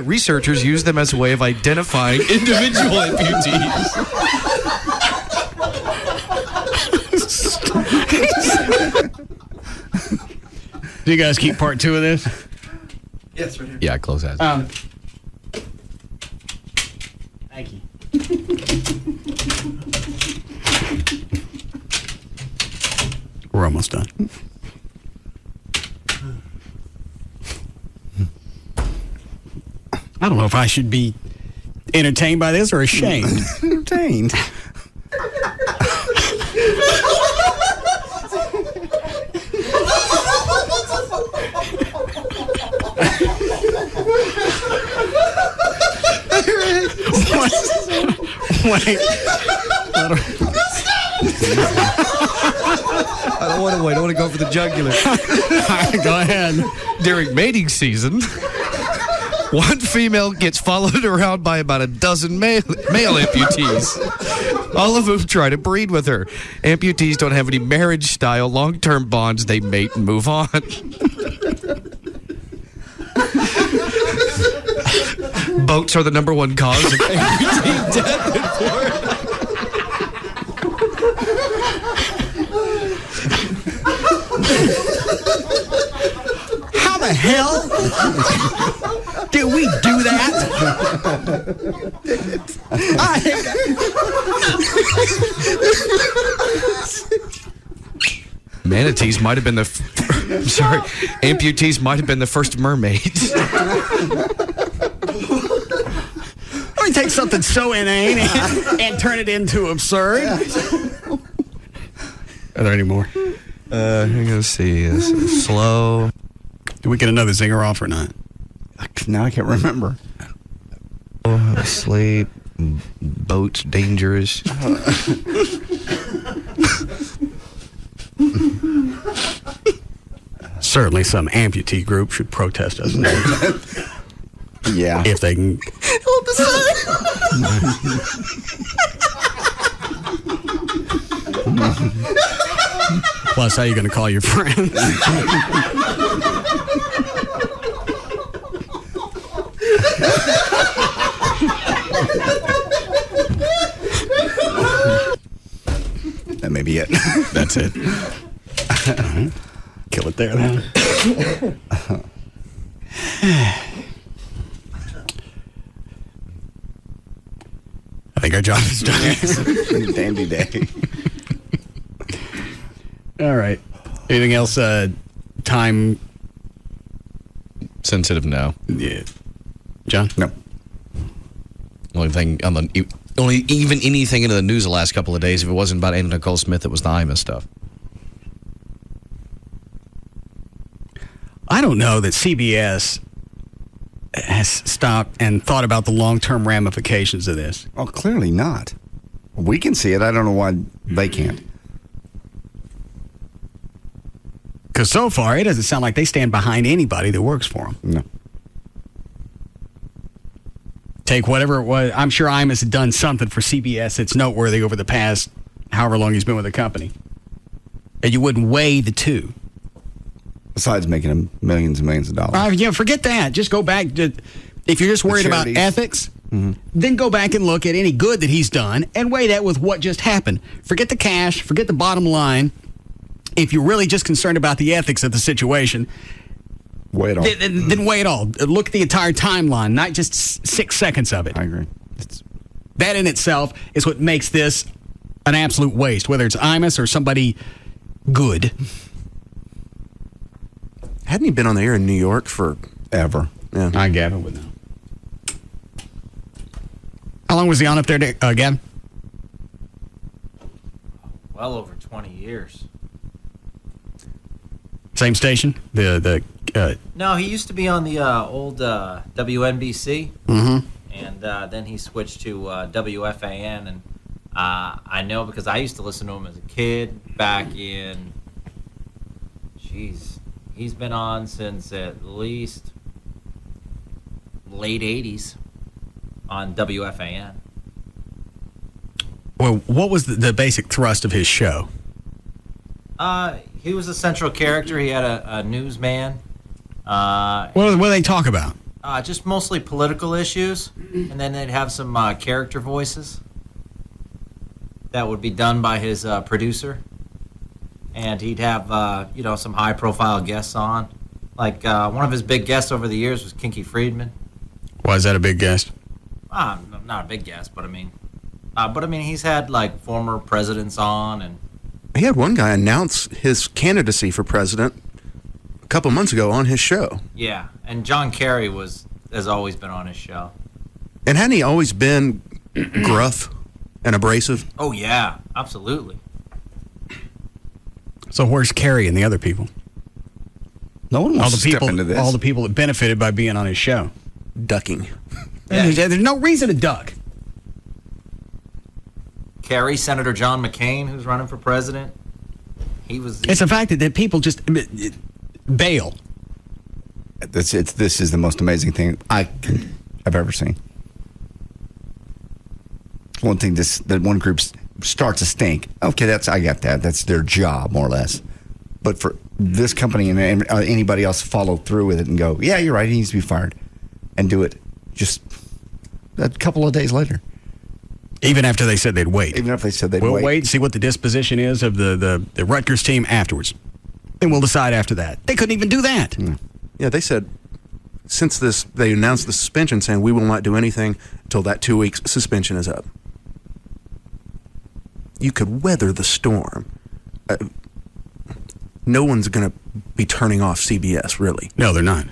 researchers use them as a way of identifying individual amputees. Do you guys keep part 2 of this? Yes, right here. Yeah, close that. Thank you. We're almost done. I don't know if I should be entertained by this or ashamed. Entertained. Wait. I don't want to wait. I want to go for the jugular. Go ahead. During mating season, one female gets followed around by about a dozen male amputees, all of whom try to breed with her. Amputees don't have any marriage-style long-term bonds. They mate and move on. Boats are the number one cause of amputee death in Florida. How the hell did we do that? Manatees might have been the... sorry. Amputees might have been the first mermaids. Let me take something so inane and turn it into absurd. Are there any more? I'm gonna see. This is slow. Did we get another zinger off or not? Now I can't remember. Sleep. Boats dangerous. Certainly some amputee group should protest us. Yeah. If they can. Plus, how are you going to call your friends? That may be it. That's it. Kill it there, then. I think our job is done. Dandy day. All right. Anything else? Time sensitive? No. Yeah. John? No. Only thing on the even anything into the news the last couple of days, if it wasn't about Anna Nicole Smith, it was the IMA stuff. I don't know that CBS has stopped and thought about the long-term ramifications of this. Oh, clearly not. We can see it. I don't know why they can't. Because so far, it doesn't sound like they stand behind anybody that works for them. No. Take whatever it was. I'm sure Imus had done something for CBS that's noteworthy over the past however long he's been with the company. And you wouldn't weigh the two. Besides making them millions and millions of dollars. Yeah, forget that. Just go back to, if you're just worried about ethics, then go back and look at any good that he's done and weigh that with what just happened. Forget the cash, forget the bottom line. If you're really just concerned about the ethics of the situation, weigh it all. Then weigh it all. Look at the entire timeline, not just 6 seconds of it. I agree. That in itself is what makes this an absolute waste, whether it's Imus or somebody good. Hadn't he been on the air in New York forever? Yeah. I Gavin would know. How long was he on up there, Gavin? Well over 20 years. Same station? No, he used to be on the old WNBC. Mm-hmm. And then he switched to WFAN. And I know because I used to listen to him as a kid back in, he's been on since at least late 80s on WFAN. Well, what was the basic thrust of his show? He was a central character. He had a newsman. What do they talk about? Just mostly political issues. And then they'd have some character voices that would be done by his producer. And he'd have, some high-profile guests on. Like one of his big guests over the years was Kinky Friedman. Why is that a big guest? Not a big guest, but I mean, he's had like former presidents on, and he had one guy announce his candidacy for president a couple months ago on his show. yeah, and John Kerry has always been on his show. And hadn't he always been gruff and abrasive? Oh yeah, absolutely. So where's Kerry and the other people? No one wants to step into this. All the people that benefited by being on his show. Ducking. Yeah. There's no reason to duck. Kerry, Senator John McCain, who's running for president. It's the fact that people just bail. This is the most amazing thing I've ever seen. One thing that one group starts to stink. Okay, I got that. That's their job, more or less. But for this company and anybody else follow through with it and go, yeah, you're right, he needs to be fired, and do it just a couple of days later. Even after they said they'd wait. Even if they said they'd we'll wait. wait and see what the disposition is of the Rutgers team afterwards. And we'll decide after that. They couldn't even do that. Yeah, they said since they announced the suspension, saying we will not do anything until that 2 weeks suspension is up. You could weather the storm. No one's going to be turning off CBS, really. No, they're not.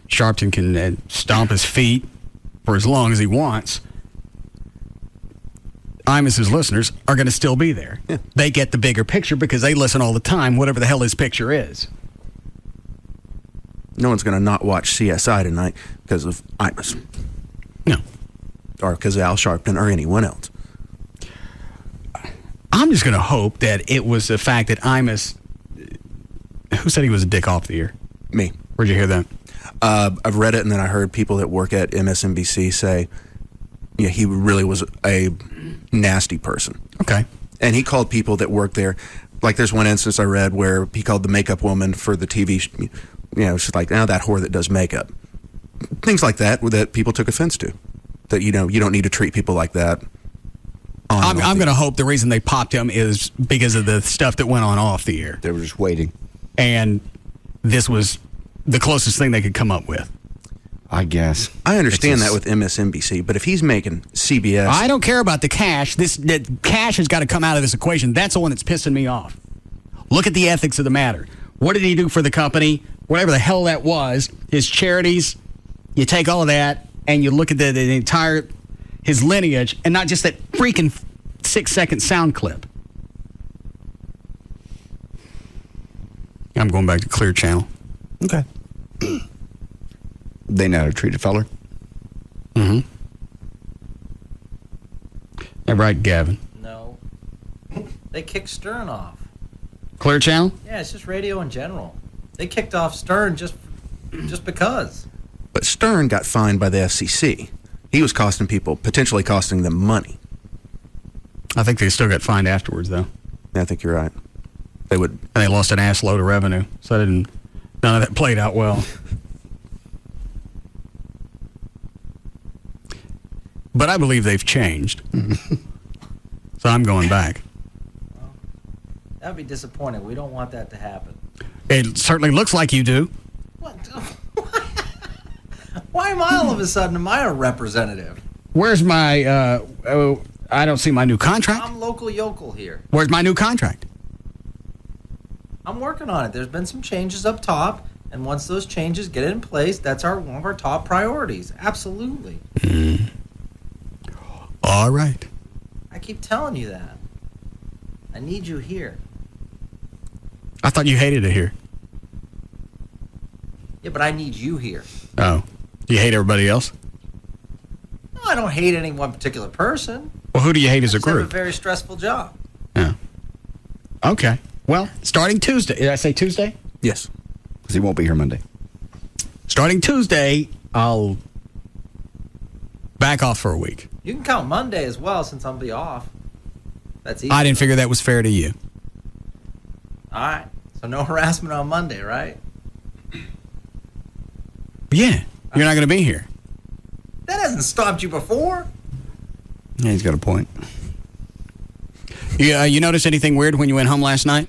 Sharpton can stomp his feet for as long as he wants. Imus's listeners are going to still be there. Yeah. They get the bigger picture because they listen all the time, whatever the hell his picture is. No one's going to not watch CSI tonight because of Imus. No. Or because of Al Sharpton or anyone else. I'm just going to hope that it was the fact that Imus... Who said he was a dick off the ear? Me. Where'd you hear that? I've read it, and then I heard people that work at MSNBC say, yeah, he really was a nasty person. Okay. And he called people that work there. Like there's one instance I read where he called the makeup woman for the TV, she's like, that whore that does makeup. Things like that people took offense to. That, you don't need to treat people like that. I'm going to hope the reason they popped him is because of the stuff that went on off the air. They were just waiting. And this was the closest thing they could come up with. I guess. I understand that with MSNBC, but if he's making CBS... I don't care about the cash. The cash has got to come out of this equation. That's the one that's pissing me off. Look at the ethics of the matter. What did he do for the company? Whatever the hell that was. His charities. You take all of that, and you look at the entire... his lineage, and not just that freaking 6-second sound clip. I'm going back to Clear Channel. Okay. They know how to treat a feller. Mm-hmm. Yeah, right, Gavin. No. They kicked Stern off. Clear Channel? Yeah, it's just radio in general. They kicked off Stern just because. But Stern got fined by the FCC. He was potentially costing them money. I think they still got fined afterwards, though. Yeah, I think you're right. And they lost an ass load of revenue, so none of that played out well. But I believe they've changed. So I'm going back. Well, that would be disappointing. We don't want that to happen. It certainly looks like you do. What? Why am I all of a sudden, a representative? Where's my, I don't see my new contract. I'm local yokel here. Where's my new contract? I'm working on it. There's been some changes up top, and once those changes get in place, that's one of our top priorities. Absolutely. All right. I keep telling you that. I need you here. I thought you hated it here. Yeah, but I need you here. Oh. Do you hate everybody else? No, I don't hate any one particular person. Well, who do you hate as a I have group? a very stressful job. Yeah. Okay. Well, starting Tuesday. Did I say Tuesday? Yes. Because he won't be here Monday. Starting Tuesday, I'll back off for a week. You can count Monday as well, since I'll be off. That's easy. I didn't figure that was fair to you. All right. So no harassment on Monday, right? Yeah. You're not going to be here. That hasn't stopped you before. Yeah, he's got a point. You notice anything weird when you went home last night?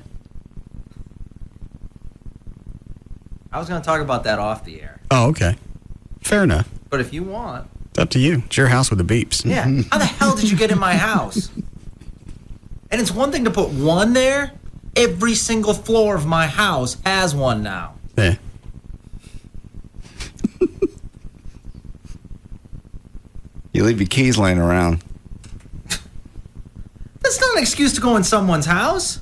I was going to talk about that off the air. Oh, okay. Fair enough. But if you want. It's up to you. It's your house with the beeps. Yeah. How the hell did you get in my house? And it's one thing to put one there. Every single floor of my house has one now. Yeah. You leave your keys laying around. That's not an excuse to go in someone's house.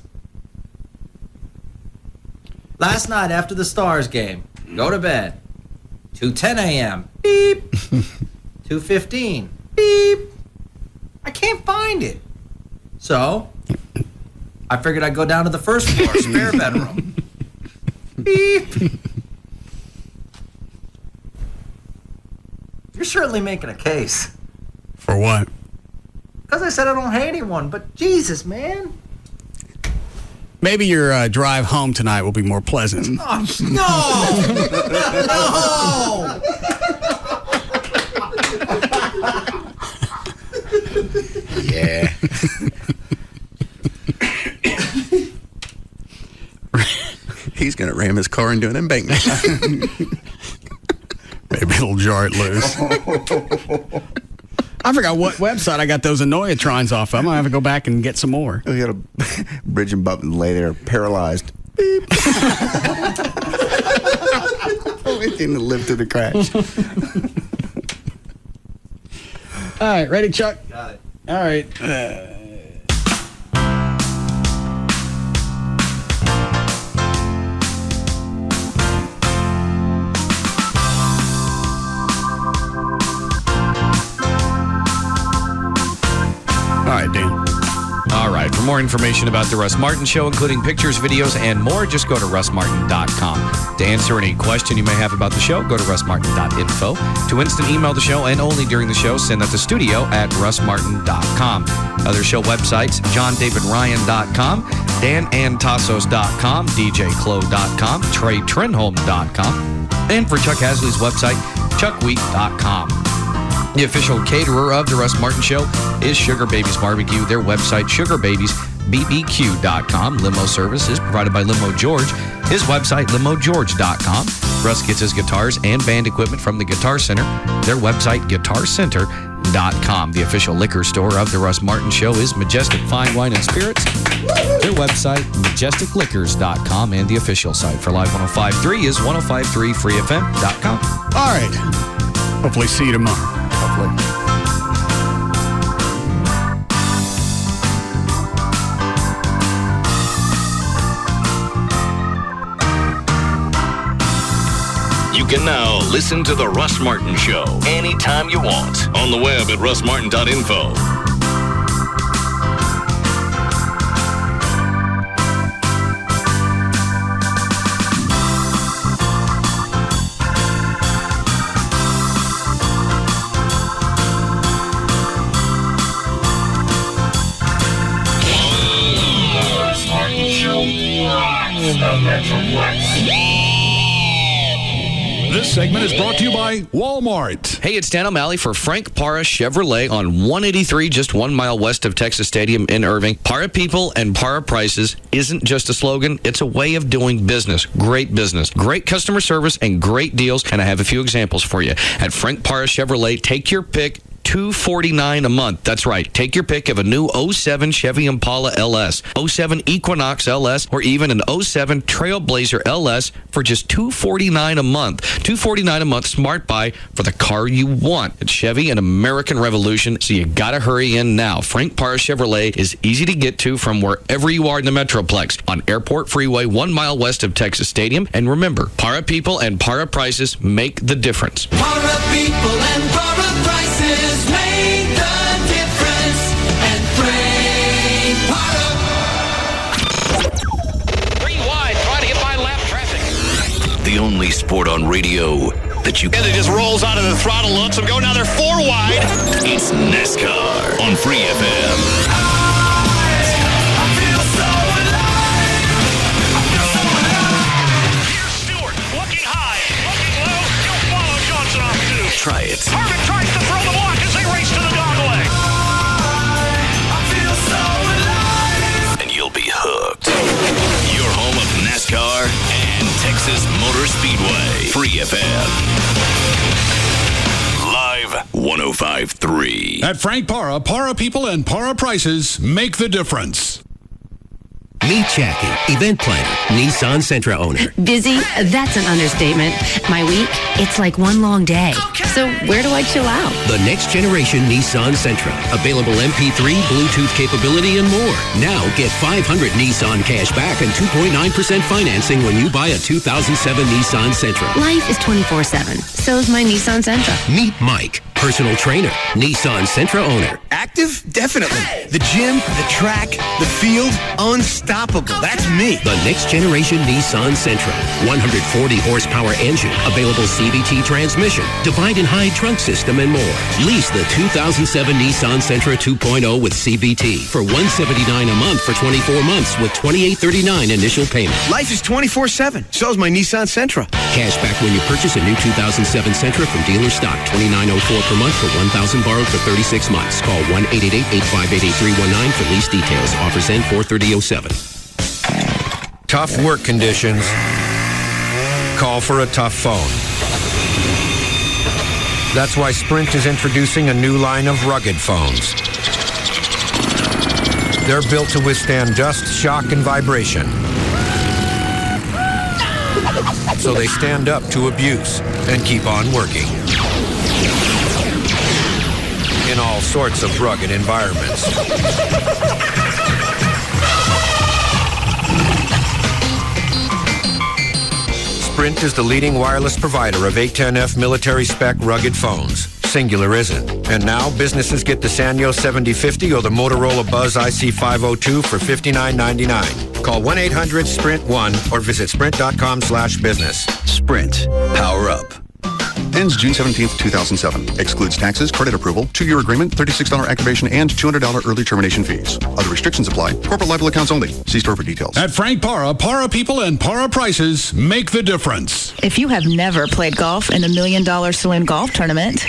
Last night after the Stars game, go to bed. 2:10 a.m. Beep. 2:15. Beep. I can't find it. So, I figured I'd go down to the first floor, spare bedroom. Beep. You're certainly making a case. For what? Because I said I don't hate anyone, but Jesus, man. Maybe your drive home tonight will be more pleasant. Oh, no! No! Yeah. He's going to ram his car into an embankment. Maybe it'll jar it loose. I forgot what website I got those Annoyatrons off of. I'm going to have to go back and get some more. We got a bridge and button lay there paralyzed. Beep. Only thing that lived through the crash. All right, ready, Chuck? Got it. All right. All right, Dan. All right. For more information about The Russ Martin Show, including pictures, videos, and more, just go to russmartin.com. To answer any question you may have about the show, go to russmartin.info. To instant email the show, and only during the show, send that to studio@russmartin.com. Other show websites, johndavidryan.com, danantasos.com, djclo.com, treytrenholm.com, and for Chuck Hasley's website, chuckwheat.com. The official caterer of The Russ Martin Show is Sugar Babies Barbecue. Their website, sugarbabiesbbq.com. Limo service is provided by Limo George. His website, limogeorge.com. Russ gets his guitars and band equipment from the Guitar Center. Their website, guitarcenter.com. The official liquor store of The Russ Martin Show is Majestic Fine Wine and Spirits. Their website, majesticliquors.com. And the official site for Live 105.3 is 1053freefm.com. All right. Hopefully see you tomorrow. Hopefully. You can now listen to The Russ Martin Show anytime you want on the web at russmartin.info. This segment is brought to you by Walmart. Hey, it's Dan O'Malley for Frank Parra Chevrolet on 183, just 1 mile west of Texas Stadium in Irving. Parra people and Parra prices isn't just a slogan, it's a way of doing business. Great business, great customer service, and great deals. And I have a few examples for you. At Frank Parra Chevrolet, take your pick. $249 a month. That's right. Take your pick of a new 07 Chevy Impala LS, 07 Equinox LS, or even an 07 Trailblazer LS for just $249 a month. $249 a month smart buy for the car you want. It's Chevy and American Revolution, so you gotta hurry in now. Frank Parra Chevrolet is easy to get to from wherever you are in the Metroplex on Airport Freeway, 1 mile west of Texas Stadium. And remember, Parra people and Parra prices make the difference. Parra people and Parra prices make the difference. And Frank Parra. 3 wide, trying to get by lap traffic. The only sport on radio that you... And it just rolls out of the throttle, looks them go. Now they're 4 wide. It's NASCAR on Free FM. Try it. Harvick tries to throw the block as they race to the dog leg. And you'll be hooked. Your home of NASCAR and Texas Motor Speedway. FM. Live 105.3. At Frank Para, Para people and Para prices make the difference. Meet Jackie, event planner, Nissan Sentra owner. Busy? That's an understatement. My week? It's like one long day. So where do I chill out? The next generation Nissan Sentra. Available MP3, Bluetooth capability, and more. Now get 500 Nissan cash back and 2.9% financing when you buy a 2007 Nissan Sentra. Life is 24/7. So is my Nissan Sentra. Meet Mike, personal trainer, Nissan Sentra owner. Active? Definitely. The gym, the track, the field, unstoppable. That's me. The next generation Nissan Sentra. 140 horsepower engine, available CVT transmission, divide and hide trunk system, and more. Lease the 2007 Nissan Sentra 2.0 with CVT for $179 a month for 24 months with $2,839 initial payment. Life is 24/7. So is my Nissan Sentra. Cash back when you purchase a new 2007 Sentra from dealer stock. $2,904 per month for $1,000 borrowed for 36 months. Call 1-888-858-8319 for lease details. Offers end 4/30/07. Tough work conditions. Call for a tough phone. That's why Sprint is introducing a new line of rugged phones. They're built to withstand dust, shock, and vibration. So they stand up to abuse and keep on working. In all sorts of rugged environments. Sprint is the leading wireless provider of 810F military spec rugged phones. Singular isn't. And now businesses get the Sanyo 7050 or the Motorola Buzz IC502 for $59.99. Call 1-800-SPRINT-1 or visit sprint.com/business. Sprint. Power up. Ends June 17th, 2007. Excludes taxes, credit approval, 2-year agreement, $36 activation, and $200 early termination fees. Other restrictions apply. Corporate liable accounts only. See store for details. At Frank Para, Para people and Para prices make the difference. If you have never played golf in the $1 Million Saloon Golf Tournament,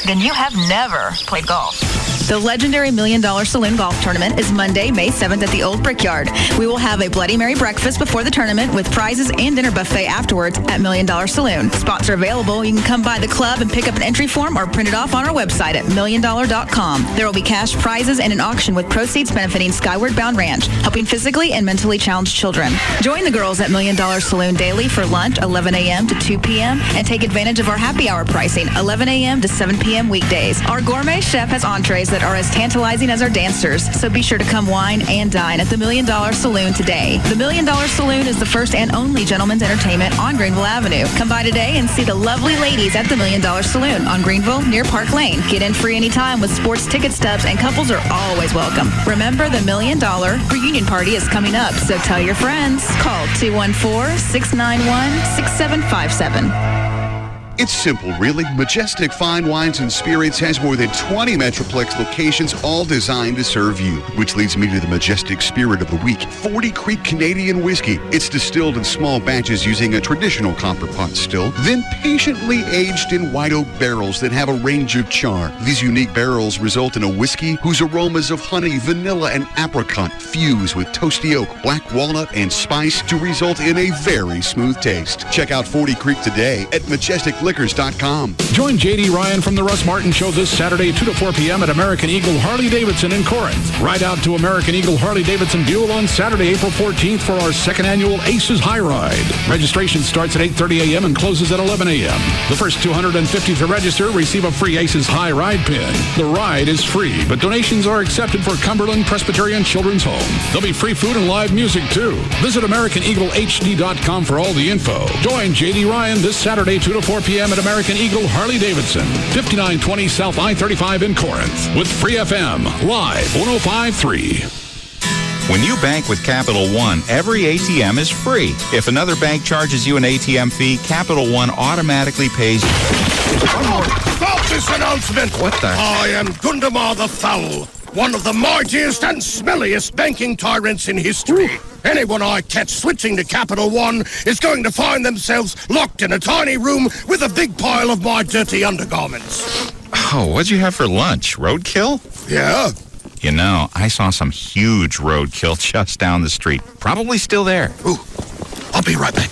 then you have never played golf. The legendary $1 Million Saloon Golf Tournament is Monday, May 7th at the Old Brickyard. We will have a Bloody Mary breakfast before the tournament with prizes and dinner buffet afterwards at $1 Million Saloon. Spots are available. You can come by the club and pick up an entry form or print it off on our website at $1milliondollar.com. There will be cash prizes and an auction with proceeds benefiting Skyward Bound Ranch, helping physically and mentally challenged children. Join the girls at $1 Million Saloon daily for lunch, 11 a.m. to 2 p.m. and take advantage of our happy hour pricing, 11 a.m. to 7 p.m. weekdays. Our gourmet chef has entrees that are as tantalizing as our dancers, so be sure to come wine and dine at the $1 Million Saloon today. The $1 Million Saloon is the first and only gentleman's entertainment on Greenville Avenue. Come by today and see the lovely ladies at the $1 Million Saloon on Greenville near Park Lane. Get in free anytime with sports ticket stubs, and couples are always welcome. Remember, the $1 Million reunion party is coming up, so tell your friends. Call 214-691-6757. It's simple, really. Majestic Fine Wines and Spirits has more than 20 Metroplex locations, all designed to serve you. Which leads me to the Majestic Spirit of the Week, 40 Creek Canadian Whiskey. It's distilled in small batches using a traditional copper pot still, then patiently aged in white oak barrels that have a range of char. These unique barrels result in a whiskey whose aromas of honey, vanilla, and apricot fuse with toasty oak, black walnut, and spice to result in a very smooth taste. Check out 40 Creek today at majesticliquors.com. Join J.D. Ryan from the Russ Martin Show this Saturday, 2 to 4 p.m. at American Eagle Harley-Davidson in Corinth. Ride out to American Eagle Harley-Davidson Buell on Saturday, April 14th for our second annual Aces High Ride. Registration starts at 8:30 a.m. and closes at 11 a.m. The first 250 to register receive a free Aces High Ride pin. The ride is free, but donations are accepted for Cumberland Presbyterian Children's Home. There'll be free food and live music, too. Visit AmericanEagleHD.com for all the info. Join J.D. Ryan this Saturday, 2 to 4 p.m. at American Eagle Harley-Davidson, 5920 South I-35 in Corinth, with Free FM, live 105.3. When you bank with Capital One, every ATM is free. If another bank charges you an ATM fee, Capital One automatically pays. One more. Stop this announcement! What the? I am Gundamar the Foul, one of the mightiest and smelliest banking tyrants in history. Ooh. Anyone I catch switching to Capital One is going to find themselves locked in a tiny room with a big pile of my dirty undergarments. Oh, what'd you have for lunch? Roadkill? Yeah. You know, I saw some huge roadkill just down the street. Probably still there. Ooh, I'll be right back.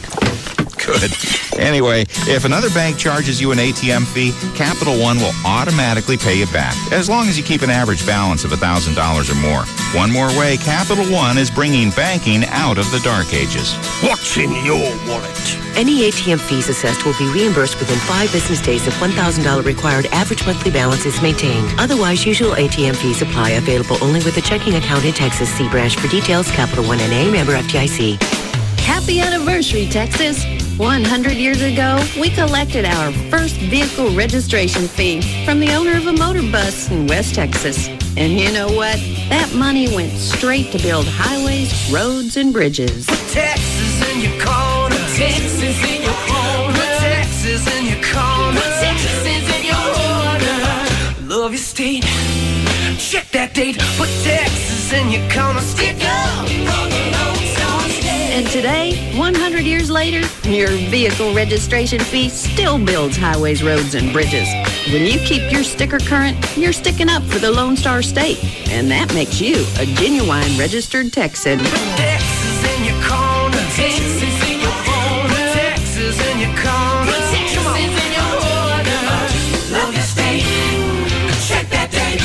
Good. Anyway, if another bank charges you an ATM fee, Capital One will automatically pay you back, as long as you keep an average balance of $1,000 or more. One more way Capital One is bringing banking out of the dark ages. What's in your wallet? Any ATM fees assessed will be reimbursed within 5 business days if $1,000 required average monthly balance is maintained. Otherwise, usual ATM fees apply. Available only with a checking account in Texas. See branch for details. Capital One NA, member FDIC. Happy anniversary, Texas. 100 years ago, we collected our first vehicle registration fee from the owner of a motor bus in West Texas. And you know what? That money went straight to build highways, roads, and bridges. Texas in your corner. Texas in your corner. Texas in your corner. Texas in your corner. Love your state. Check that date. Put Texas in your corner. Stick up for the Lone Star State. And today, 100 years later, your vehicle registration fee still builds highways, roads, and bridges. When you keep your sticker current, you're sticking up for the Lone Star State. And that makes you a genuine registered Texan. Texas in your corner. Texas in your corner. Texas in your corner. Texas in your corner. Love your state. Check that date.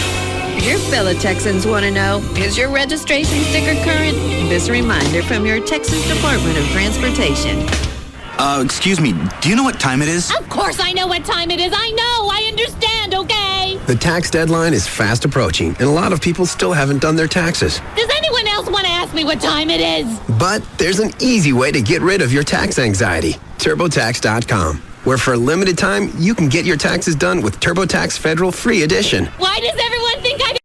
Your fellow Texans want to know, is your registration sticker current? This reminder from your Texas Department of Transportation. Excuse me, do you know what time it is? Of course I know what time it is. I know. I understand, okay? The tax deadline is fast approaching, and a lot of people still haven't done their taxes. Does anyone else want to ask me what time it is? But there's an easy way to get rid of your tax anxiety. TurboTax.com, where for a limited time, you can get your taxes done with TurboTax Federal Free Edition. Why does everyone think I